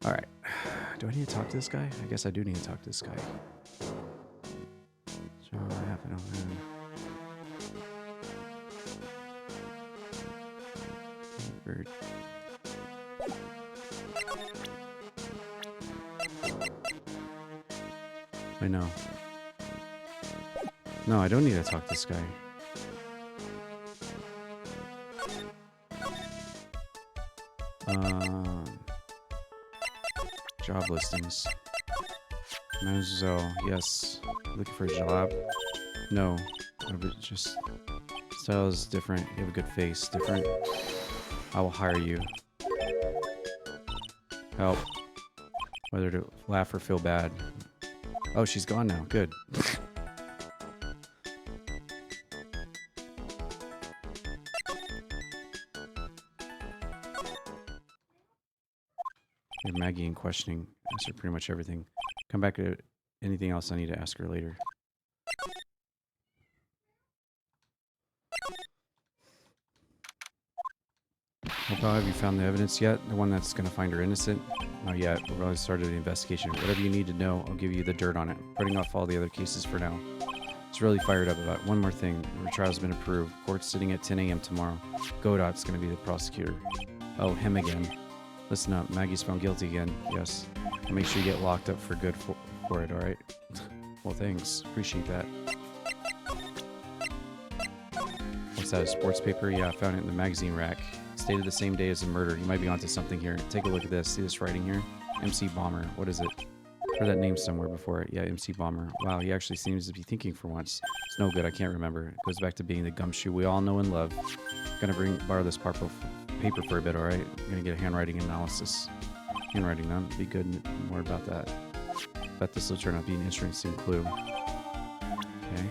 All right. Do I need to talk to this guy? I guess I do need to talk to this guy. So what happened on him? Bird. I know. No, I don't need to talk to this guy. Job listings. Mademoiselle, yes. Looking for a job? No. Just style is different. You have a good face. Different. I will hire you. Help. Whether to laugh or feel bad. Oh, she's gone now. Good. Maggie in questioning. Ask her pretty much everything. Come back to anything else I need to ask her later. How have you found the evidence yet? The one that's going to find her innocent? Not yet. We've already started the investigation. Whatever you need to know, I'll give you the dirt on it. Putting off all the other cases for now. It's really fired up about it. One more thing. The trial's been approved. Court's sitting at 10 a.m. tomorrow. Godot's going to be the prosecutor. Oh, him again. Listen up, Maggie's found guilty again. Yes. I'll make sure you get locked up for good for it, alright? Well, thanks. Appreciate that. What's that, a sports paper? Yeah, I found it in the magazine rack. It's dated the same day as the murder. You might be onto something here. Take a look at this. See this writing here? MC Bomber. What is it? Heard that name somewhere before. Yeah, MC Bomber. Wow, he actually seems to be thinking for once. It's no good. I can't remember. It goes back to being the gumshoe we all know and love. Gonna borrow this paper for a bit, alright? I'm gonna get a handwriting analysis. Handwriting, that'd be good. More about that. Bet this will turn out to be an interesting clue. Okay.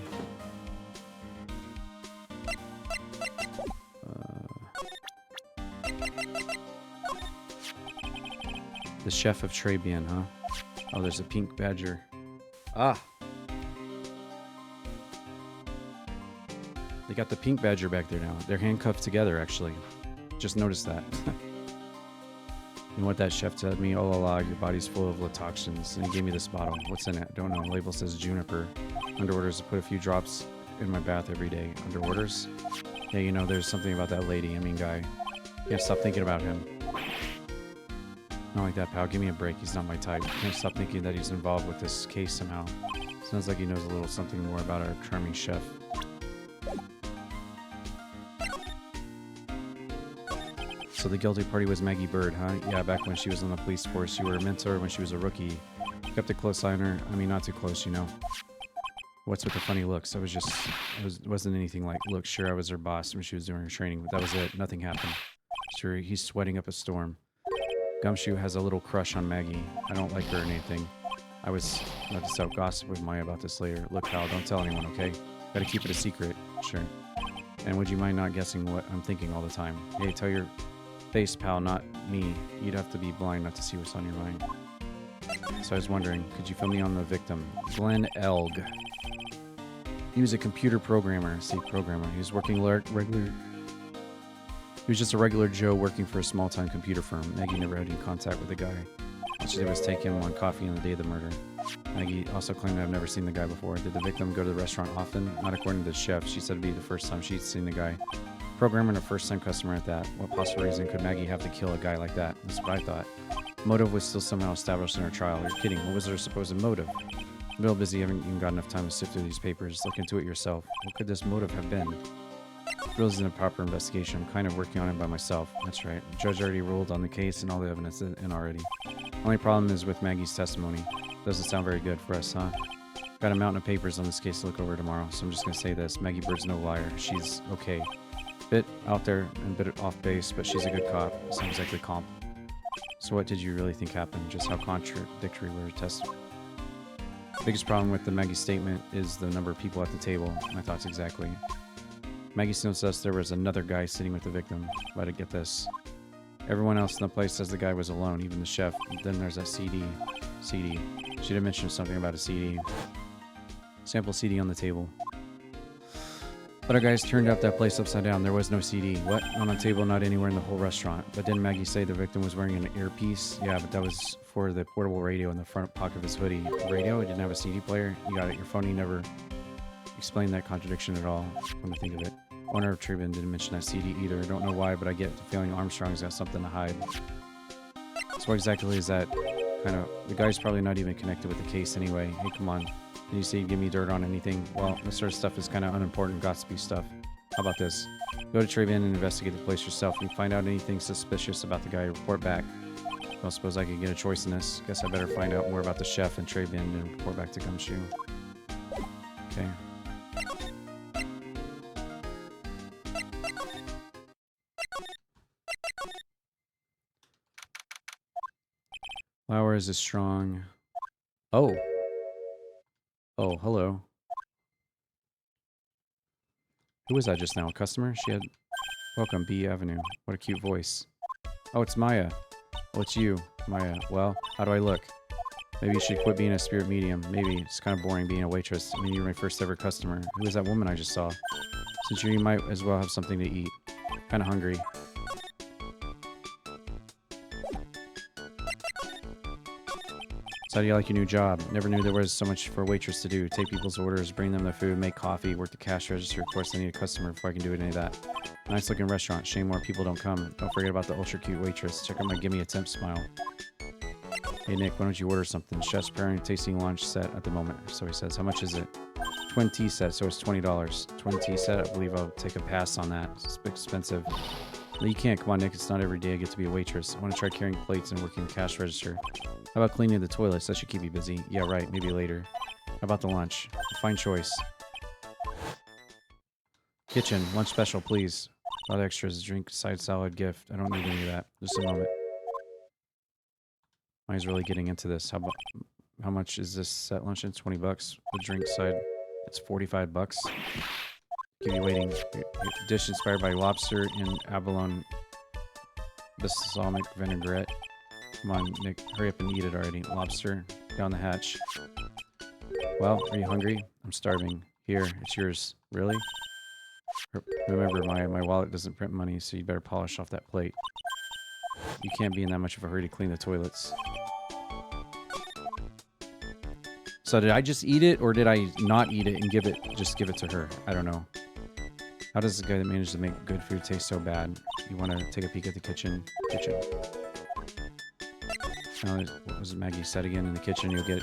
chef of Tribulations, huh? Oh, there's a pink badger. Ah! They got the pink badger back there now. They're handcuffed together, actually. Just noticed that. You know what that chef said to me? Oh la la, your body's full of toxins. And he gave me this bottle. What's in it? Don't know. Label says juniper. Under orders to put a few drops in my bath every day. Under orders? Yeah, you know, there's something about that lady. I mean, guy. Can't stop thinking about him. Not like that, pal. Give me a break. He's not my type. Can't stop thinking that he's involved with this case somehow. Sounds like he knows a little something more about our charming chef. So the guilty party was Maggie Bird, huh? Yeah, back when she was on the police force. You were a mentor when she was a rookie. Kept a close eye on her. I mean, not too close, you know. What's with the funny looks? It wasn't anything like, look, sure, I was her boss when she was doing her training, but that was it. Nothing happened. Sure, he's sweating up a storm. Gumshoe has a little crush on Maggie. I don't like her or anything. I was about to start gossip with Maya about this later. Look, pal, don't tell anyone, okay? Gotta keep it a secret. Sure. And would you mind not guessing what I'm thinking all the time? Hey, tell your face, pal, not me. You'd have to be blind not to see what's on your mind. So I was wondering, could you fill me on the victim? Glenn Elg. He was a computer programmer. See, programmer. He was working regular... He was just a regular Joe working for a small-time computer firm. Maggie never had any contact with the guy. All she did was take him on coffee on the day of the murder. Maggie also claimed to have never seen the guy before. Did the victim go to the restaurant often? Not according to the chef. She said it'd be the first time she'd seen the guy. Programmer and a first-time customer at that. What possible reason could Maggie have to kill a guy like that? That's what I thought. Motive was still somehow established in her trial. You're kidding. What was her supposed motive? I'm real busy. Haven't even got enough time to sift through these papers. Look into it yourself. What could this motive have been? Real isn't a proper investigation. I'm kind of working on it by myself. That's right. The judge already ruled on the case and all the evidence in already. Only problem is with Maggie's testimony. Doesn't sound very good for us, huh? Got a mountain of papers on this case to look over tomorrow, so I'm just gonna say this. Maggie Bird's no liar. She's okay. Bit out there and bit off base, but she's a good cop. Sounds exactly comp. So what did you really think happened? Just how contradictory were her tests? Biggest problem with the Maggie statement is the number of people at the table. My thoughts exactly. Maggie notes us there was another guy sitting with the victim. But I get this. Everyone else in the place says the guy was alone, even the chef. Then there's that CD. She did mention something about a CD. Sample CD on the table. But our guys turned out that place upside down. There was no CD. What? Not on the table, not anywhere in the whole restaurant. But didn't Maggie say the victim was wearing an earpiece? Yeah, but that was for the portable radio in the front pocket of his hoodie. Radio? He didn't have a CD player? You got it. Your phone, he never explained that contradiction at all, when I think of it. Owner of Tribune didn't mention that CD either. Don't know why, but I get the feeling Armstrong's got something to hide. So what exactly is that kind of... The guy's probably not even connected with the case anyway. Hey, come on. Can you say you give me dirt on anything? Well, this sort of stuff is kind of unimportant, gossipy stuff. How about this? Go to Tribune and investigate the place yourself. If you find out anything suspicious about the guy, report back. Well, suppose I could get a choice in this. Guess I better find out more about the chef and Tribune and report back to Gumshoe. Okay. Flowers is strong. Oh. Oh, hello. Who was that just now? A customer? She had... Welcome, B Avenue. What a cute voice. Oh, it's Maya. Oh, it's you, Maya. Well, how do I look? Maybe you should quit being a spirit medium. Maybe. It's kind of boring being a waitress. I mean, you're my first ever customer. Who was that woman I just saw? Since you might as well have something to eat. Kind of hungry. So how do you like your new job? Never knew there was so much for a waitress to do. Take people's orders, bring them their food, make coffee, work the cash register. Of course, I need a customer before I can do any of that. Nice looking restaurant. Shame more people don't come. Don't forget about the ultra cute waitress. Check out my gimme a temp smile. Hey Nick, why don't you order something? Chef's preparing a tasting lunch set at the moment. So he says, how much is it? Twin tea set, so it's $20. Twin tea set, I believe I'll take a pass on that. It's expensive. Well, you can't. Come on, Nick. It's not every day I get to be a waitress. I want to try carrying plates and working the cash register. How about cleaning the toilets? That should keep you busy. Yeah, right. Maybe later. How about the lunch? Fine choice. Kitchen. Lunch special, please. A lot of extras. Drink, side salad, gift. I don't need any of that. Just a moment. Maya's really getting into this. How much is this set luncheon? 20 bucks. The drink side, it's 45 bucks. Keep you waiting. Dish inspired by lobster in abalone balsamic vinaigrette. Come on, Nick. Hurry up and eat it already. Lobster. Down the hatch. Well, are you hungry? I'm starving. Here, it's yours. Really? Remember, my wallet doesn't print money, so you better polish off that plate. You can't be in that much of a hurry to clean the toilets. So did I just eat it, or did I not eat it and just give it to her? I don't know. How does the guy that managed to make good food taste so bad? You want to take a peek at the kitchen? What was it Maggie said again? In the kitchen, you'll get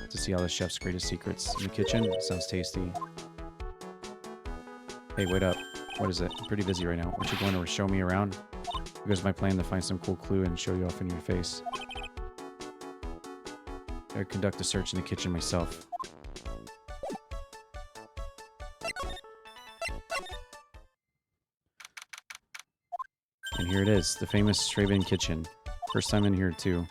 to see all the chef's greatest secrets. In the kitchen, sounds tasty. Hey, wait up. What is it? I'm pretty busy right now. Aren't you going to show me around? Because my plan to find some cool clue and show you off in your face. I conduct a search in the kitchen myself. And here it is, the famous Tribulations kitchen. First time in here, too.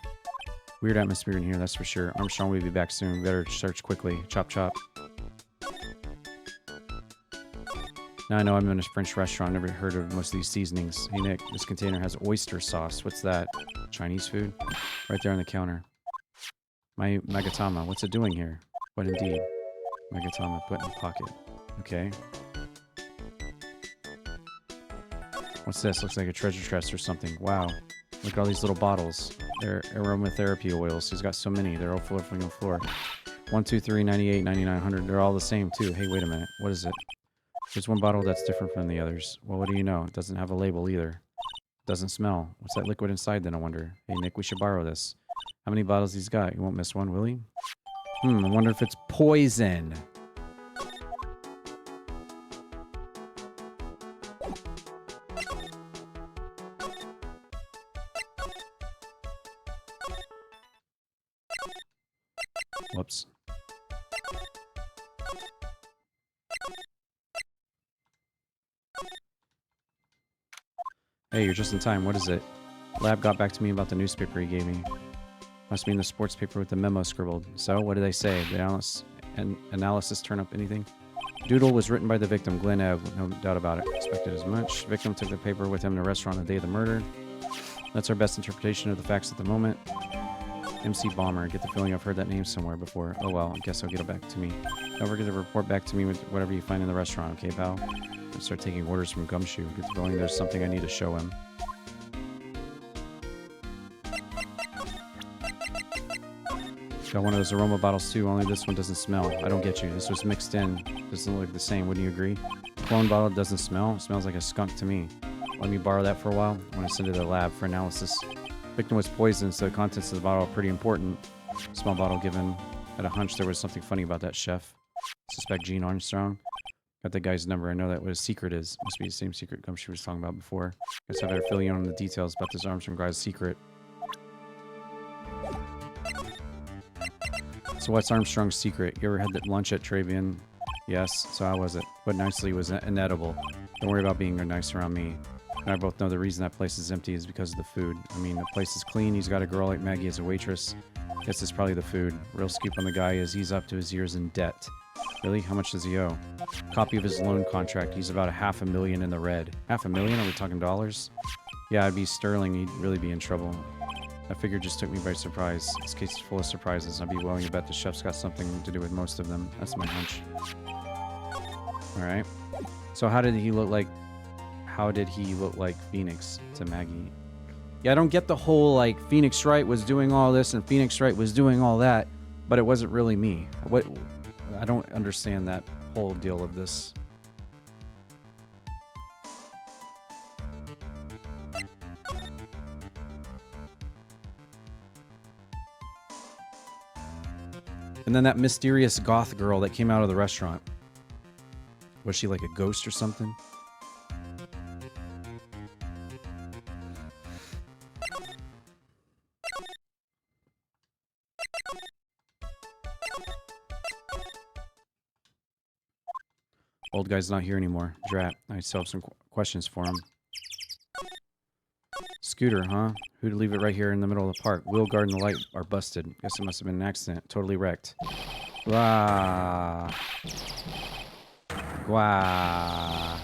Weird atmosphere in here, that's for sure. Armstrong will be back soon. Better search quickly. Chop, chop. Now I know I'm in a French restaurant. Never heard of most of these seasonings. Hey, Nick, this container has oyster sauce. What's that? Chinese food? Right there on the counter. My Magatama, what's it doing here? What indeed? Magatama, put in pocket. Okay. What's this? Looks like a treasure chest or something. Wow. Look at all these little bottles. They're aromatherapy oils. He's got so many. They're all floating on the floor. 1, 2, 3, 98, 99, 100. They're all the same, too. Hey, wait a minute. What is it? There's one bottle that's different from the others. Well, what do you know? It doesn't have a label either. It doesn't smell. What's that liquid inside then, I wonder? Hey, Nick, we should borrow this. How many bottles he's got? You won't miss one, will he? I wonder if it's poison. Whoops. Hey, you're just in time. What is it? Lab got back to me about the newspaper he gave me. Must mean the sports paper with the memo scribbled. So, what do they say? Did analysis turn up anything? Doodle was written by the victim, Glenn Ebb. No doubt about it. Expected as much. Victim took the paper with him to a restaurant the day of the murder. That's our best interpretation of the facts at the moment. MC Bomber. Get the feeling I've heard that name somewhere before. Oh well, I guess I'll get it back to me. Don't forget to report back to me with whatever you find in the restaurant, okay, pal? I'll start taking orders from Gumshoe. Get the feeling there's something I need to show him. Got one of those aroma bottles too, only this one doesn't smell. I don't get you. This was mixed in. Doesn't look the same, wouldn't you agree? Clone bottle doesn't smell. It smells like a skunk to me. Let me borrow that for a while. I want to send it to the lab for analysis. Victim was poisoned, so the contents of the bottle are pretty important. Small bottle given. Had a hunch there was something funny about that chef. Suspect Gene Armstrong. Got the guy's number. I know that what his secret is. Must be the same secret Gumshoe was talking about before. Guess I better fill you in on the details about this Armstrong guy's secret. So what's Armstrong's secret? You ever had that lunch at Tribulations? Yes, so how was it? But nicely was inedible. Don't worry about being nice around me. And I both know the reason that place is empty is because of the food. I mean, the place is clean. He's got a girl like Maggie as a waitress. Guess it's probably the food. Real scoop on the guy is he's up to his ears in debt. Really? How much does he owe? Copy of his loan contract. He's about $500,000 in the red. $500,000? Are we talking dollars? Yeah, I'd be sterling. He'd really be in trouble. That figure just took me by surprise. This case is full of surprises. I'd be willing to bet the chef's got something to do with most of them. That's my hunch. Alright. So how did he look like Phoenix to Maggie? Yeah, I don't get the whole, like, Phoenix Wright was doing all this and Phoenix Wright was doing all that, but it wasn't really me. What? I don't understand that whole deal of this. And then that mysterious goth girl that came out of the restaurant. Was she like a ghost or something? Old guy's not here anymore. Drat. I still have some questions for him. Scooter, huh? Who'd leave it right here in the middle of the park? Wheel guard and the light are busted. Guess it must have been an accident. Totally wrecked. Wah. Wah.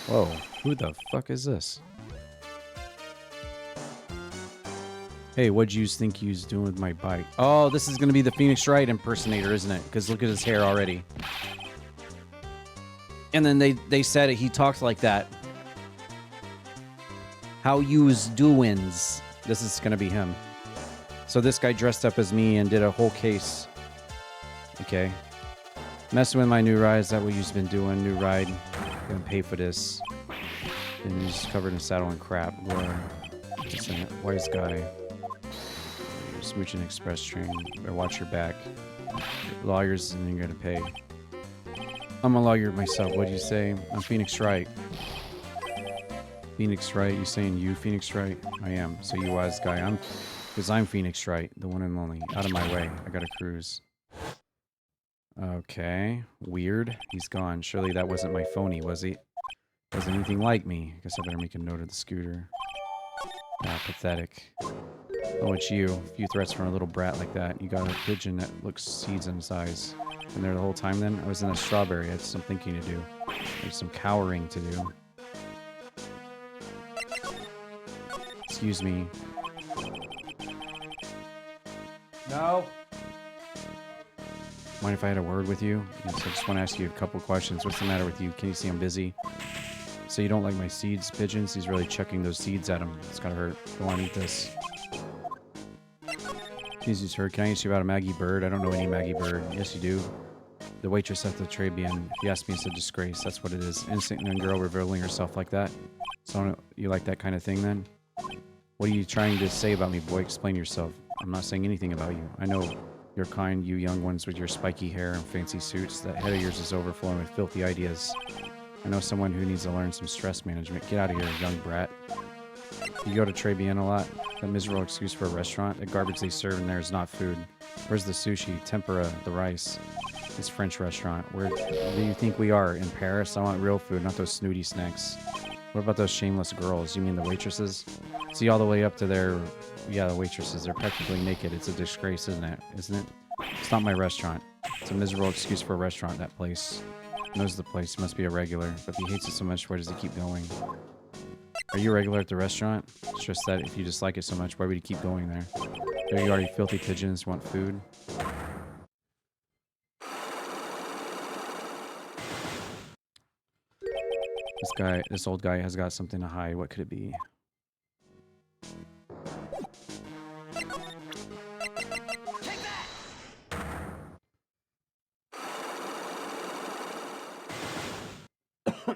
Whoa. Who the fuck is this? Hey, what'd you think you was doing with my bike? Oh, this is going to be the Phoenix Wright impersonator, isn't it? Because look at his hair already. And then they said it. He talked like that. How you's doings. This is going to be him. So this guy dressed up as me and did a whole case. Okay. Messing with my new ride. Is that what you've been doing? New ride. Gonna pay for this. And he's covered in saddle and crap. Listen, wise guy. You're smooching express train. Better watch your back. Lawyers and you're gonna pay. I'm a lawyer myself. What do you say? I'm Phoenix Wright. Phoenix Wright? You saying you Phoenix Wright? I am. So you wise guy. Because I'm Phoenix Wright, the one and only. Out of my way. I gotta cruise. Okay. Weird. He's gone. Surely that wasn't my phony, was he? Wasn't anything like me. Guess I better make a note of the scooter. Ah, pathetic. Oh, it's you. A few threats from a little brat like that. You got a pigeon that looks seeds in size. And there the whole time then? I was in a strawberry. I had some thinking to do. There's some cowering to do. Excuse me. No. Mind if I had a word with you? Yes, I just want to ask you a couple questions. What's the matter with you? Can you see I'm busy? So you don't like my seeds, pigeons? He's really chucking those seeds at him. It's gotta hurt. Go on, eat this. Jesus, heard. Can I ask you about a Maggie Bird? I don't know any Maggie Bird. Yes, you do. The waitress at the Tribune. If you ask me, it's a disgrace. That's what it is. Innocent young girl revealing herself like that. So you like that kind of thing, then? What are you trying to say about me, boy? Explain yourself. I'm not saying anything about you. I know you're kind, you young ones with your spiky hair and fancy suits. That head of yours is overflowing with filthy ideas. I know someone who needs to learn some stress management. Get out of here, young brat. You go to Tribune a lot? That miserable excuse for a restaurant? The garbage they serve in there is not food. Where's the sushi, tempura, the rice? This French restaurant. Where do you think we are? In Paris? I want real food, not those snooty snacks. What about those shameless girls? You mean the waitresses? See, all the way up to their... Yeah, the waitresses. They're practically naked. It's a disgrace, isn't it? Isn't it? It's not my restaurant. It's a miserable excuse for a restaurant, that place. Knows the place. He must be a regular. But if he hates it so much, why does he keep going? Are you a regular at the restaurant? It's just that if you dislike it so much, why would you keep going there? There you are, you filthy pigeons. Want food? This old guy has got something to hide. What could it be?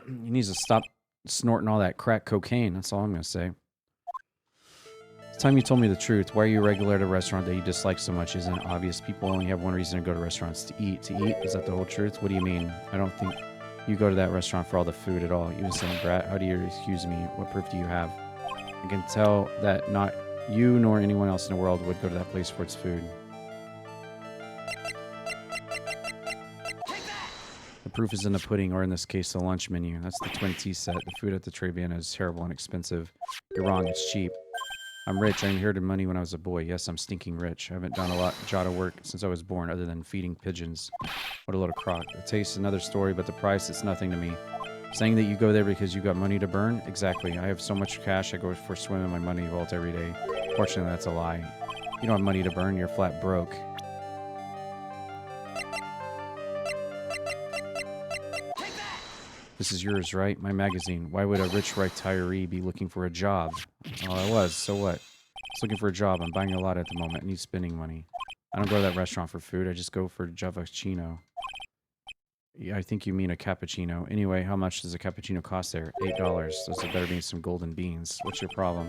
He needs to stop snorting all that crack cocaine. That's all I'm going to say. It's time you told me the truth. Why are you regular at a restaurant that you dislike so much? Isn't it obvious? People only have one reason to go to restaurants, to eat. To eat? Is that the whole truth? What do you mean? I don't think you go to that restaurant for all the food at all. You innocent brat. How do you accuse me? What proof do you have? I can tell that not you nor anyone else in the world would go to that place for its food. The proof is in the pudding, or in this case, the lunch menu. That's the twin tea set. The food at the Tribune is terrible and expensive. You're wrong, it's cheap. I'm rich. I inherited money when I was a boy. Yes, I'm stinking rich. I haven't done a jot of work since I was born other than feeding pigeons. What a load of crock. The taste, another story, but the price, it's nothing to me. Saying that you go there because you got money to burn? Exactly. I have so much cash, I go for a swim in my money vault every day. Fortunately, that's a lie. You don't have money to burn, you're flat broke. This is yours, right? My magazine. Why would a rich retiree be looking for a job? Oh, I was. So what? I was looking for a job. I'm buying a lot at the moment. I need spending money. I don't go to that restaurant for food. I just go for Javachino. Yeah, I think you mean a cappuccino. Anyway, how much does a cappuccino cost there? $8. Those better be some golden beans. What's your problem?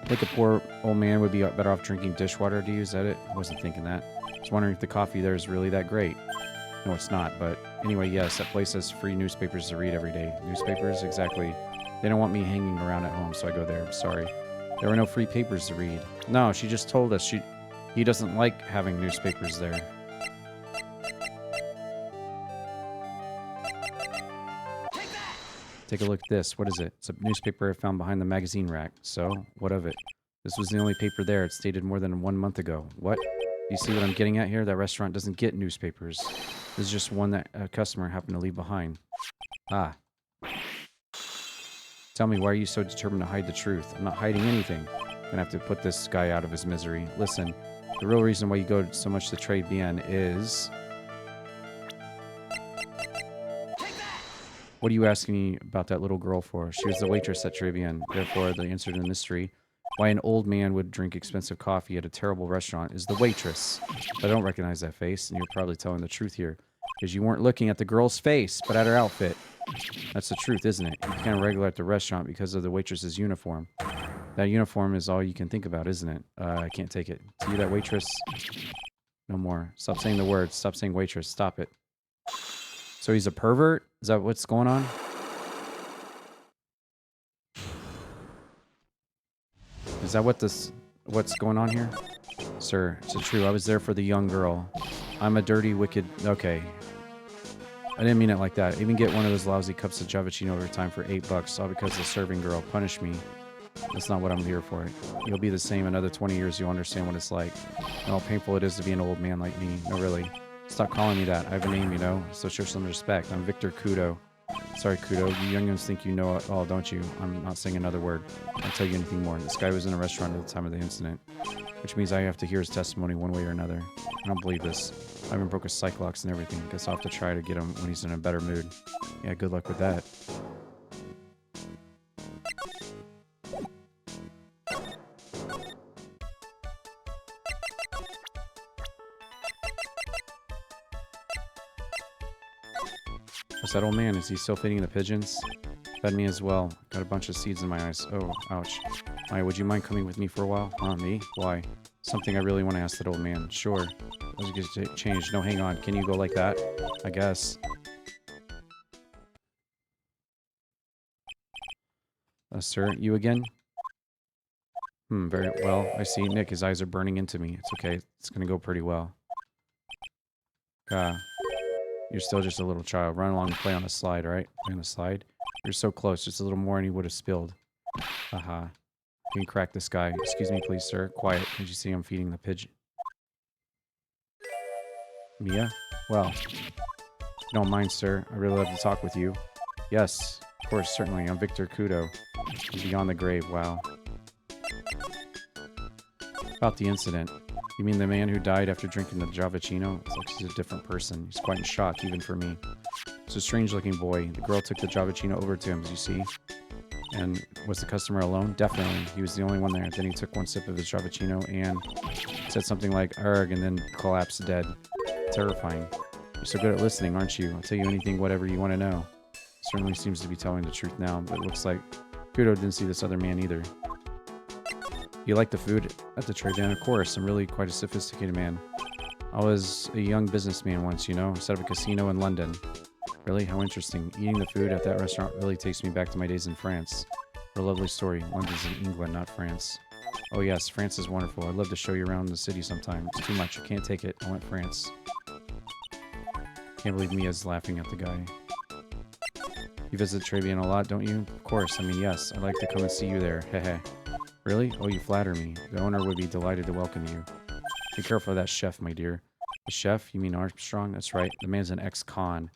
I think a poor old man would be better off drinking dishwater. Do you? Is that it? I wasn't thinking that. I was wondering if the coffee there is really that great. No, it's not, but anyway, yes, that place has free newspapers to read every day. Newspapers? Exactly. They don't want me hanging around at home, so I go there. I'm sorry. There were no free papers to read. No, she just told us he doesn't like having newspapers there. Take a look at this. What is it? It's a newspaper I found behind the magazine rack. So, what of it? This was the only paper there. It's dated more than 1 month ago. What? You see what I'm getting at here? That restaurant doesn't get newspapers. This is just one that a customer happened to leave behind. Ah. Tell me, why are you so determined to hide the truth? I'm not hiding anything. Gonna have to put this guy out of his misery. Listen, the real reason why you go so much to Trade BN is... What are you asking me about that little girl for? She was the waitress at Trade BN. Therefore, the answer to the mystery why an old man would drink expensive coffee at a terrible restaurant is the waitress. But I don't recognize that face, and you're probably telling the truth here. Because you weren't looking at the girl's face, but at her outfit. That's the truth, isn't it? You can't regular at the restaurant because of the waitress's uniform. That uniform is all you can think about, isn't it? I can't take it. To you, that waitress... No more. Stop saying the words. Stop saying waitress. Stop it. So he's a pervert? Is that what's going on? Is that what's going on here? Sir, it's true. I was there for the young girl. I'm a dirty, wicked... Okay. I didn't mean it like that. Even get one of those lousy cups of Javachino over time for $8, all because the serving girl punished me. That's not what I'm here for. You'll be the same. Another 20 years, you'll understand what it's like. And how painful it is to be an old man like me. No, really. Stop calling me that. I have a name, you know, so show some respect. I'm Victor Kudo. Sorry, Kudo. You youngins think you know it all, don't you? I'm not saying another word. I won't tell you anything more. This guy was in a restaurant at the time of the incident, which means I have to hear his testimony one way or another. I don't believe this. I even broke a cyclops and everything. Guess I'll have to try to get him when he's in a better mood. Yeah, good luck with that. What's that old man? Is he still feeding the pigeons? Fed me as well. Got a bunch of seeds in my eyes. Oh, ouch. Maya, would you mind coming with me for a while? Me? Why? Something I really want to ask that old man. Sure. Let's get changed. No, hang on. Can you go like that? I guess. Sir, you again? Very well. I see. Nick, his eyes are burning into me. It's okay. It's gonna go pretty well. You're still just a little child. Run along and play on the slide, right? Play on the slide? You're so close. Just a little more and he would have spilled. Haha. Can you crack this guy? Excuse me, please, sir. Quiet. Can't you see I'm feeding the pigeon? Mia? Well. Don't mind, sir. I really love to talk with you. Yes. Of course, certainly. I'm Victor Kudo. Beyond the grave. Wow. About the incident. You mean the man who died after drinking the Javachino? It's like he's a different person. He's quite in shock, even for me. It's a strange-looking boy. The girl took the Javachino over to him, as you see. And was the customer alone? Definitely. He was the only one there. Then he took one sip of his Javachino and said something like, "Arg," and then collapsed dead. Terrifying. You're so good at listening, aren't you? I'll tell you anything, whatever you want to know. Certainly seems to be telling the truth now, but it looks like Kudo didn't see this other man either. You like the food at the Trade BN? Of course. I'm really quite a sophisticated man. I was a young businessman once, you know. Set up a casino in London. Really? How interesting. Eating the food at that restaurant really takes me back to my days in France. What a lovely story. London's in England, not France. Oh yes, France is wonderful. I'd love to show you around the city sometime. It's too much. I can't take it. I want France. Can't believe Mia's laughing at the guy. You visit Trade BN a lot, don't you? Of course. I mean, yes. I'd like to come and see you there. Hehe. Really? Oh, you flatter me. The owner would be delighted to welcome you. Be careful of that chef, my dear. The chef? You mean Armstrong? That's right. The man's an ex-con.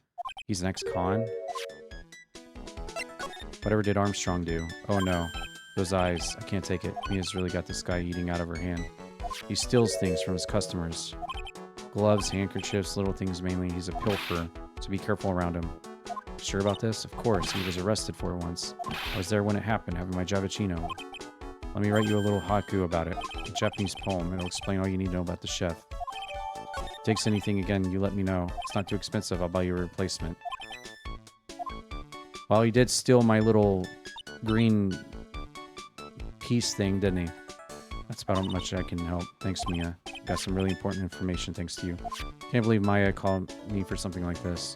He's an ex-con? Whatever did Armstrong do? Oh no. Those eyes. I can't take it. Mia's really got this guy eating out of her hand. He steals things from his customers. Gloves, handkerchiefs, little things mainly. He's a pilferer, so be careful around him. Sure about this? Of course. He was arrested for it once. I was there when it happened, having my Javachino. Let me write you a little haiku about it. A Japanese poem. It'll explain all you need to know about the chef. If it takes anything again, you let me know. It's not too expensive. I'll buy you a replacement. Well, he did steal my little green piece thing, didn't he? That's about how much I can help. Thanks, Mia. Got some really important information thanks to you. Can't believe Maya called me for something like this.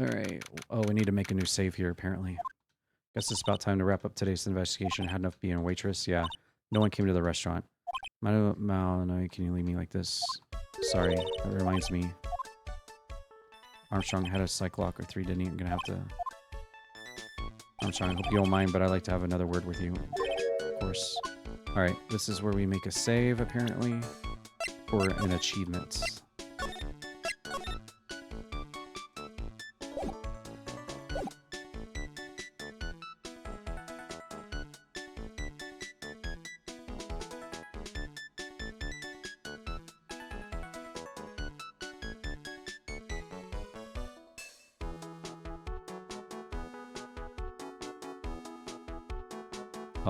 Alright. Oh, we need to make a new save here, apparently. Guess it's about time to wrap up today's investigation. Had enough being a waitress? Yeah. No one came to the restaurant. No, can you leave me like this? Sorry. That reminds me. Armstrong had a cyclock or 3, didn't he? I'm gonna have to... Armstrong, I hope you don't mind, but I'd like to have another word with you. Of course. Alright, this is where we make a save, apparently. For an achievement.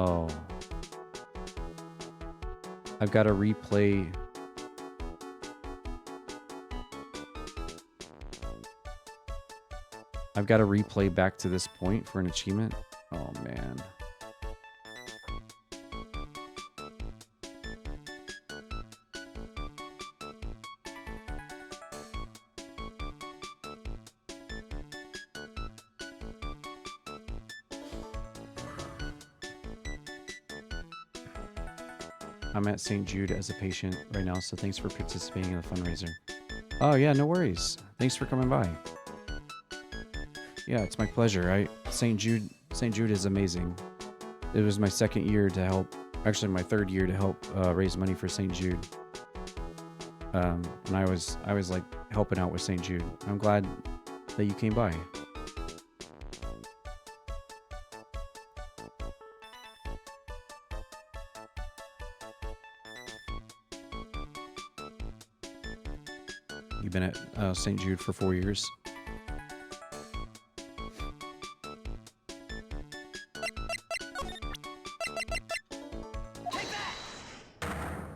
Oh. I've got to replay. I've got to replay back to this point for an achievement. Oh, man. I'm at St. Jude as a patient right now, so thanks for participating in the fundraiser. Oh, yeah, no worries. Thanks for coming by. Yeah, it's my pleasure. St. Jude is amazing. It was my second year to help, actually my third year to help raise money for St. Jude. And I was like helping out with St. Jude. I'm glad that you came by. You've been at St. Jude for 4 years.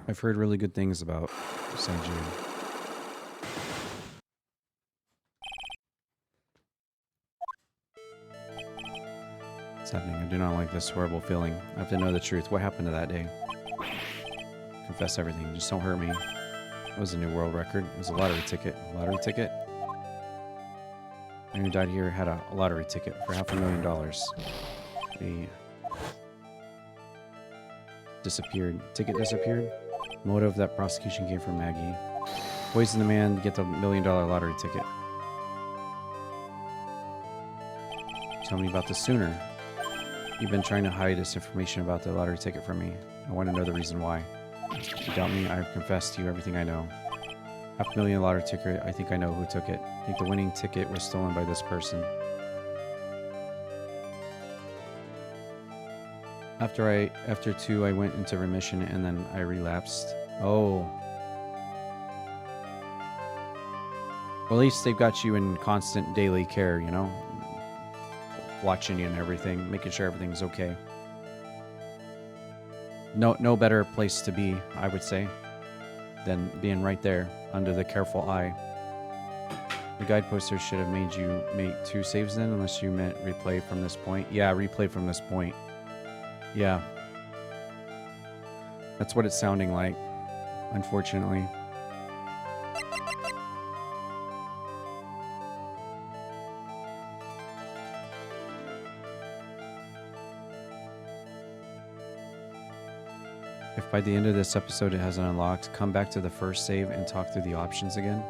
I've heard really good things about St. Jude. What's happening? I do not like this horrible feeling. I have to know the truth. What happened to that day? Confess everything. Just don't hurt me. It was a new world record. It was a lottery ticket. Lottery ticket? Man who died here had a lottery ticket for $500,000. He disappeared. Ticket disappeared? Motive that prosecution came from Maggie. Poison the man to get the $1 million lottery ticket. Tell me about this sooner. You've been trying to hide this information about the lottery ticket from me. I want to know the reason why. You doubt me? I've confessed to you everything I know. $500,000 lottery ticket, I think I know who took it. I think the winning ticket was stolen by this person. After 2, I went into remission and then I relapsed. Oh. Well, at least they've got you in constant daily care, you know? Watching you and everything, making sure everything's okay. No better place to be, I would say, than being right there under the careful eye. The guide poster should have made you make 2 saves then, unless you meant replay from this point. Yeah, replay from this point. Yeah. That's what it's sounding like, unfortunately. If by the end of this episode it hasn't unlocked, come back to the first save and talk through the options again.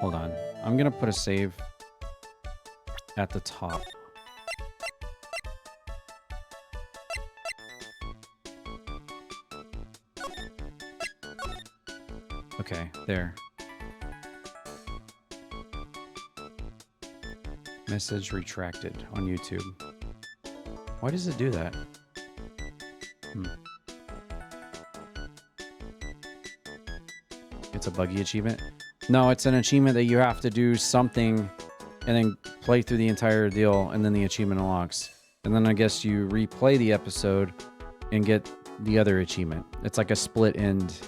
Hold on. I'm gonna put a save at the top. Okay, there. Message retracted on YouTube. Why does it do that? It's a buggy achievement? No, it's an achievement that you have to do something and then play through the entire deal and then the achievement unlocks. And then I guess you replay the episode and get the other achievement. It's like a split end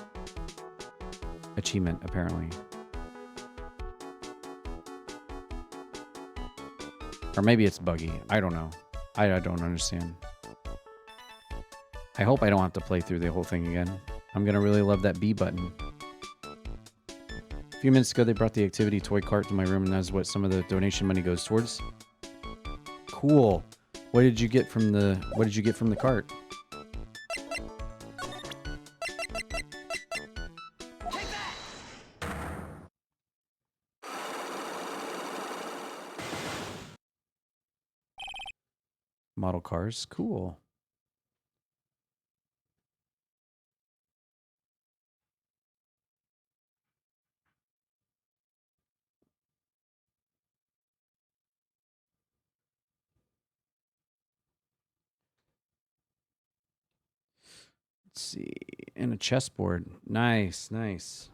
achievement, apparently. Or maybe it's buggy. I don't know. I don't understand. I hope I don't have to play through the whole thing again. I'm going to really love that B button. A few minutes ago, they brought the activity toy cart to my room, and that's what some of the donation money goes towards. Cool. What did you get from the cart? Model cars. Cool. Let's see. And a chessboard. Nice, nice.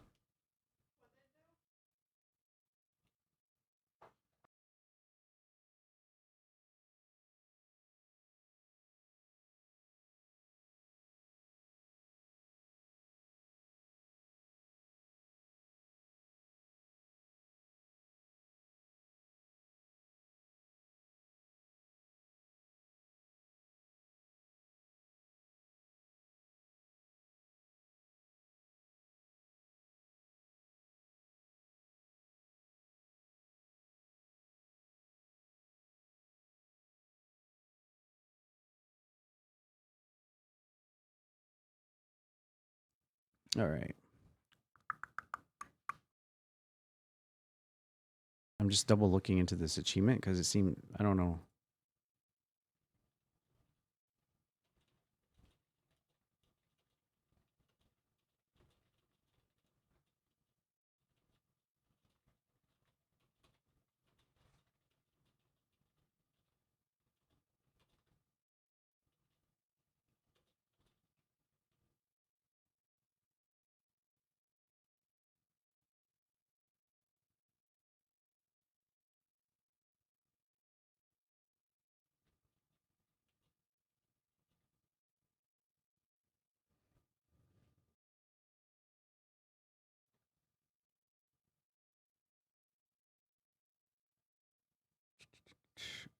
All right. I'm just double looking into this achievement because it seemed, I don't know.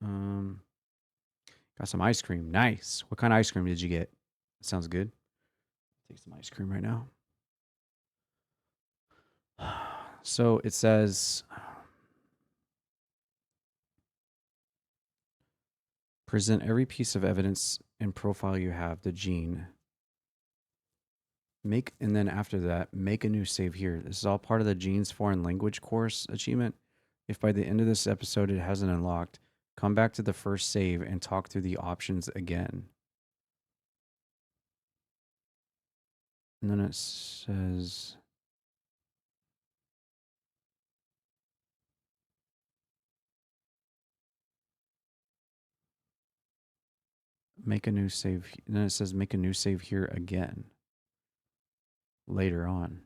Um, got some ice cream. Nice. What kind of ice cream did you get? Sounds good. Take some ice cream right now. So it says present every piece of evidence and profile you have, the gene. And then after that, make a new save here. This is all part of the genes foreign language course achievement. If by the end of this episode it hasn't unlocked, come back to the first save and talk through the options again. And then it says make a new save. And then it says make a new save here again later on.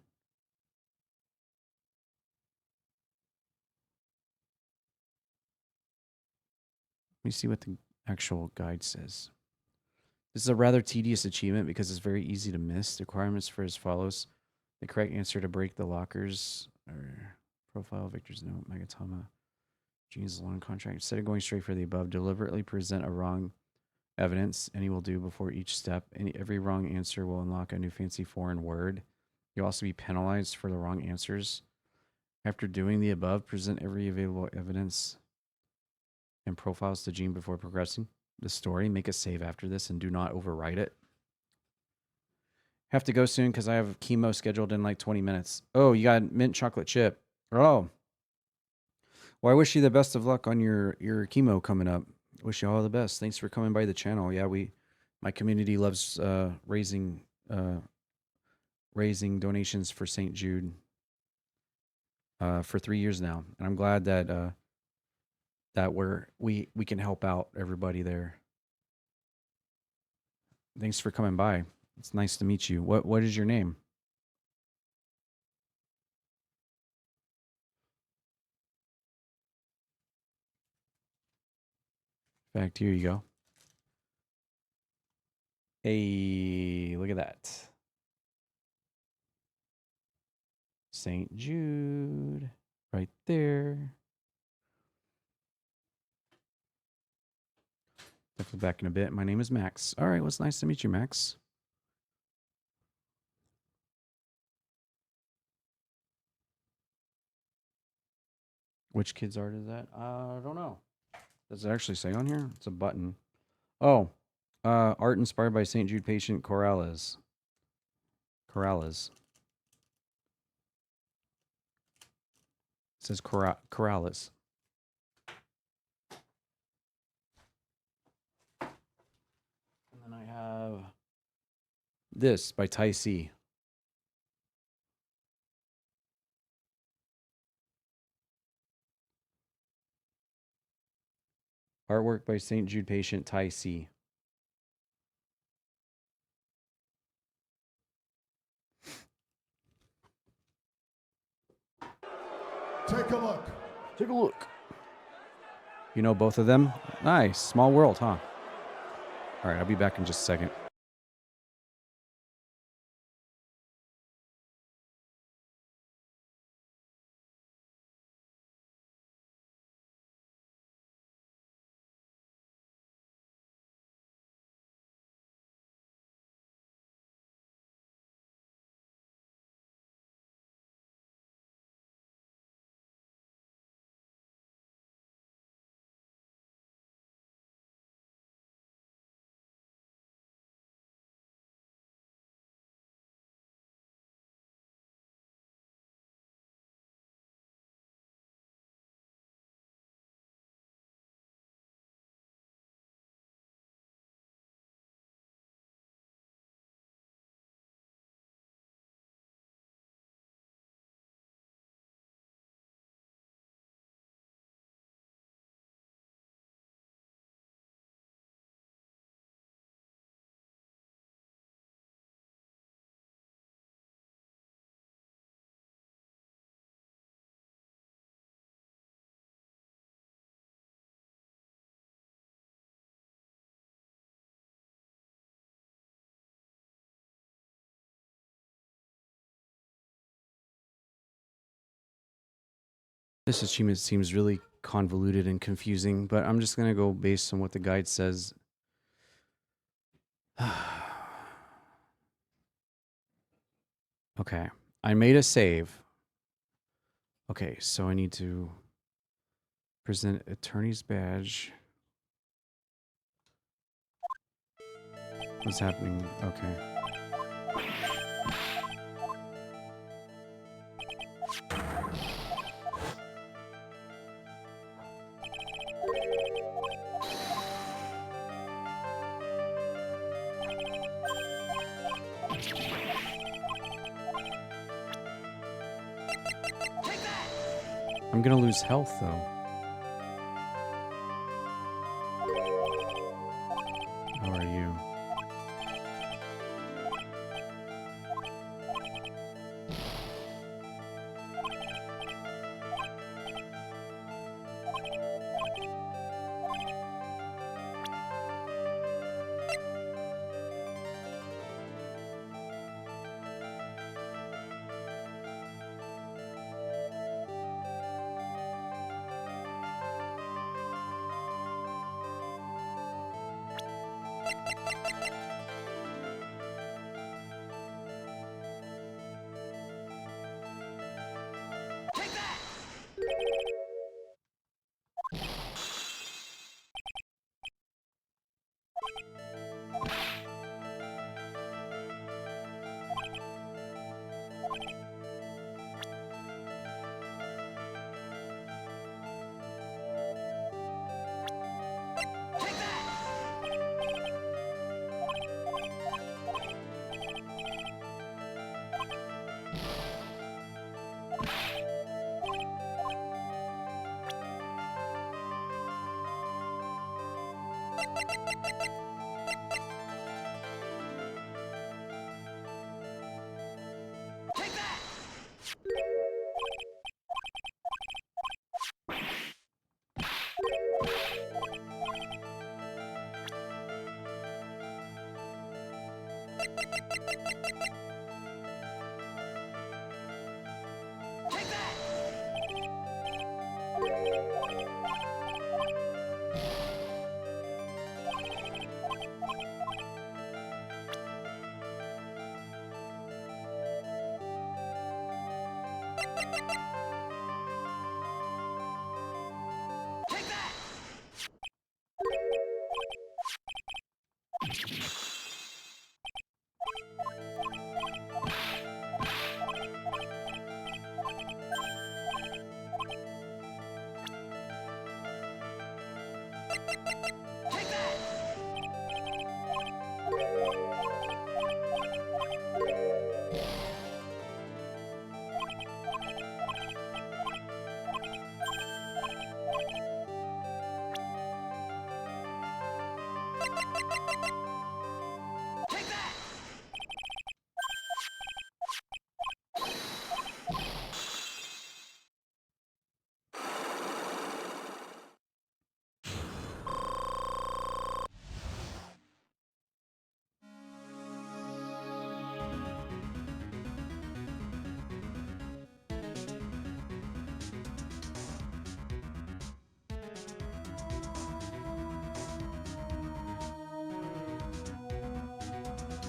Let me see what the actual guide says. This is a rather tedious achievement because it's very easy to miss. The requirements for as follows. The correct answer to break the lockers or profile Victor's note, Megatama, Gene's loan contract. Instead of going straight for the above, deliberately present a wrong evidence, any will do before each step. Every wrong answer will unlock a new fancy foreign word. You'll also be penalized for the wrong answers. After doing the above, present every available evidence and profiles to Gene before progressing the story. Make a save after this and do not overwrite it. Have to go soon because I have chemo scheduled in like 20 minutes. Oh, you got mint chocolate chip. Oh. Well, I wish you the best of luck on your chemo coming up. Wish you all the best. Thanks for coming by the channel. Yeah, my community loves raising donations for St. Jude for 3 years now. And I'm glad that we can help out everybody there. Thanks for coming by. It's nice to meet you. What is your name? In fact, here you go. Hey, look at that. St. Jude, right there. Definitely back in a bit. My name is Max. All right, well, it's nice to meet you, Max. Which kid's art is that? I don't know. Does it actually say on here? It's a button. Oh, art inspired by St. Jude patient Corrales. Corrales. It says Corrales. And then I have this by Tai C. Artwork by St. Jude patient Tai C. Take a look. Take a look. You know both of them? Nice. Small world, huh? All right, I'll be back in just a second. This achievement seems really convoluted and confusing, but I'm just going to go based on what the guide says. Okay, I made a save. Okay, so I need to present attorney's badge. What's happening? Okay. I'm gonna lose health though. How are you?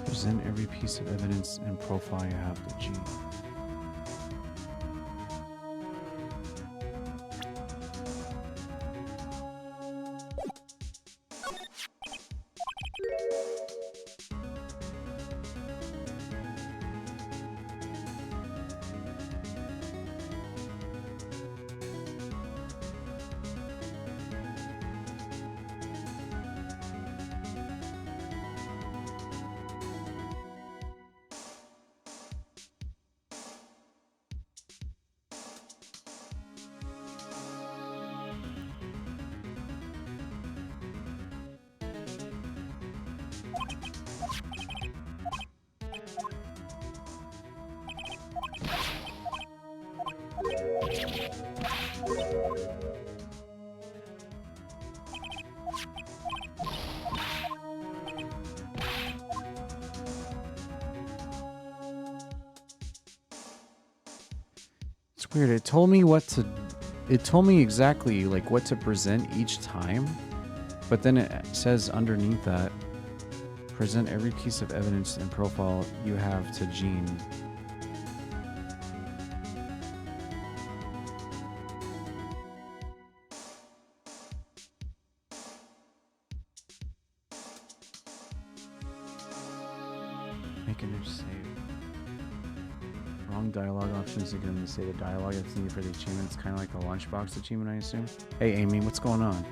Present every piece of evidence and profile you have to G. It's weird. It told me what to it told me exactly like what to present each time, but then it says underneath that, present every piece of evidence and profile you have to Gene. Make a new save. Wrong dialogue options are going to say the dialogue that's needed for the achievement. It's kind of like the lunchbox achievement, I assume. Hey, Amy, what's going on?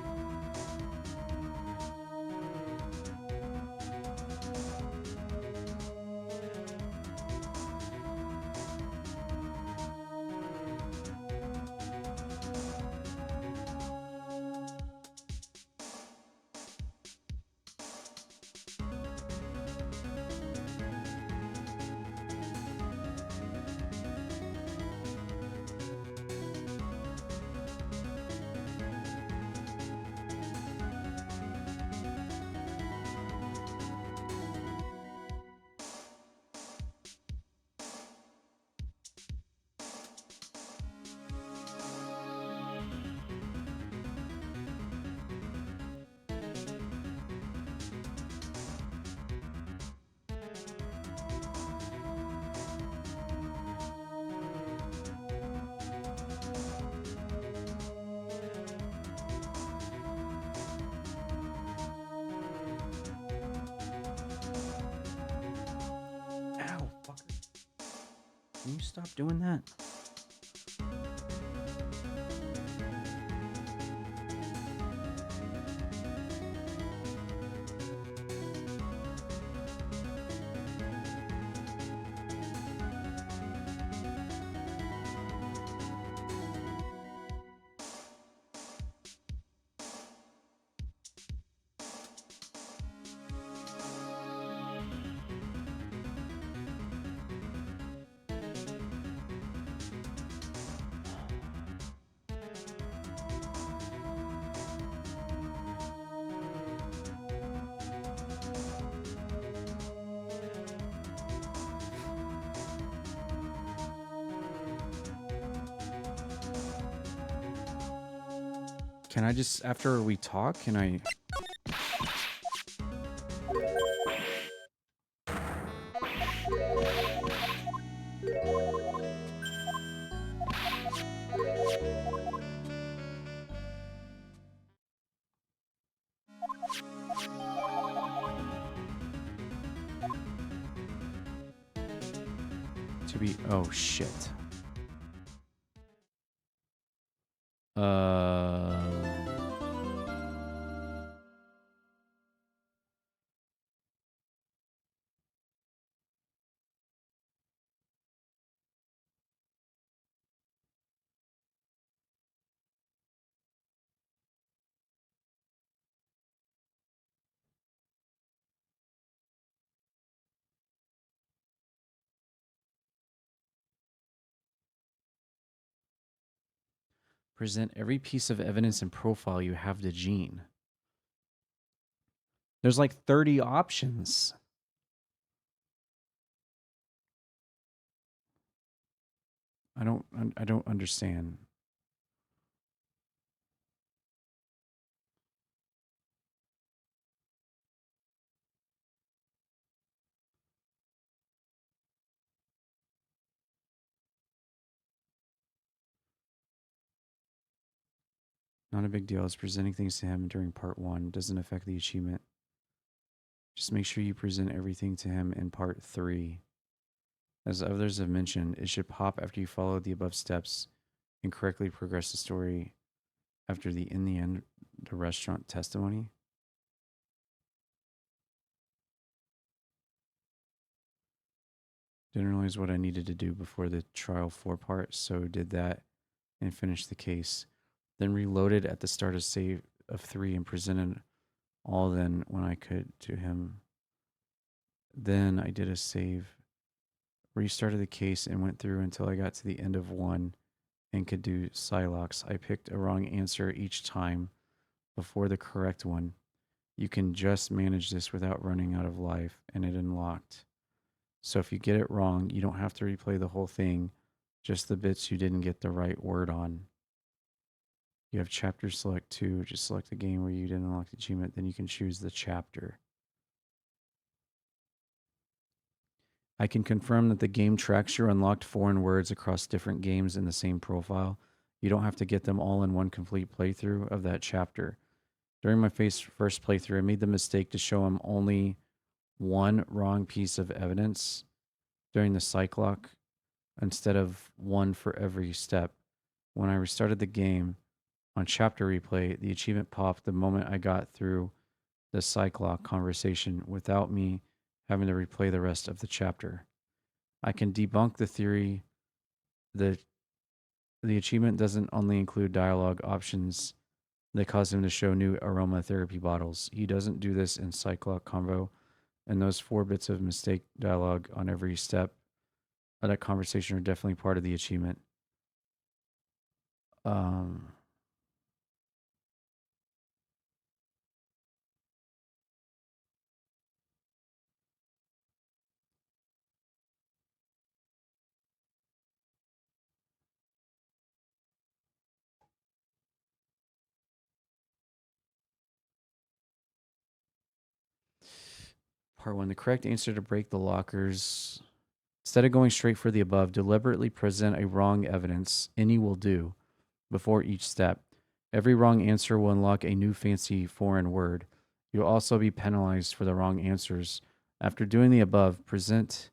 Ow, fucker. Can you stop doing that? Can I just, after we talk, can I... To be... Oh, shit. Present every piece of evidence and profile you have to Gene. There's like 30 options. I don't understand. Not a big deal. It's presenting things to him during part 1. Doesn't affect the achievement. Just make sure you present everything to him in part 3. As others have mentioned, it should pop after you follow the above steps and correctly progress the story after the in the end the restaurant testimony. Didn't realize what I needed to do before the trial 4 part, so did that and finished the case. Then reloaded at the start of save of 3 and presented all then when I could to him. Then I did a save, restarted the case and went through until I got to the end of 1 and could do Psylocks. I picked a wrong answer each time before the correct one. You can just manage this without running out of life, and it unlocked. So if you get it wrong, you don't have to replay the whole thing, just the bits you didn't get the right word on. You have chapter select 2. Just select the game where you didn't unlock the achievement. Then you can choose the chapter. I can confirm that the game tracks your unlocked foreign words across different games in the same profile. You don't have to get them all in one complete playthrough of that chapter. During my first playthrough, I made the mistake to show him only one wrong piece of evidence during the psych lock instead of one for every step. When I restarted the game on chapter replay, the achievement popped the moment I got through the psych lock conversation without me having to replay the rest of the chapter. I can debunk the theory that the achievement doesn't only include dialogue options that cause him to show new aromatherapy bottles. He doesn't do this in psych lock convo, and those 4 bits of mistake dialogue on every step of that conversation are definitely part of the achievement. Um, Part 1, the correct answer to break the lockers. Instead of going straight for the above, deliberately present a wrong evidence, any will do, before each step. Every wrong answer will unlock a new fancy foreign word. You'll also be penalized for the wrong answers. After doing the above, present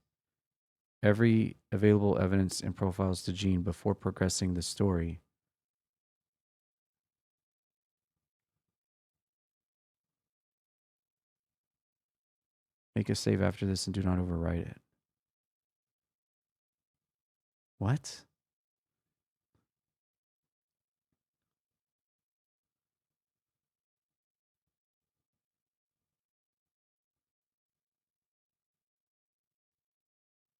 every available evidence and profiles to Gene before progressing the story. Make a save after this and do not overwrite it. What?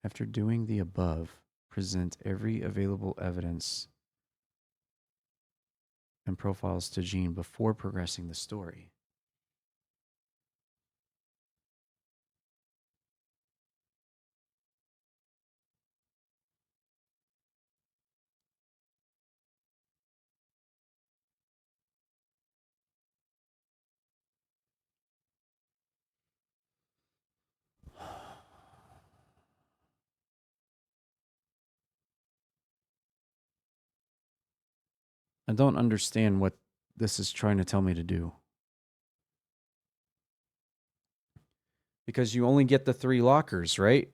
After doing the above, present every available evidence and profiles to Gene before progressing the story. I don't understand what this is trying to tell me to do. Because you only get the 3 lockers, right?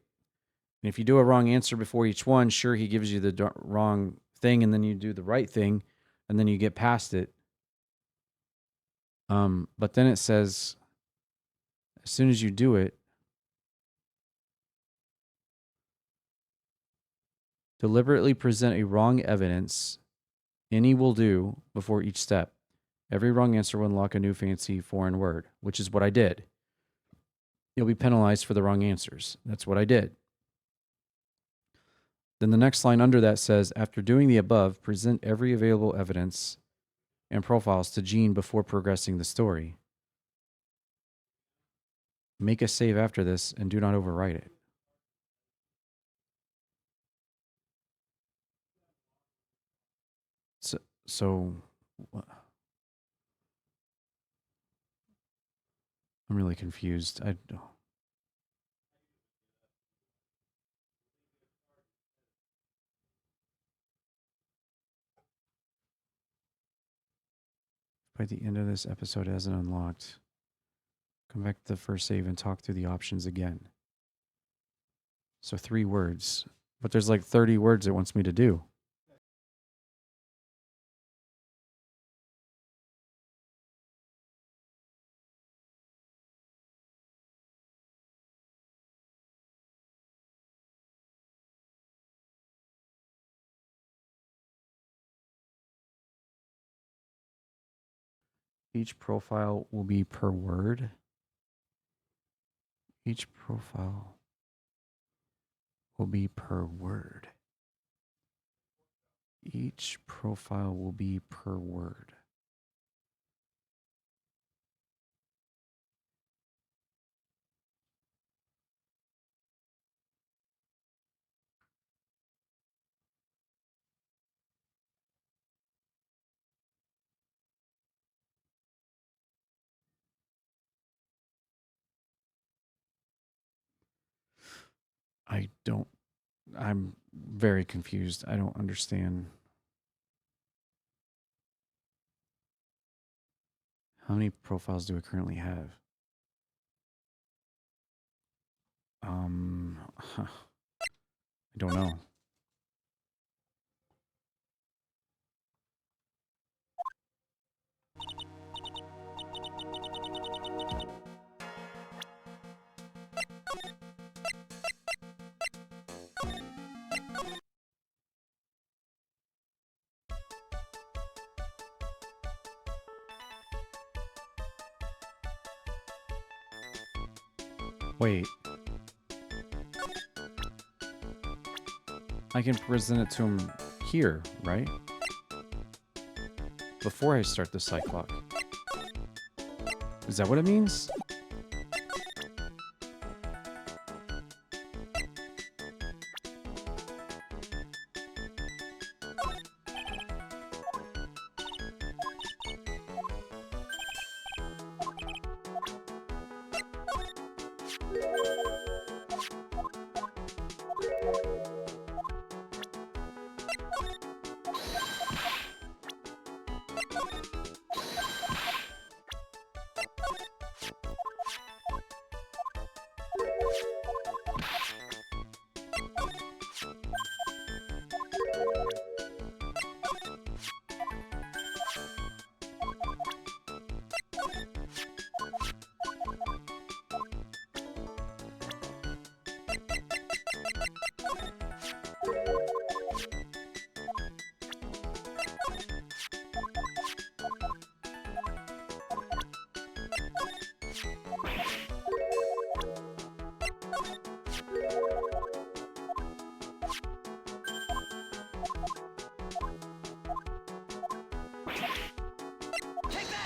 And if you do a wrong answer before each one, sure, he gives you the wrong thing, and then you do the right thing, and then you get past it. But then it says, as soon as you do it, deliberately present a wrong evidence, any will do before each step. Every wrong answer will unlock a new fancy foreign word, which is what I did. You'll be penalized for the wrong answers. That's what I did. Then the next line under that says, after doing the above, present every available evidence and profiles to Gene before progressing the story. Make a save after this and do not overwrite it. So I'm really confused. By the end of this episode, it hasn't unlocked. Come back to the first save and talk through the options again. So 3 words. But there's like 30 words it wants me to do. Each profile will be per word. Each profile will be per word. Each profile will be per word. I don't. I'm very confused. I don't understand. How many profiles do I currently have? I don't know. Wait. I can present it to him here, right? Before I start the cyclock. Is that what it means?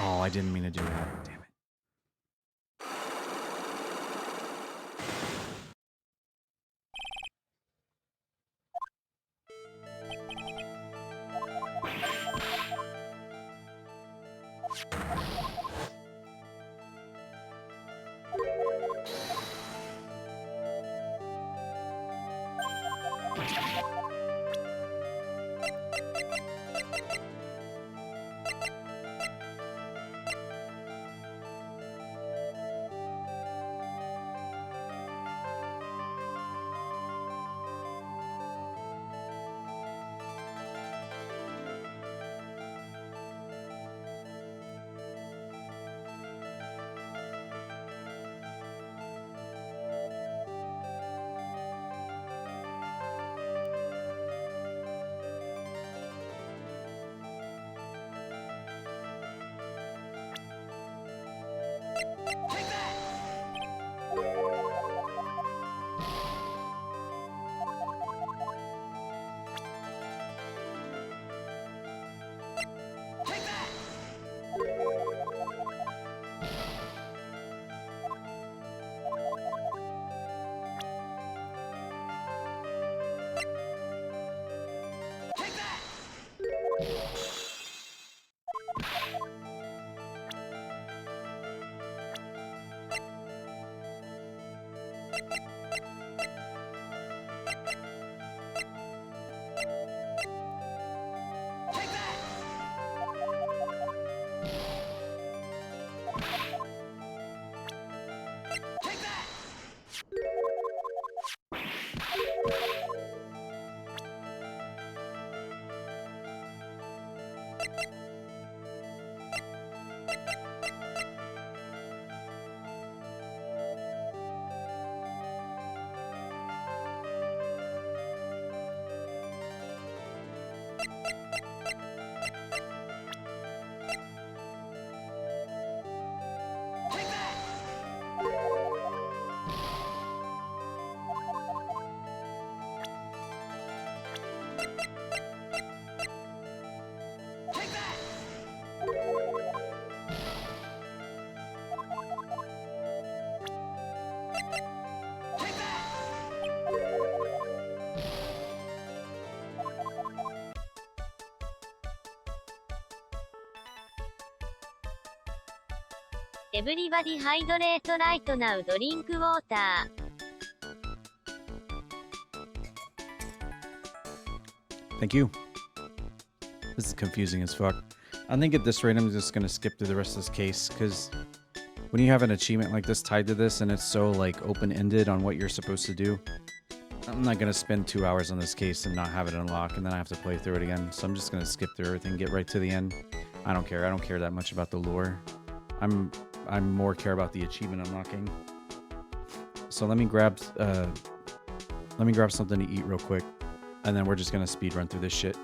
Oh, I didn't mean to do that. Damn it. Everybody hydrate right now. Drink water. Thank you. This is confusing as fuck. I think at this rate, I'm just gonna skip through the rest of this case, because when you have an achievement like this tied to this, and it's so, like, open-ended on what you're supposed to do, I'm not gonna spend 2 hours on this case and not have it unlock, and then I have to play through it again. So I'm just gonna skip through everything, get right to the end. I don't care. I don't care that much about the lore. I'm more care about the achievement unlocking. So let me grab something to eat real quick, and then we're just gonna speed run through this shit.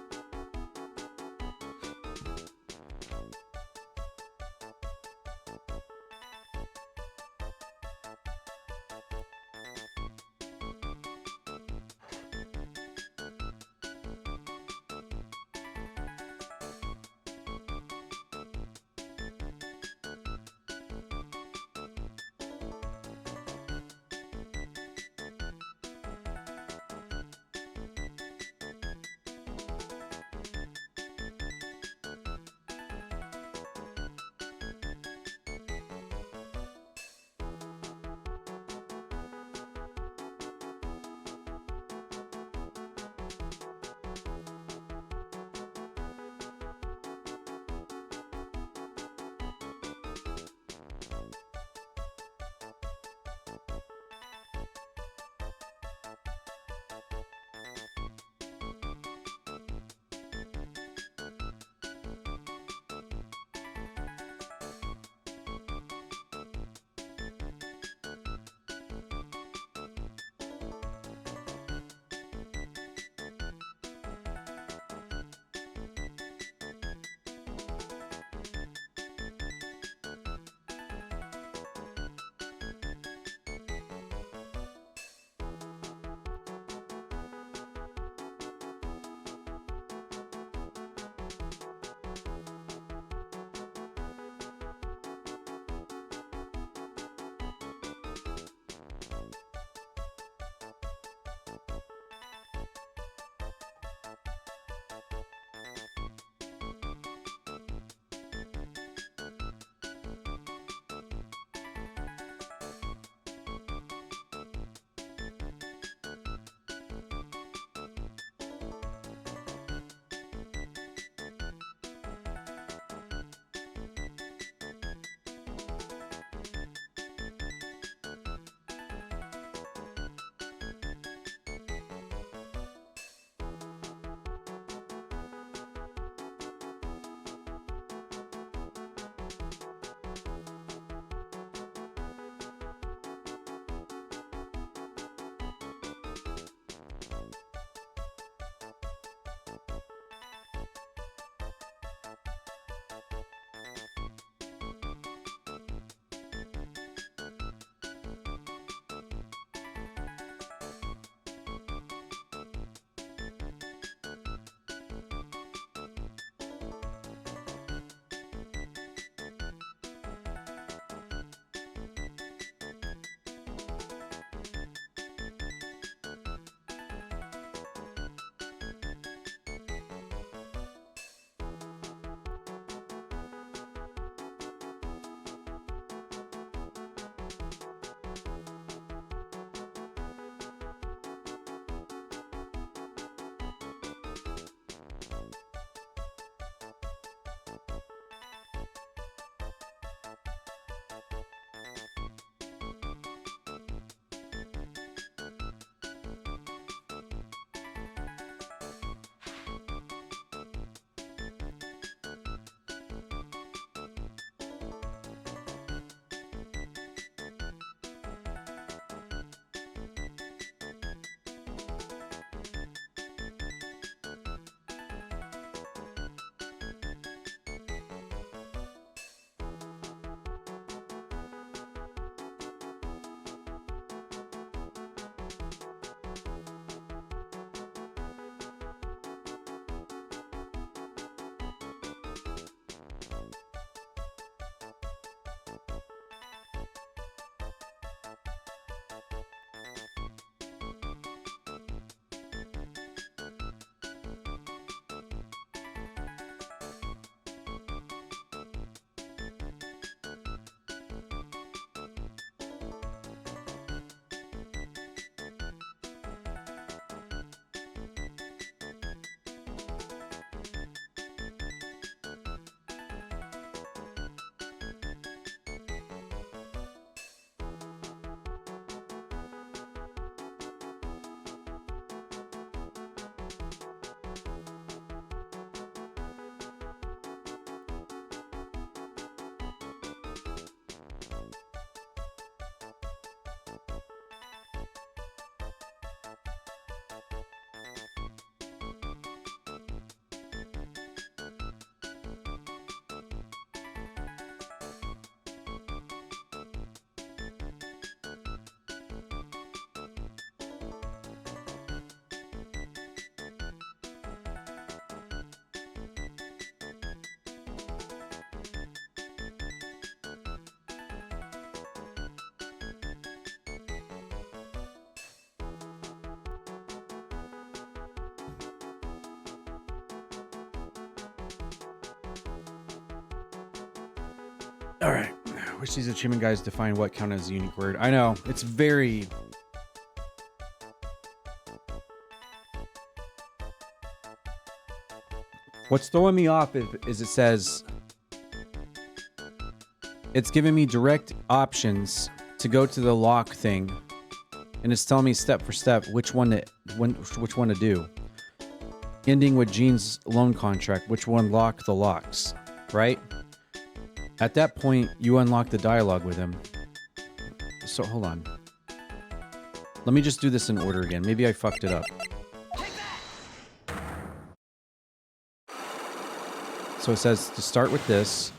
All right. Wish these achievement guides define what count as a unique word. I know. It's very... What's throwing me off is it says... It's giving me direct options to go to the lock thing. And it's telling me step for step which one to do. Ending with Gene's loan contract. Which one lock the locks. Right? At that point, you unlock the dialogue with him. So, hold on. Let me just do this in order again. Maybe I fucked it up. So it says to start with this.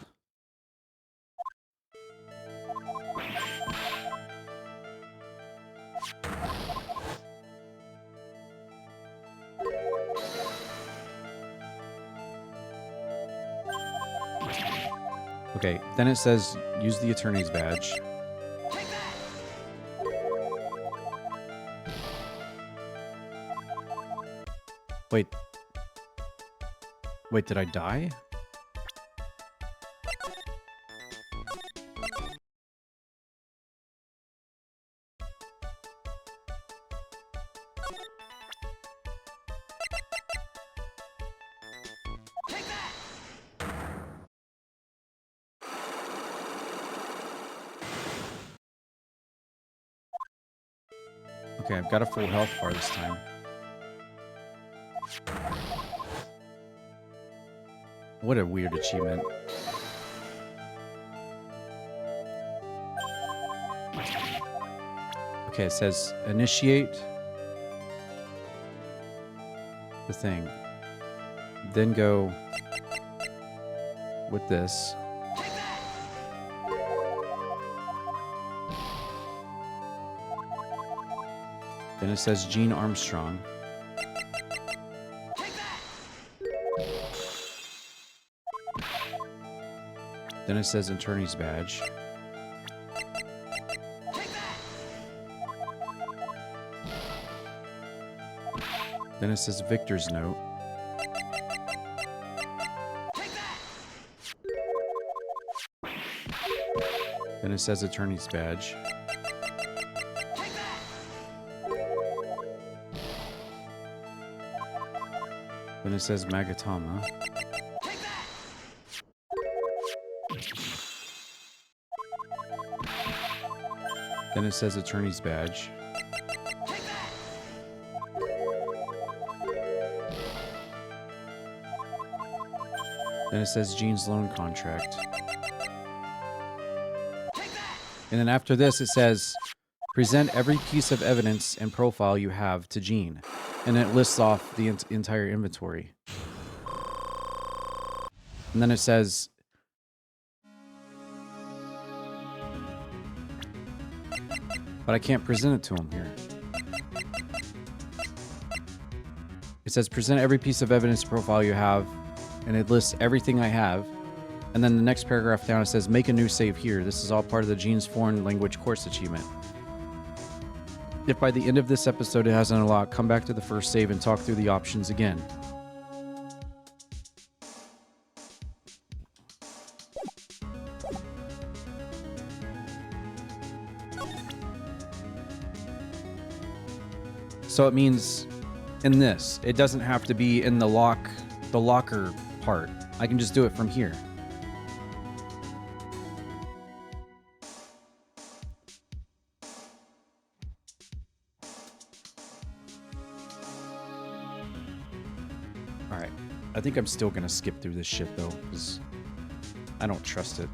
Okay, then it says use the attorney's badge. Wait. Wait, did I die? Okay, I've got a full health bar this time. What a weird achievement. Okay, it says initiate the thing. Then go with this. Then it says Gene Armstrong. Then it says attorney's badge. Then it says Victor's note. Then it says attorney's badge. Then it says Magatama. Then it says attorney's badge. Then it says Gene's loan contract. And then after this it says present every piece of evidence and profile you have to Gene. And it lists off the entire inventory. And then it says... But I can't present it to him here. It says present every piece of evidence profile you have. And it lists everything I have. And then the next paragraph down it says make a new save here. This is all part of the Gene's foreign language course achievement. If by the end of this episode it hasn't unlocked, come back to the first save and talk through the options again. So it means in this, it doesn't have to be in the locker part. I can just do it from here. Alright. I think I'm still gonna skip through this shit though, because I don't trust it.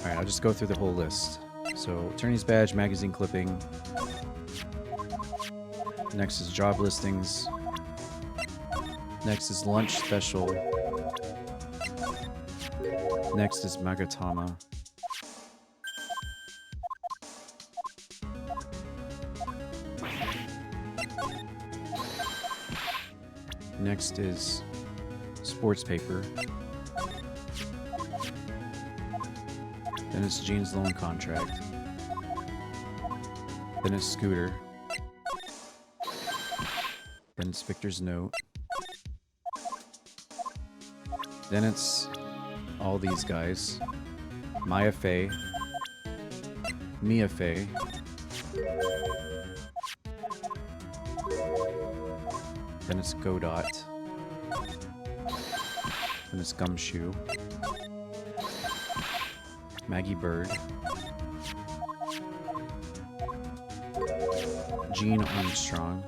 Alright, I'll just go through the whole list. So, attorney's badge, magazine clipping. Next is job listings. Next is lunch special. Next is Magatama. Next is sports paper. Then it's Gene's loan contract. Then it's Scooter. Then it's Victor's note. Then it's all these guys. Maya Fey. Mia Fey. Then it's Godot. Then it's Gumshoe. Maggie Bird. Gene Armstrong.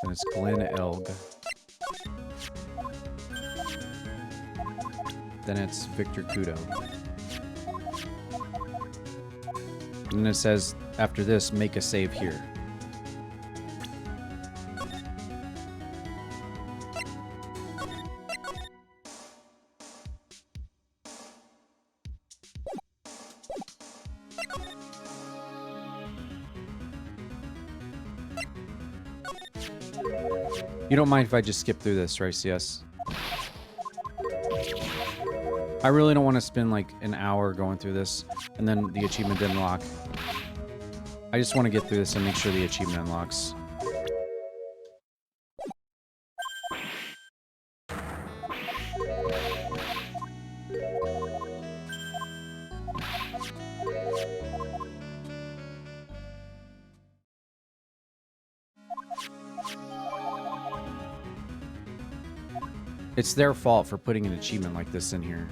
Then it's Glenn Elg. Then it's Victor Kudo. And then it says, after this, make a save here. You don't mind if I just skip through this, right, CS? I really don't want to spend like an hour going through this and then the achievement didn't unlock. I just want to get through this and make sure the achievement unlocks. It's their fault for putting an achievement like this in here.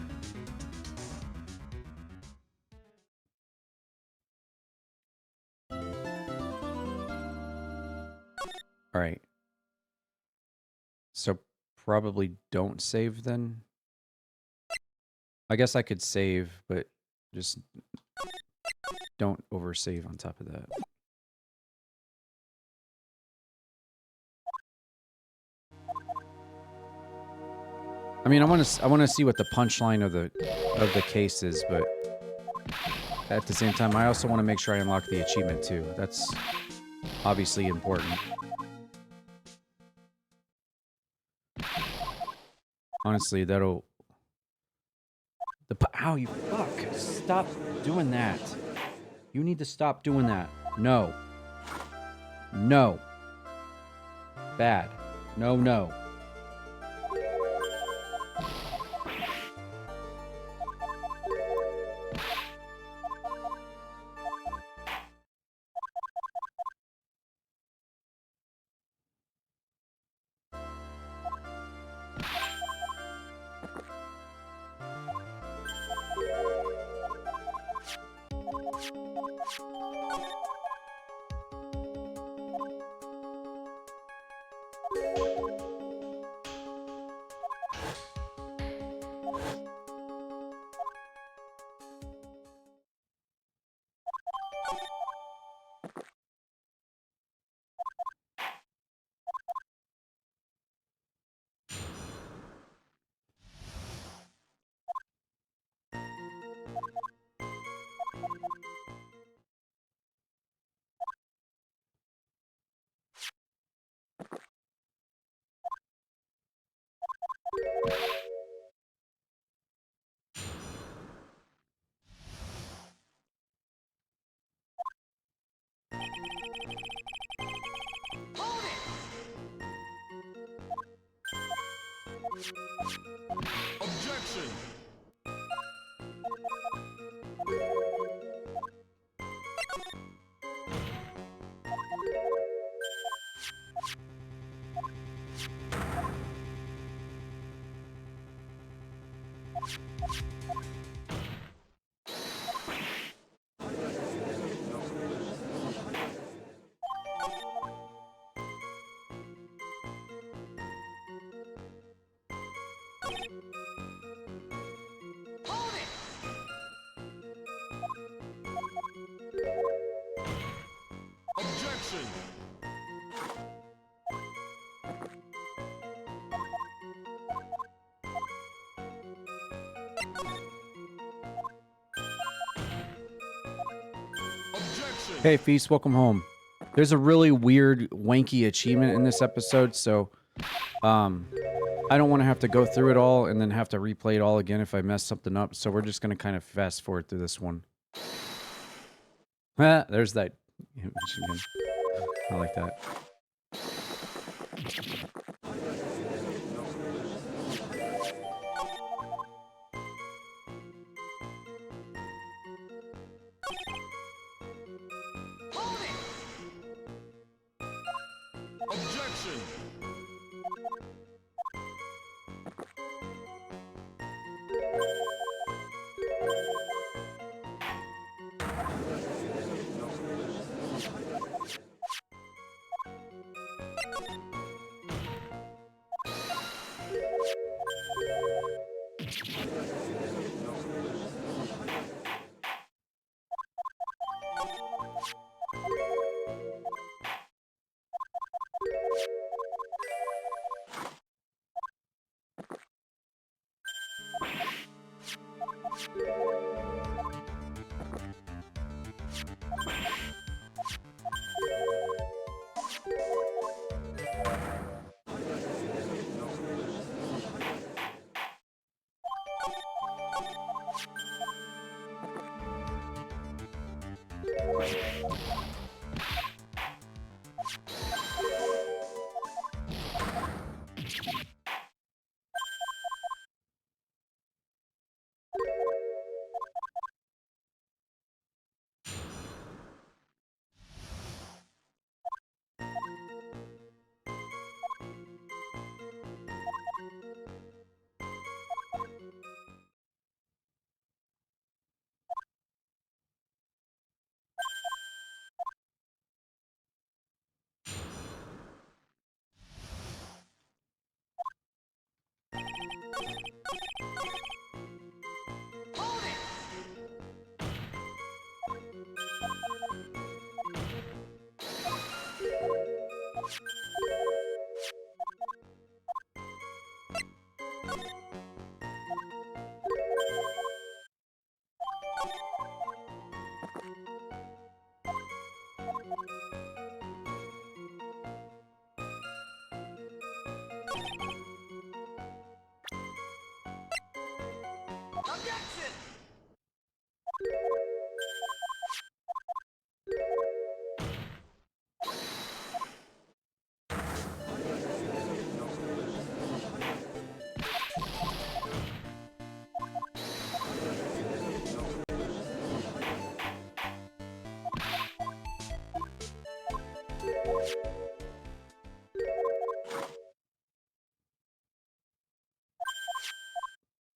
All right. So probably don't save then. I guess I could save, but just don't oversave on top of that. I mean, I want to see what the punchline of the case is, but at the same time, I also want to make sure I unlock the achievement too. That's obviously important. Honestly, that'll... Ow, you fuck! Stop doing that. You need to stop doing that. No. No. Bad. No, no. Objection! Objection! Objection! Hey, Feast, welcome home. There's a really weird, wanky achievement in this episode, so I don't want to have to go through it all and then have to replay it all again if I mess something up, so we're just going to kind of fast forward through this one. Ah, there's that image again. I like that.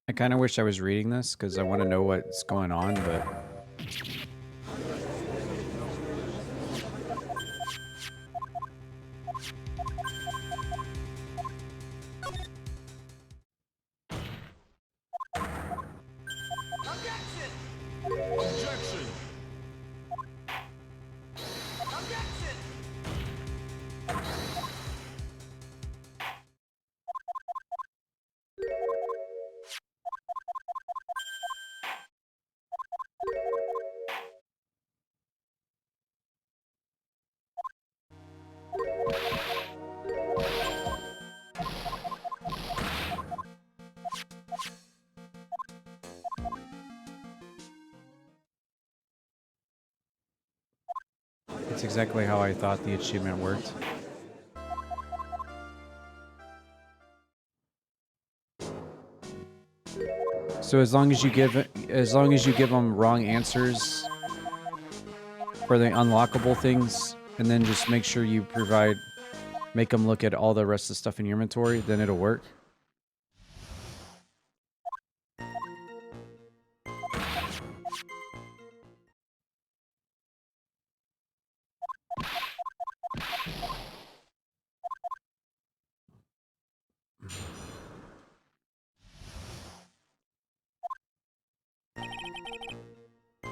I kind of wish I was reading this because I want to know what's going on, but Objection. it's exactly how I thought the achievement worked. So as long as you give them wrong answers for the unlockable things, and then just make sure you make them look at all the rest of the stuff in your inventory, then it'll work.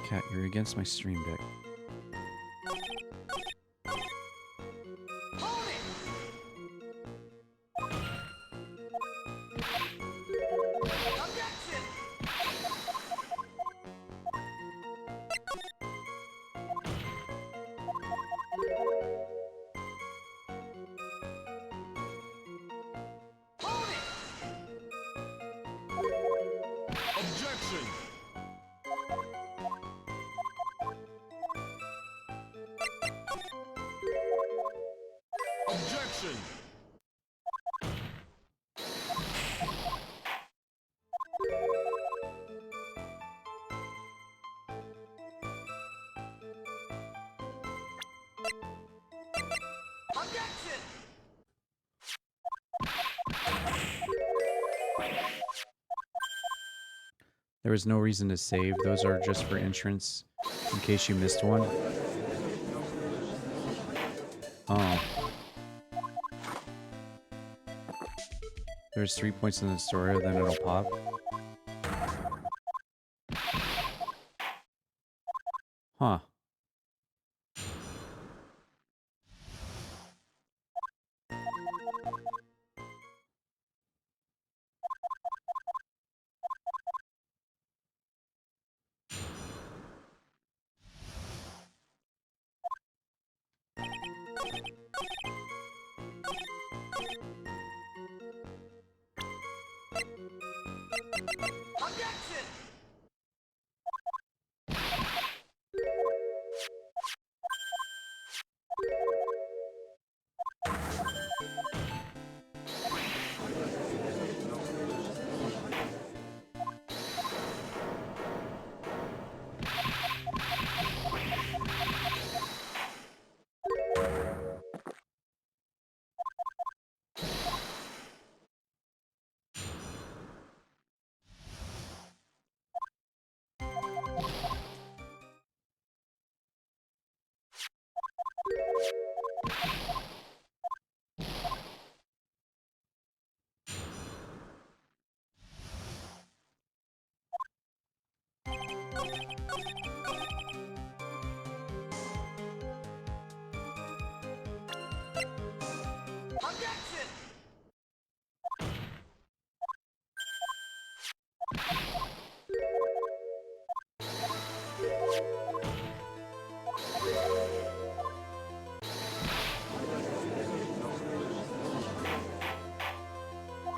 Cat, you're against my stream deck. Objection. Objection. There was no reason to save. Those are just for entrance, in case you missed one. Oh. There's 3 points in the story, then it'll pop. Huh.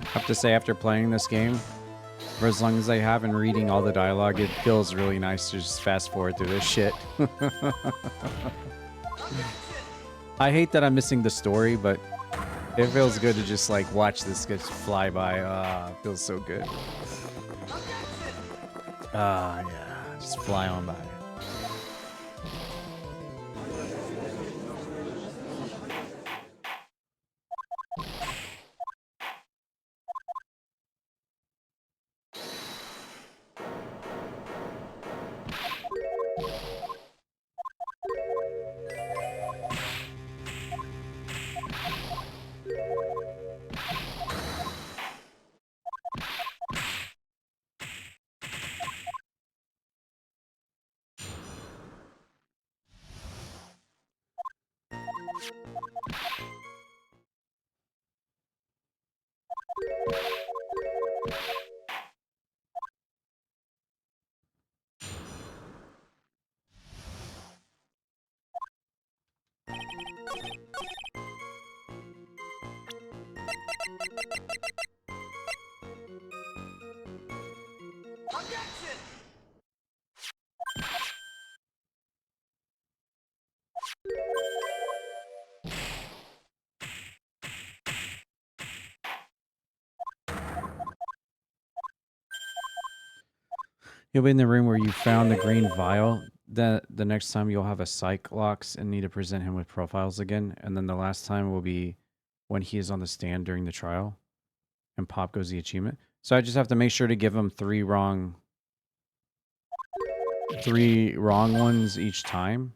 I have to say, after playing this game, for as long as I have and reading all the dialogue, it feels really nice to just fast forward through this shit. I hate that I'm missing the story, but it feels good to just like watch this just fly by. It feels so good. Yeah, just fly on by. You'll be in the room where you found the green vial. The next time you'll have a psych locks and need to present him with profiles again. And then the last time will be when he is on the stand during the trial. And pop goes the achievement. So I just have to make sure to give him three wrong ones each time.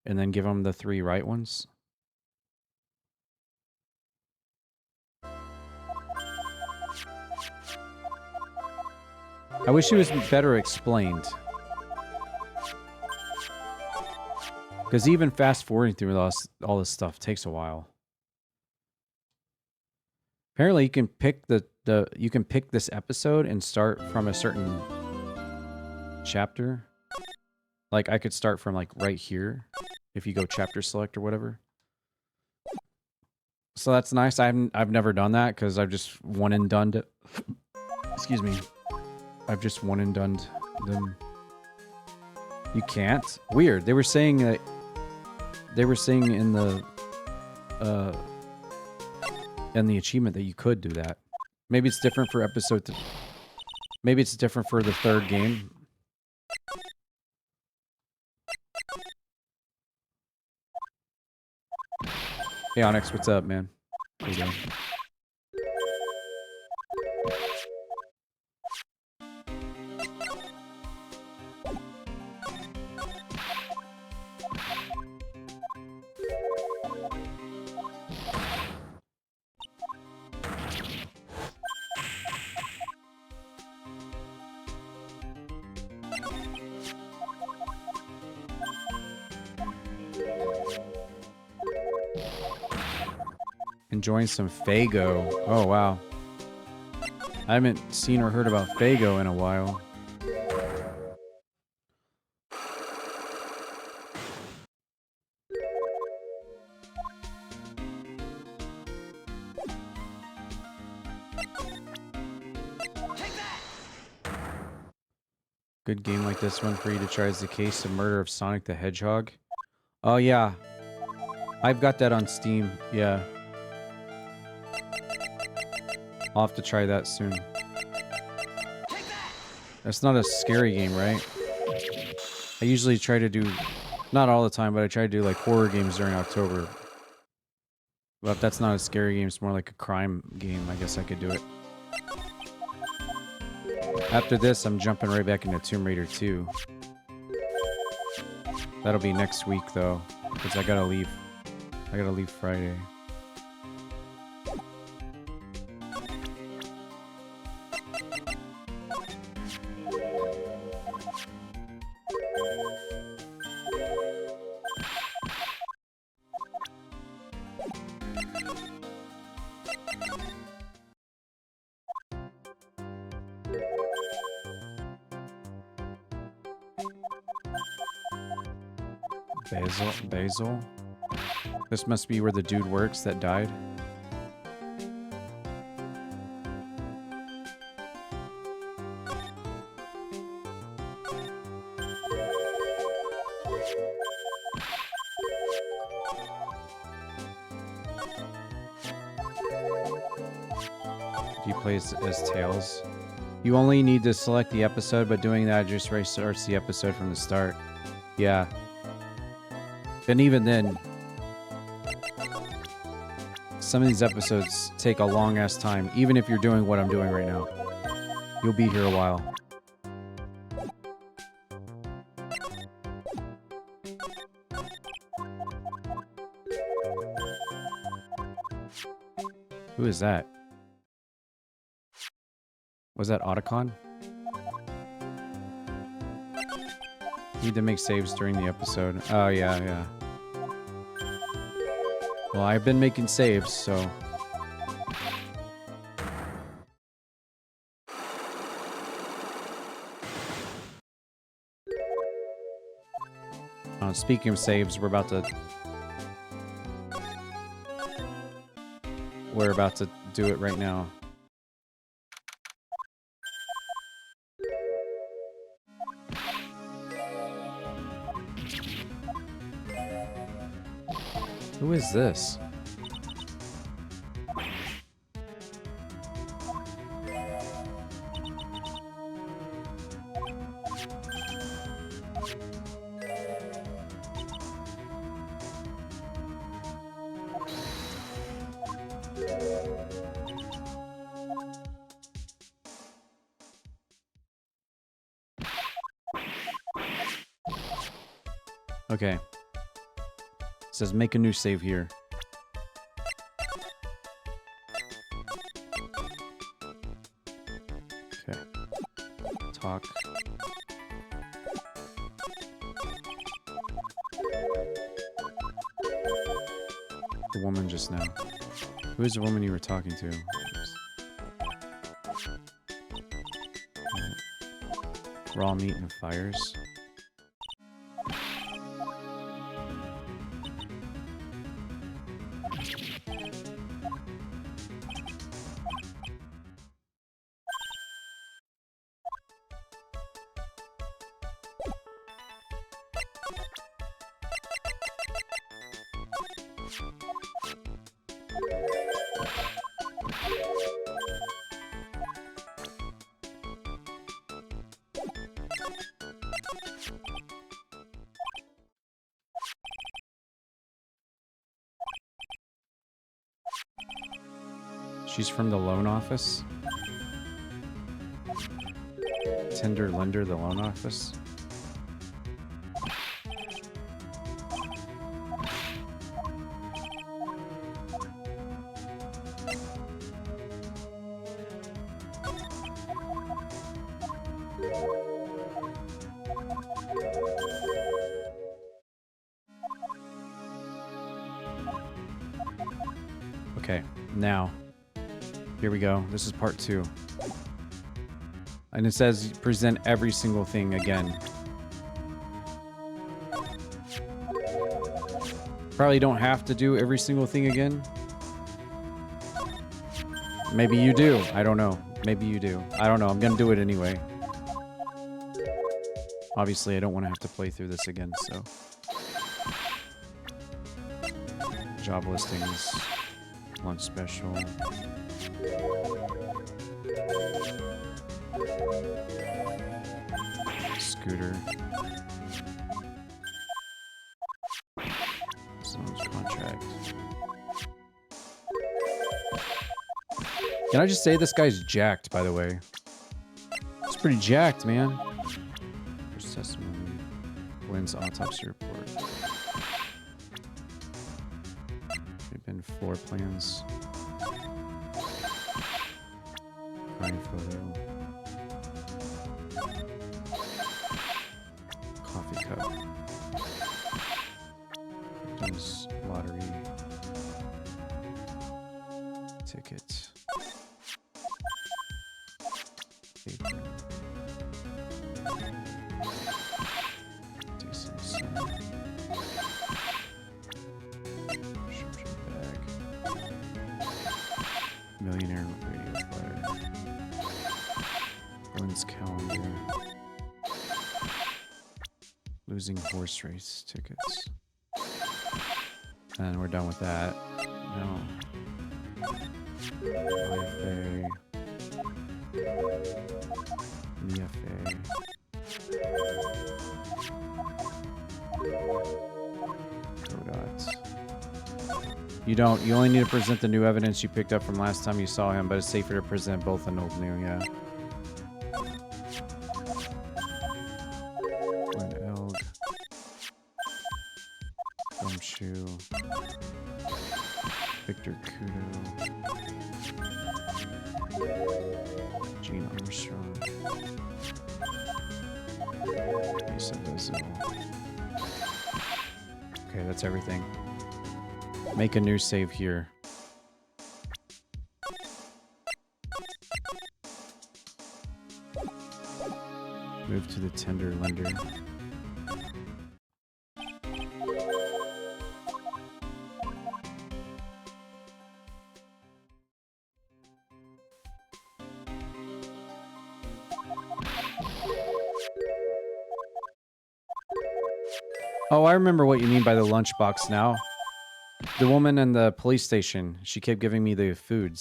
And then give him the 3 right ones. I wish it was better explained. Because even fast forwarding through all this stuff takes a while. Apparently, you can pick you can pick this episode and start from a certain chapter. Like I could start from like right here if you go chapter select or whatever. So that's nice. I've never done that because I've just one and done it. Excuse me. I've just one and done them. You can't? Weird. They were saying that in the achievement that you could do that. Maybe it's different for episode maybe it's different for the 3rd game. Hey Onyx, what's up, man? How you doing? Enjoying some Fago. Oh, wow. I haven't seen or heard about Fago in a while. Good game like this one for you to try is the case of Murder of Sonic the Hedgehog. Oh, yeah. I've got that on Steam. Yeah. I'll have to try that soon. That's not a scary game, right? I usually try to do, not all the time, but I try to do like horror games during October. But if that's not a scary game, it's more like a crime game. I guess I could do it. After this, I'm jumping right back into Tomb Raider 2. That'll be next week, though, because I gotta leave. I gotta leave Friday. Basil? This must be where the dude works that died. He plays as Tails. You only need to select the episode, but doing that just restarts the episode from the start. Yeah. And even then, some of these episodes take a long-ass time, even if you're doing what I'm doing right now. You'll be here a while. Who is that? Was that Otacon? Need to make saves during the episode. Oh, yeah. Well, I've been making saves, so... Speaking of saves, we're about to do it right now. Who is this? Okay. It says make a new save here. Okay. Talk. The woman just now. Who is the woman you were talking to? Raw meat and fires. She's from the loan office. Tender lender, the loan office. Okay, now. Here we go. This is part 2. And it says present every single thing again. Probably don't have to do every single thing again. Maybe you do. I don't know. Maybe you do. I don't know. I'm gonna do it anyway. Obviously, I don't want to have to play through this again, so. Job listings. Lunch special. Scooter. Someone's contract. Can I just say this guy's jacked, by the way? He's pretty jacked, man. First testimony. Wynn's autopsy report. They've been floor plans. Crime photo. Coffee cup. Victim's lottery. Ticket. Apron. Decent. Millionaire radio player. Lynn's calendar. Losing horse race tickets. And we're done with that. No. IFA. EFA. Codots. You only need to present the new evidence you picked up from last time you saw him, but it's safer to present both and old new, yeah. Glenn Eld. Gumshoe. Victor Kudo. Gene Armstrong. Lisa Bezil. Okay, that's everything. Make a new save here. Move to the tender lender. Oh, I remember what you mean by the lunchbox now. The woman in the police station, she kept giving me the foods.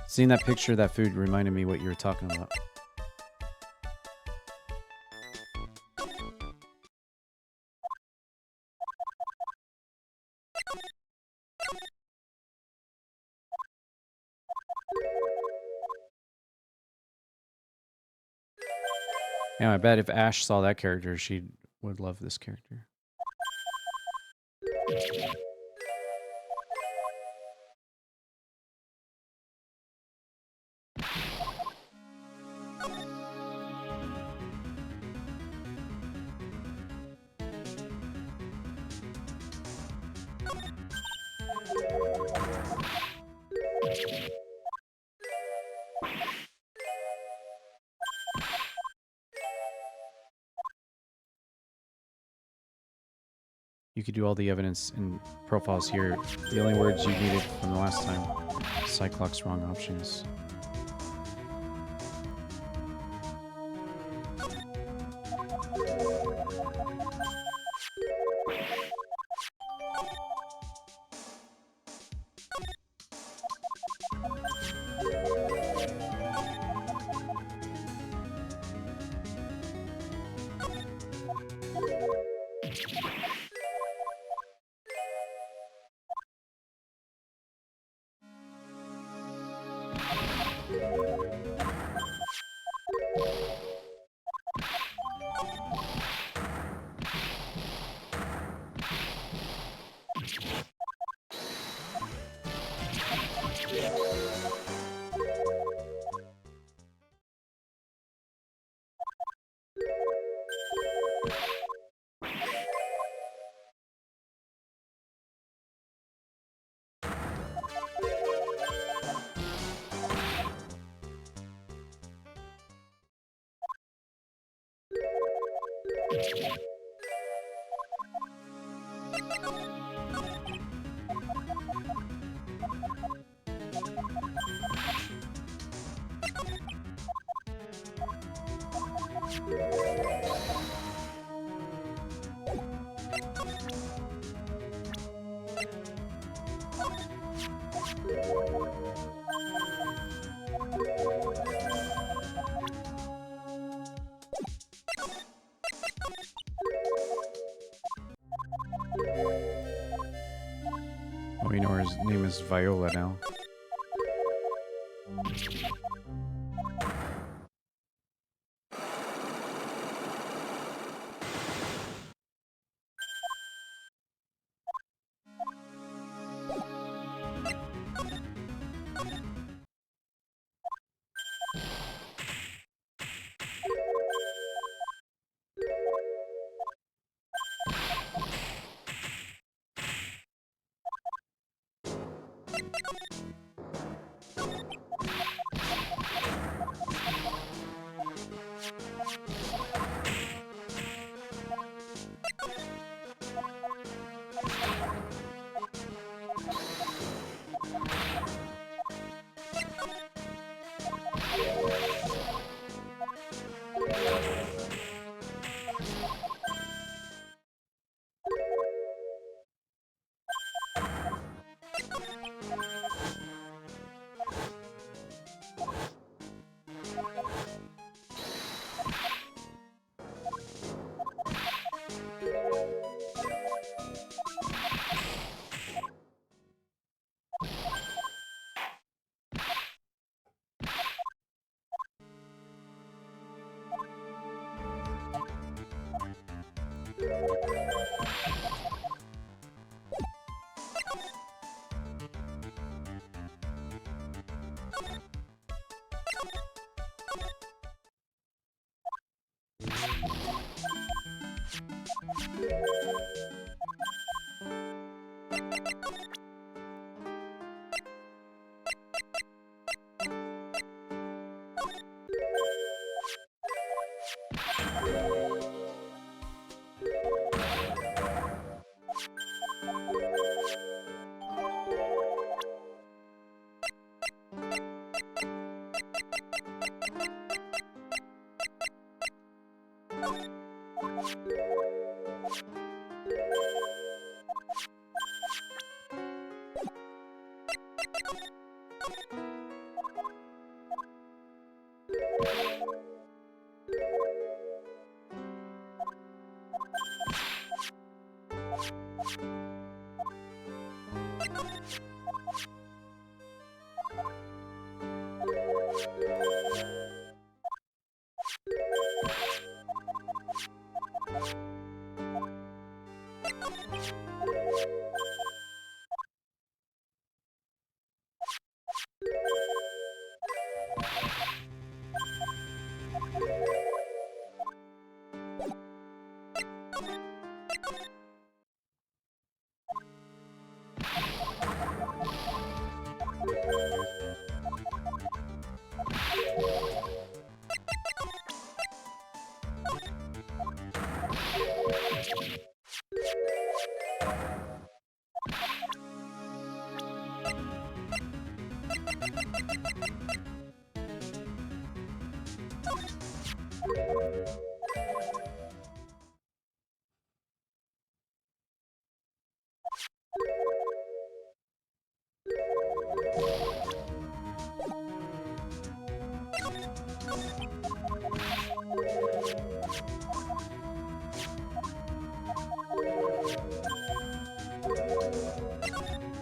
Seeing that picture of that food reminded me what you were talking about. Yeah, I bet if Ash saw that character, she would love this character. You could do all the evidence and profiles here. The only words you needed from the last time. Cyclops wrong options. Oh, we know her name is Viola now.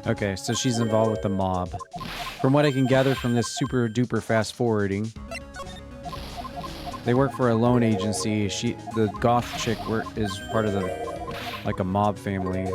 Okay, so she's involved with the mob. From what I can gather from this super duper fast forwarding, they work for a loan agency. The goth chick, is part of like a mob family.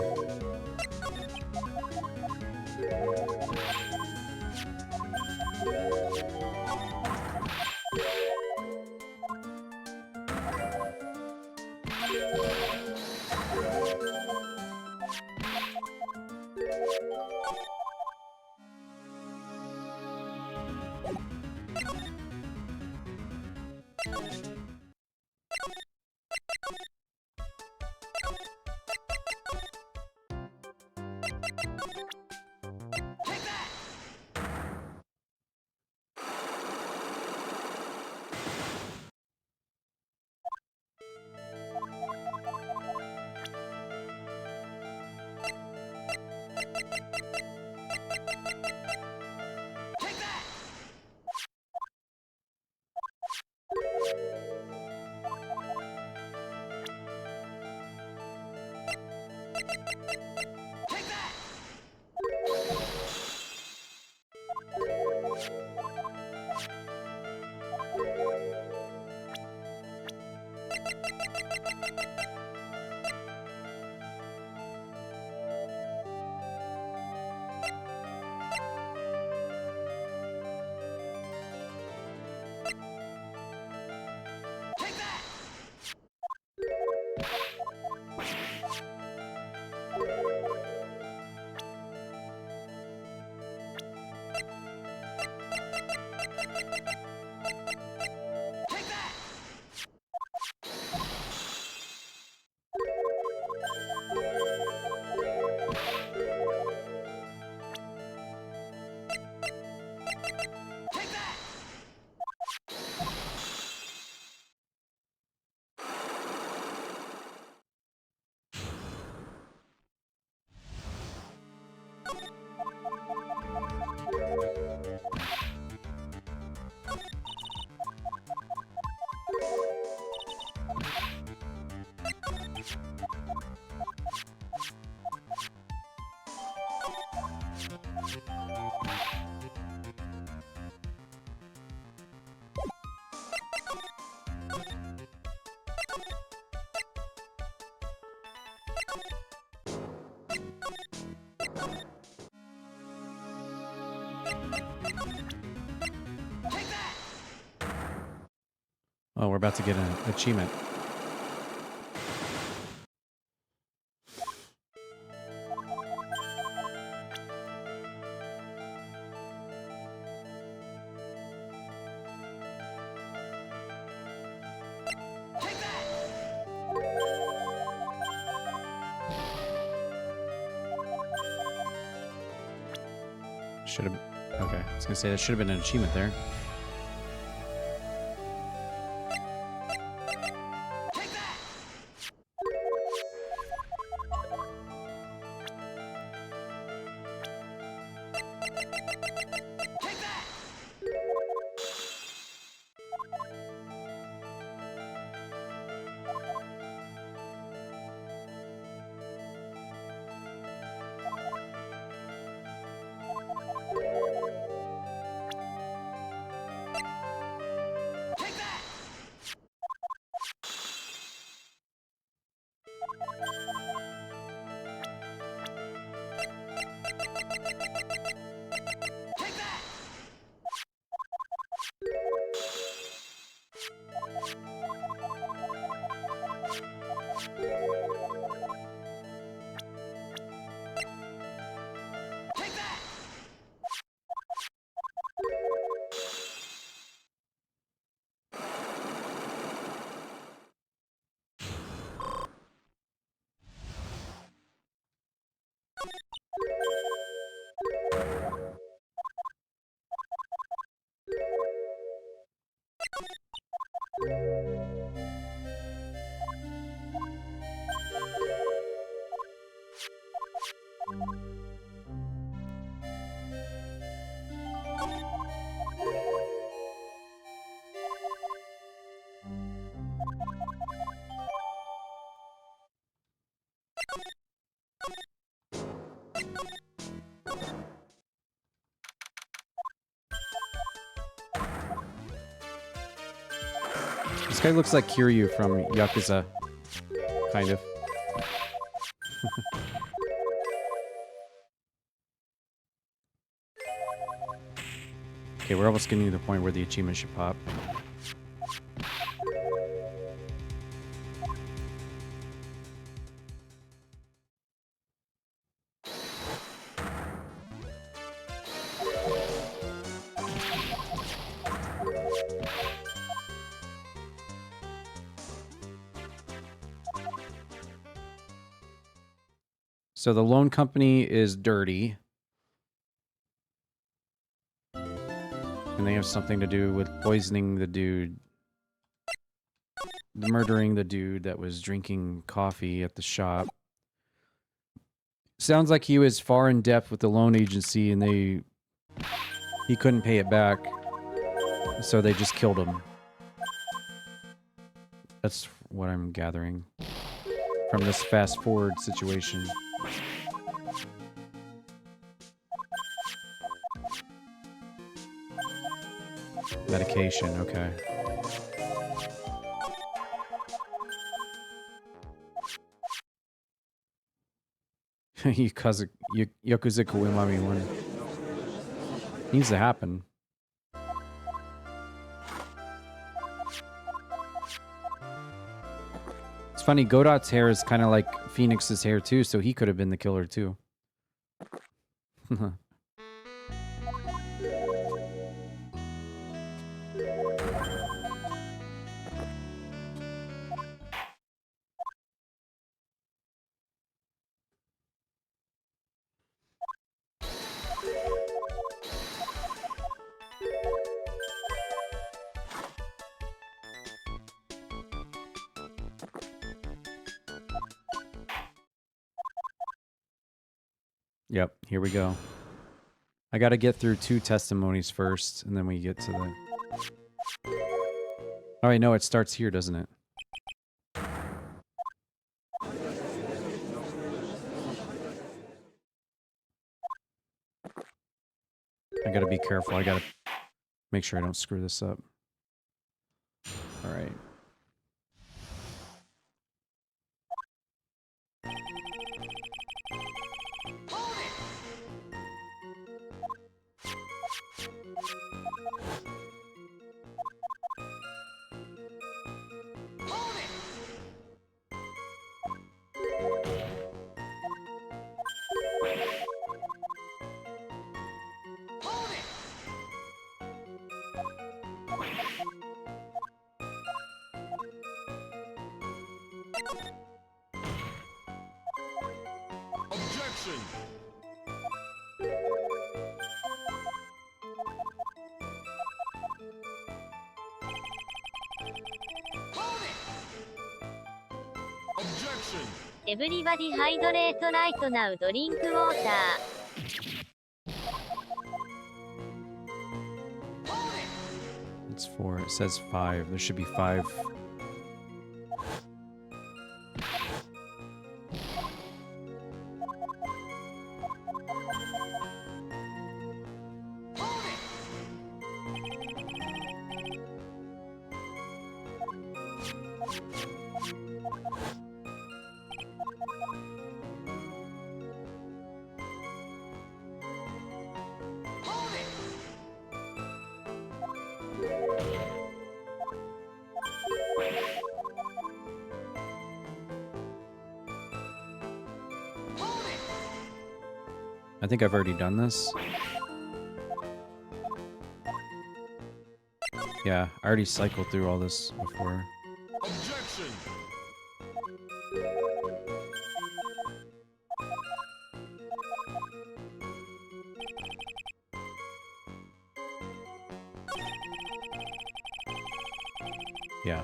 Oh, we're about to get an achievement. Should have. Okay, I was gonna say that should have been an achievement there. This guy looks like Kiryu from Yakuza. Kind of. Okay, we're almost getting to the point where the achievement should pop. So the loan company is dirty. And they have something to do with poisoning the dude. Murdering the dude that was drinking coffee at the shop. Sounds like he was far in depth with the loan agency and he couldn't pay it back. So they just killed him. That's what I'm gathering from this fast forward situation. Medication, okay. Yakuza Kuwimami one. Needs to happen. It's funny, Godot's hair is kind of like Phoenix's hair too, so he could have been the killer too. Yep, here we go. I gotta get through 2 testimonies first, and then we get to the... Alright, no, it starts here, doesn't it? I gotta be careful, I gotta make sure I don't screw this up. Alright. Objection. エブリバディハイドレートライトナウドリンクウォーター。 It's 4. It says 5. There should be 5. I think I've already done this. Yeah, I already cycled through all this before. Objection. Yeah.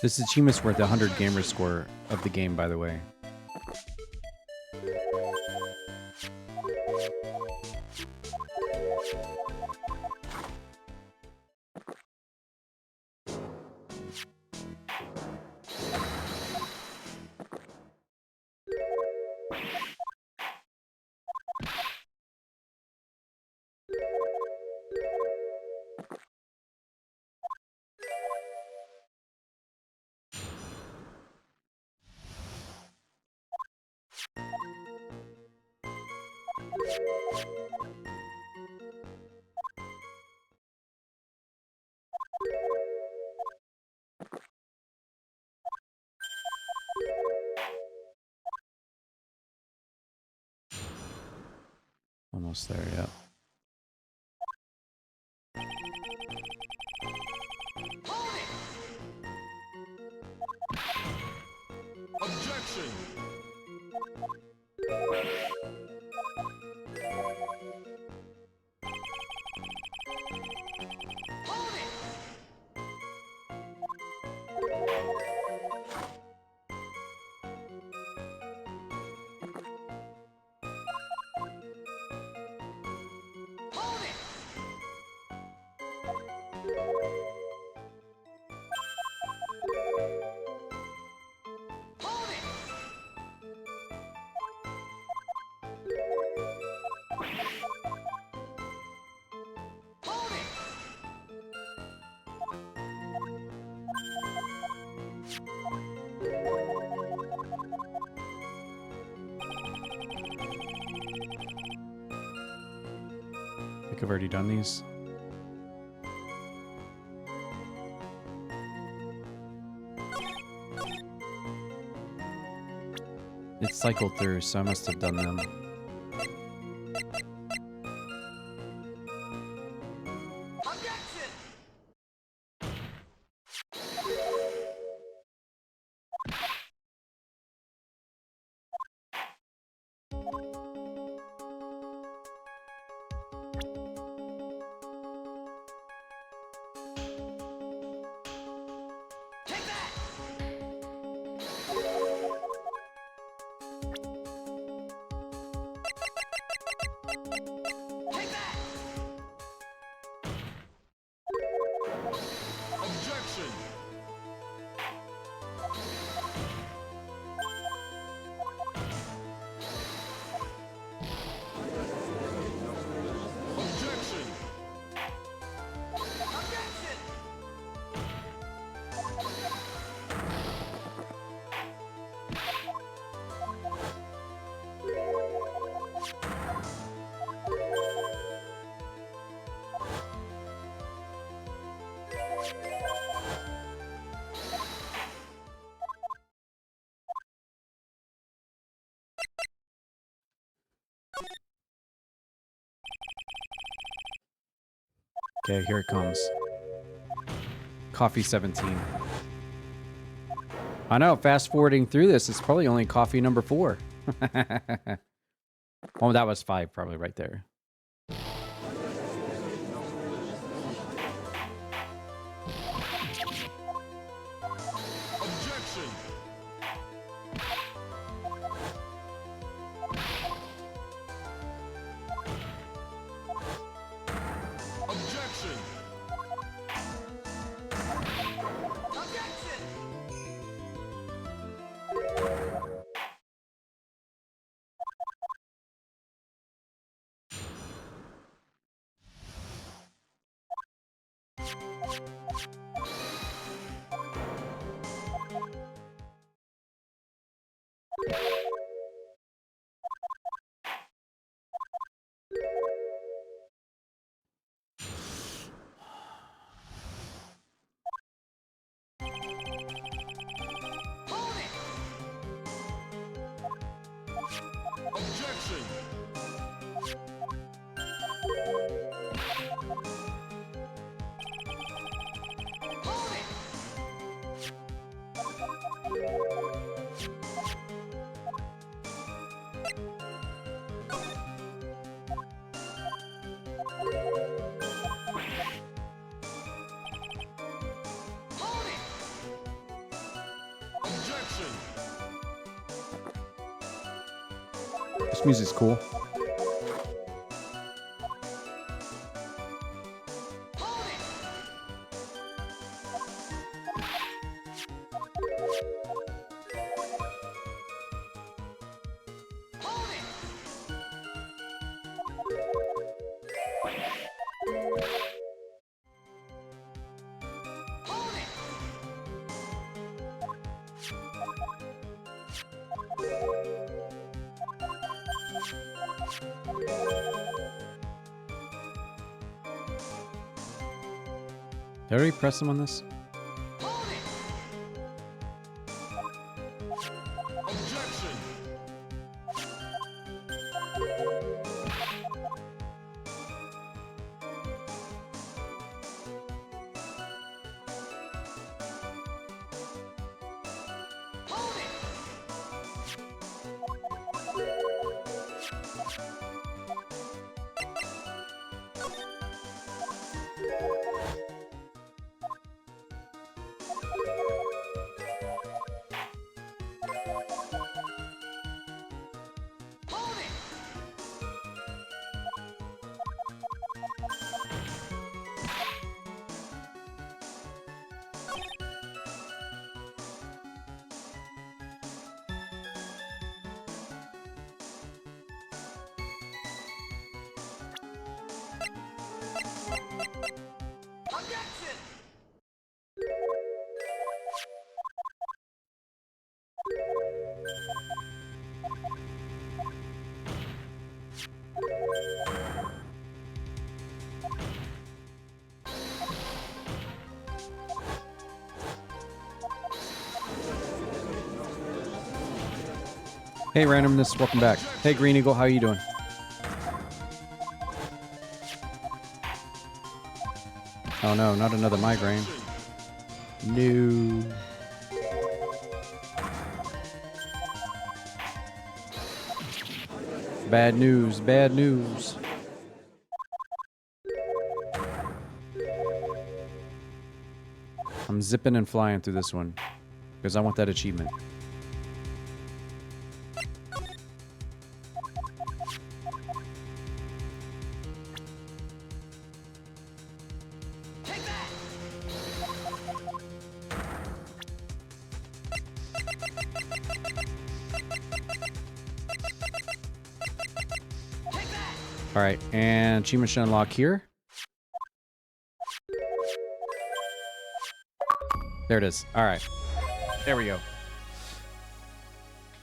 This achievement's worth 100 gamer score of the game, by the way. Almost there, yeah. Objection. I think I've already done these. It's cycled through, so I must have done them. Okay, here it comes. Coffee 17. I know, fast forwarding through this, it's probably only coffee number 4. Oh, that was 5 probably right there. Objection. Objection. Objection. Objection. This music's cool. Did I already press him on this? Objection. Hey, randomness, welcome back. Hey, Green Eagle, how you doing? Oh no, not another migraine. No. Bad news, bad news. I'm zipping and flying through this one because I want that achievement. All right, and achievement should unlock here. There it is. All right, there we go.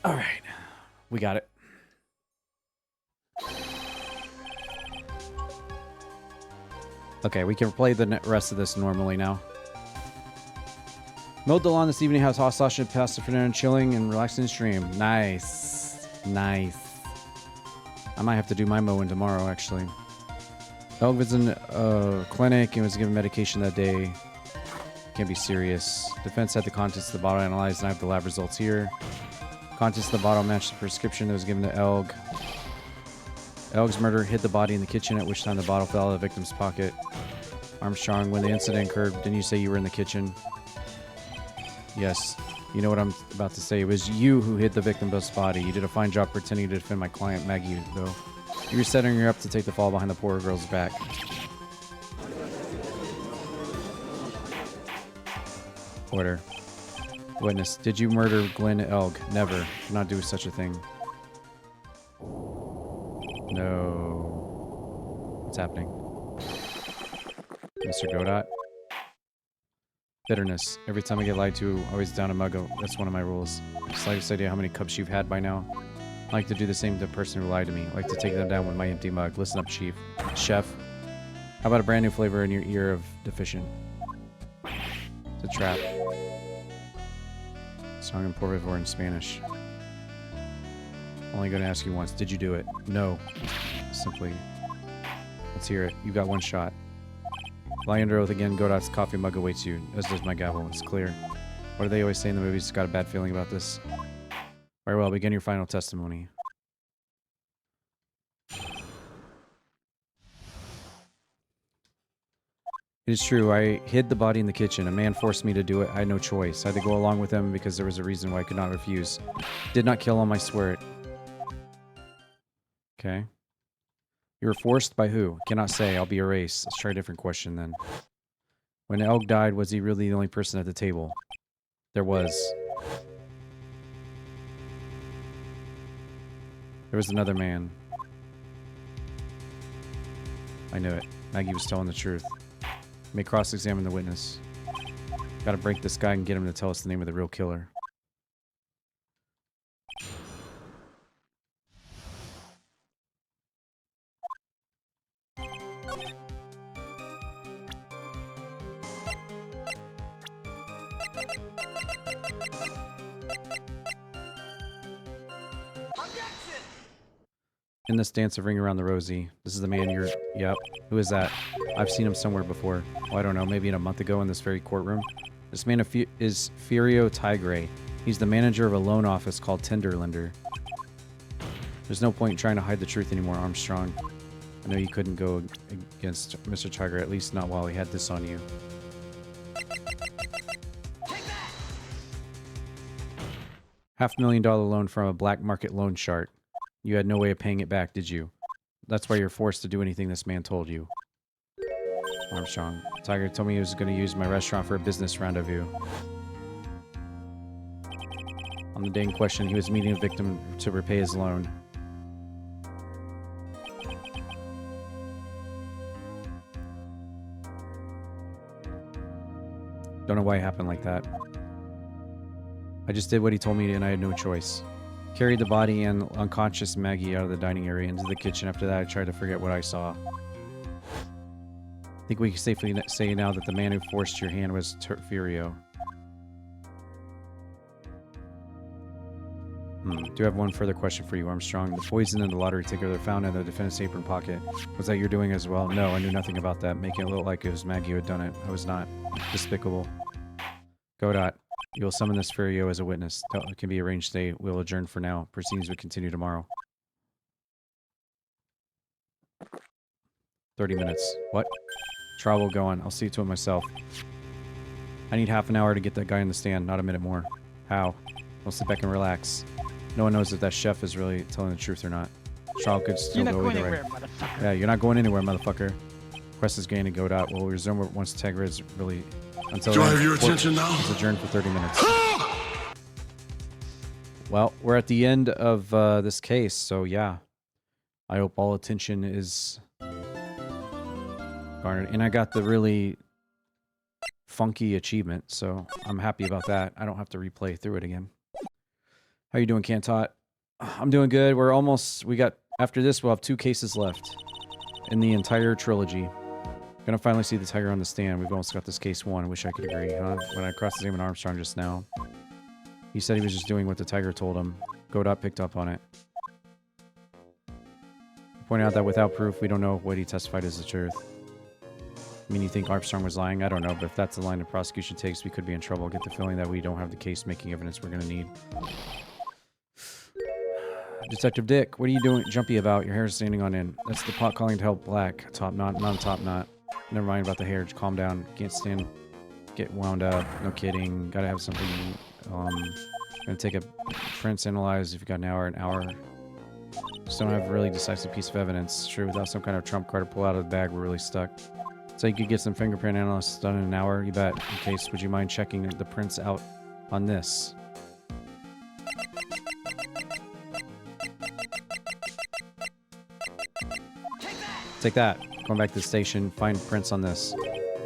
All right, we got it. Okay, we can play the rest of this normally now. Mode the lawn this evening has hot sauce and pasta for dinner and chilling and relaxing stream. Nice. Nice. I might have to do my mowing tomorrow, actually. Elg was in a clinic and was given medication that day. Can't be serious. Defense had the contents of the bottle analyzed, and I have the lab results here. Contents of the bottle matched the prescription that was given to Elg. Elg's murderer hid the body in the kitchen, at which time the bottle fell out of the victim's pocket. Armstrong, when the incident occurred, didn't you say you were in the kitchen? Yes. You know what I'm about to say. It was you who hid the victim's body. You did a fine job pretending to defend my client, Maggie, though. You were setting her up to take the fall behind the poor girl's back. Order. Witness. Did you murder Glenn Elg? Never. Cannot do such a thing. No. What's happening? Mr. Godot? Bitterness. Every time I get lied to, always down a mug. That's one of my rules. Slightest idea how many cups you've had by now. I like to do the same to the person who lied to me. I like to take them down with my empty mug. Listen up, Chef. How about a brand new flavor in your ear of deficient? It's a trap. Song in por favor in Spanish. Only going to ask you once. Did you do it? No. Simply. Let's hear it. You got one shot. Lie under oath again. Godot's coffee mug awaits you, as does my gavel. It's clear. What do they always say in the movies? Got a bad feeling about this. Very well. Begin your final testimony. It is true. I hid the body in the kitchen. A man forced me to do it. I had no choice. I had to go along with him because there was a reason why I could not refuse. Did not kill him, I swear it. Okay. You were forced by who? Cannot say. I'll be erased. Let's try a different question then. When Elg died, was he really the only person at the table? There was. There was another man. I knew it. Maggie was telling the truth. You may cross-examine the witness. Gotta break this guy and get him to tell us the name of the real killer. In this dance of Ring Around the Rosie. This is the man you're... Yep. Who is that? I've seen him somewhere before. Oh, I don't know. Maybe in a month ago in this very courtroom. This man is Furio Tigre. He's the manager of a loan office called Tenderlender. There's no point in trying to hide the truth anymore, Armstrong. I know you couldn't go against Mr. Tigre, at least not while he had this on you. $500,000 loan from a black market loan shark. You had no way of paying it back, did you? That's why you're forced to do anything this man told you. Armstrong. Tiger told me he was going to use my restaurant for a business rendezvous. On the day in question, he was meeting a victim to repay his loan. Don't know why it happened like that. I just did what he told me and I had no choice. Carried the body and unconscious Maggie out of the dining area into the kitchen. After that, I tried to forget what I saw. I think we can safely say now that the man who forced your hand was Furio. Do have one further question for you, Armstrong. The poison in the lottery ticket they found in the defendant's apron pocket. Was that your doing as well? No, I knew nothing about that. Making it look like it was Maggie who had done it. I was not. Despicable. Godot. You will summon this Furio as a witness. It can be arranged today. We'll adjourn for now. Proceedings will continue tomorrow. 30 minutes. What? Trial will go on. I'll see to it myself. I need half an hour to get that guy in the stand, not a minute more. How? I'll sit back and relax. No one knows if that chef is really telling the truth or not. Trial could still go either way. Yeah, you're not going anywhere, motherfucker. Quest is gained and Godot. We'll resume once Tegra is really... Until Do I then, have your attention now? It's adjourned for 30 minutes. Well, we're at the end of this case, so yeah. I hope all attention is garnered. And I got the really funky achievement, so I'm happy about that. I don't have to replay through it again. How you doing, Cantot? I'm doing good. We're almost... After this, we'll have 2 cases left in the entire trilogy. Gonna finally see the tiger on the stand. We've almost got this case won. I wish I could agree, huh? When I cross-examined Armstrong just now, he said he was just doing what the tiger told him. Godot picked up on it. Point out that without proof, we don't know what he testified is the truth. I mean, you think Armstrong was lying? I don't know, but if that's the line the prosecution takes, we could be in trouble. Get the feeling that we don't have the case-making evidence we're going to need. Detective Dick, what are you doing jumpy about? Your hair is standing on end. That's the pot calling to help black. Top knot, not a top knot. Never mind about the hair. Just calm down. Can't stand. Get wound up. No kidding. Gotta have something. Gonna take a prints analyze if you got an hour. Just don't have a really decisive piece of evidence. Sure, without some kind of trump card to pull out of the bag, we're really stuck. So you could get some fingerprint analysis done in an hour. You bet. In case, would you mind checking the prints out on this? Take that. Going back to the station, find prints on this.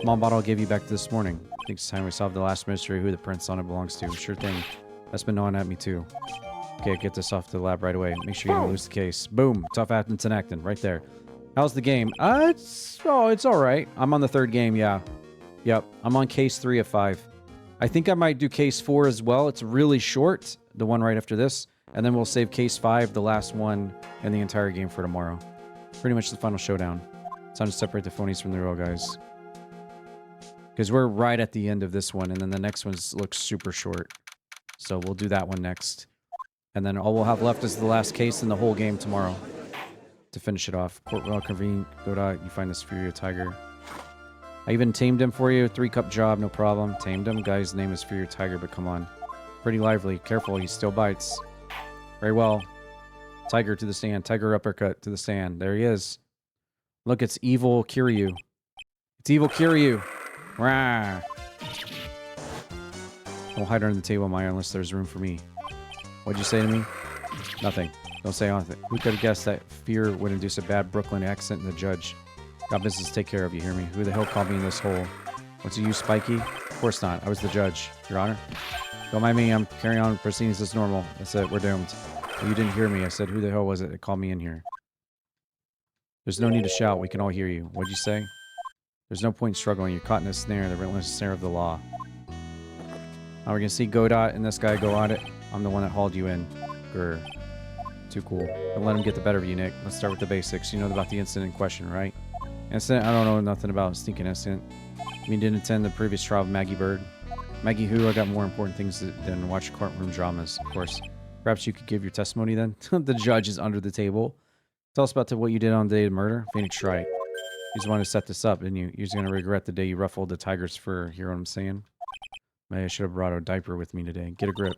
Mom bottle I gave you back this morning. I think it's time we solve the last mystery who the prints on it belongs to. Sure thing. That's been gnawing at me too. Okay, get this off to the lab right away. Make sure you don't lose the case. Boom. Tough acting and acting right there. How's the game? It's all right. I'm on the 3rd game, yeah. Yep, I'm on case 3 of 5. I think I might do case 4 as well. It's really short, the one right after this. And then we'll save case 5, the last one, and the entire game for tomorrow. Pretty much the final showdown. Time to separate the phonies from the real guys. Because we're right at the end of this one, and then the next one looks super short. So we'll do that one next. And then all we'll have left is the last case in the whole game tomorrow. To finish it off. Court well convened. Godot, you find this Furio Tiger. I even tamed him for you. 3-cup job, no problem. Tamed him. Guy's name is Furio Tiger, but come on. Pretty lively. Careful, he still bites. Very well. Tiger to the stand. Tiger uppercut to the stand. There he is. Look, it's evil Kiryu. It's evil Kiryu. Rah. Don't hide under the table, Maya, unless there's room for me. What'd you say to me? Nothing. Don't say anything. Who could have guessed that fear would induce a bad Brooklyn accent in the judge? Got business to take care of, you hear me? Who the hell called me in this hole? What's it you, Spiky? Of course not. I was the judge, Your Honor. Don't mind me. I'm carrying on proceedings as normal. That's it. We're doomed. Well, you didn't hear me. I said, who the hell was it that called me in here? There's no need to shout. We can all hear you. What'd you say? There's no point in struggling. You're caught in a snare, the relentless snare of the law. Now we're going to see Godot and this guy go at it. I'm the one that hauled you in. Grr. Too cool. Don't let him get the better of you, Nick. Let's start with the basics. You know about the incident in question, right? Incident? I don't know nothing about. Stinking incident. You mean didn't attend the previous trial of Maggie Bird? Maggie who? I got more important things than watch courtroom dramas, of course. Perhaps you could give your testimony then? The judge is under the table. Tell us about what you did on the day of the murder. Phoenix Wright. You just wanted to set this up, didn't you? You're just going to regret the day you ruffled the tiger's fur. Hear what I'm saying? Maybe I should have brought a diaper with me today. Get a grip.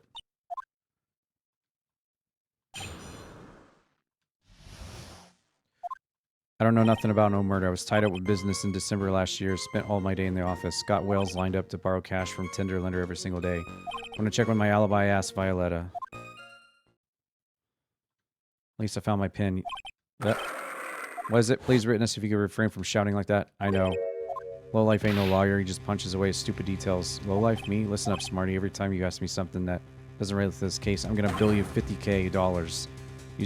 I don't know nothing about no murder. I was tied up with business in December last year. Spent all my day in the office. Got whales lined up to borrow cash from Tinder lender every single day. Want to check with my alibi? Asked Violetta. At least I found my pin. What is it? Please witness if you could refrain from shouting like that. I know. Lowlife ain't no lawyer. He just punches away his stupid details. Lowlife? Me? Listen up, Smarty. Every time you ask me something that doesn't relate to this case, I'm going to bill you $50K. You're just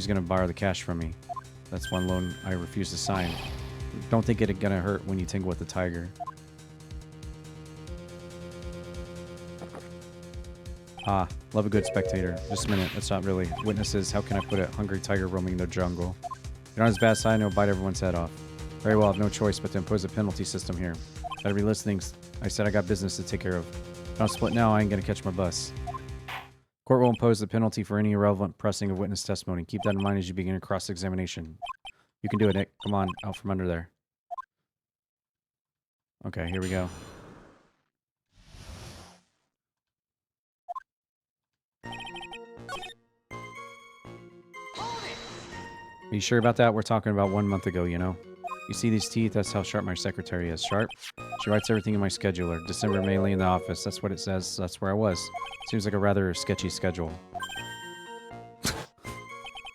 going to borrow the cash from me. That's one loan I refuse to sign. Don't think it's going to hurt when you tingle with the tiger. Ah, love a good spectator. Just a minute. That's not really. Witnesses, how can I put it? Hungry tiger roaming the jungle. You're on his bad side and he'll bite everyone's head off. Very well, I have no choice but to impose a penalty system here. Better be listening. I said I got business to take care of. If I don't split now, I ain't going to catch my bus. Court will impose the penalty for any irrelevant pressing of witness testimony. Keep that in mind as you begin your cross-examination. You can do it, Nick. Come on, out from under there. Okay, here we go. Are you sure about that? We're talking about 1 month ago, you know. You see these teeth? That's how sharp my secretary is. Sharp? She writes everything in my scheduler. December, mainly in the office. That's what it says. That's where I was. Seems like a rather sketchy schedule.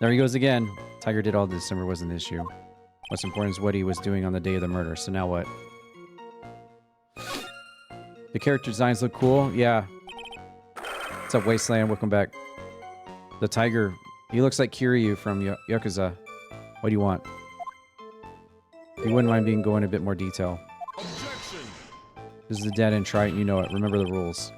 There he goes again. Tiger did all December wasn't the issue. What's important is what he was doing on the day of the murder. So now what? The character designs look cool. Yeah. What's up, Wasteland? Welcome back. The tiger. He looks like Kiryu from Yakuza. What do you want? If you wouldn't mind being going into a bit more detail. Objection. This is a dead end, try it, you know it. Remember the rules.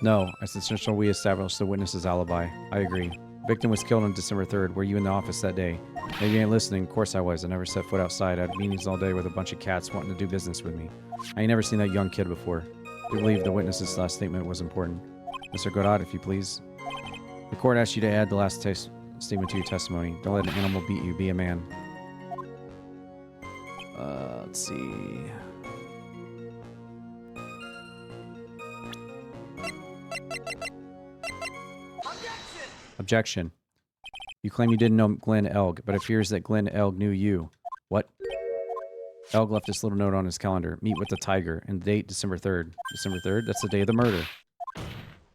No, as essential we establish the witness's alibi. I agree. Victim was killed on December 3rd. Were you in the office that day? Maybe you ain't listening. Of course I was. I never set foot outside. I had meetings all day with a bunch of cats wanting to do business with me. I ain't never seen that young kid before. I believe the witness's last statement was important. Mr. Godot, if you please. The court asked you to add the last statement to your testimony. Don't let an animal beat you. Be a man. Let's see. Objection. You claim you didn't know Glenn Elg, but it appears that Glenn Elg knew you. What? Elg left this little note on his calendar. Meet with the Tiger. And the date, December 3rd. December 3rd? That's the day of the murder.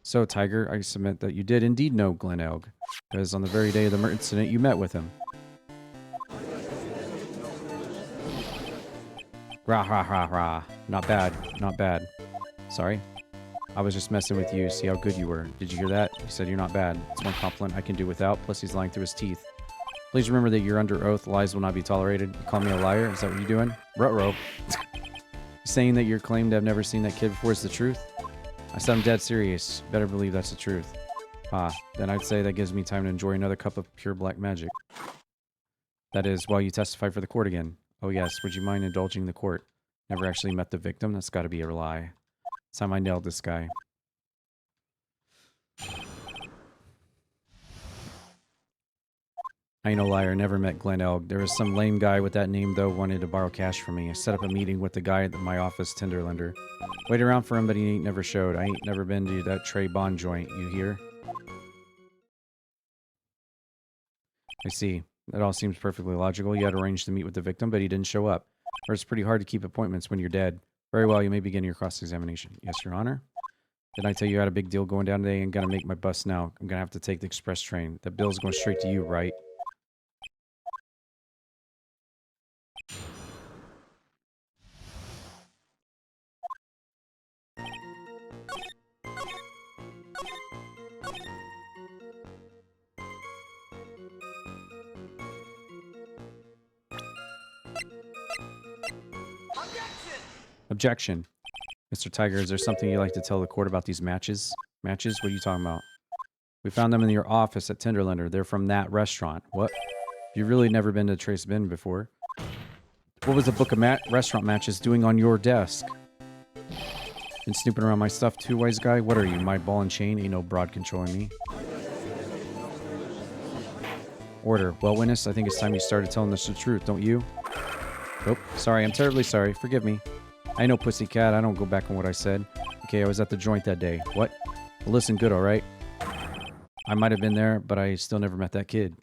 So, Tiger, I submit that you did indeed know Glenn Elg. Because on the very day of the incident, you met with him. Rah, rah, rah, rah. Not bad. Not bad. Sorry. I was just messing with you, see how good you were. Did you hear that? He said you're not bad. It's one compliment I can do without, plus he's lying through his teeth. Please remember that you're under oath. Lies will not be tolerated. You call me a liar? Is that what you're doing? Ruh-roh. Saying that your claim to have never seen that kid before is the truth? I said I'm dead serious. Better believe that's the truth. Ah, then I'd say that gives me time to enjoy another cup of pure black magic. That is, while you testify for the court again. Oh yes, would you mind indulging the court? Never actually met the victim? That's gotta be a lie. It's time I nailed this guy. I ain't no liar, never met Glenn Elg. There was some lame guy with that name, though, wanted to borrow cash from me. I set up a meeting with the guy at my office, tender lender. Waited around for him, but he ain't never showed. I ain't never been to that Trey Bond joint, you hear? I see. That all seems perfectly logical. You had arranged to meet with the victim, but he didn't show up. Or it's pretty hard to keep appointments when you're dead. Very well, you may begin your cross-examination. Yes, Your Honor? Didn't I tell you I had a big deal going down today and gonna make my bus now? I'm gonna have to take the express train. That bill's going straight to you, right? Objection. Mr. Tiger, is there something you'd like to tell the court about these matches? Matches? What are you talking about? We found them in your office at Tenderlander. They're from that restaurant. What? You've really never been to Trace Bin before. What was the book of restaurant matches doing on your desk? Been snooping around my stuff too, wise guy? What are you, my ball and chain? Ain't no broad controlling me. Order. Well, witness, I think it's time you started telling us the truth, don't you? Oh, sorry. I'm terribly sorry. Forgive me. I ain't no pussycat. I don't go back on what I said. Okay, I was at the joint that day. What? Well, listen good, all right? I might have been there, but I still never met that kid.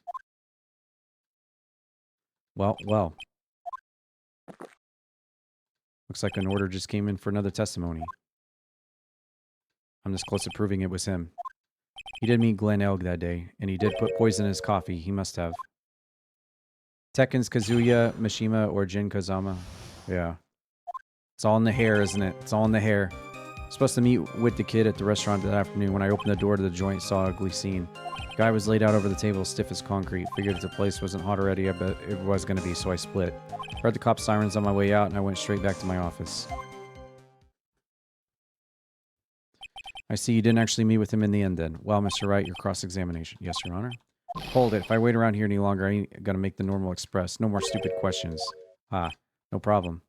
Well. Looks like an order just came in for another testimony. I'm this close to proving it was him. He did meet Glenn Elg that day, and he did put poison in his coffee. He must have. Tekken's Kazuya, Mishima, or Jin Kazama. Yeah. It's all in the hair, isn't it? It's all in the hair. Supposed to meet with the kid at the restaurant that afternoon. When I opened the door to the joint, saw an ugly scene. Guy was laid out over the table, stiff as concrete. Figured if the place wasn't hot already, I bet it was going to be, so I split. Heard the cop sirens on my way out, and I went straight back to my office. I see you didn't actually meet with him in the end then. Well, Mr. Wright, your cross-examination. Yes, Your Honor. Hold it. If I wait around here any longer, I ain't gonna make the normal express. No more stupid questions. Ah, no problem.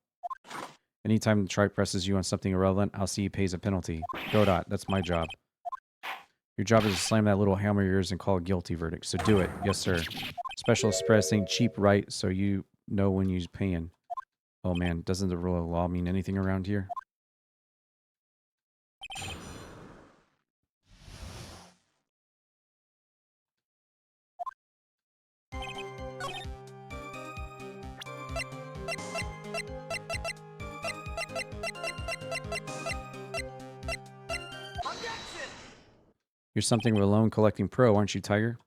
Anytime the tribe presses you on something irrelevant, I'll see he pays a penalty. Godot, that's my job. Your job is to slam that little hammer of yours and call a guilty verdict. So do it. Yes, sir. Special express ain't cheap, right? So you know when you're paying. Oh man, doesn't the rule of law mean anything around here? You're something of a loan collecting pro, aren't you, Tiger?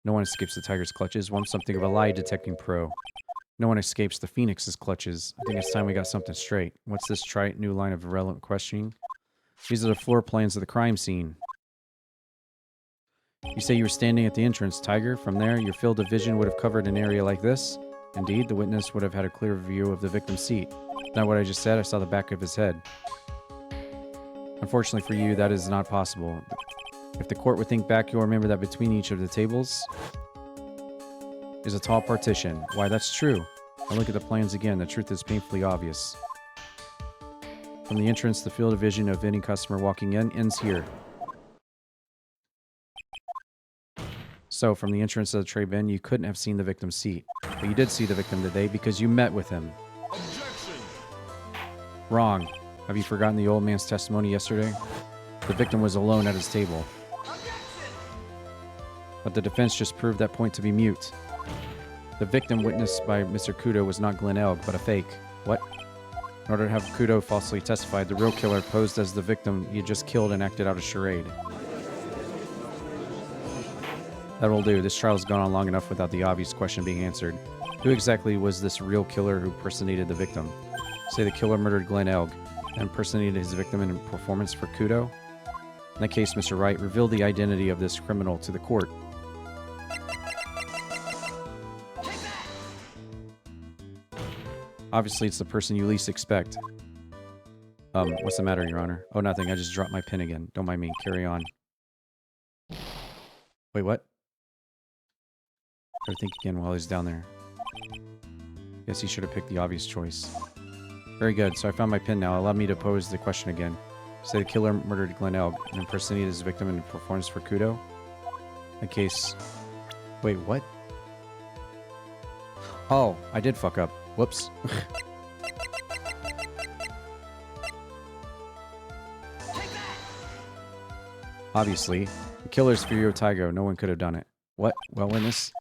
No one escapes the Tiger's clutches. Well, I'm something of a lie detecting pro. No one escapes the Phoenix's clutches. I think it's time we got something straight. What's this trite new line of irrelevant questioning? These are the floor plans of the crime scene. You say you were standing at the entrance, Tiger. From there, your field of vision would have covered an area like this. Indeed, the witness would have had a clear view of the victim's seat. Not what I just said, I saw the back of his head. Unfortunately for you, that is not possible. If the court would think back, you'll remember that between each of the tables is a tall partition. Why, that's true. Now look at the plans again. The truth is painfully obvious. From the entrance, the field of vision of any customer walking in ends here. So, from the entrance of the tray bin, you couldn't have seen the victim's seat. But you did see the victim today because you met with him. Objection. Wrong. Have you forgotten the old man's testimony yesterday? The victim was alone at his table. But the defense just proved that point to be mute. The victim witnessed by Mr. Kudo was not Glenn Elg, but a fake. What? In order to have Kudo falsely testified, the real killer posed as the victim he had just killed and acted out a charade. That will do. This trial's gone on long enough without the obvious question being answered. Who exactly was this real killer who personated the victim? Say the killer murdered Glenn Elg and impersonated his victim in a performance for Kudo? In that case, Mr. Wright, reveal the identity of this criminal to the court. Obviously, it's the person you least expect. What's the matter, Your Honor? Oh, nothing. I just dropped my pen again. Don't mind me. Carry on. Wait, what? Gotta think again while he's down there. Guess he should have picked the obvious choice. Very good. So I found my pen now. Allow me to pose the question again. Say the killer murdered Glenn Elg and impersonated his victim in a performance for Kudo? In that case... Wait, what? Oh, I did fuck up. Whoops. Obviously, the killer's Furio Taigo. No one could have done it. What? Well, witness?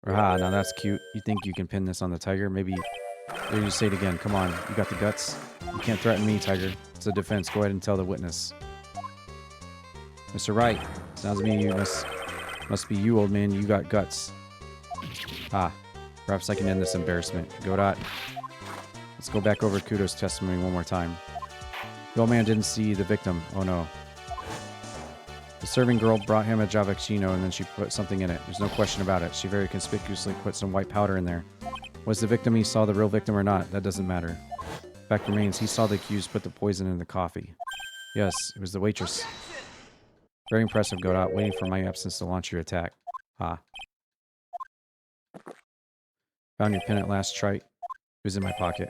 Ah, now that's cute. You think you can pin this on the tiger? Maybe... There, you say it again. Come on. You got the guts? You can't threaten me, Tiger. It's a defense. Go ahead and tell the witness. Mr. Wright. Sounds to me you must be you, old man. You got guts. Ah. Perhaps I can end this embarrassment. Godot. Let's go back over Kudo's testimony one more time. The old man didn't see the victim. Oh no. The serving girl brought him a Javachino and then she put something in it. There's no question about it. She very conspicuously put some white powder in there. Was the victim he saw the real victim or not? That doesn't matter. Fact remains, he saw the accused put the poison in the coffee. Yes, it was the waitress. Very impressive, Godot. Waiting for my absence to launch your attack. Ah. Found your pen at last, Trite. It was in my pocket.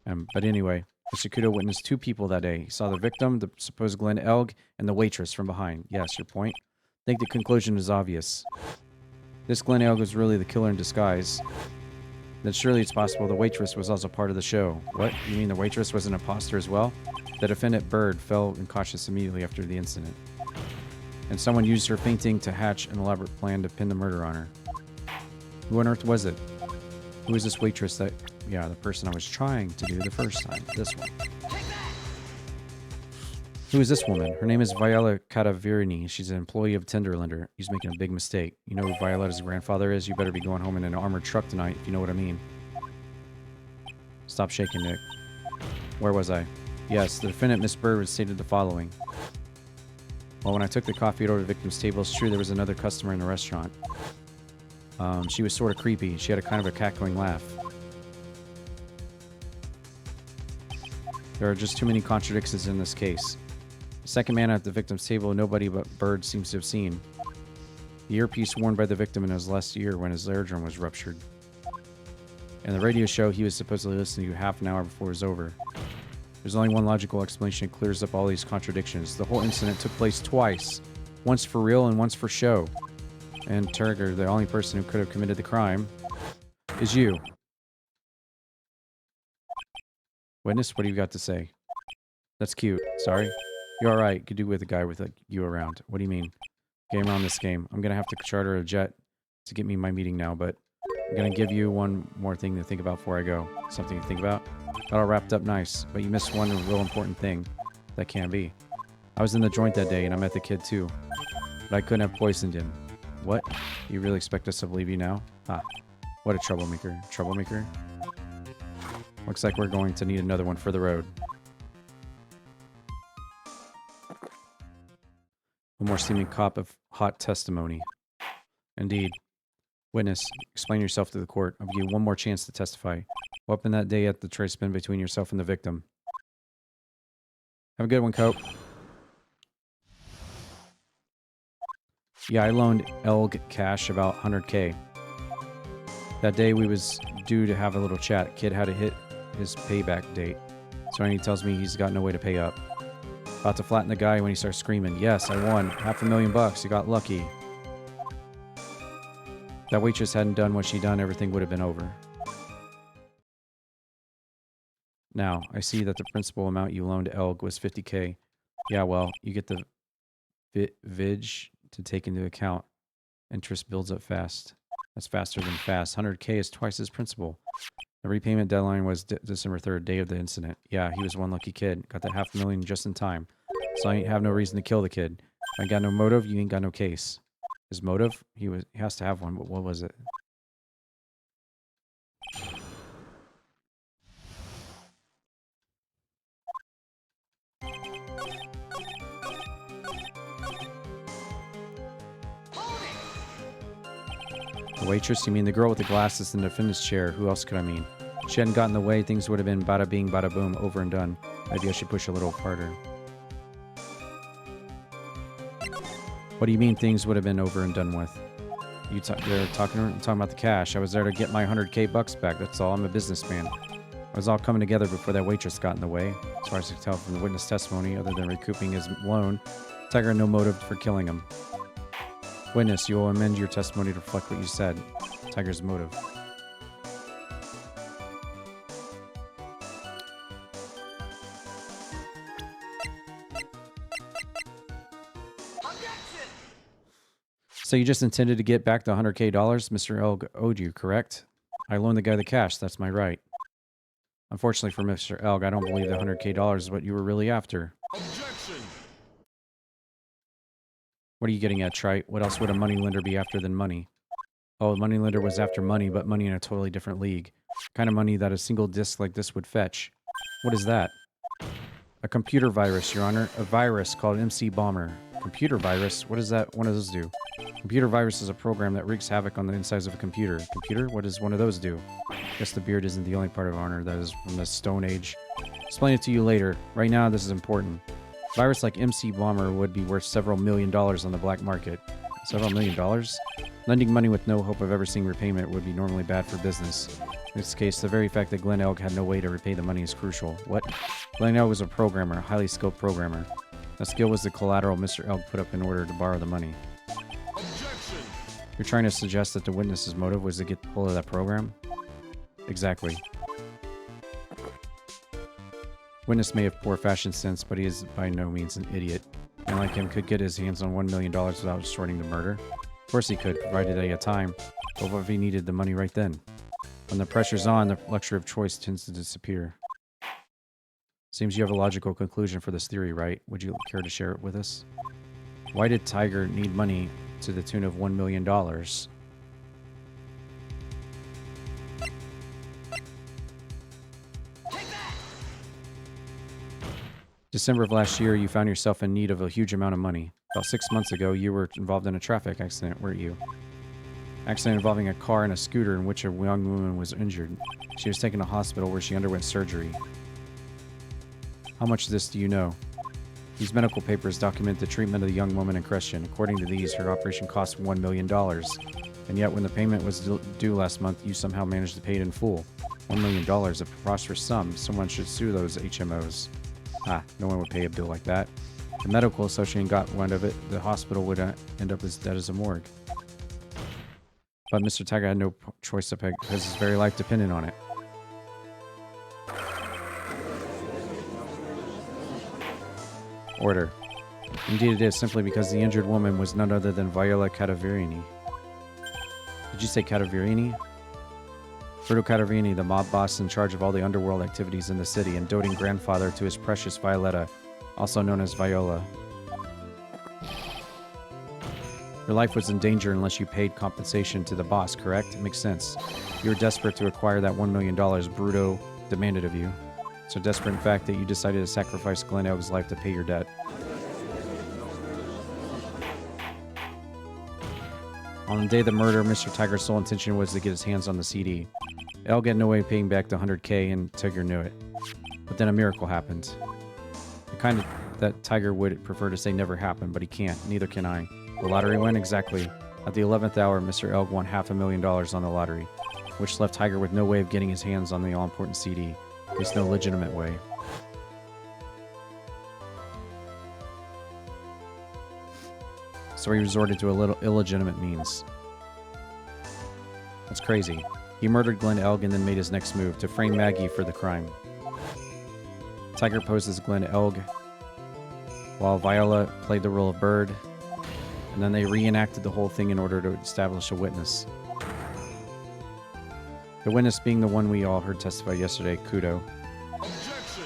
But anyway, Mr. Kudo witnessed two people that day. He saw the victim, the supposed Glenn Elg, and the waitress from behind. Yes, your point. I think the conclusion is obvious. This Glenn Elg was really the killer in disguise. Then surely it's possible the waitress was also part of the show. What? You mean the waitress was an imposter as well? The defendant, Bird, fell unconscious immediately after the incident. And someone used her fainting to hatch an elaborate plan to pin the murder on her. Who on earth was it? Who is this waitress that... Yeah, the person I was trying to do the first time. This one. Who is this woman? Her name is Viola Cadaverini. She's an employee of Tenderlander. He's making a big mistake. You know who Viola's grandfather is? You better be going home in an armored truck tonight, if you know what I mean. Stop shaking, Nick. Where was I? Yes, the defendant, Miss Bird, stated the following. Well, when I took the coffee over to the victim's table, it's true there was another customer in the restaurant. She was sort of creepy. She had a kind of a cackling laugh. There are just too many contradictions in this case. The second man at the victim's table, nobody but Bird seems to have seen. The earpiece worn by the victim in his last year when his eardrum was ruptured. And the radio show he was supposedly listening to half an hour before it was over. There's only one logical explanation that clears up all these contradictions. The whole incident took place twice. Once for real and once for show. And Turger, the only person who could have committed the crime, is you. Witness, what do you got to say? That's cute. Sorry. You're alright. Could do with a guy with you around. What do you mean? Game around this game. I'm gonna have to charter a jet to get me my meeting now, but I'm gonna give you one more thing to think about before I go. Something to think about? Got all wrapped up nice, but you missed one real important thing. That can be. I was in the joint that day and I met the kid too. But I couldn't have poisoned him. What? You really expect us to believe you now? Ah. What a troublemaker. Troublemaker? Looks like we're going to need another one for the road. One more steaming cup of hot testimony. Indeed. Witness, explain yourself to the court. I'll give you one more chance to testify. What happened that day at the tray spin between yourself and the victim? Have a good one, Cope. Yeah, I loaned Elg cash about 100K. That day we was due to have a little chat. Kid had to hit his payback date. So he tells me he's got no way to pay up. About to flatten the guy when he starts screaming, yes, I won. $500,000. You got lucky. If that waitress hadn't done what she done, everything would have been over. Now, I see that the principal amount you loaned Elg was 50K. Yeah, well, you get the VIG to take into account. Interest builds up fast. That's faster than fast. 100K is twice his principal. The repayment deadline was December 3rd, day of the incident. Yeah, he was one lucky kid. Got that $500,000 just in time. So I ain't have no reason to kill the kid. I ain't got no motive, you ain't got no case. His motive? He has to have one, but what was it? The waitress? You mean the girl with the glasses in the defendant's chair? Who else could I mean? If she hadn't gotten in the way, things would have been bada bing, bada boom, over and done. Maybe I should push a little harder. What do you mean things would have been over and done with? They're talking about the cash. I was there to get my 100K bucks back. That's all. I'm a businessman. It was all coming together before that waitress got in the way. As far as I can tell from the witness testimony, other than recouping his loan, Tiger had no motive for killing him. Witness, you will amend your testimony to reflect what you said. Tiger's motive. So you just intended to get back the $100K Mr. Elg owed you, correct? I loaned the guy the cash. That's my right. Unfortunately for Mr. Elg, I don't believe the $100K is what you were really after. Objection. What are you getting at, Trite? What else would a moneylender be after than money? Oh, a moneylender was after money, but money in a totally different league. Kind of money that a single disc like this would fetch. What is that? A computer virus, Your Honor. A virus called MC Bomber. Computer virus? What does that one of those do? Computer virus is a program that wreaks havoc on the insides of a computer. Computer? What does one of those do? Guess the beard isn't the only part of honor that is from the Stone Age. Explain it to you later. Right now, this is important. A virus like MC Bomber would be worth several $1 million on the black market. Several $1 million? Lending money with no hope of ever seeing repayment would be normally bad for business. In this case, the very fact that Glenn Elg had no way to repay the money is crucial. What? Glenn Elg was a programmer, a highly skilled programmer. That skill was the collateral Mr. Elg put up in order to borrow the money. Objection. You're trying to suggest that the witness's motive was to get hold of that program? Exactly. Witness may have poor fashion sense, but he is by no means an idiot. And like him, could get his hands on $1 million without resorting to murder. Of course he could, provided he had time. But what if he needed the money right then? When the pressure's on, the luxury of choice tends to disappear. Seems you have a logical conclusion for this theory, right? Would you care to share it with us? Why did Tiger need money to the tune of $1 million? December of last year, you found yourself in need of a huge amount of money. About 6 months ago, you were involved in a traffic accident, weren't you? Accident involving a car and a scooter in which a young woman was injured. She was taken to hospital where she underwent surgery. How much of this do you know? These medical papers document the treatment of the young woman in question. According to these, her operation cost $1 million. And yet, when the payment was due last month, you somehow managed to pay it in full. $1 million, a preposterous sum. Someone should sue those HMOs. Ah, no one would pay a bill like that. The medical association got wind of it. The hospital would end up as dead as a morgue. But Mr. Tiger had no choice to pay because his very life depended on it. Order. Indeed it is, simply because the injured woman was none other than Viola Cadaverini. Did you say Cadaverini? Fruto Cadaverini, the mob boss in charge of all the underworld activities in the city, and doting grandfather to his precious Violetta, also known as Viola. Your life was in danger unless you paid compensation to the boss, correct? It makes sense. You were desperate to acquire that $1 million Bruto demanded of you. So desperate, in fact, that you decided to sacrifice Glenn Elg's life to pay your debt. On the day of the murder, Mr. Tiger's sole intention was to get his hands on the CD. Elg had no way of paying back the $100K, and Tiger knew it. But then a miracle happened. The kind that Tiger would prefer to say never happened, but he can't. Neither can I. The lottery win? Exactly. At the 11th hour, Mr. Elg won $500,000 on the lottery, which left Tiger with no way of getting his hands on the all-important CD. At least no legitimate way. So he resorted to a little illegitimate means. That's crazy. He murdered Glenn Elg and then made his next move to frame Maggie for the crime. Tiger posed as Glenn Elg, while Viola played the role of Bird, and then they reenacted the whole thing in order to establish a witness. The witness being the one we all heard testify yesterday, Kudo. Objection.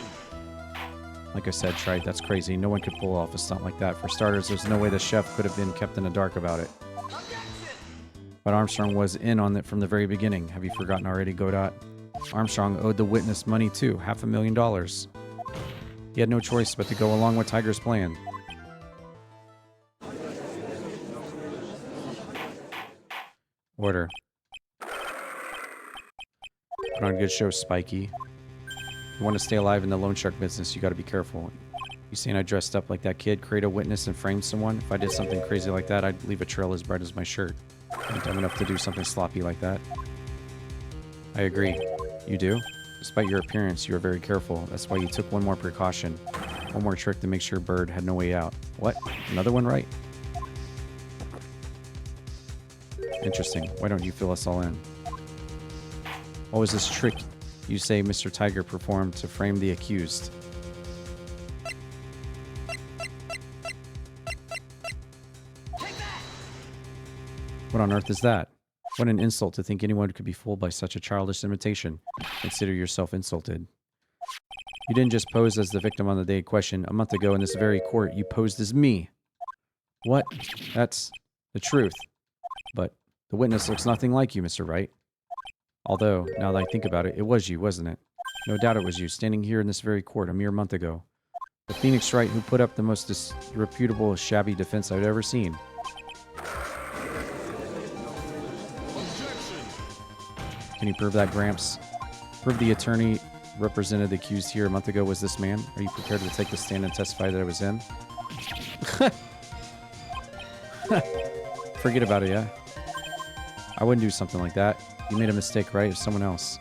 Like I said, Trite, that's crazy. No one could pull off a stunt like that. For starters, there's no way the chef could have been kept in the dark about it. But Armstrong was in on it from the very beginning. Have you forgotten already, Godot? Armstrong owed the witness money too, $500,000. He had no choice but to go along with Tiger's plan. Order. Put on a good show, Spiky. You want to stay alive in the loan shark business, you gotta be careful. You seen I dressed up like that kid, create a witness and frame someone? If I did something crazy like that, I'd leave a trail as bright as my shirt. I'm dumb enough to do something sloppy like that. I agree. You do? Despite your appearance, you are very careful. That's why you took one more precaution. One more trick to make sure Bird had no way out. What? Another one, right? Interesting. Why don't you fill us all in? What was this trick you say Mr. Tiger performed to frame the accused? What on earth is that? What an insult to think anyone could be fooled by such a childish imitation. Consider yourself insulted. You didn't just pose as the victim on the day in question. A month ago in this very court, you posed as me. What? That's the truth. But the witness looks nothing like you, Mr. Wright. Although, now that I think about it, it was you, wasn't it? No doubt it was you, standing here in this very court a mere month ago. The Phoenix Wright who put up the most disreputable, shabby defense I've ever seen. Can you prove that, Gramps? Prove the attorney represented the accused here a month ago was this man? Are you prepared to take the stand and testify that it was him? Forget about it, yeah? I wouldn't do something like that. You made a mistake, right? It's someone else.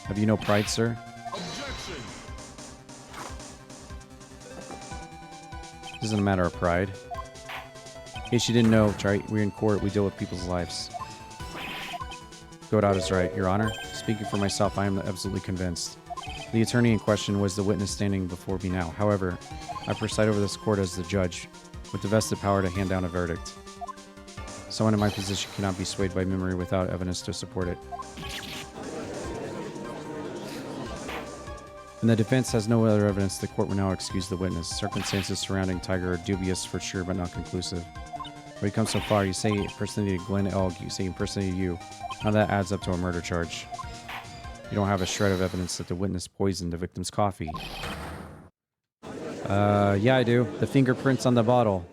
Have you no pride, sir? Objection. This isn't a matter of pride. In case you didn't know, right? We're in court. We deal with people's lives. Godot is right, Your Honor. Speaking for myself, I am absolutely convinced. The attorney in question was the witness standing before me now. However, I preside over this court as the judge, with the vested power to hand down a verdict. Someone in my position cannot be swayed by memory without evidence to support it. And the defense has no other evidence. The court will now excuse the witness. Circumstances surrounding Tiger are dubious for sure, but not conclusive. When you come so far, you say he impersonated Glenn Elg, you say he impersonated you. Now that adds up to a murder charge. You don't have a shred of evidence that the witness poisoned the victim's coffee. Yeah, I do. The fingerprints on the bottle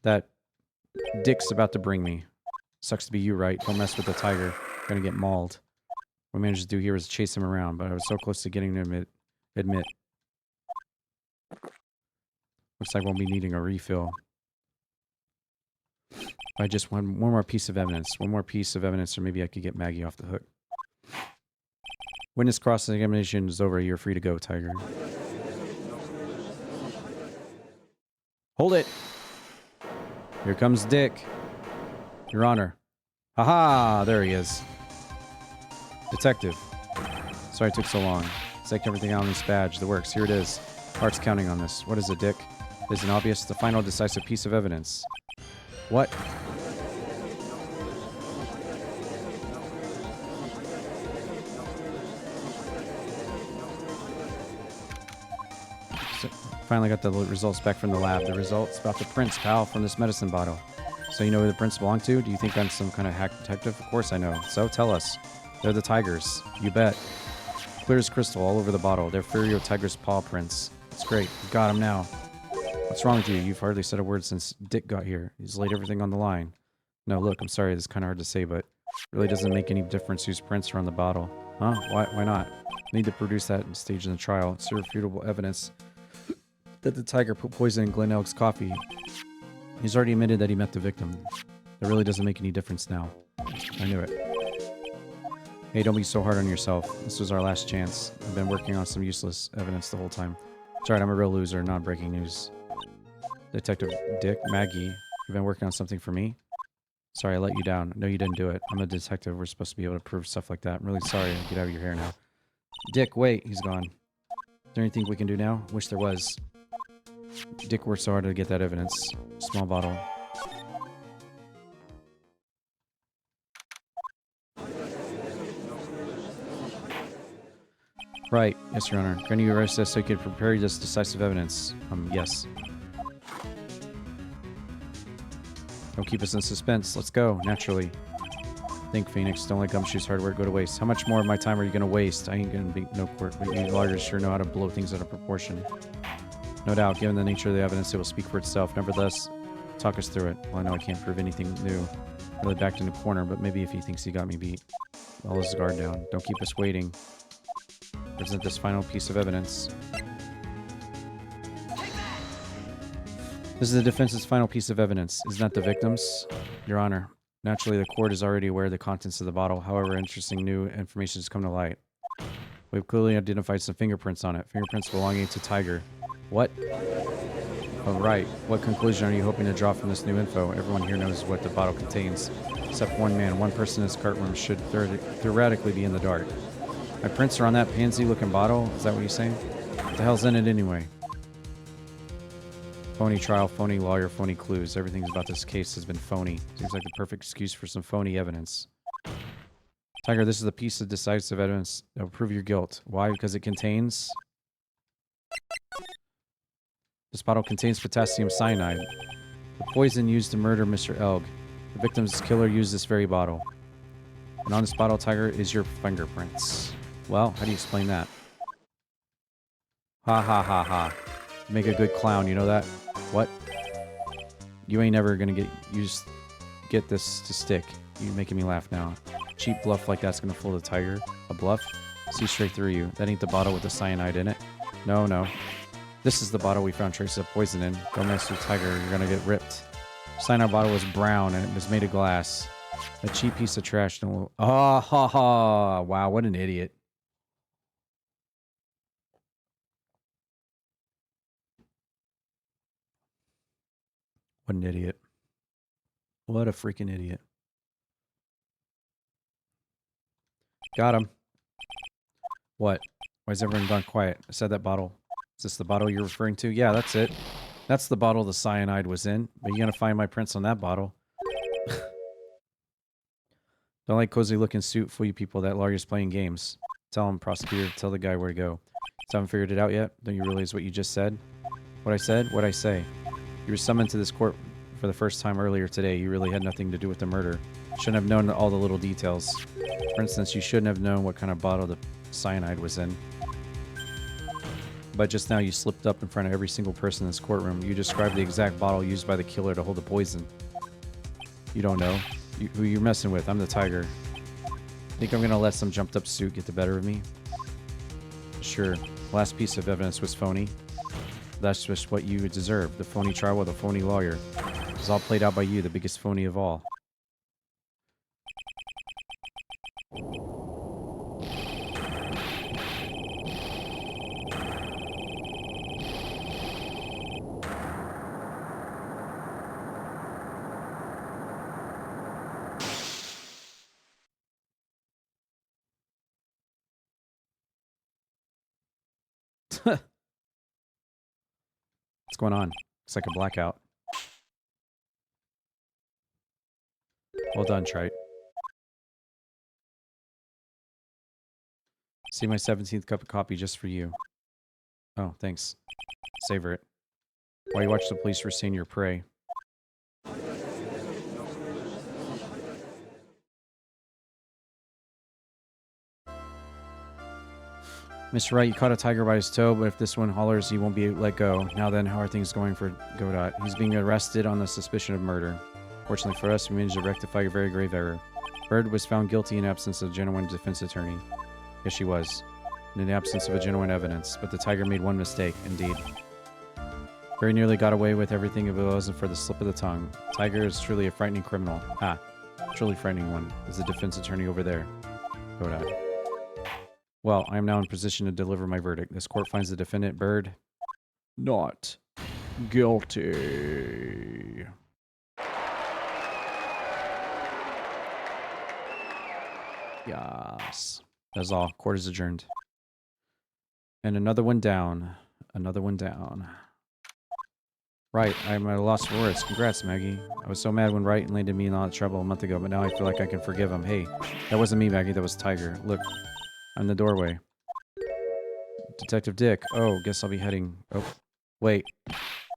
that Dick's about to bring me. Sucks to be you, right? Don't mess with the Tiger. Gonna get mauled. What I managed to do here was chase him around, but I was so close to getting him to admit. Looks like I won't be needing a refill. I just want one more piece of evidence. One more piece of evidence, or maybe I could get Maggie off the hook. Witness cross-examination is over. You're free to go, Tiger. Hold it! Here comes Dick. Your Honor. Haha! There he is. Detective. Sorry it took so long. Checked everything out on this badge. The works. Here it is. Heart's counting on this. What is it, Dick? Isn't obvious? The final decisive piece of evidence. What? So, finally got the results back from the lab. The results about the prints, pal, from this medicine bottle. So you know who the prints belong to? Do you think I'm some kind of hack detective? Of course I know. So tell us. They're the Tigers. You bet. Clear as crystal all over the bottle. They're Furio Tiger's paw prints. It's great. You got them now. What's wrong with you? You've hardly said a word since Dick got here. He's laid everything on the line. No, look, I'm sorry. This is kind of hard to say, but it really doesn't make any difference whose prints are on the bottle. Huh? Why not? Need to produce that stage in the trial. It's irrefutable evidence that the tiger put poison in Glen Elk's coffee. He's already admitted that he met the victim. That really doesn't make any difference now. I knew it. Hey, don't be so hard on yourself. This was our last chance. I've been working on some useless evidence the whole time. It's alright, I'm a real loser, not breaking news. Detective Dick, Maggie, you've been working on something for me? Sorry, I let you down. No, you didn't do it. I'm a detective. We're supposed to be able to prove stuff like that. I'm really sorry. Get out of your hair now. Dick, wait. He's gone. Is there anything we can do now? Wish there was. Dick worked so hard to get that evidence. Small bottle. Right. Yes, Your Honor. Can you arrest us so you can prepare this decisive evidence? Yes. Don't keep us in suspense. Let's go. Naturally. Think, Phoenix. Don't let Gumshoe's hard work go to waste. How much more of my time are you going to waste? I ain't going to be no court, but you lawyers sure know how to blow things out of proportion. No doubt, given the nature of the evidence, it will speak for itself. Nevertheless, talk us through it. Well, I know I can't prove anything new. Really backed in the corner, but maybe if he thinks he got me beat. All his guard down. Don't keep us waiting. Present this final piece of evidence. This is the defense's final piece of evidence. Isn't that the victim's? Your Honor, naturally the court is already aware of the contents of the bottle. However, interesting new information has come to light. We've clearly identified some fingerprints on it. Fingerprints belonging to Tiger. What? Oh, right. What conclusion are you hoping to draw from this new info? Everyone here knows what the bottle contains. Except one man. One person in this cart room should theoretically be in the dark. My prints are on that pansy-looking bottle? Is that what you're saying? What the hell's in it anyway? Phony trial, phony lawyer, phony clues. Everything about this case has been phony. Seems like the perfect excuse for some phony evidence. Tiger, this is a piece of decisive evidence that will prove your guilt. Why? Because it contains... This bottle contains potassium cyanide. The poison used to murder Mr. Elg. The victim's killer used this very bottle. And on this bottle, Tiger, is your fingerprints. Well, how do you explain that? Ha ha ha ha. You make a good clown, you know that? What? You ain't never gonna get this to stick. You making me laugh now. Cheap bluff like that's gonna fool the Tiger. A bluff? See straight through you. That ain't the bottle with the cyanide in it. No, no. This is the bottle we found traces of poison in. Don't mess with Tiger, you're gonna get ripped. Cyanide bottle was brown and it was made of glass. A cheap piece of trash. No. Oh, ha ha. Wow, what an idiot. What an idiot. What a freaking idiot. Got him. What? Why has everyone gone quiet? I said that bottle. Is this the bottle you're referring to? Yeah, that's it. That's the bottle the cyanide was in. But you're going to find my prints on that bottle. Don't like cozy looking suit fool you people. That lawyer's playing games. Tell him, prosecutor. Tell the guy where to go. Still haven't figured it out yet? Don't you realize what you just said? What I said? What'd I say? You were summoned to this court for the first time earlier today. You really had nothing to do with the murder. Shouldn't have known all the little details. For instance, you shouldn't have known what kind of bottle the cyanide was in. But just now you slipped up in front of every single person in this courtroom. You described the exact bottle used by the killer to hold the poison. You don't know. Who you're messing with. I'm the Tiger. Think I'm gonna let some jumped up suit get the better of me? Sure. Last piece of evidence was phony. That's just what you deserve. The phony trial with a phony lawyer. It was all played out by you, the biggest phony of all. What's going on? It's like a blackout. Well done, Trite. See my 17th cup of coffee just for you. Oh, thanks. Savor it. While you watch the police restrain your prey. Mr. Wright, you caught a tiger by his toe, but if this one hollers, he won't be let go. Now then, how are things going for Godot? He's being arrested on the suspicion of murder. Fortunately for us, we managed to rectify a very grave error. Bird was found guilty in absence of a genuine defense attorney. Yes, she was. In the absence of a genuine evidence. But the Tiger made one mistake, indeed. Very nearly got away with everything if it wasn't for the slip of the tongue. Tiger is truly a frightening criminal. Ah, truly frightening one. Is the defense attorney over there? Kodak. Well, I am now in position to deliver my verdict. This court finds the defendant, Bird, not guilty. Yes. That's all. Court is adjourned. And another one down. Another one down. Right, I'm at a loss for words. Congrats, Maggie. I was so mad when Wright landed me in all that trouble a month ago, but now I feel like I can forgive him. Hey, that wasn't me, Maggie. That was Tiger. Look, I'm in the doorway. Detective Dick. Oh, guess I'll be heading... Oh, wait.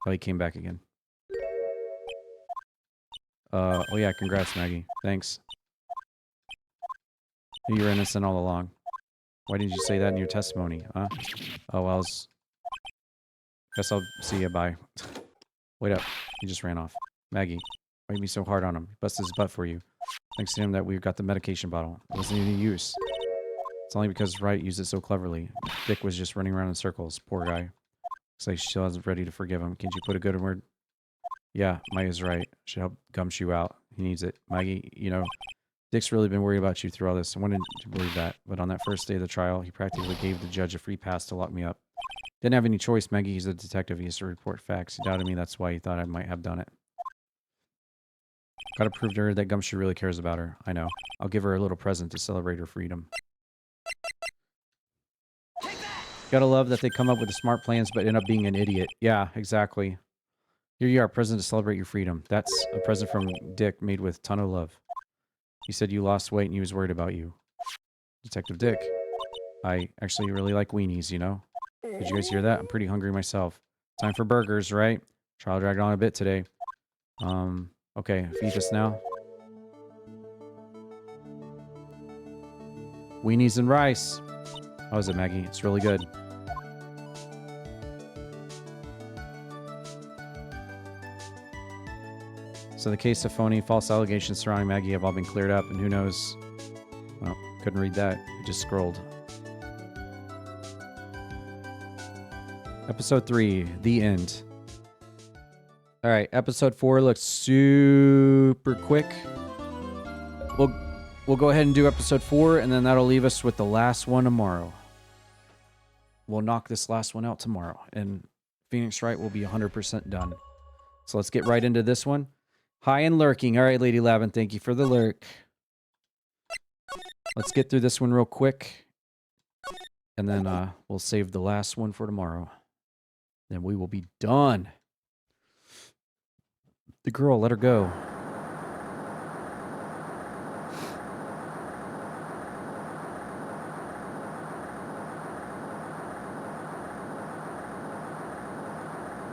Oh, he came back again. Oh yeah, congrats, Maggie. Thanks. You were innocent all along. Why didn't you say that in your testimony, huh? Oh, well, guess I'll see you, bye. Wait up. He just ran off. Maggie, why you be so hard on him? He busted his butt for you. Thanks to him that we got the medication bottle. It wasn't any use. It's only because Wright used it so cleverly. Dick was just running around in circles. Poor guy. Looks like she still isn't ready to forgive him. Can't you put a good word? Yeah, Mike is right. Should help Gumshoe out. He needs it. Maggie, you know, Dick's really been worried about you through all this. I wanted to believe that. But on that first day of the trial, he practically gave the judge a free pass to lock me up. Didn't have any choice, Maggie. He's a detective. He has to report facts. He doubted me. That's why he thought I might have done it. Gotta prove to her that Gumshoe really cares about her. I know. I'll give her a little present to celebrate her freedom. Gotta love that they come up with the smart plans but end up being an idiot. Yeah, exactly. Here you are, present to celebrate your freedom. That's a present from Dick made with a ton of love. He said you lost weight and he was worried about you. Detective Dick. I actually really like weenies, you know? Did you guys hear that? I'm pretty hungry myself. Time for burgers, right? Trial dragged on a bit today. Okay, feed us now. Weenies and rice. How is it, Maggie? It's really good. So the case of phony, false allegations surrounding Maggie have all been cleared up, and who knows? Well, couldn't read that. It just scrolled. Episode 3, the end. All right, episode 4 looks super quick. We'll go ahead and do episode 4, and then that'll leave us with the last one tomorrow. We'll knock this last one out tomorrow, and Phoenix Wright will be 100% done. So let's get right into this one. Hi and lurking. All right, Lady Lavin, thank you for the lurk. Let's get through this one real quick, and then we'll save the last one for tomorrow. Then we will be done. The girl, let her go.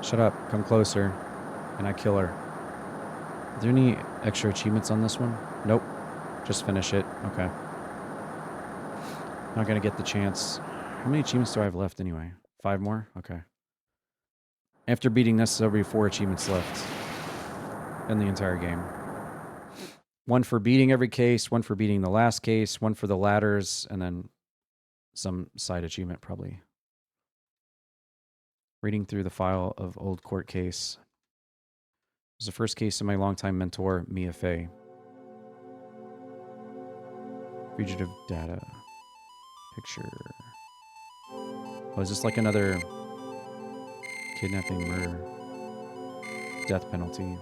Shut up. Come closer. And I kill her. Are there any extra achievements on this one? Nope. Just finish it. Okay. Not gonna get the chance. How many achievements do I have left anyway? 5 more? Okay. After beating this, there'll be 4 achievements left in the entire game. 1 for beating every case, 1 for beating the last case, 1 for the ladders, and then some side achievement probably. Reading through the file of old court case. It was the first case of my longtime mentor, Mia Fey. Fugitive data. Picture. Oh, is this like another kidnapping, murder, death penalty?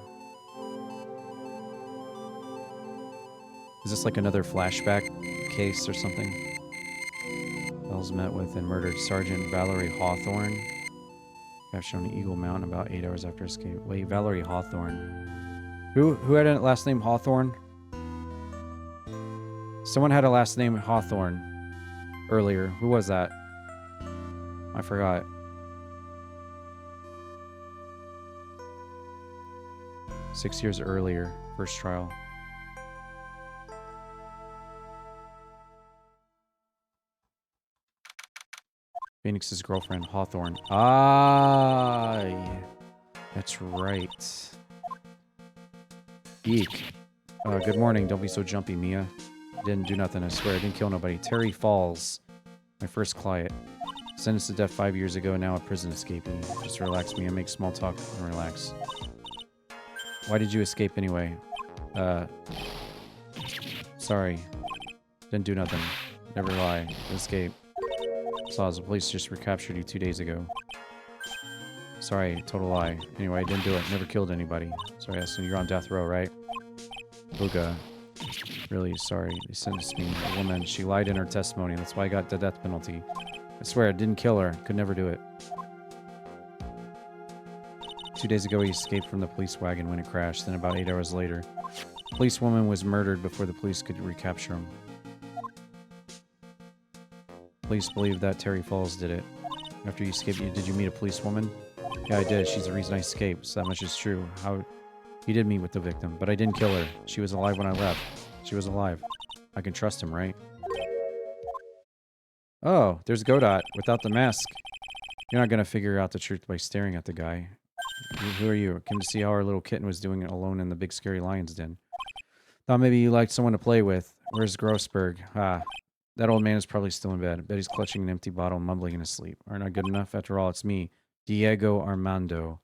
Is this like another flashback case or something? Wells met with and murdered Sergeant Valerie Hawthorne. I've shown Eagle Mountain about 8 hours after escape. Wait, Valerie Hawthorne. Who had a last name Hawthorne? Someone had a last name Hawthorne earlier. Who was that? I forgot. Six years earlier, first trial. Phoenix's girlfriend, Hawthorne. Ah, yeah. That's right. Geek. Good morning. Don't be so jumpy, Mia. Didn't do nothing, I swear. I didn't kill nobody. Terry Falls. My first client. Sentenced to death 5 years ago, now a prison escapee. Just relax me and make small talk and relax. Why did you escape anyway? Sorry. Didn't do nothing. Never lie. Escape. Saw as the police just recaptured you 2 days ago. Sorry, total lie. Anyway, I didn't do it. Never killed anybody. Sorry, so you're on death row, right? Booga. Really sorry. They sentenced me. A woman. She lied in her testimony. That's why I got the death penalty. I swear, I didn't kill her. Could never do it. 2 days ago, he escaped from the police wagon when it crashed. Then about 8 hours later, a policewoman was murdered before the police could recapture him. Police believe that Terry Falls did it. After you escaped, did you meet a policewoman? Yeah, I did. She's the reason I escaped. So that much is true. How... He did meet with the victim, but I didn't kill her. She was alive when I left. She was alive. I can trust him, right? Oh, there's Godot without the mask. You're not going to figure out the truth by staring at the guy. Who are you? Came to see how our little kitten was doing alone in the big scary lion's den. Thought maybe you liked someone to play with. Where's Grossberg? Ah, that old man is probably still in bed. Bet he's clutching an empty bottle, mumbling in his sleep. Aren't I good enough? After all, it's me, Diego Armando.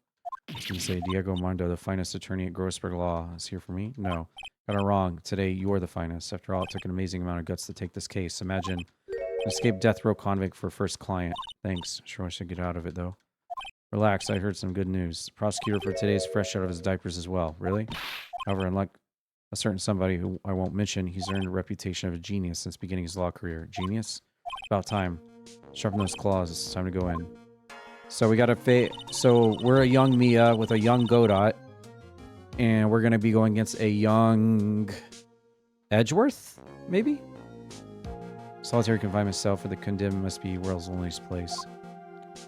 You say Diego Armando, the finest attorney at Grossberg Law, is here for me? No. Got it wrong. Today, you're the finest. After all, it took an amazing amount of guts to take this case. Imagine an escaped death row convict for first client. Thanks. Sure I should get out of it, though. Relax, I heard some good news. The prosecutor for today is fresh out of his diapers as well. Really? However, unlike a certain somebody who I won't mention, he's earned a reputation of a genius since beginning his law career. Genius? About time. Sharpen those claws. It's time to go in. So we got a so we're a young Mia with a young Godot, and we're gonna be going against a young Edgeworth, maybe? Solitary confinement cell for the condemned must be world's loneliest place.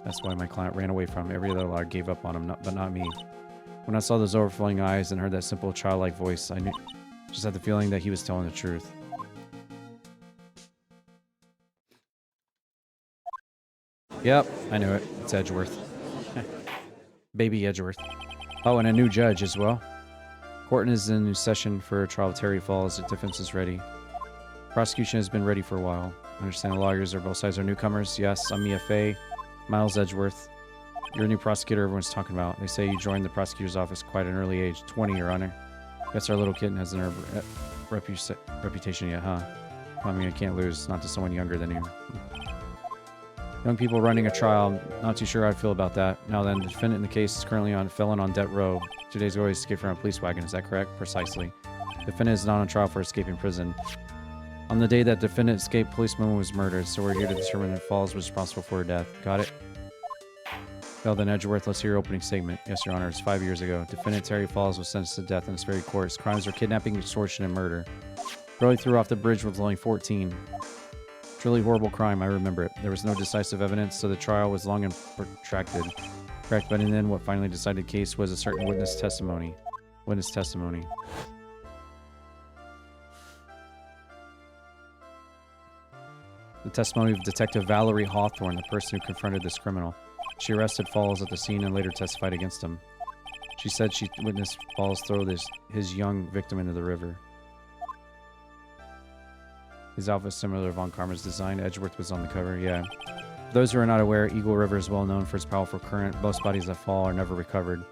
That's why my client ran away from him. Every other lawyer gave up on him, but not me. When I saw those overflowing eyes and heard that simple childlike voice, I just had the feeling that he was telling the truth. Yep, I knew it. It's Edgeworth. Baby Edgeworth. Oh, and a new judge as well. Court is in new session for trial of Terry Falls. The defense is ready. Prosecution has been ready for a while. I understand the lawyers are both sides are newcomers. Yes, I'm Mia Fey. Miles Edgeworth. You're a new prosecutor everyone's talking about. They say you joined the prosecutor's office quite an early age. 20, Your Honor. Guess our little kitten hasn't earned reputation yet, huh? I mean, I can't lose. Not to someone younger than you. Young people running a trial. Not too sure how I feel about that. Now then, the defendant in the case is currently on felon on death row. 2 days ago, he escaped from a police wagon. Is that correct? Precisely. Defendant is not on trial for escaping prison. On the day that defendant escaped, policeman was murdered, so we're here to determine if Falls was responsible for her death. Got it? Well then, Edgeworth, let's hear your opening statement. Yes, Your Honor. It's 5 years ago. Defendant Terry Falls was sentenced to death in this very court. His crimes were kidnapping, extortion, and murder. Girl he threw off the bridge was only 14. Truly horrible crime, I remember it. There was no decisive evidence, so the trial was long and protracted. Correct, but in the end, what finally decided the case was a certain witness testimony. Witness testimony. The testimony of Detective Valerie Hawthorne, the person who confronted this criminal. She arrested Falls at the scene and later testified against him. She said she witnessed Falls throw his young victim into the river. His outfit is similar to Von Karma's design. Edgeworth was on the cover, yeah. For those who are not aware, Eagle River is well known for its powerful current. Most bodies that fall are never recovered.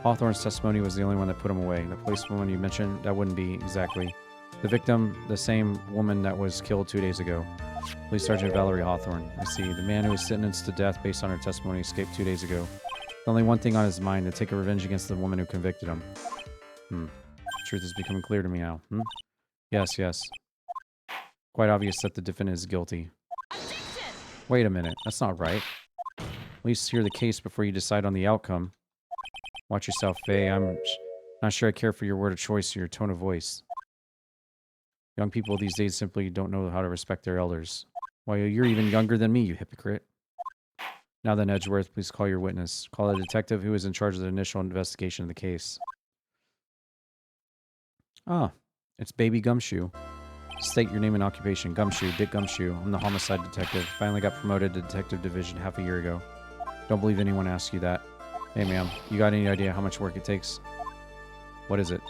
Hawthorne's testimony was the only one that put him away. The policewoman you mentioned, that wouldn't be exactly. The victim, the same woman that was killed 2 days ago. Police Sergeant Valerie Hawthorne. I see. The man who was sentenced to death based on her testimony escaped 2 days ago. Only one thing on his mind, to take a revenge against the woman who convicted him. The truth is becoming clear to me now. Yes, yes. Quite obvious that the defendant is guilty. Objection! Wait a minute. That's not right. At least hear the case before you decide on the outcome. Watch yourself, Faye. I'm not sure I care for your word of choice or your tone of voice. Young people these days simply don't know how to respect their elders. Well, you're even younger than me, you hypocrite. Now then, Edgeworth, please call your witness. Call the detective who is in charge of the initial investigation of the case. Ah, it's Baby Gumshoe. State your name and occupation. Gumshoe, Dick Gumshoe. I'm the homicide detective. Finally got promoted to detective division half a year ago. Don't believe anyone asked you that. Hey, ma'am, you got any idea how much work it takes? What is it?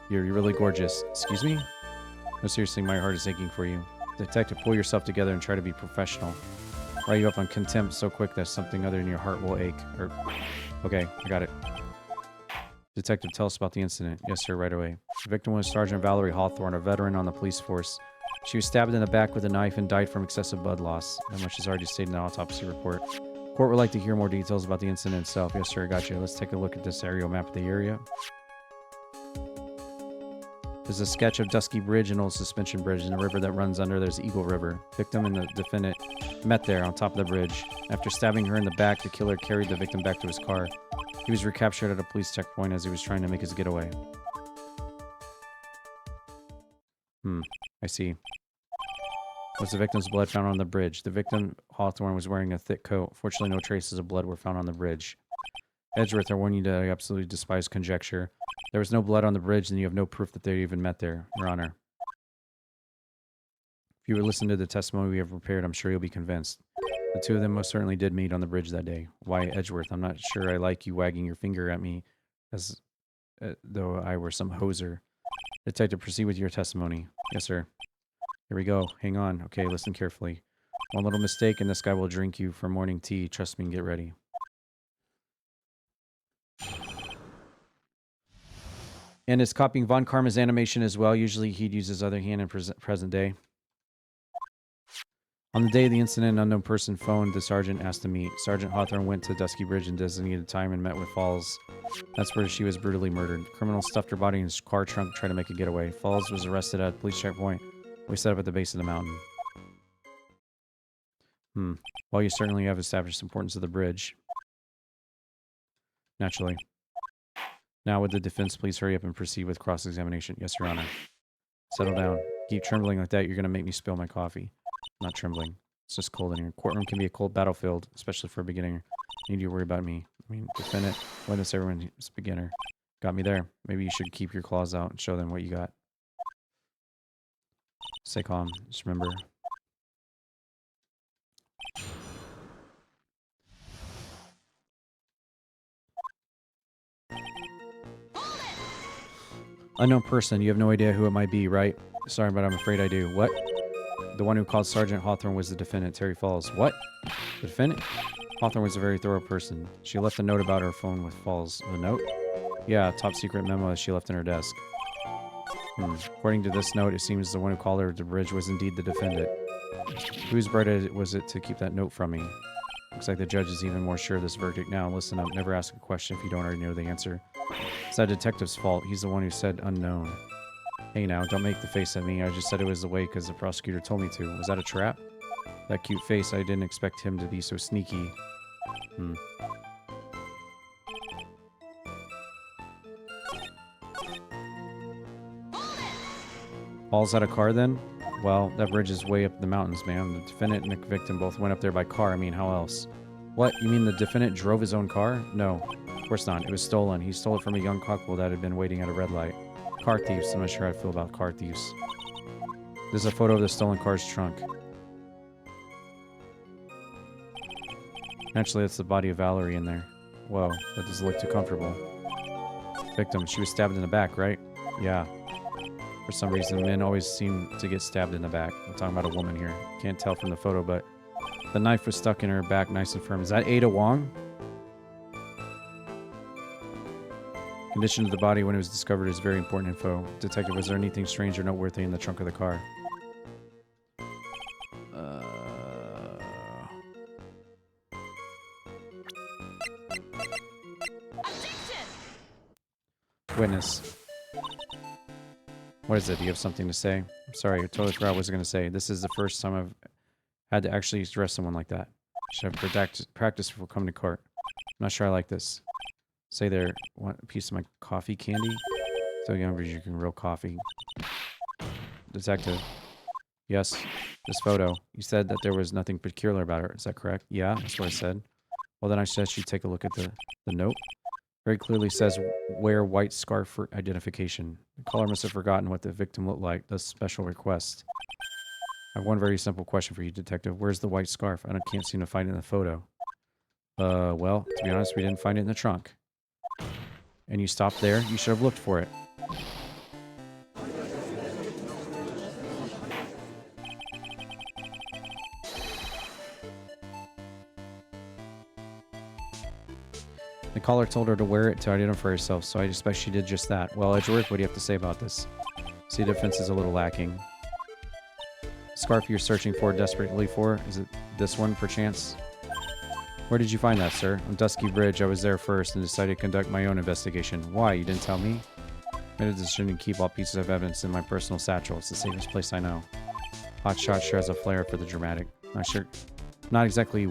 You're really gorgeous. Excuse me? No, seriously, my heart is aching for you. Detective, pull yourself together and try to be professional. Write you up on contempt so quick that something other than your heart will ache. Okay, I got it. Detective, tell us about the incident. Yes, sir, right away. The victim was Sergeant Valerie Hawthorne, a veteran on the police force. She was stabbed in the back with a knife and died from excessive blood loss. That much is already stated in the autopsy report. Court would like to hear more details about the incident itself. Yes, sir, I got you. Let's take a look at this aerial map of the area. There's a sketch of Dusky Bridge, an old suspension bridge, and a river that runs under. There's Eagle River. Victim and the defendant met there on top of the bridge. After stabbing her in the back, the killer carried the victim back to his car. He was recaptured at a police checkpoint as he was trying to make his getaway. I see. Was the victim's blood found on the bridge? The victim, Hawthorne, was wearing a thick coat. Fortunately, no traces of blood were found on the bridge. Edgeworth, I warn you that I absolutely despise conjecture. There was no blood on the bridge, and you have no proof that they even met there, Your Honor. If you would listen to the testimony we have prepared, I'm sure you'll be convinced. The two of them most certainly did meet on the bridge that day. Why, Edgeworth, I'm not sure I like you wagging your finger at me as though I were some hoser. Detective, proceed with your testimony. Yes, sir. Here we go. Hang on. Okay, listen carefully. One little mistake and this guy will drink you for morning tea. Trust me and get ready. And is copying Von Karma's animation as well. Usually he'd use his other hand in present day. On the day of the incident, an unknown person phoned the sergeant, asked to meet. Sergeant Hawthorne went to Dusky Bridge and designated time and met with Falls. That's where she was brutally murdered. Criminals stuffed her body in his car trunk to try to make a getaway. Falls was arrested at a police checkpoint. We set up at the base of the mountain. Well, you certainly have established the importance of the bridge. Naturally. Now, would the defense please hurry up and proceed with cross-examination? Yes, Your Honor. Settle down. Keep trembling like that. You're going to make me spill my coffee. I'm not trembling. It's just cold in here. Courtroom can be a cold battlefield, especially for a beginner. You need to worry about me. I mean, defendant, witness, everyone is a beginner. Got me there. Maybe you should keep your claws out and show them what you got. Stay calm. Just remember. Unknown person. You have no idea who it might be, right? Sorry, but I'm afraid I do. What? The one who called Sergeant Hawthorne was the defendant, Terry Falls. What? The defendant? Hawthorne was a very thorough person. She left a note about her phone with Falls. A note? Yeah, a top secret memo that she left in her desk. According to this note, it seems the one who called her at the bridge was indeed the defendant. Whose right was it to keep that note from me? Looks like the judge is even more sure of this verdict now. Listen up, never ask a question if you don't already know the answer. It's that detective's fault. He's the one who said unknown. Hey now, don't make the face at me. I just said it was the way because the prosecutor told me to. Was that a trap? That cute face, I didn't expect him to be so sneaky. All's out of car then? Well, that bridge is way up in the mountains, man. The defendant and the victim both went up there by car. I mean, how else? What? You mean the defendant drove his own car? No, of course not. It was stolen. He stole it from a young couple that had been waiting at a red light. Car thieves. I'm not sure how I feel about car thieves. There's a photo of the stolen car's trunk. Actually, that's the body of Valerie in there. Whoa, that doesn't look too comfortable. Victim, she was stabbed in the back, right? Yeah. For some reason, men always seem to get stabbed in the back. I'm talking about a woman here. Can't tell from the photo, but the knife was stuck in her back nice and firm. Is that Ada Wong? Condition of the body when it was discovered is very important info. Detective, was there anything strange or noteworthy in the trunk of the car? Witness. What is it? Do you have something to say? I'm sorry, I totally forgot what I was going to say. This is the first time I've had to actually address someone like that. Should have practiced before coming to court. I'm not sure I like this. Say there, want a piece of my coffee candy? So young as you can roll coffee. Detective. Yes, this photo. You said that there was nothing peculiar about her. Is that correct? Yeah, that's what I said. Well, then I suggest you take a look at the note. Very clearly says wear white scarf for identification. The caller must have forgotten what the victim looked like. Thus, special request. I have one very simple question for you, Detective. Where's the white scarf? I can't seem to find it in the photo. Well, to be honest, we didn't find it in the trunk. And you stopped there? You should have looked for it. caller told her to wear it to identify herself, so I expect she did just that. Well, Edgeworth, what do you have to say about this? See, defense is a little lacking. Scarf you're searching for desperately for? Is it this one, perchance? Where did you find that, sir? On Dusky Bridge. I was there first and decided to conduct my own investigation. Why? You didn't tell me? I made a decision to keep all pieces of evidence in my personal satchel. It's the safest place I know. Hotshot sure has a flair for the dramatic. Not sure. Not exactly...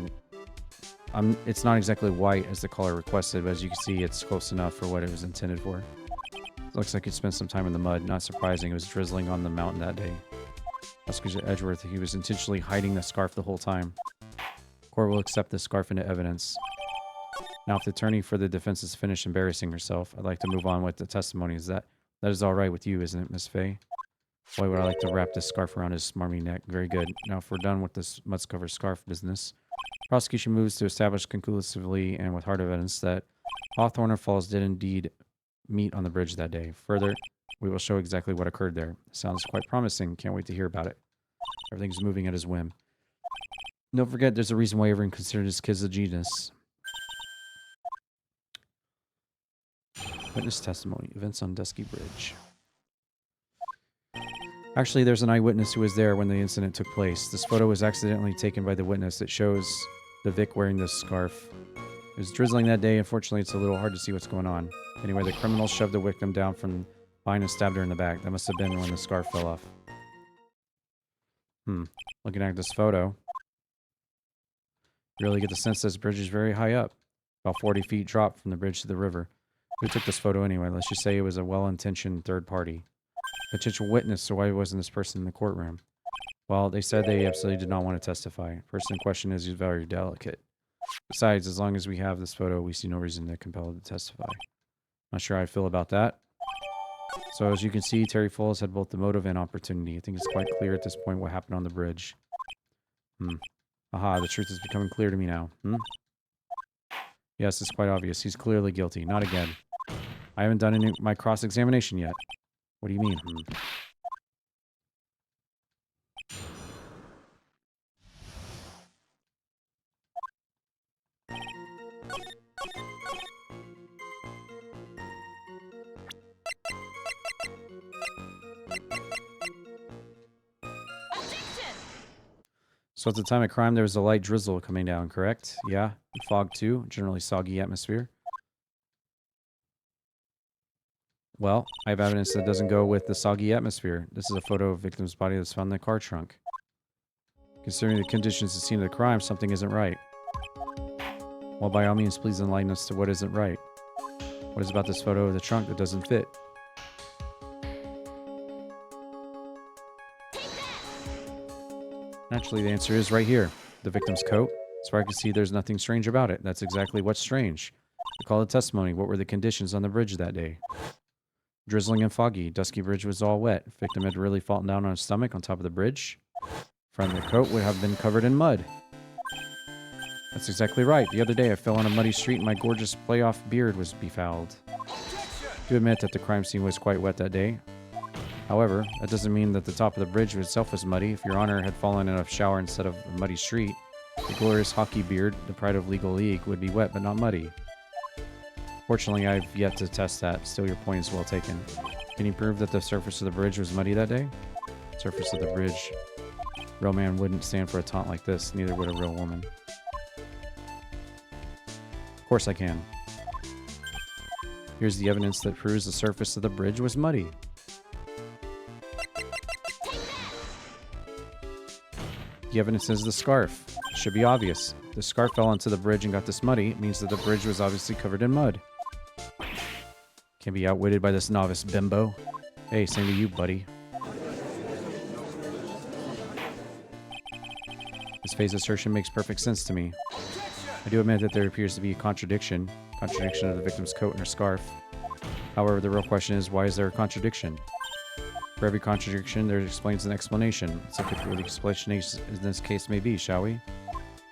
it's not exactly white as the caller requested, but as you can see, it's close enough for what it was intended for. Looks like it spent some time in the mud. Not surprising, it was drizzling on the mountain that day. Oscar Edgeworth, he was intentionally hiding the scarf the whole time. Court will accept the scarf into evidence. Now, if the attorney for the defense is finished embarrassing herself, I'd like to move on with the testimony. That is all right with you, isn't it, Miss Fay? Boy, would I like to wrap this scarf around his smarmy neck. Very good. Now, if we're done with this mud-covered scarf business, prosecution moves to establish conclusively and with hard evidence that Hawthorne and Falls did indeed meet on the bridge that day. Further, we will show exactly what occurred there. Sounds quite promising. Can't wait to hear about it. Everything's moving at his whim. Don't forget, there's a reason why everyone considered his kids a genius. Witness testimony. Events on Dusky Bridge. Actually, there's an eyewitness who was there when the incident took place. This photo was accidentally taken by the witness. It shows the Vic wearing this scarf. It was drizzling that day. Unfortunately, it's a little hard to see what's going on. Anyway, the criminal shoved the victim down from behind and stabbed her in the back. That must have been when the scarf fell off. Looking at this photo, you really get the sense this bridge is very high up. About 40 feet drop from the bridge to the river. Who took this photo anyway? Let's just say it was a well-intentioned third party. Potential witness, so why wasn't this person in the courtroom? Well, they said they absolutely did not want to testify. The person in question is very delicate. Besides, as long as we have this photo, we see no reason to compel it to testify. Not sure how I feel about that. So as you can see, Terry Falls had both the motive and opportunity. I think it's quite clear at this point what happened on the bridge. Aha, the truth is becoming clear to me now. Yes, it's quite obvious. He's clearly guilty. Not again. I haven't done my cross-examination yet. What do you mean? So at the time of crime, there was a light drizzle coming down, correct? Yeah. And fog too. Generally soggy atmosphere. Well, I have evidence that doesn't go with the soggy atmosphere. This is a photo of victim's body that's found in the car trunk. Considering the conditions at the scene of the crime, something isn't right. Well, by all means, please enlighten us to what isn't right. What is about this photo of the trunk that doesn't fit? Naturally, the answer is right here. The victim's coat. As far as I can see, there's nothing strange about it. That's exactly what's strange. We call it testimony. What were the conditions on the bridge that day? Drizzling and foggy. Dusky Bridge was all wet. Victim had really fallen down on his stomach on top of the bridge. Front of the coat would have been covered in mud. That's exactly right. The other day I fell on a muddy street and my gorgeous playoff beard was befouled. Do admit that the crime scene was quite wet that day. However, that doesn't mean that the top of the bridge itself was muddy. If Your Honor had fallen in a shower instead of a muddy street, the glorious hockey beard, the pride of legal league, would be wet but not muddy. Fortunately, I've yet to test that. Still, your point is well taken. Can you prove that the surface of the bridge was muddy that day? Surface of the bridge. Real man wouldn't stand for a taunt like this. Neither would a real woman. Of course I can. Here's the evidence that proves the surface of the bridge was muddy. The evidence is the scarf. It should be obvious. The scarf fell onto the bridge and got this muddy. It means that the bridge was obviously covered in mud. Can't be outwitted by this novice bimbo. Hey, same to you, buddy. This phase assertion makes perfect sense to me. I do admit that there appears to be a contradiction of the victim's coat and her scarf. However, the real question is, why is there a contradiction? For every contradiction, there explains an explanation. Let's look at what the explanation in this case may be, shall we?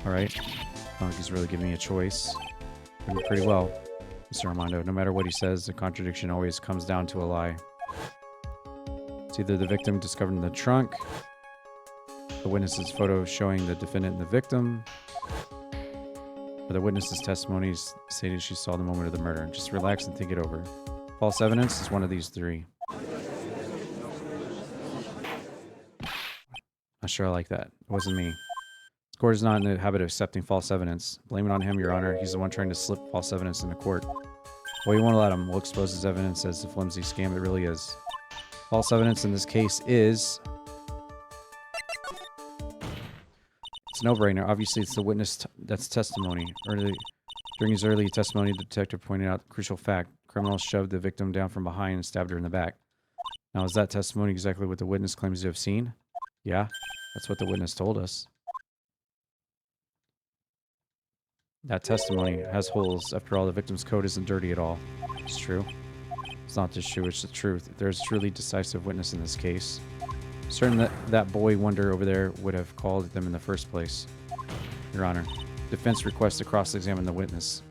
Alright. I don't think he's really giving me a choice. Doing pretty well, Mr. Armando. No matter what he says, the contradiction always comes down to a lie. It's either the victim discovered in the trunk, the witness's photo showing the defendant and the victim, But the witness's testimonies stated she saw the moment of the murder. Just relax and think it over. False evidence is one of these three. Not sure I like that. It wasn't me. The court is not in the habit of accepting false evidence. Blame it on him, Your Honor. He's the one trying to slip false evidence into court. Well, you won't let him. We'll expose his evidence as the flimsy scam it really is. False evidence in this case is... It's a no-brainer. Obviously, it's the witness that's testimony. During his early testimony, the detective pointed out the crucial fact. The criminal shoved the victim down from behind and stabbed her in the back. Now, is that testimony exactly what the witness claims to have seen? Yeah, that's what the witness told us. That testimony has holes. After all, the victim's coat isn't dirty at all. It's true. It's not just true, it's the truth. There's a truly decisive witness in this case. Certain that that boy wonder over there would have called them in the first place. Your Honor, defense requests to cross-examine the witness.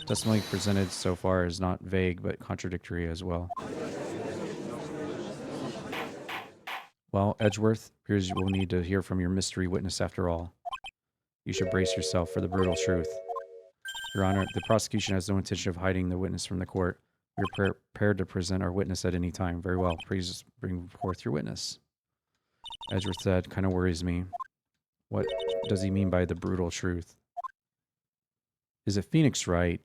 Testimony presented so far is not vague, but contradictory as well. Well, Edgeworth, appears you will need to hear from your mystery witness after all. You should brace yourself for the brutal truth. Your Honor, the prosecution has no intention of hiding the witness from the court. We are prepared to present our witness at any time. Very well. Please bring forth your witness. Edgeworth said, kind of worries me. What does he mean by the brutal truth? Is it Phoenix Wright?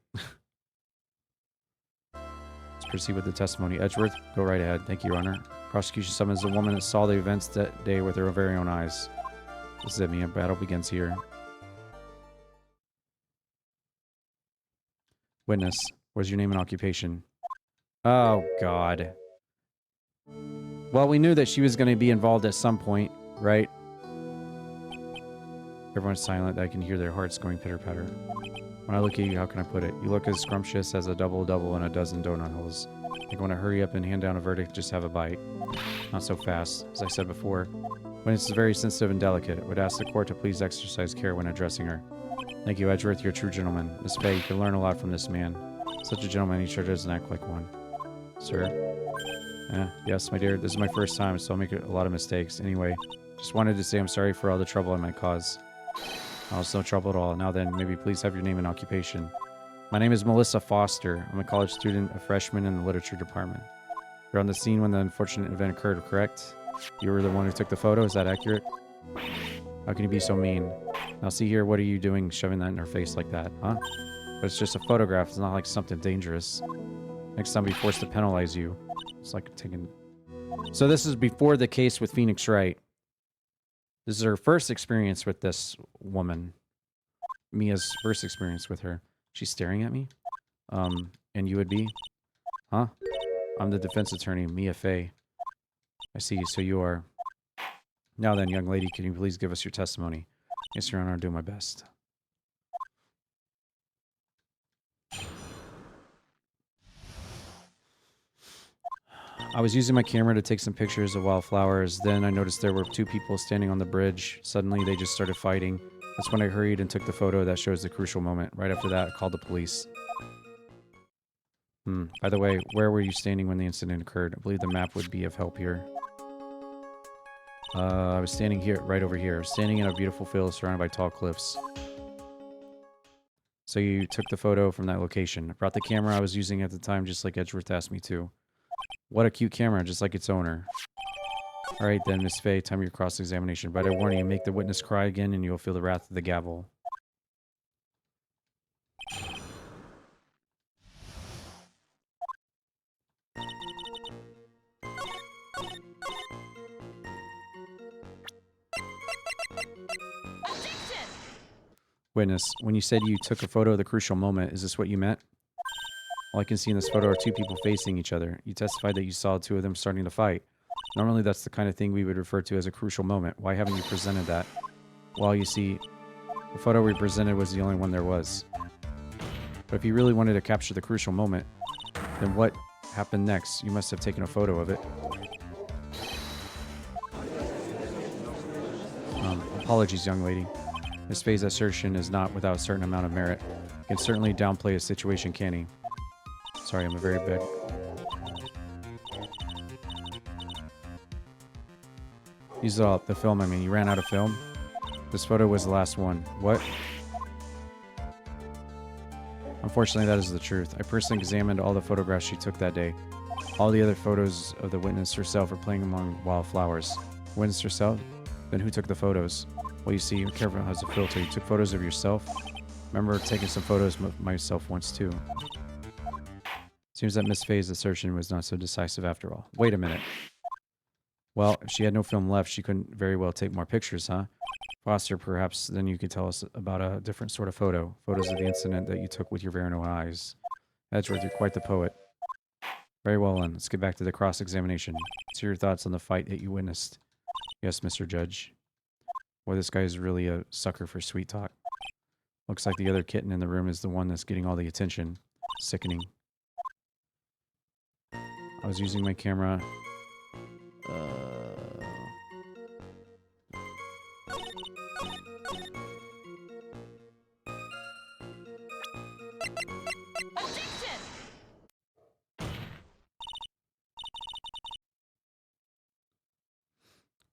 Let's proceed with the testimony. Edgeworth, go right ahead. Thank you, Your Honor. Prosecution summons a woman that saw the events that day with her very own eyes. This is it, Mia. Battle begins here. Witness, what's your name and occupation? Oh, God. Well, we knew that she was going to be involved at some point, right? Everyone's silent. I can hear their hearts going pitter-patter. When I look at you, how can I put it? You look as scrumptious as a double-double and a dozen donut holes. I want to hurry up and hand down a verdict, just have a bite. Not so fast. As I said before, when it's very sensitive and delicate, I would ask the court to please exercise care when addressing her. Thank you, Edgeworth. You're a true gentleman. Miss Faye, you can learn a lot from this man. Such a gentleman, he sure doesn't act like one. Sir? Yes, my dear, this is my first time, so I'll make a lot of mistakes. Anyway, just wanted to say I'm sorry for all the trouble I might cause. Oh, it's no trouble at all. Now then, maybe please have your name and occupation. My name is Melissa Foster. I'm a college student, a freshman in the literature department. You're on the scene when the unfortunate event occurred, correct? You were the one who took the photo, is that accurate? How can you be so mean? Now see here, what are you doing shoving that in her face like that, huh? But it's just a photograph, it's not like something dangerous. Next time I'll be forced to penalize you. It's like taking... So this is before the case with Phoenix Wright. This is her first experience with this woman. Mia's first experience with her. She's staring at me? And you would be? Huh? I'm the defense attorney, Mia Faye. I see, so you are... Now then, young lady, can you please give us your testimony? Yes, Your Honor, I'll do my best. I was using my camera to take some pictures of wildflowers. Then I noticed there were two people standing on the bridge. Suddenly, they just started fighting. That's when I hurried and took the photo that shows the crucial moment. Right after that, I called the police. By the way, where were you standing when the incident occurred? I believe the map would be of help here. I was standing here, right over here. Standing in a beautiful field surrounded by tall cliffs. So you took the photo from that location. I brought the camera I was using at the time, just like Edgeworth asked me to. What a cute camera, just like its owner. Alright then, Miss Faye, time your cross-examination. But I warn you, make the witness cry again and you'll feel the wrath of the gavel. Witness, when you said you took a photo of the crucial moment, is this what you meant? All I can see in this photo are two people facing each other. You testified that you saw two of them starting to fight. Normally that's the kind of thing we would refer to as a crucial moment. Why haven't you presented that? Well, you see, the photo we presented was the only one there was. But if you really wanted to capture the crucial moment, then what happened next? You must have taken a photo of it. Apologies, young lady. Miss Faye's assertion is not without a certain amount of merit. He can certainly downplay a situation, can he? Sorry, I'm a very big... Use the film, I mean, you ran out of film? This photo was the last one. What? Unfortunately, that is the truth. I personally examined all the photographs she took that day. All the other photos of the witness herself are playing among wildflowers. Witness herself? Then who took the photos? Well, you see, your camera has a filter. You took photos of yourself? Remember taking some photos of myself once, too. Seems that Miss Faye's assertion was not so decisive after all. Wait a minute. Well, if she had no film left, she couldn't very well take more pictures, huh? Foster, perhaps then you could tell us about a different sort of photo. Photos of the incident that you took with your very own eyes. Edgeworth, you're quite the poet. Very well then, let's get back to the cross-examination. What's your thoughts on the fight that you witnessed? Yes, Mr. Judge. Boy, this guy is really a sucker for sweet talk. Looks like the other kitten in the room is the one that's getting all the attention. Sickening. I was using my camera.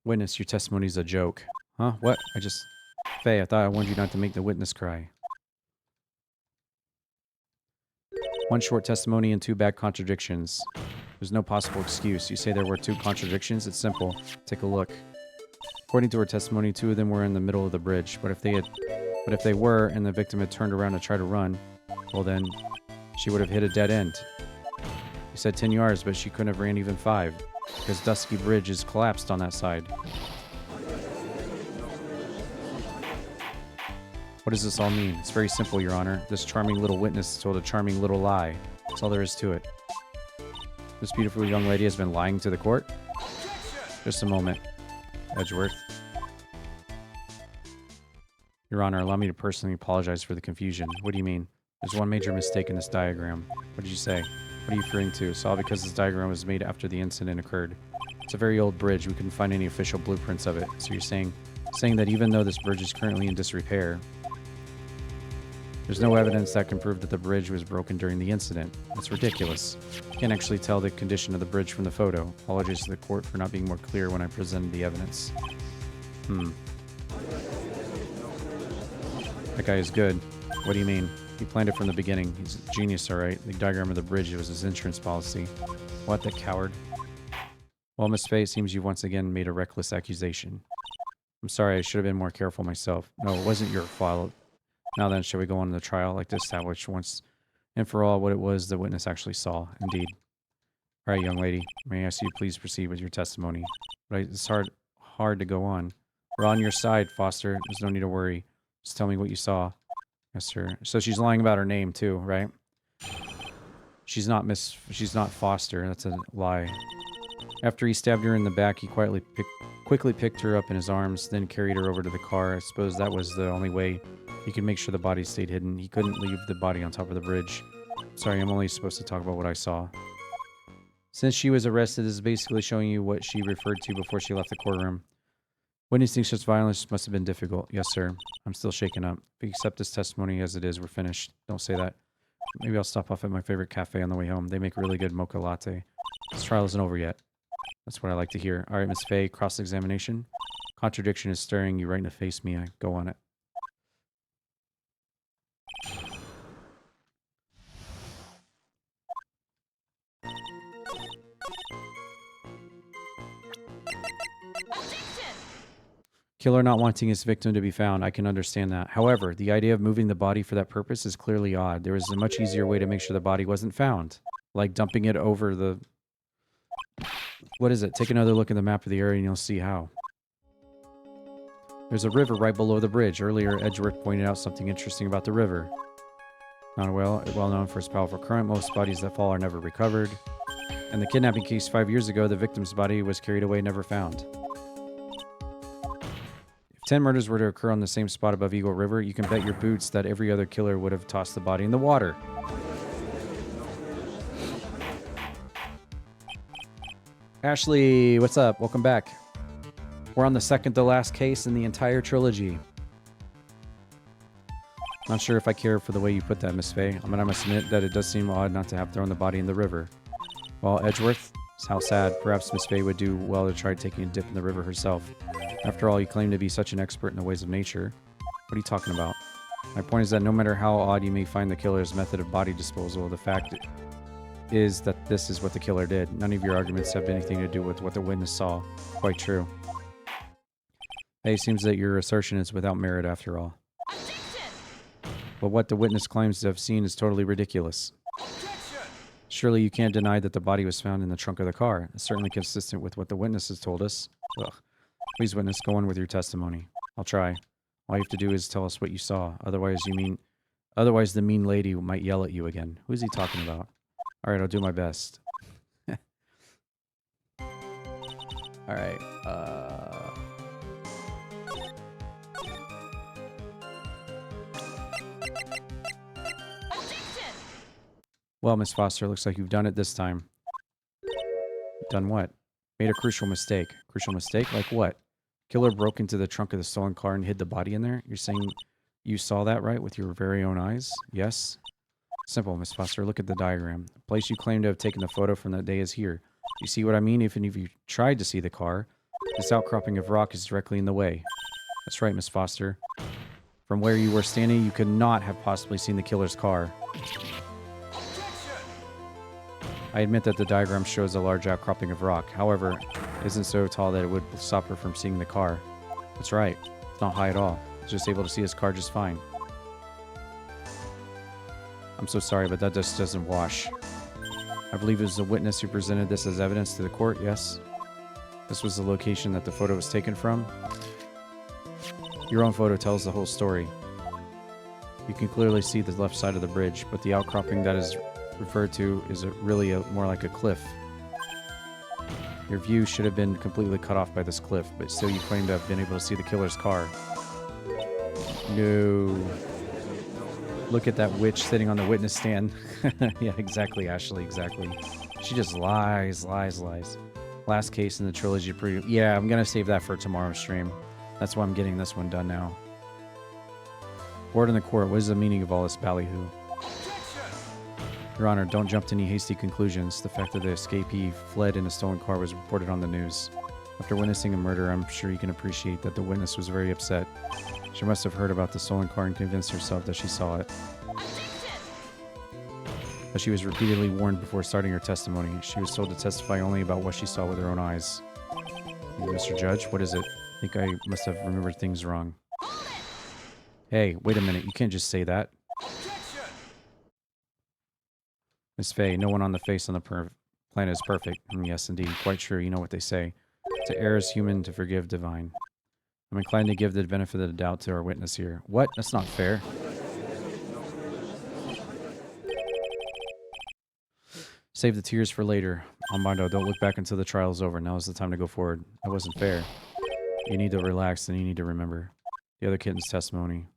Witness, your testimony's a joke. Huh? What? Faye, I thought I warned you not to make the witness cry. One short testimony and two bad contradictions. There's no possible excuse. You say there were two contradictions? It's simple. Take a look. According to her testimony, two of them were in the middle of the bridge. But if they were, and the victim had turned around to try to run, well then, she would have hit a dead end. You said 10 yards, but she couldn't have ran even 5. Because Dusky Bridge is collapsed on that side. What does this all mean? It's very simple, Your Honor. This charming little witness told a charming little lie. That's all there is to it. This beautiful young lady has been lying to the court? Just a moment, Edgeworth. Your Honor, allow me to personally apologize for the confusion. What do you mean? There's one major mistake in this diagram. What did you say? What are you referring to? It's all because this diagram was made after the incident occurred. It's a very old bridge. We couldn't find any official blueprints of it. So you're saying that even though this bridge is currently in disrepair, there's no evidence that can prove that the bridge was broken during the incident. That's ridiculous. You can't actually tell the condition of the bridge from the photo. Apologies to the court for not being more clear when I presented the evidence. That guy is good. What do you mean? He planned it from the beginning. He's a genius, alright. The diagram of the bridge was his insurance policy. What, the coward? Well, Miss Faye, it seems you once again made a reckless accusation. I'm sorry, I should have been more careful myself. No, it wasn't your fault. Now then, shall we go on to the trial? I'd like to establish once and for all what it was the witness actually saw. Indeed. Alright, young lady. May I ask you please proceed with your testimony? But it's hard to go on. We're on your side, Foster. There's no need to worry. Just tell me what you saw. Yes, sir. So she's lying about her name, too, right? She's not Foster. That's a lie. After he stabbed her in the back, he quickly picked her up in his arms, then carried her over to the car. I suppose that was the only way he could make sure the body stayed hidden. He couldn't leave the body on top of the bridge. Sorry, I'm only supposed to talk about what I saw. Since she was arrested, this is basically showing you what she referred to before she left the courtroom. Witnessing such violence must have been difficult. Yes, sir. I'm still shaken up. If you accept this testimony as it is, we're finished. Don't say that. Maybe I'll stop off at my favorite cafe on the way home. They make a really good mocha latte. This trial isn't over yet. That's what I like to hear. All right, Miss Faye, cross-examination. Contradiction is staring you right in the face, Mia. Go on it. Killer not wanting his victim to be found, I can understand that. However, the idea of moving the body for that purpose is clearly odd. There is a much easier way to make sure the body wasn't found. Like dumping it over the... What is it? Take another look at the map of the area and you'll see how. There's a river right below the bridge. Earlier, Edgeworth pointed out something interesting about the river. Not well known for its powerful current, most bodies that fall are never recovered. In the kidnapping case 5 years ago, the victim's body was carried away, never found. 10 murders were to occur on the same spot above Eagle River, you can bet your boots that every other killer would have tossed the body in the water. Ashley, what's up? Welcome back. We're on the second to last case in the entire trilogy. Not sure if I care for the way you put that, Miss Faye. I must admit that it does seem odd not to have thrown the body in the river. Well, Edgeworth, how sad. Perhaps Miss Faye would do well to try taking a dip in the river herself. After all, you claim to be such an expert in the ways of nature. What are you talking about? My point is that no matter how odd you may find the killer's method of body disposal, the fact is that this is what the killer did. None of your arguments have anything to do with what the witness saw. Quite true. Hey, it seems that your assertion is without merit after all. But what the witness claims to have seen is totally ridiculous. Surely you can't deny that the body was found in the trunk of the car. It's certainly consistent with what the witness has told us. Ugh. Please, witness, go on with your testimony. I'll try. All you have to do is tell us what you saw. Otherwise, the mean lady might yell at you again. Who is he talking about? All right, I'll do my best. All right. Well, Miss Foster, looks like you've done it this time. Done what? Made a crucial mistake. Crucial mistake? Like what? Killer broke into the trunk of the stolen car and hid the body in there? You're saying you saw that, right, with your very own eyes? Yes? Simple, Miss Foster. Look at the diagram. The place you claim to have taken the photo from that day is here. You see what I mean? Even if you tried to see the car, this outcropping of rock is directly in the way. That's right, Miss Foster. From where you were standing, you could not have possibly seen the killer's car. I admit that the diagram shows a large outcropping of rock. However, it isn't so tall that it would stop her from seeing the car. That's right. It's not high at all. It's just able to see his car just fine. I'm so sorry, but that just doesn't wash. I believe it was the witness who presented this as evidence to the court, yes? This was the location that the photo was taken from? Your own photo tells the whole story. You can clearly see the left side of the bridge, but the outcropping that is referred to is more like a cliff. Your view should have been completely cut off by this cliff, but still you claim to have been able to see the killer's car. No. Look at that witch sitting on the witness stand. Yeah, exactly, Ashley, exactly. She just lies. Last case in the trilogy. Yeah, I'm gonna save that for tomorrow's stream. That's why I'm getting this one done now. Word in the court, what is the meaning of all this ballyhoo? Your Honor, don't jump to any hasty conclusions. The fact that the escapee fled in a stolen car was reported on the news. After witnessing a murder, I'm sure you can appreciate that the witness was very upset. She must have heard about the stolen car and convinced herself that she saw it. But she was repeatedly warned before starting her testimony. She was told to testify only about what she saw with her own eyes. Mr. Judge, what is it? I think I must have remembered things wrong. Hey, wait a minute. You can't just say that. Miss Faye, no one on the face on the planet is perfect. Yes, indeed. Quite true. You know what they say. To err is human, to forgive divine. I'm inclined to give the benefit of the doubt to our witness here. What? That's not fair. Save the tears for later. Armando, don't look back until the trial is over. Now is the time to go forward. That wasn't fair. You need to relax, and you need to remember the other kitten's testimony.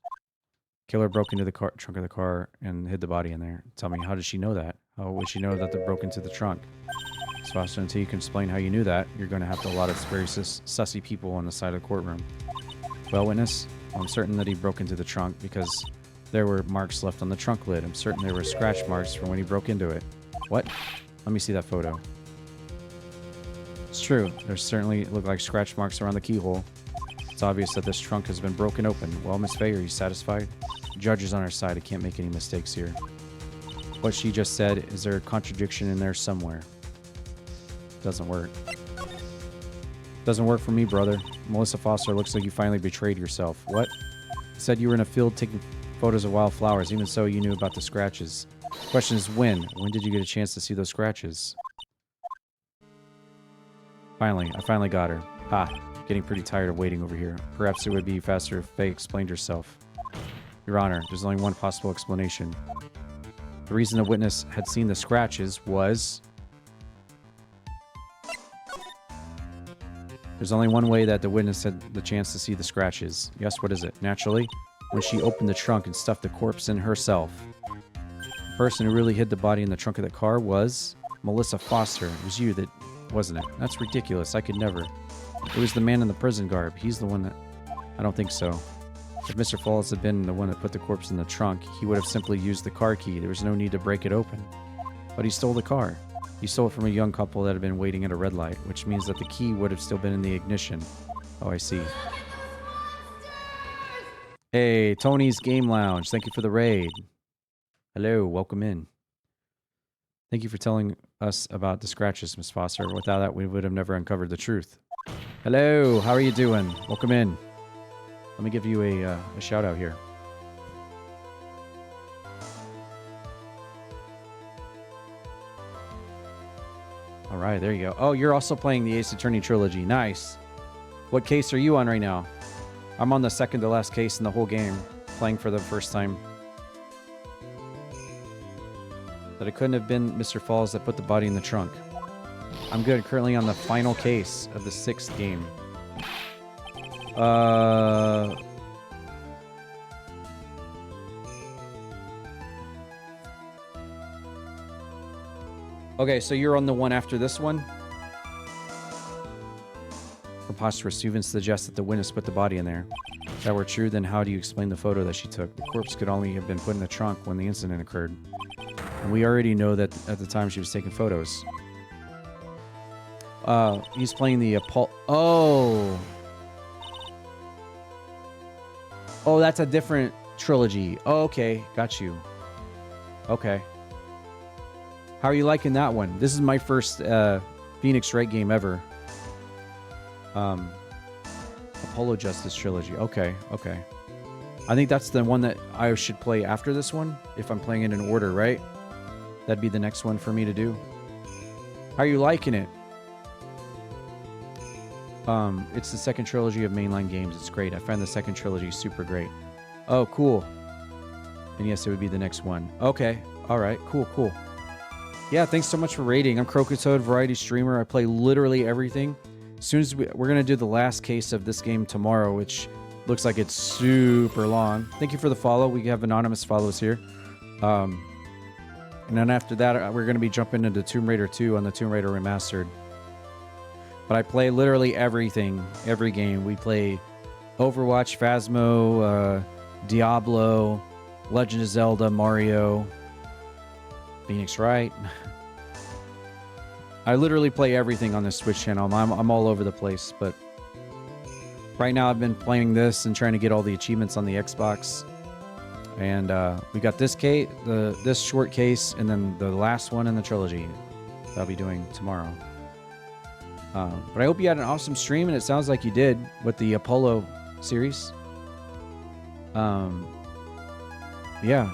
Killer broke into the trunk of the car and hid the body in there. Tell me, how did she know that? How would she know that they broke into the trunk? Miss Foster, until you can explain how you knew that, you're going to have to lot of very sussy people on the side of the courtroom. Well, witness, I'm certain that he broke into the trunk because there were marks left on the trunk lid. I'm certain there were scratch marks from when he broke into it. What? Let me see that photo. It's true. There certainly look like scratch marks around the keyhole. It's obvious that this trunk has been broken open. Well, Miss Faye, are you satisfied? The judge is on our side. I can't make any mistakes here. What she just said, is there a contradiction in there somewhere? Doesn't work. Doesn't work for me, brother. Melissa Foster, looks like you finally betrayed yourself. What? You said you were in a field taking photos of wildflowers. Even so, you knew about the scratches. The question is when? When did you get a chance to see those scratches? Finally, I finally got her. Ha! Getting pretty tired of waiting over here. Perhaps it would be faster if Faye explained herself. Your Honor, there's only one possible explanation. The reason the witness had seen the scratches was... There's only one way that the witness had the chance to see the scratches. Yes, what is it? Naturally, when she opened the trunk and stuffed the corpse in herself. The person who really hid the body in the trunk of the car was Melissa Foster. It was you that... wasn't it? That's ridiculous. I could never. It was the man in the prison garb. He's the one that... I don't think so. If Mr. Falls had been the one that put the corpse in the trunk, he would have simply used the car key. There was no need to break it open. But he stole the car. He stole it from a young couple that had been waiting at a red light, which means that the key would have still been in the ignition. Oh, I see. Hey, Tony's Game Lounge. Thank you for the raid. Hello, welcome in. Thank you for telling us about the scratches, Miss Foster. Without that, we would have never uncovered the truth. Hello, how are you doing? Welcome in. Let me give you a shout out here. All right, there you go. Oh, you're also playing the Ace Attorney trilogy. Nice. What case are you on right now? I'm on the second to last case in the whole game, playing for the first time. But it couldn't have been Mr. Falls that put the body in the trunk. I'm good. Currently on the final case of the 6th game. Okay, so you're on the one after this one? Preposterous. You even suggest that the witness put the body in there. If that were true, then how do you explain the photo that she took? The corpse could only have been put in the trunk when the incident occurred. And we already know that at the time she was taking photos. He's playing the Apollo. Oh! Oh, that's a different trilogy. Oh, okay. Got you. Okay. How are you liking that one? This is my first Phoenix Wright game ever. Apollo Justice trilogy. Okay, okay. I think that's the one that I should play after this one, if I'm playing it in order, right? That'd be the next one for me to do. How are you liking it? It's the second trilogy of mainline games. It's great. I find the second trilogy super great. Oh, cool. And yes, it would be the next one. Okay. All right. Cool, cool. Yeah, thanks so much for rating. I'm Crocotoad, variety streamer. I play literally everything. As soon as we're going to do the last case of this game tomorrow, which looks like it's super long. Thank you for the follow. We have anonymous follows here. And then after that, we're going to be jumping into Tomb Raider 2 on the Tomb Raider Remastered. But I play literally everything, every game. We play Overwatch, Phasmo, Diablo, Legend of Zelda, Mario, Phoenix Wright. I literally play everything on this Twitch channel. I'm all over the place, but right now I've been playing this and trying to get all the achievements on the Xbox. And we got this case, this short case, and then the last one in the trilogy that I'll be doing tomorrow. But I hope you had an awesome stream, and it sounds like you did with the Apollo series. Yeah.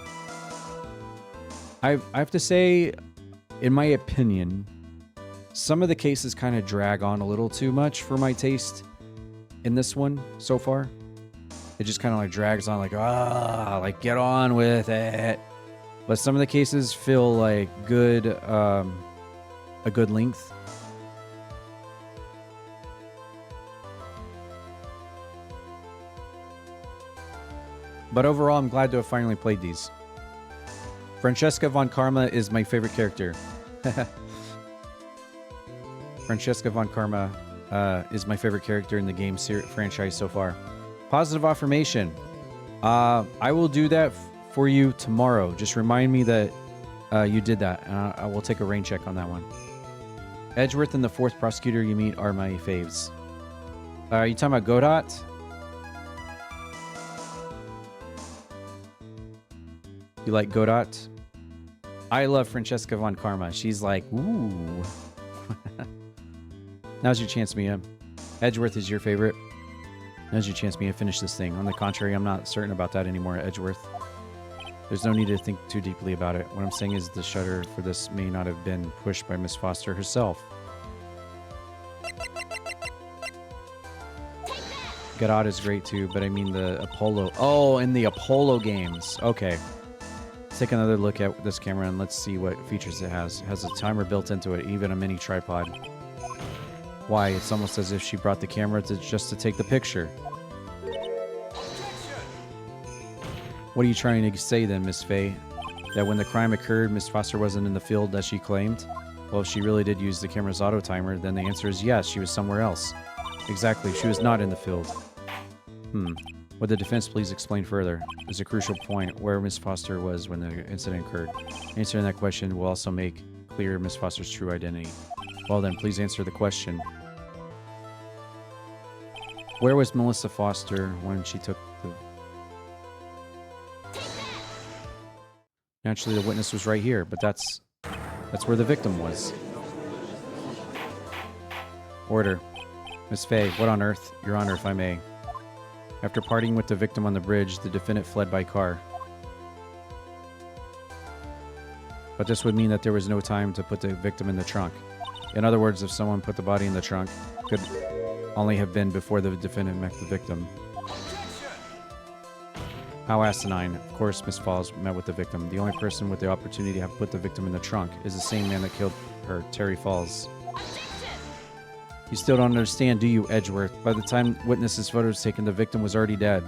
I have to say, in my opinion, some of the cases kind of drag on a little too much for my taste in this one so far. It just kind of like drags on, like get on with it. But some of the cases feel like good, a good length. But overall, I'm glad to have finally played these. Francesca von Karma is my favorite character. Francesca von Karma is my favorite character in the game franchise so far. Positive affirmation. I will do that for you tomorrow. Just remind me that you did that, and I will take a rain check on that one. Edgeworth and the fourth prosecutor you meet are my faves. Are you talking about Godot? You like Godot? I love Francesca von Karma. She's like, ooh. Now's your chance, Mia. Edgeworth is your favorite. Now's your chance, Mia. Finish this thing. On the contrary, I'm not certain about that anymore, Edgeworth. There's no need to think too deeply about it. What I'm saying is the shutter for this may not have been pushed by Miss Foster herself. Godot is great too, but I mean the Apollo. Oh, in the Apollo games. Okay. Let's take another look at this camera and let's see what features it has. It has a timer built into it, even a mini tripod. Why? It's almost as if she brought the camera just to take the picture. What are you trying to say then, Miss Faye? That when the crime occurred, Miss Foster wasn't in the field as she claimed? Well, if she really did use the camera's auto timer, then the answer is yes, she was somewhere else. Exactly, she was not in the field. Would the defense please explain further? There's a crucial point where Miss Foster was when the incident occurred. Answering that question will also make clear Miss Foster's true identity. Well then, please answer the question. Where was Melissa Foster when she took the... Naturally, the witness was right here, but that's where the victim was. Order. Miss Faye, what on earth? Your Honor, if I may. After parting with the victim on the bridge, the defendant fled by car. But this would mean that there was no time to put the victim in the trunk. In other words, if someone put the body in the trunk, it could only have been before the defendant met the victim. How asinine. Of course, Miss Falls met with the victim. The only person with the opportunity to have put the victim in the trunk is the same man that killed her, Terry Falls. You still don't understand, do you, Edgeworth? By the time witness's photo was taken, the victim was already dead.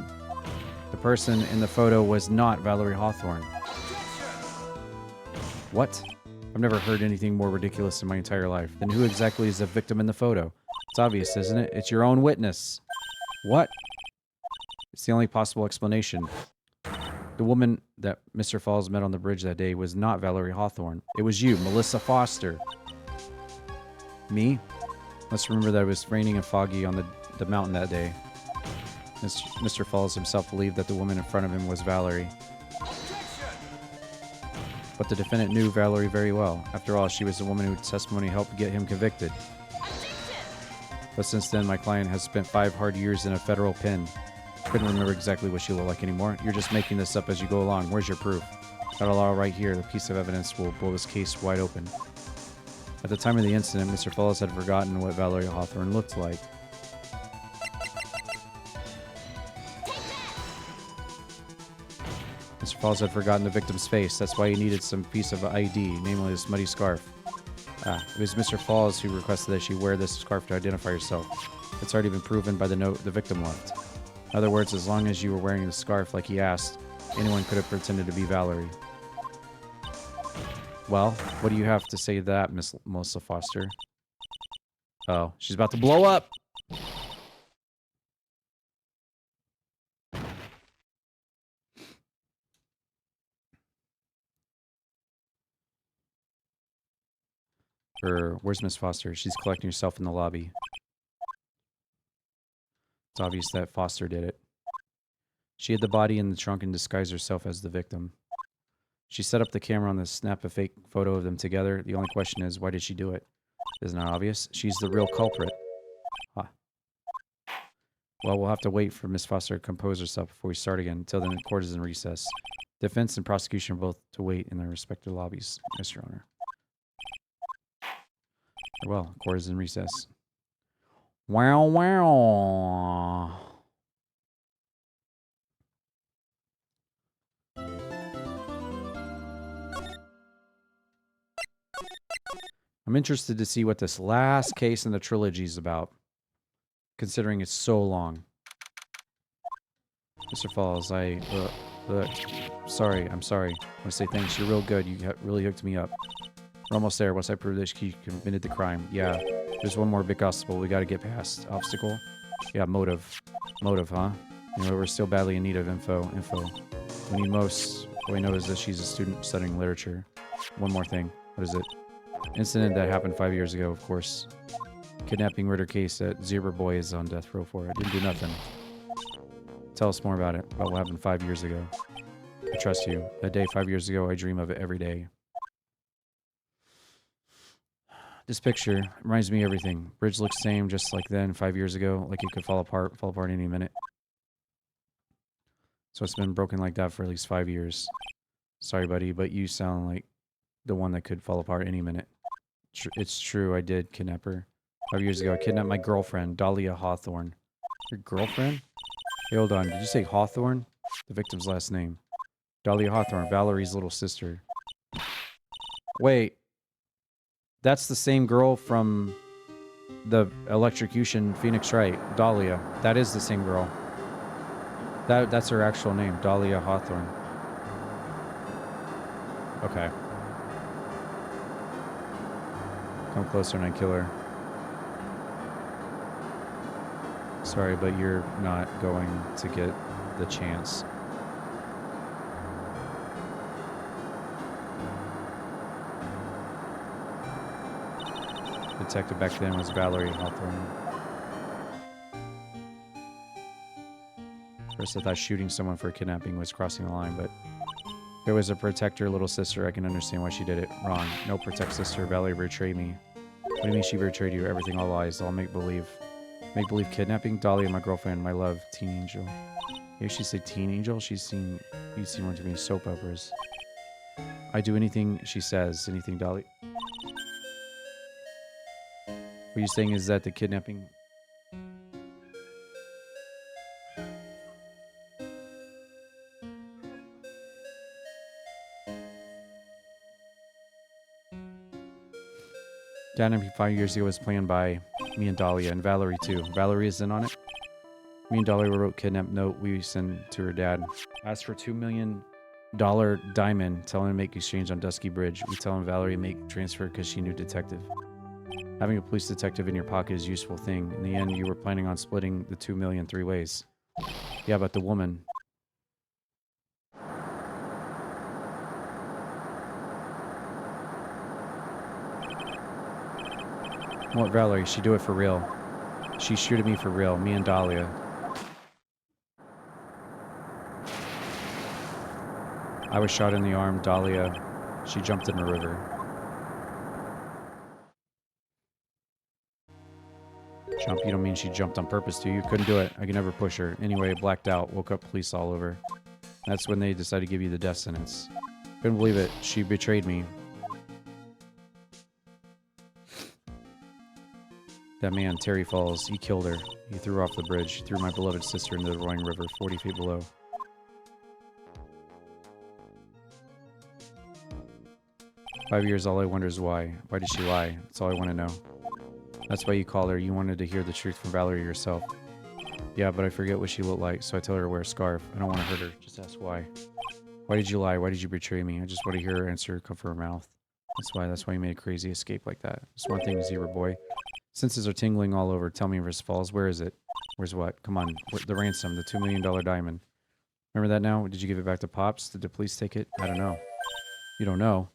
The person in the photo was not Valerie Hawthorne. What? I've never heard anything more ridiculous in my entire life. Then who exactly is the victim in the photo? It's obvious, isn't it? It's your own witness. What? It's the only possible explanation. The woman that Mr. Falls met on the bridge that day was not Valerie Hawthorne. It was you, Melissa Foster. Me? Let's remember that it was raining and foggy on the mountain that day. Mr. Falls himself believed that the woman in front of him was Valerie. But the defendant knew Valerie very well. After all, she was the woman whose testimony helped get him convicted. But since then, my client has spent 5 hard years in a federal pen. Couldn't remember exactly what she looked like anymore. You're just making this up as you go along. Where's your proof? Got a law right here. The piece of evidence will blow this case wide open. At the time of the incident, Mr. Falls had forgotten what Valerie Hawthorne looked like. Mr. Falls had forgotten the victim's face. That's why he needed some piece of ID, namely this muddy scarf. It was Mr. Falls who requested that she wear this scarf to identify herself. It's already been proven by the note the victim left. In other words, as long as you were wearing the scarf like he asked, anyone could have pretended to be Valerie. Well, what do you have to say to that, Miss Melissa Foster? Oh, she's about to blow up! Where's Miss Foster? She's collecting herself in the lobby. It's obvious that Foster did it. She hid the body in the trunk and disguised herself as the victim. She set up the camera on to snap a fake photo of them together. The only question is, why did she do it? Isn't that obvious? She's the real culprit. Huh. Well, we'll have to wait for Miss Foster to compose herself before we start again. Until then, the court is in recess. Defense and prosecution are both to wait in their respective lobbies, Mr. Honor. Well, court is in recess. Wow, wow. I'm interested to see what this last case in the trilogy is about, considering it's so long. Mr. Falls, sorry, I'm sorry. I want to say thanks. You're real good. You really hooked me up. We're almost there. Once I prove that she committed the crime. Yeah. There's one more big obstacle we got to get past. Obstacle? Yeah, motive. Motive, huh? You know, we're still badly in need of info. We need most. All we know is that she's a student studying literature. One more thing. What is it? Incident that happened 5 years ago, of course. Kidnapping murder case that Zebra Boy is on death row for. I didn't do nothing. Tell us more about it. About what happened 5 years ago. I trust you. That day 5 years ago, I dream of it every day. This picture reminds me of everything. Bridge looks the same, just like then, 5 years ago. Like it could fall apart any minute. So it's been broken like that for at least 5 years. Sorry, buddy, but you sound like the one that could fall apart any minute. It's true, I did kidnap her. 5 years ago, I kidnapped my girlfriend, Dahlia Hawthorne. Your girlfriend? Hey, hold on, did you say Hawthorne? The victim's last name. Dahlia Hawthorne, Valerie's little sister. Wait. That's the same girl from the electrocution, Phoenix Wright. Dahlia. That is the same girl. That's her actual name, Dahlia Hawthorne. Okay. Come closer and I kill her. Sorry, but you're not going to get the chance. Detective back then was Valerie Hawthorne. First I thought shooting someone for kidnapping was crossing the line, but If it was a protect her little sister, I can understand why she did it. Wrong. No protect sister. Valerie betrayed me. What do you mean she betrayed you? Everything all lies. All make-believe. Make-believe kidnapping? Dahlia, my girlfriend, my love, teen angel. Maybe she said teen angel? You've seen one too many soap operas. I do anything she says. Anything, Dahlia. What you're saying is that the kidnapping... Kidnapping 5 years ago was planned by me and Dahlia, and Valerie too. Valerie is in on it. Me and Dahlia wrote kidnap note we sent to her dad. Asked for $2 million diamond, tell him to make exchange on Dusky Bridge. We tell him Valerie make transfer because she knew detective. Having a police detective in your pocket is a useful thing. In the end, you were planning on splitting the 2 million 3 ways. Yeah, but the woman... What, Valerie? She do it for real. She shooted me for real. Me and Dahlia. I was shot in the arm. Dahlia, she jumped in the river. Jump? You don't mean she jumped on purpose, do you? Couldn't do it. I could never push her. Anyway, blacked out. Woke up police all over. That's when they decided to give you the death sentence. Couldn't believe it. She betrayed me. That man, Terry Falls, he killed her. He threw her off the bridge. He threw my beloved sister into the roaring river, 40 feet below. "5 years, all I wonder is why. Why did she lie? That's all I want to know." That's why you call her. You wanted to hear the truth from Valerie yourself. Yeah, but I forget what she looked like, so I tell her to wear a scarf. I don't want to hurt her. Just ask why. Why did you lie? Why did you betray me? I just want to hear her answer come from her mouth. That's why you made a crazy escape like that. Just one thing, Zebra Boy. Senses are tingling all over. Tell me, Risk Falls, where is it? Where's what? Come on. The ransom, the $2 million diamond. Remember that now? Did you give it back to Pops? Did the police take it? I don't know. You don't know?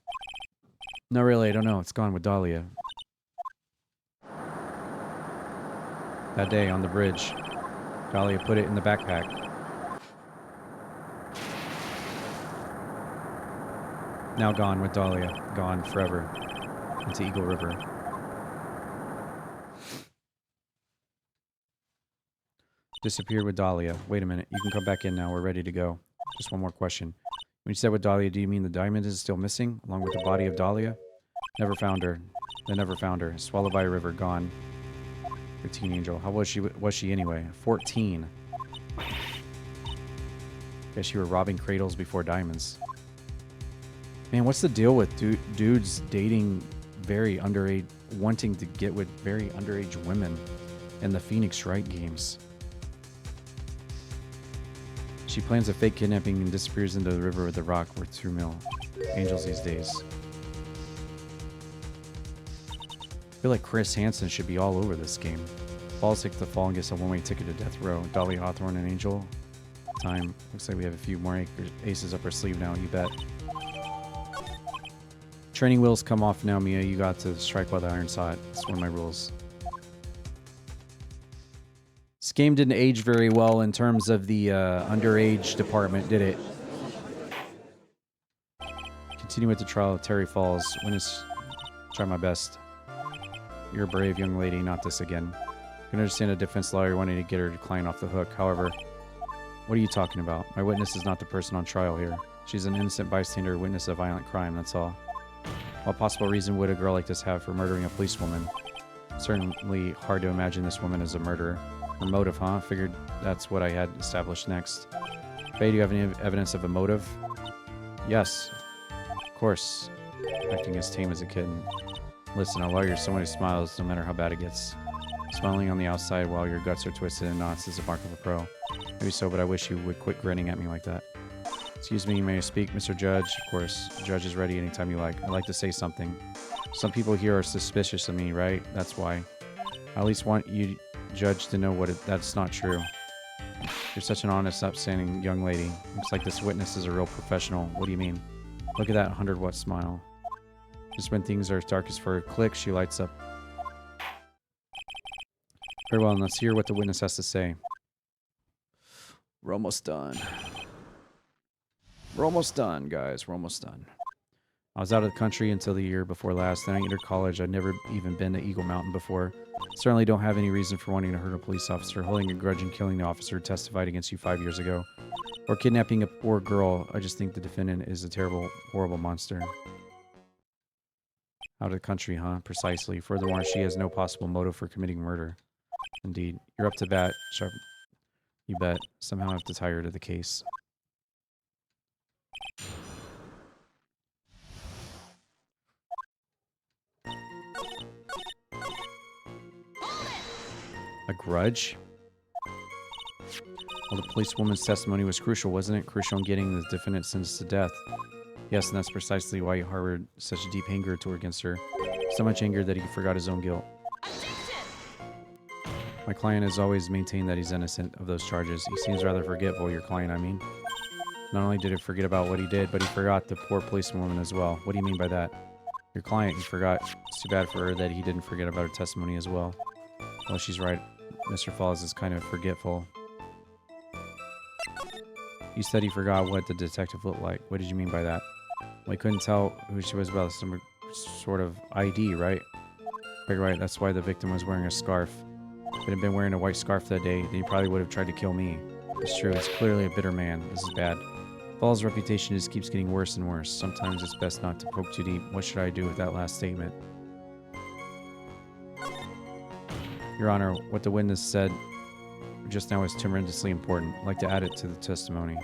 No, really, I don't know. It's gone with Dahlia. That day on the bridge, Dahlia put it in the backpack. Now gone with Dahlia. Gone forever. Into Eagle River. Disappeared with Dahlia. Wait a minute. You can come back in now. We're ready to go. Just one more question. When you said with Dahlia, do you mean the diamond is still missing, along with the body of Dahlia? Never found her. They never found her. Swallowed by a river. Gone. Your teen angel. How was she anyway? 14. Guess you were robbing cradles before diamonds. Man, what's the deal with dudes dating very underage, wanting to get with very underage women in the Phoenix Wright games? She plans a fake kidnapping and disappears into the river with a rock worth 2 mil. Angels these days. I feel like Chris Hansen should be all over this game. Falls takes the fall and gets a one-way ticket to death row. Dolly Hawthorne and Angel. Time. Looks like we have a few more aces up our sleeve now, you bet. Training wheels come off now, Mia. You got to strike while the iron's hot. That's one of my rules. This game didn't age very well in terms of the underage department, did it? Continue with the trial of Terry Falls. Witness, try my best. You're a brave young lady, not this again. I can understand a defense lawyer wanting to get her client off the hook. However, what are you talking about? My witness is not the person on trial here. She's an innocent bystander, witness of violent crime, that's all. What possible reason would a girl like this have for murdering a policewoman? Certainly hard to imagine this woman as a murderer. Her motive, huh? Figured that's what I had established next. Faye, do you have any evidence of a motive? Yes. Of course. Acting as tame as a kitten. Listen, a lawyer is someone who smiles no matter how bad it gets. Smiling on the outside while your guts are twisted in knots is a mark of a pro. Maybe so, but I wish you would quit grinning at me like that. Excuse me, may I speak, Mr. Judge? Of course. The judge is ready anytime you like. I'd like to say something. Some people here are suspicious of me, right? That's why. I at least want you, Judge, to know that's not true. You're such an honest, upstanding young lady. Looks like this witness is a real professional. What do you mean? Look at that 100-watt smile. Just when things are darkest for a click, she lights up. Very well, let's hear what the witness has to say. We're almost done. We're almost done, guys. We're almost done. I was out of the country until the year before last. Then I entered college. I'd never even been to Eagle Mountain before. Certainly don't have any reason for wanting to hurt a police officer, holding a grudge and killing the officer who testified against you 5 years ago, or kidnapping a poor girl. I just think the defendant is a terrible, horrible monster. Out of the country, huh? Precisely. Furthermore, she has no possible motive for committing murder. Indeed. You're up to bat, Sharp. You bet. Somehow I have to tie her to the case. A grudge? Well, the policewoman's testimony was crucial, wasn't it? Crucial in getting the defendant sentenced to death. Yes, and that's precisely why he harbored such a deep anger against her. So much anger that he forgot his own guilt. My client has always maintained that he's innocent of those charges. He seems rather forgetful, your client, I mean. Not only did he forget about what he did, but he forgot the poor policewoman as well. What do you mean by that? Your client, he forgot. It's too bad for her that he didn't forget about her testimony as well. Well, she's right. Mr. Falls is kind of forgetful. You said he forgot what the detective looked like. What did you mean by that? Well, he couldn't tell who she was without some sort of ID, right? Quite right. That's why the victim was wearing a scarf. If he had been wearing a white scarf that day, then he probably would have tried to kill me. It's true. It's clearly a bitter man. This is bad. Falls' reputation just keeps getting worse and worse. Sometimes it's best not to poke too deep. What should I do with that last statement? Your Honor, what the witness said just now is tremendously important. I'd like to add it to the testimony.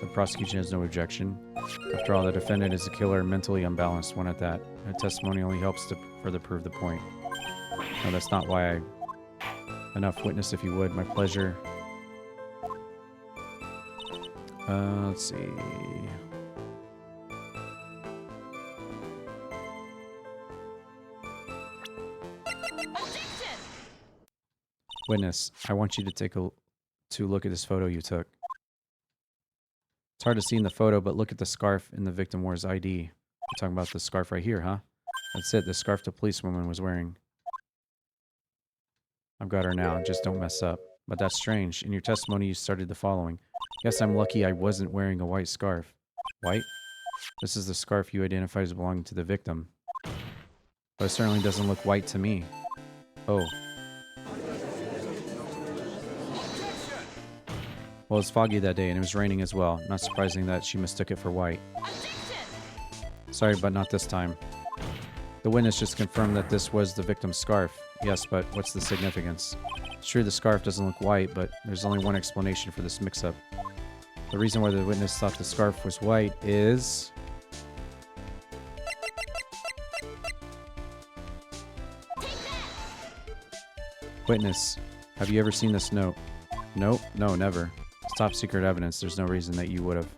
The prosecution has no objection. After all, the defendant is a killer and mentally unbalanced one at that. Her testimony only helps to further prove the point. No, that's not why I... Enough, witness, if you would. My pleasure. Let's see... Witness, I want you to take a look at this photo you took. It's hard to see in the photo, but look at the scarf in the victim wears ID. You're talking about the scarf right here, huh? That's it, the scarf the policewoman was wearing. I've got her now, just don't mess up. But that's strange. In your testimony, you started the following. Yes, I'm lucky I wasn't wearing a white scarf. White? This is the scarf you identified as belonging to the victim. But it certainly doesn't look white to me. Oh. Well, it was foggy that day, and it was raining as well. Not surprising that she mistook it for white. Sorry, but not this time. The witness just confirmed that this was the victim's scarf. Yes, but what's the significance? It's true the scarf doesn't look white, but there's only one explanation for this mix-up. The reason why the witness thought the scarf was white is... Witness, have you ever seen this note? Nope, no, never. It's top secret evidence. There's no reason that you would have.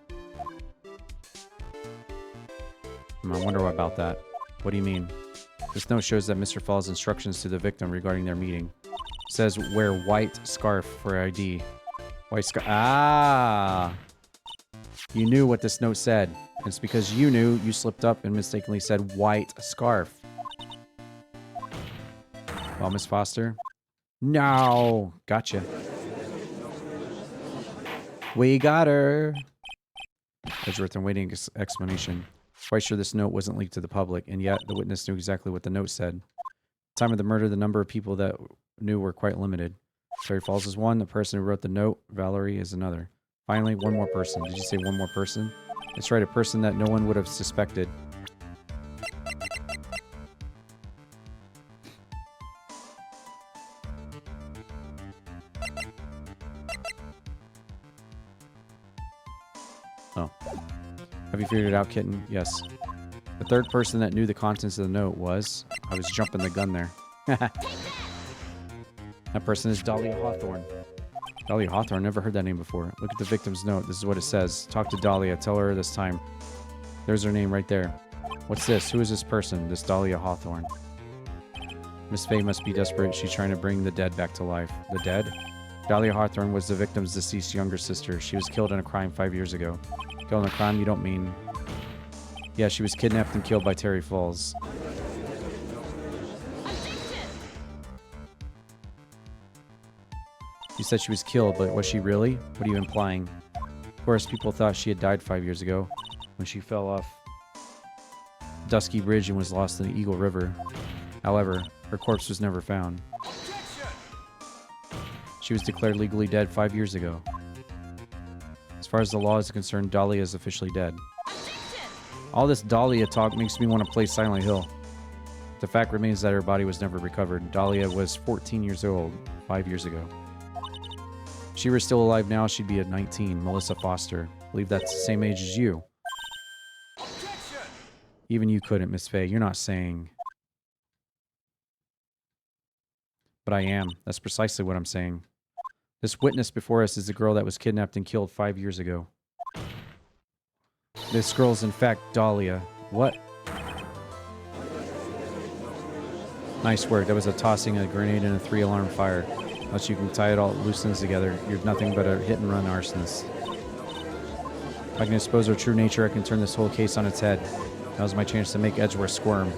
I wonder about that. What do you mean? This note shows that Mr. Fall's instructions to the victim regarding their meeting. It says wear white scarf for ID. White scarf. Ah! You knew what this note said. It's because you knew you slipped up and mistakenly said white scarf. Well, Miss Foster? No! Gotcha. We got her. Edgeworth, I'm waiting explanation. Quite sure this note wasn't leaked to the public, and yet the witness knew exactly what the note said. At the time of the murder, the number of people that knew were quite limited. Terry Falls is one. The person who wrote the note, Valerie, is another. Finally, one more person. Did you say one more person? That's right, a person that no one would have suspected. Oh. Have you figured it out, kitten? Yes. The third person that knew the contents of the note was... I was jumping the gun there. That person is Dahlia Hawthorne. Dahlia Hawthorne? Never heard that name before. Look at the victim's note. This is what it says. Talk to Dahlia. Tell her this time. There's her name right there. What's this? Who is this person? This Dahlia Hawthorne. Miss Faye must be desperate. She's trying to bring the dead back to life. The dead? Dahlia Hawthorne was the victim's deceased younger sister. She was killed in a crime 5 years ago. Killed in a crime? You don't mean... Yeah, she was kidnapped and killed by Terry Falls. You said she was killed, but was she really? What are you implying? Of course, people thought she had died 5 years ago when she fell off Dusky Bridge and was lost in the Eagle River. However, her corpse was never found. She was declared legally dead 5 years ago. As far as the law is concerned, Dahlia is officially dead. All this Dahlia talk makes me want to play Silent Hill. The fact remains that her body was never recovered. Dahlia was 14 years old 5 years ago. If she were still alive now, she'd be at 19. Melissa Foster. I believe that's the same age as you. Even you couldn't, Miss Faye. You're not saying... But I am. That's precisely what I'm saying. This witness before us is the girl that was kidnapped and killed 5 years ago. This girl's in fact Dahlia. What? Nice work. That was a tossing a grenade and a 3-alarm fire. Unless you can tie it all loose ends together, you're nothing but a hit-and-run arsonist. If I can expose her true nature, I can turn this whole case on its head. Now's my chance to make Edgeworth squirm.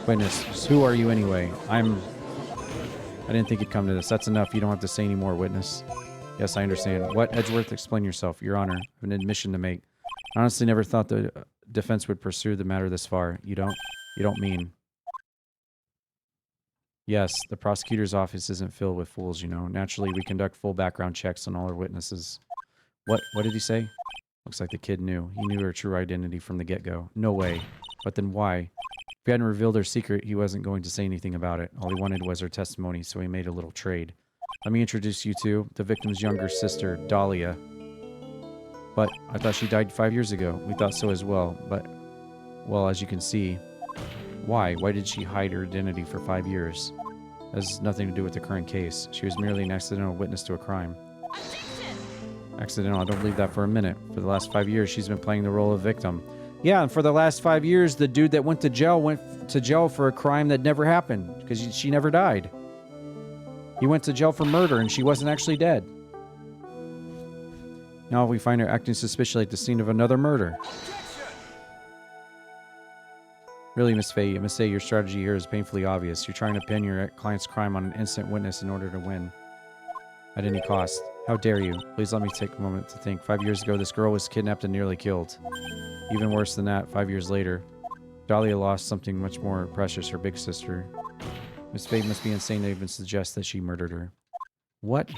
Witness, who are you anyway? I didn't think it'd come to this. That's enough. You don't have to say any more, witness. Yes, I understand. What, Edgeworth? Explain yourself. Your Honor, I have an admission to make. I honestly never thought the defense would pursue the matter this far. You don't? You don't mean... Yes, the prosecutor's office isn't filled with fools, you know. Naturally, we conduct full background checks on all our witnesses. What did he say? Looks like the kid knew. He knew her true identity from the get-go. No way. But then why? If he hadn't revealed her secret, he wasn't going to say anything about it. All he wanted was her testimony, so he made a little trade. Let me introduce you to the victim's younger sister, Dahlia. But I thought she died 5 years ago. We thought so as well, but... Well, as you can see... Why? Why did she hide her identity for 5 years? It has nothing to do with the current case. She was merely an accidental witness to a crime. Accidental? I don't believe that for a minute. For the last 5 years, she's been playing the role of victim. Yeah, and for the last 5 years, the dude that went to jail for a crime that never happened, because she never died. He went to jail for murder, and she wasn't actually dead. Now we find her acting suspiciously at the scene of another murder. Really, Miss Faye, I must say your strategy here is painfully obvious. You're trying to pin your client's crime on an innocent witness in order to win. At any cost. How dare you? Please let me take a moment to think. 5 years ago, this girl was kidnapped and nearly killed. Even worse than that, 5 years later, Dahlia lost something much more precious, her big sister. Miss Faye must be insane to even suggest that she murdered her. What?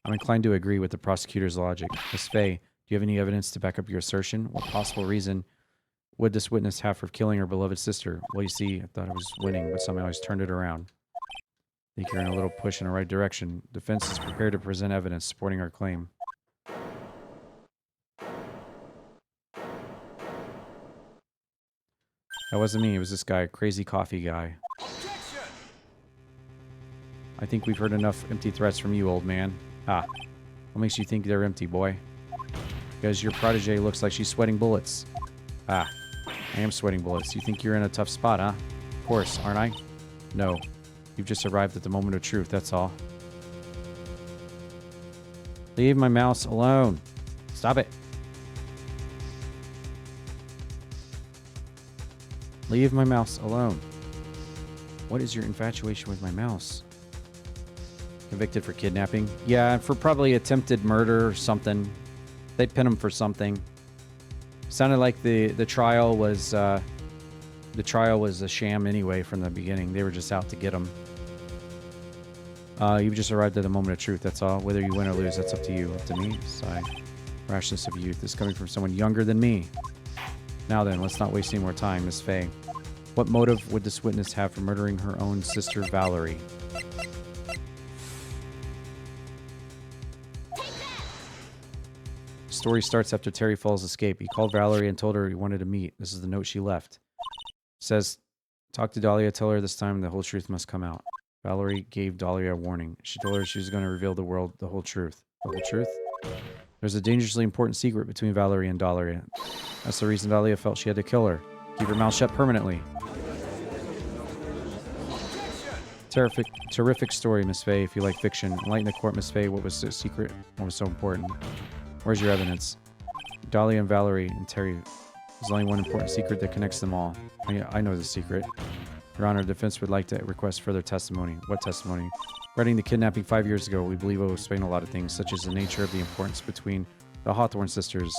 I'm inclined to agree with the prosecutor's logic. Miss Faye, do you have any evidence to back up your assertion? What possible reason would this witness have for killing her beloved sister? Well, you see, I thought I was winning, but somehow he's turned it around. I think you're in a little push in the right direction. Defense is prepared to present evidence supporting our claim. That wasn't me. It was this guy, crazy coffee guy. I think we've heard enough empty threats from you, old man. Ah, what makes you think they're empty, boy? Because your protege looks like she's sweating bullets. Ah, I am sweating bullets. You think you're in a tough spot, huh? Of course, aren't I? No. You've just arrived at the moment of truth, that's all. Leave my mouse alone. Stop it. Leave my mouse alone. What is your infatuation with my mouse? Convicted for kidnapping? Yeah, for probably attempted murder or something. They pin him for something. Sounded like the trial was a sham anyway from the beginning. They were just out to get him. You've just arrived at the moment of truth, that's all. Whether you win or lose, that's up to you. Up to me? Sigh. Rashness of youth is coming from someone younger than me. Now then, let's not waste any more time, Miss Faye. What motive would this witness have for murdering her own sister, Valerie? The story starts after Terry Fall's escape. He called Valerie and told her he wanted to meet. This is the note she left. It says, talk to Dahlia, tell her this time the whole truth must come out. Valerie gave Dahlia a warning. She told her she was going to reveal the world the whole truth. The whole truth? There's a dangerously important secret between Valerie and Dahlia. That's the reason Dahlia felt she had to kill her. Keep her mouth shut permanently. Terrific story, Miss Faye, if you like fiction. Enlighten the court, Miss Faye. What was the secret? What was so important? Where's your evidence? Dahlia and Valerie and Terry. There's only one important secret that connects them all. I know the secret. Your Honor, the defense would like to request further testimony. What testimony? Regarding the kidnapping 5 years ago, we believe it will explain a lot of things, such as the nature of the importance between the Hawthorne sisters.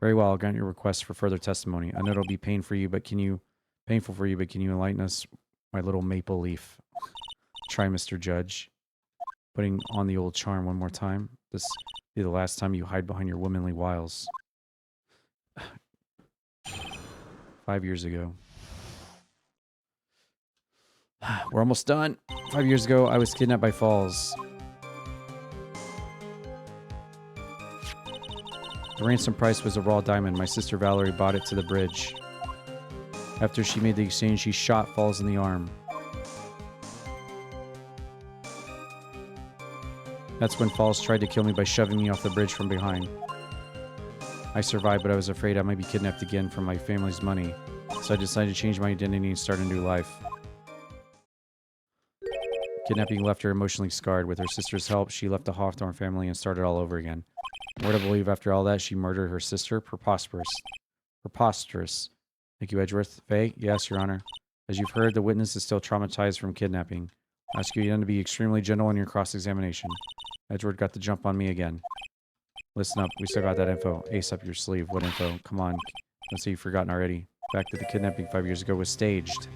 Very well, I'll grant your request for further testimony. I know it'll be painful for you, but can you enlighten us, my little maple leaf? Try, Mr. Judge. Putting on the old charm one more time. This be the last time you hide behind your womanly wiles. 5 years ago. We're almost done. 5 years ago, I was kidnapped by Falls. The ransom price was a raw diamond. My sister Valerie bought it to the bridge. After she made the exchange, she shot Falls in the arm. That's when Falls tried to kill me by shoving me off the bridge from behind. I survived, but I was afraid I might be kidnapped again for my family's money. So I decided to change my identity and start a new life. Kidnapping left her emotionally scarred. With her sister's help, she left the Hawthorne family and started all over again. We're to believe after all that, she murdered her sister? Preposterous. Preposterous. Thank you, Edgeworth. Faye? Yes, Your Honor. As you've heard, the witness is still traumatized from kidnapping. I ask you to be extremely gentle in your cross-examination. Edgeworth got the jump on me again. Listen up. We still got that info. Ace up your sleeve. What info? Come on. Don't say you've forgotten already. The fact that the kidnapping 5 years ago was staged.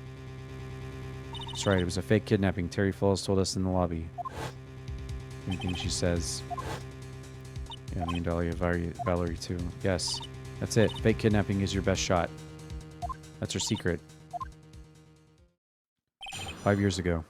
That's right. It was a fake kidnapping. Terry Falls told us in the lobby. Anything she says. Yeah, me and Dahlia, Valerie too. Yes. That's it. Fake kidnapping is your best shot. That's her secret. 5 years ago.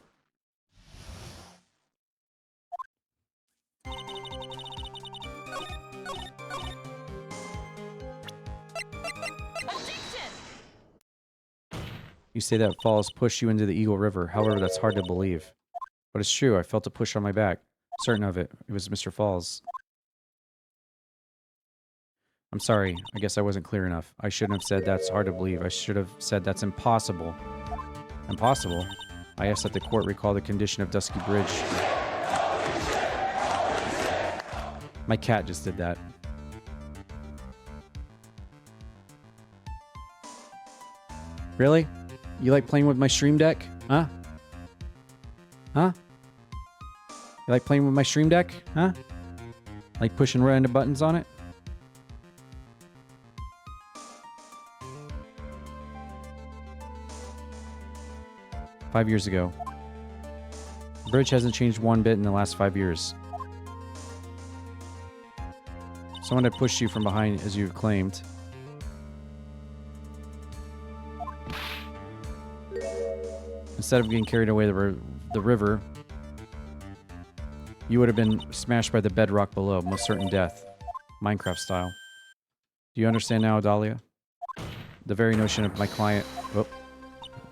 You say that Falls pushed you into the Eagle River. However, that's hard to believe. But it's true. I felt a push on my back. Certain of it. It was Mr. Falls. I'm sorry. I guess I wasn't clear enough. I shouldn't have said that's hard to believe. I should have said that's impossible. Impossible? I asked that the court recall the condition of Dusky Bridge. My cat just did that. Really? You like playing with my stream deck? Huh? Huh? You like playing with my stream deck? Huh? Like pushing random buttons on it? "5 years ago. The bridge hasn't changed one bit in the last 5 years. Someone had pushed you from behind, as you've claimed. Instead of getting carried away the river, you would have been smashed by the bedrock below, most certain death. Minecraft style. Do you understand now, Dahlia? The very notion of my client... Oh,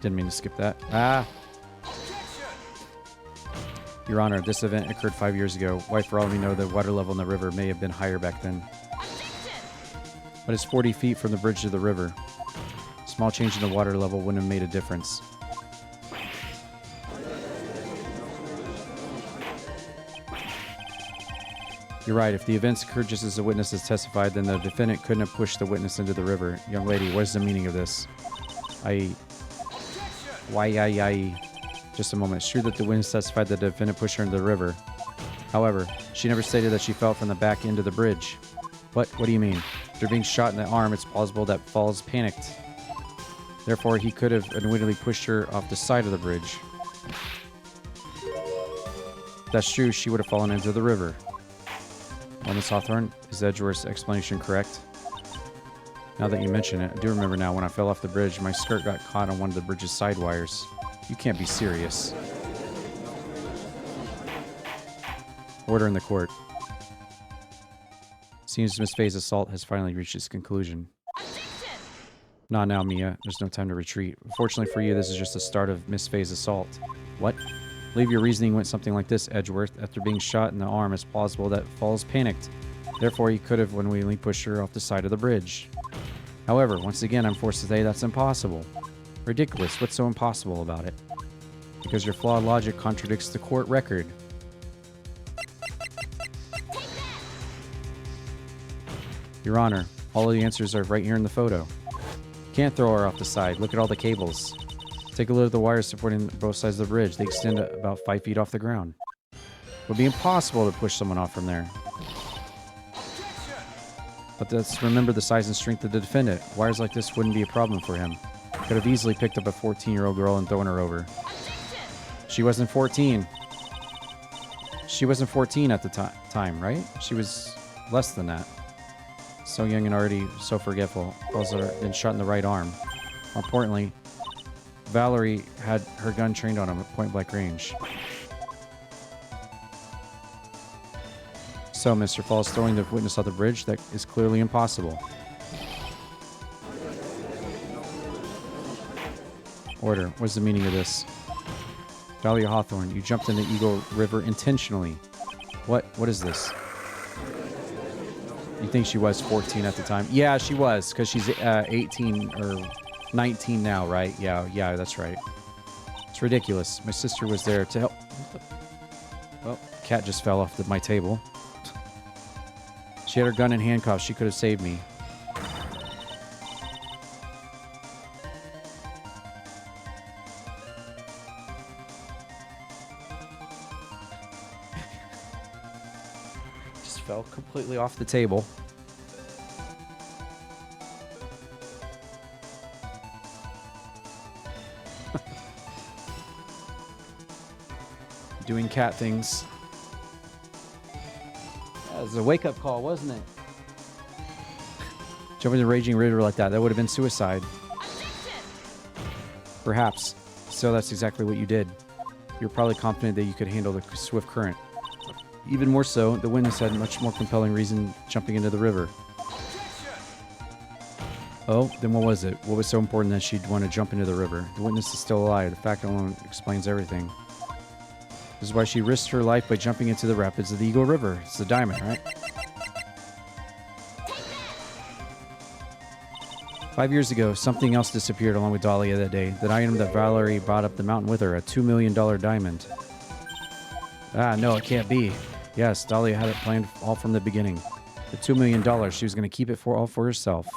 didn't mean to skip that. Ah! Your Honor, this event occurred 5 years ago. Why, for all we know, the water level in the river may have been higher back then. But it's 40 feet from the bridge to the river. Small change in the water level wouldn't have made a difference. You're right. If the events occurred just as the witness has testified, then the defendant couldn't have pushed the witness into the river. Young lady, what is the meaning of this? Just a moment. It's true that the witness testified that the defendant pushed her into the river. However, she never stated that she fell from the back end of the bridge. What? What do you mean? After being shot in the arm, it's plausible that Falls panicked. Therefore, he could have unwittingly pushed her off the side of the bridge. If that's true, she would have fallen into the river. Well, Miss Hawthorne, is Edgeworth's explanation correct? Now that you mention it, I do remember now when I fell off the bridge, my skirt got caught on one of the bridge's side wires. You can't be serious. Order in the court. Seems Miss Faye's assault has finally reached its conclusion. Not now, Mia. There's no time to retreat. Fortunately for you, this is just the start of Miss Faye's assault. What? I believe your reasoning went something like this, Edgeworth. After being shot in the arm, it's plausible that Falls panicked. Therefore, he could have unwittingly pushed her off the side of the bridge. However, once again, I'm forced to say that's impossible. Ridiculous. What's so impossible about it? Because your flawed logic contradicts the court record. Your Honor, all of the answers are right here in the photo. Can't throw her off the side. Look at all the cables. Take a look at the wires supporting both sides of the bridge. They extend about 5 feet off the ground. It would be impossible to push someone off from there. But let's remember the size and strength of the defendant. Wires like this wouldn't be a problem for him. Could have easily picked up a 14-year-old girl and thrown her over. She wasn't 14. She wasn't 14 at the time, right? She was less than that. So young and already so forgetful. Also been shot in the right arm. More importantly, Valerie had her gun trained on him at point-blank range. So, Mr. Falls throwing the witness off the bridge, that is clearly impossible. Order. What's the meaning of this? Dahlia Hawthorne, you jumped in the Eagle River intentionally. What is this? You think she was 14 at the time? Yeah, she was, because she's 18 or 19 now, right? Yeah, that's right. It's ridiculous. My sister was there to help. Well, cat just fell off my table. She had her gun in handcuffs. She could have saved me. Just fell completely off the table. Doing cat things. That was a wake-up call, wasn't it? Jumping the raging river like that would have been suicide. Perhaps. So that's exactly what you did. You're probably confident that you could handle the swift current. Even more so, the witness had much more compelling reason jumping into the river. Oh, then what was it? What was so important that she'd want to jump into the river? The witness is still alive. The fact alone explains everything. This is why she risked her life by jumping into the rapids of the Eagle River. It's the diamond, right? 5 years ago, something else disappeared along with Dahlia that day. That item that Valerie brought up the mountain with her, a $2 million diamond. Ah, no, it can't be. Yes, Dahlia had it planned all from the beginning. The $2 million, she was going to keep it all for herself.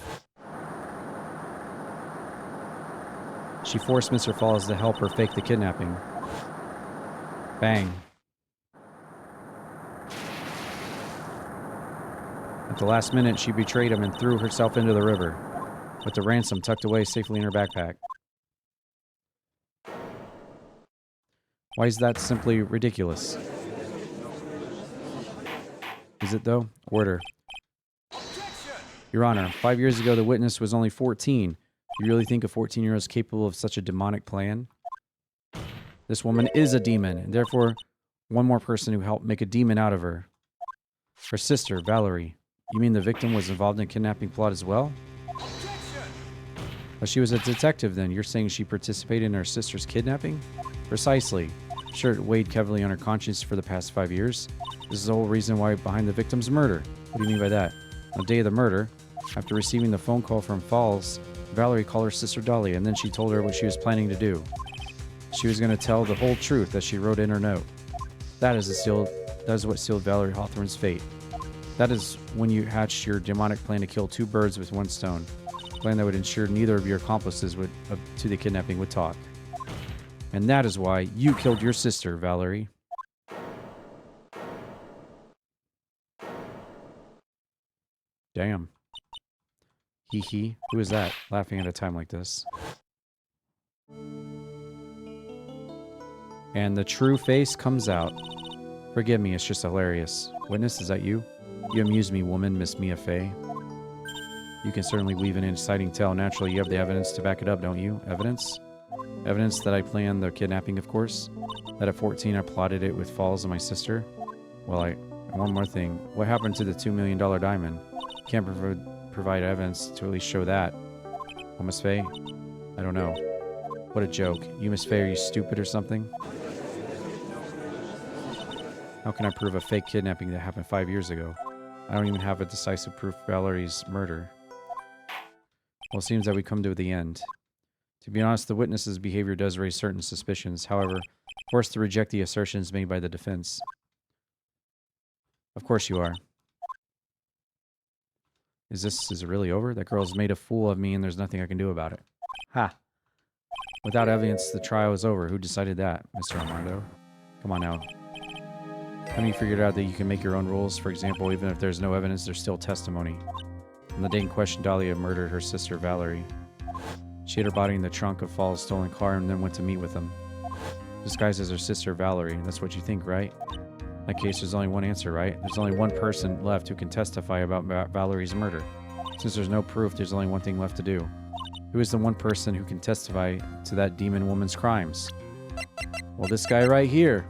She forced Mr. Falls to help her fake the kidnapping. Bang. At the last minute, she betrayed him and threw herself into the river, with the ransom tucked away safely in her backpack. Why is that simply ridiculous? Is it, though? Order. Your Honor, 5 years ago, the witness was only 14. You really think a 14-year-old is capable of such a demonic plan? This woman is a demon, and therefore one more person who helped make a demon out of her. Her sister, Valerie. You mean the victim was involved in a kidnapping plot as well? But she was a detective then. You're saying she participated in her sister's kidnapping? Precisely. Sure, it weighed heavily on her conscience for the past 5 years. This is the whole reason why behind the victim's murder. What do you mean by that? On the day of the murder, after receiving the phone call from Falls, Valerie called her sister Dahlia, and then she told her what she was planning to do. She was going to tell the whole truth that she wrote in her note. That is what sealed Valerie Hawthorne's fate. That is when you hatched your demonic plan to kill two birds with one stone. A plan that would ensure neither of your accomplices to the kidnapping would talk. And that is why you killed your sister, Valerie. Damn. Hee hee. Who is that, laughing at a time like this? And the true face comes out. Forgive me, it's just hilarious. Witness, is that you? You amuse me, woman, Miss Mia Fey. You can certainly weave an inciting tale. Naturally, you have the evidence to back it up, don't you? Evidence? Evidence that I planned the kidnapping, of course. That at 14 I plotted it with Falls and my sister. Well, one more thing. What happened to the $2 million diamond? Can't provide evidence to at least show that. Oh, Miss Fey? I don't know. What a joke. You, Miss Fey, are you stupid or something? How can I prove a fake kidnapping that happened 5 years ago? I don't even have a decisive proof of Valerie's murder. Well, it seems that we come to the end. To be honest, the witness's behavior does raise certain suspicions. However, forced to reject the assertions made by the defense. Of course you are. Is it really over? That girl's made a fool of me and there's nothing I can do about it. Ha! Without evidence, the trial is over. Who decided that, Mr. Armando? Come on now. Haven't you figured out that you can make your own rules? For example, even if there's no evidence, there's still testimony. On the date in question, Dahlia murdered her sister, Valerie. She hid her body in the trunk of Fall's stolen car and then went to meet with him. Disguised as her sister, Valerie. That's what you think, right? In that case, there's only one answer, right? There's only one person left who can testify about Valerie's murder. Since there's no proof, there's only one thing left to do. Who is the one person who can testify to that demon woman's crimes? Well, this guy right here.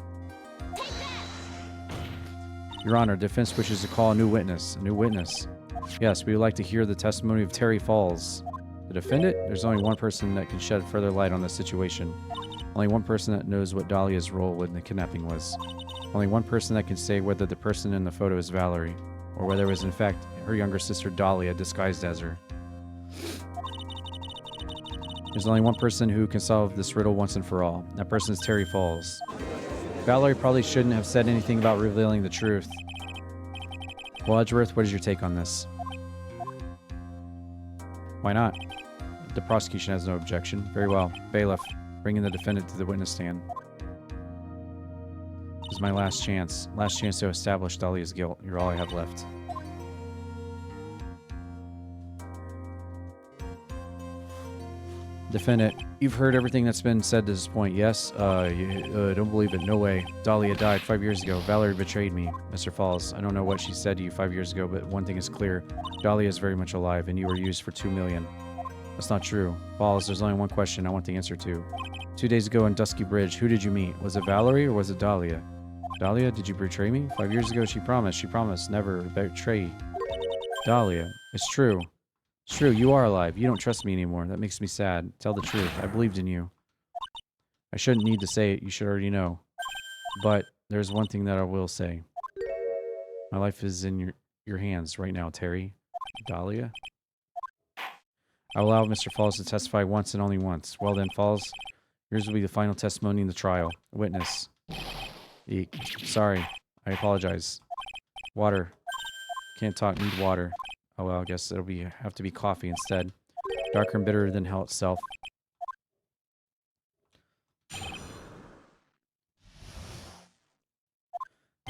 Your Honor, defense wishes to call a new witness. A new witness. Yes, we would like to hear the testimony of Terry Falls. The defendant? There's only one person that can shed further light on this situation. Only one person that knows what Dahlia's role in the kidnapping was. Only one person that can say whether the person in the photo is Valerie, or whether it was in fact her younger sister Dahlia disguised as her. There's only one person who can solve this riddle once and for all. That person is Terry Falls. Valerie probably shouldn't have said anything about revealing the truth. Well, Edgeworth, what is your take on this? Why not? The prosecution has no objection. Very well. Bailiff, bring in the defendant to the witness stand. This is my last chance. Last chance to establish Dahlia's guilt. You're all I have left. Defendant, you've heard everything that's been said to this point, yes? Don't believe it. No way. Dahlia died 5 years ago. Valerie betrayed me. Mr. Falls, I don't know what she said to you 5 years ago, but one thing is clear. Dahlia is very much alive, and you were used for $2 million. That's not true. Falls, there's only one question I want the answer to. 2 days ago in Dusky Bridge, who did you meet? Was it Valerie or was it Dahlia? Dahlia, did you betray me? 5 years ago she promised never betray Dahlia. It's true. It's true, you are alive. You don't trust me anymore. That makes me sad. Tell the truth. I believed in you. I shouldn't need to say it. You should already know. But there's one thing that I will say. My life is in your hands right now, Terry. Dahlia? I will allow Mr. Falls to testify once and only once. Well then, Falls, yours will be the final testimony in the trial. Witness. Eek. Sorry. I apologize. Water. Can't talk. Need water. Oh well, I guess it'll have to be coffee instead. Darker and bitterer than hell itself.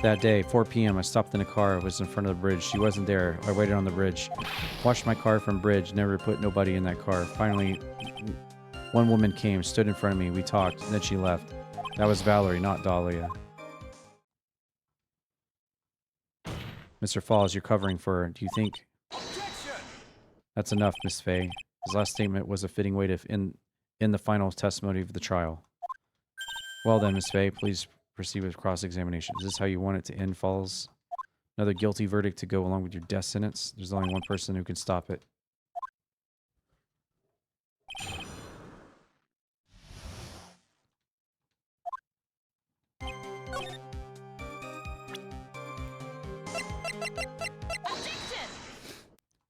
That day, 4 p.m., I stopped in a car. I was in front of the bridge. She wasn't there. I waited on the bridge. Washed my car from bridge. Never put nobody in that car. Finally, one woman came, stood in front of me. We talked, and then she left. That was Valerie, not Dahlia. Mr. Falls, you're covering for her. Do you think... That's enough, Miss Fay. His last statement was a fitting way to in the final testimony of the trial. Well then, Miss Fay, please proceed with cross-examination. Is this how you want it to end, Falls? Another guilty verdict to go along with your death sentence? There's only one person who can stop it.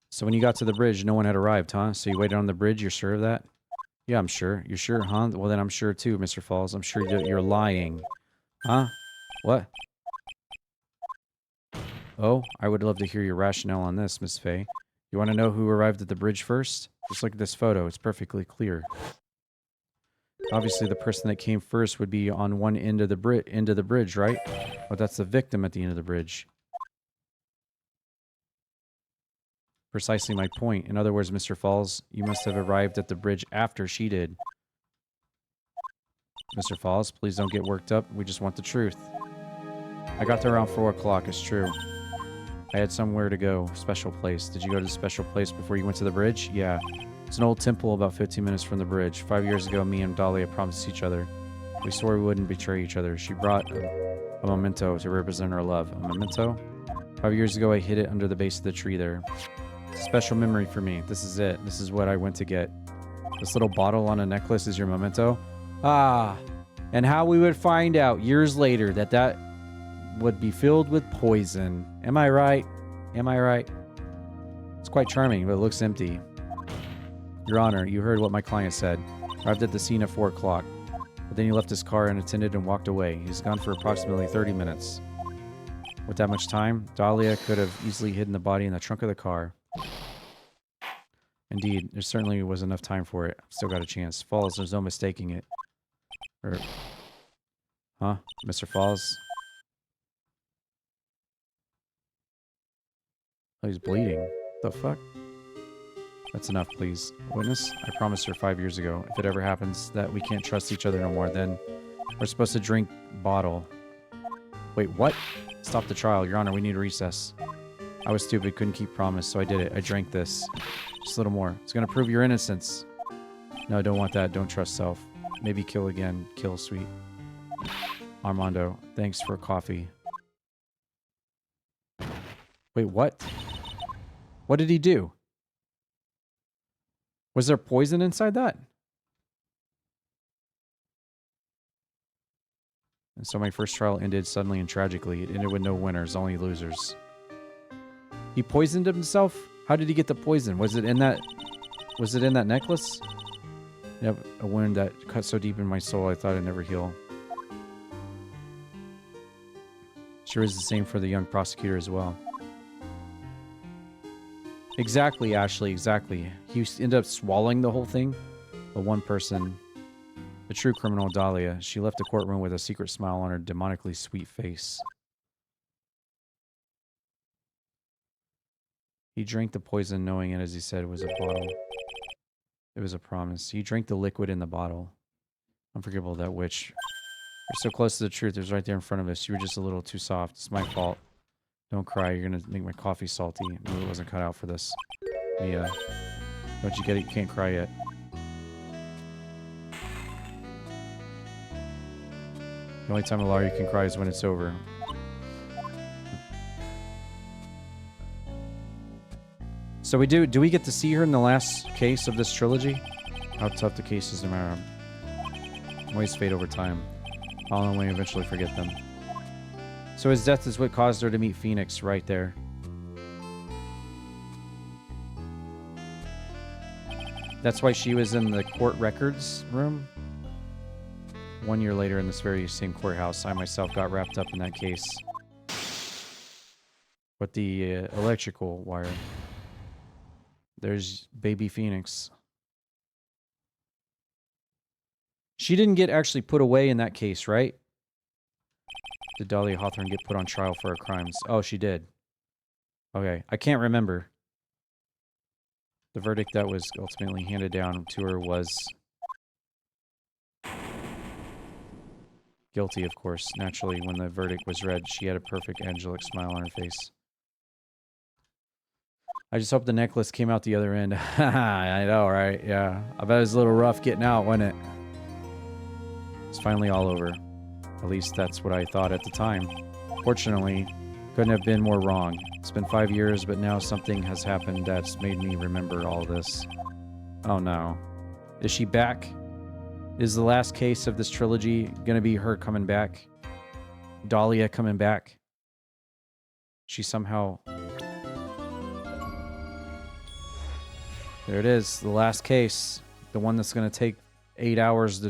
So when you got to the bridge, no one had arrived, huh? So you waited on the bridge, you're sure of that? Yeah, I'm sure. You're sure, huh? Well, then I'm sure too, Mr. Falls. I'm sure you're lying. Huh? What? Oh, I would love to hear your rationale on this, Miss Fay. You want to know who arrived at the bridge first? Just look at this photo. It's perfectly clear. Obviously, the person that came first would be on one end of the bridge, right? But that's the victim at the end of the bridge. Precisely my point. In other words, Mr. Falls, you must have arrived at the bridge after she did. Mr. Falls, please don't get worked up. We just want the truth. I got there around 4 o'clock, it's true. I had somewhere to go. Special place. Did you go to the special place before you went to the bridge? Yeah. It's an old temple about 15 minutes from the bridge. 5 years ago, me and Dahlia promised each other. We swore we wouldn't betray each other. She brought a memento to represent our love. A memento? 5 years ago, I hid it under the base of the tree there. It's a special memory for me. This is it. This is what I went to get. This little bottle on a necklace is your memento? Ah, and how we would find out years later that would be filled with poison. Am I right? Am I right? It's quite charming, but it looks empty. Your Honor, you heard what my client said. Arrived at the scene at 4 o'clock. But then he left his car unattended and walked away. He's gone for approximately 30 minutes. With that much time, Dahlia could have easily hidden the body in the trunk of the car. Indeed, there certainly was enough time for it. Still got a chance. Falls, there's no mistaking it. Or, huh? Mr. Falls? Oh, he's bleeding. The fuck? That's enough, please. Witness, I promised her 5 years ago. If it ever happens that we can't trust each other no more, then we're supposed to drink bottle. Wait, what? Stop the trial. Your Honor, we need a recess. I was stupid, couldn't keep promise, so I did it. I drank this. Just a little more. It's gonna prove your innocence. No, I don't want that. Don't trust self. Maybe kill again. Kill, sweet. Armando, thanks for coffee. Wait, what? What did he do? Was there poison inside that? And so my first trial ended suddenly and tragically. It ended with no winners, only losers. He poisoned himself? How did he get the poison? Was it in that necklace? Yep, a wound that cut so deep in my soul I thought it'd never heal. Sure is the same for the young prosecutor as well. Exactly, Ashley, exactly. He ended up swallowing the whole thing. The one person, the true criminal Dahlia, she left the courtroom with a secret smile on her demonically sweet face. He drank the poison knowing it, as he said, was a bottle. It was a promise. He drank the liquid in the bottle. Unforgivable, that witch. You're so close to the truth. It was right there in front of us. You were just a little too soft. It's my fault. Don't cry. You're going to make my coffee salty. I knew it wasn't cut out for this. Yeah. Don't you get it? You can't cry yet. The only time a lawyer can cry is when it's over. So we do we get to see her in the last case of this trilogy? How tough the cases no matter. Always fade over time. I'll only eventually forget them. So his death is what caused her to meet Phoenix right there. That's why she was in the court records room. 1 year later in this very same courthouse, I myself got wrapped up in that case. With the electrical wire. There's baby Phoenix. She didn't get actually put away in that case, right? Did Dahlia Hawthorne get put on trial for her crimes? Oh, she did. Okay, I can't remember. The verdict that was ultimately handed down to her was guilty, of course. Naturally, when the verdict was read, she had a perfect angelic smile on her face. I just hope the necklace came out the other end. I know, right? Yeah. I bet it was a little rough getting out, wasn't it? It's finally all over. At least that's what I thought at the time. Fortunately, couldn't have been more wrong. It's been 5 years, but now something has happened that's made me remember all this. Oh no. Is she back? Is the last case of this trilogy gonna be her coming back? Dahlia coming back? She somehow... There it is, the last case. The one that's gonna take 8 hours to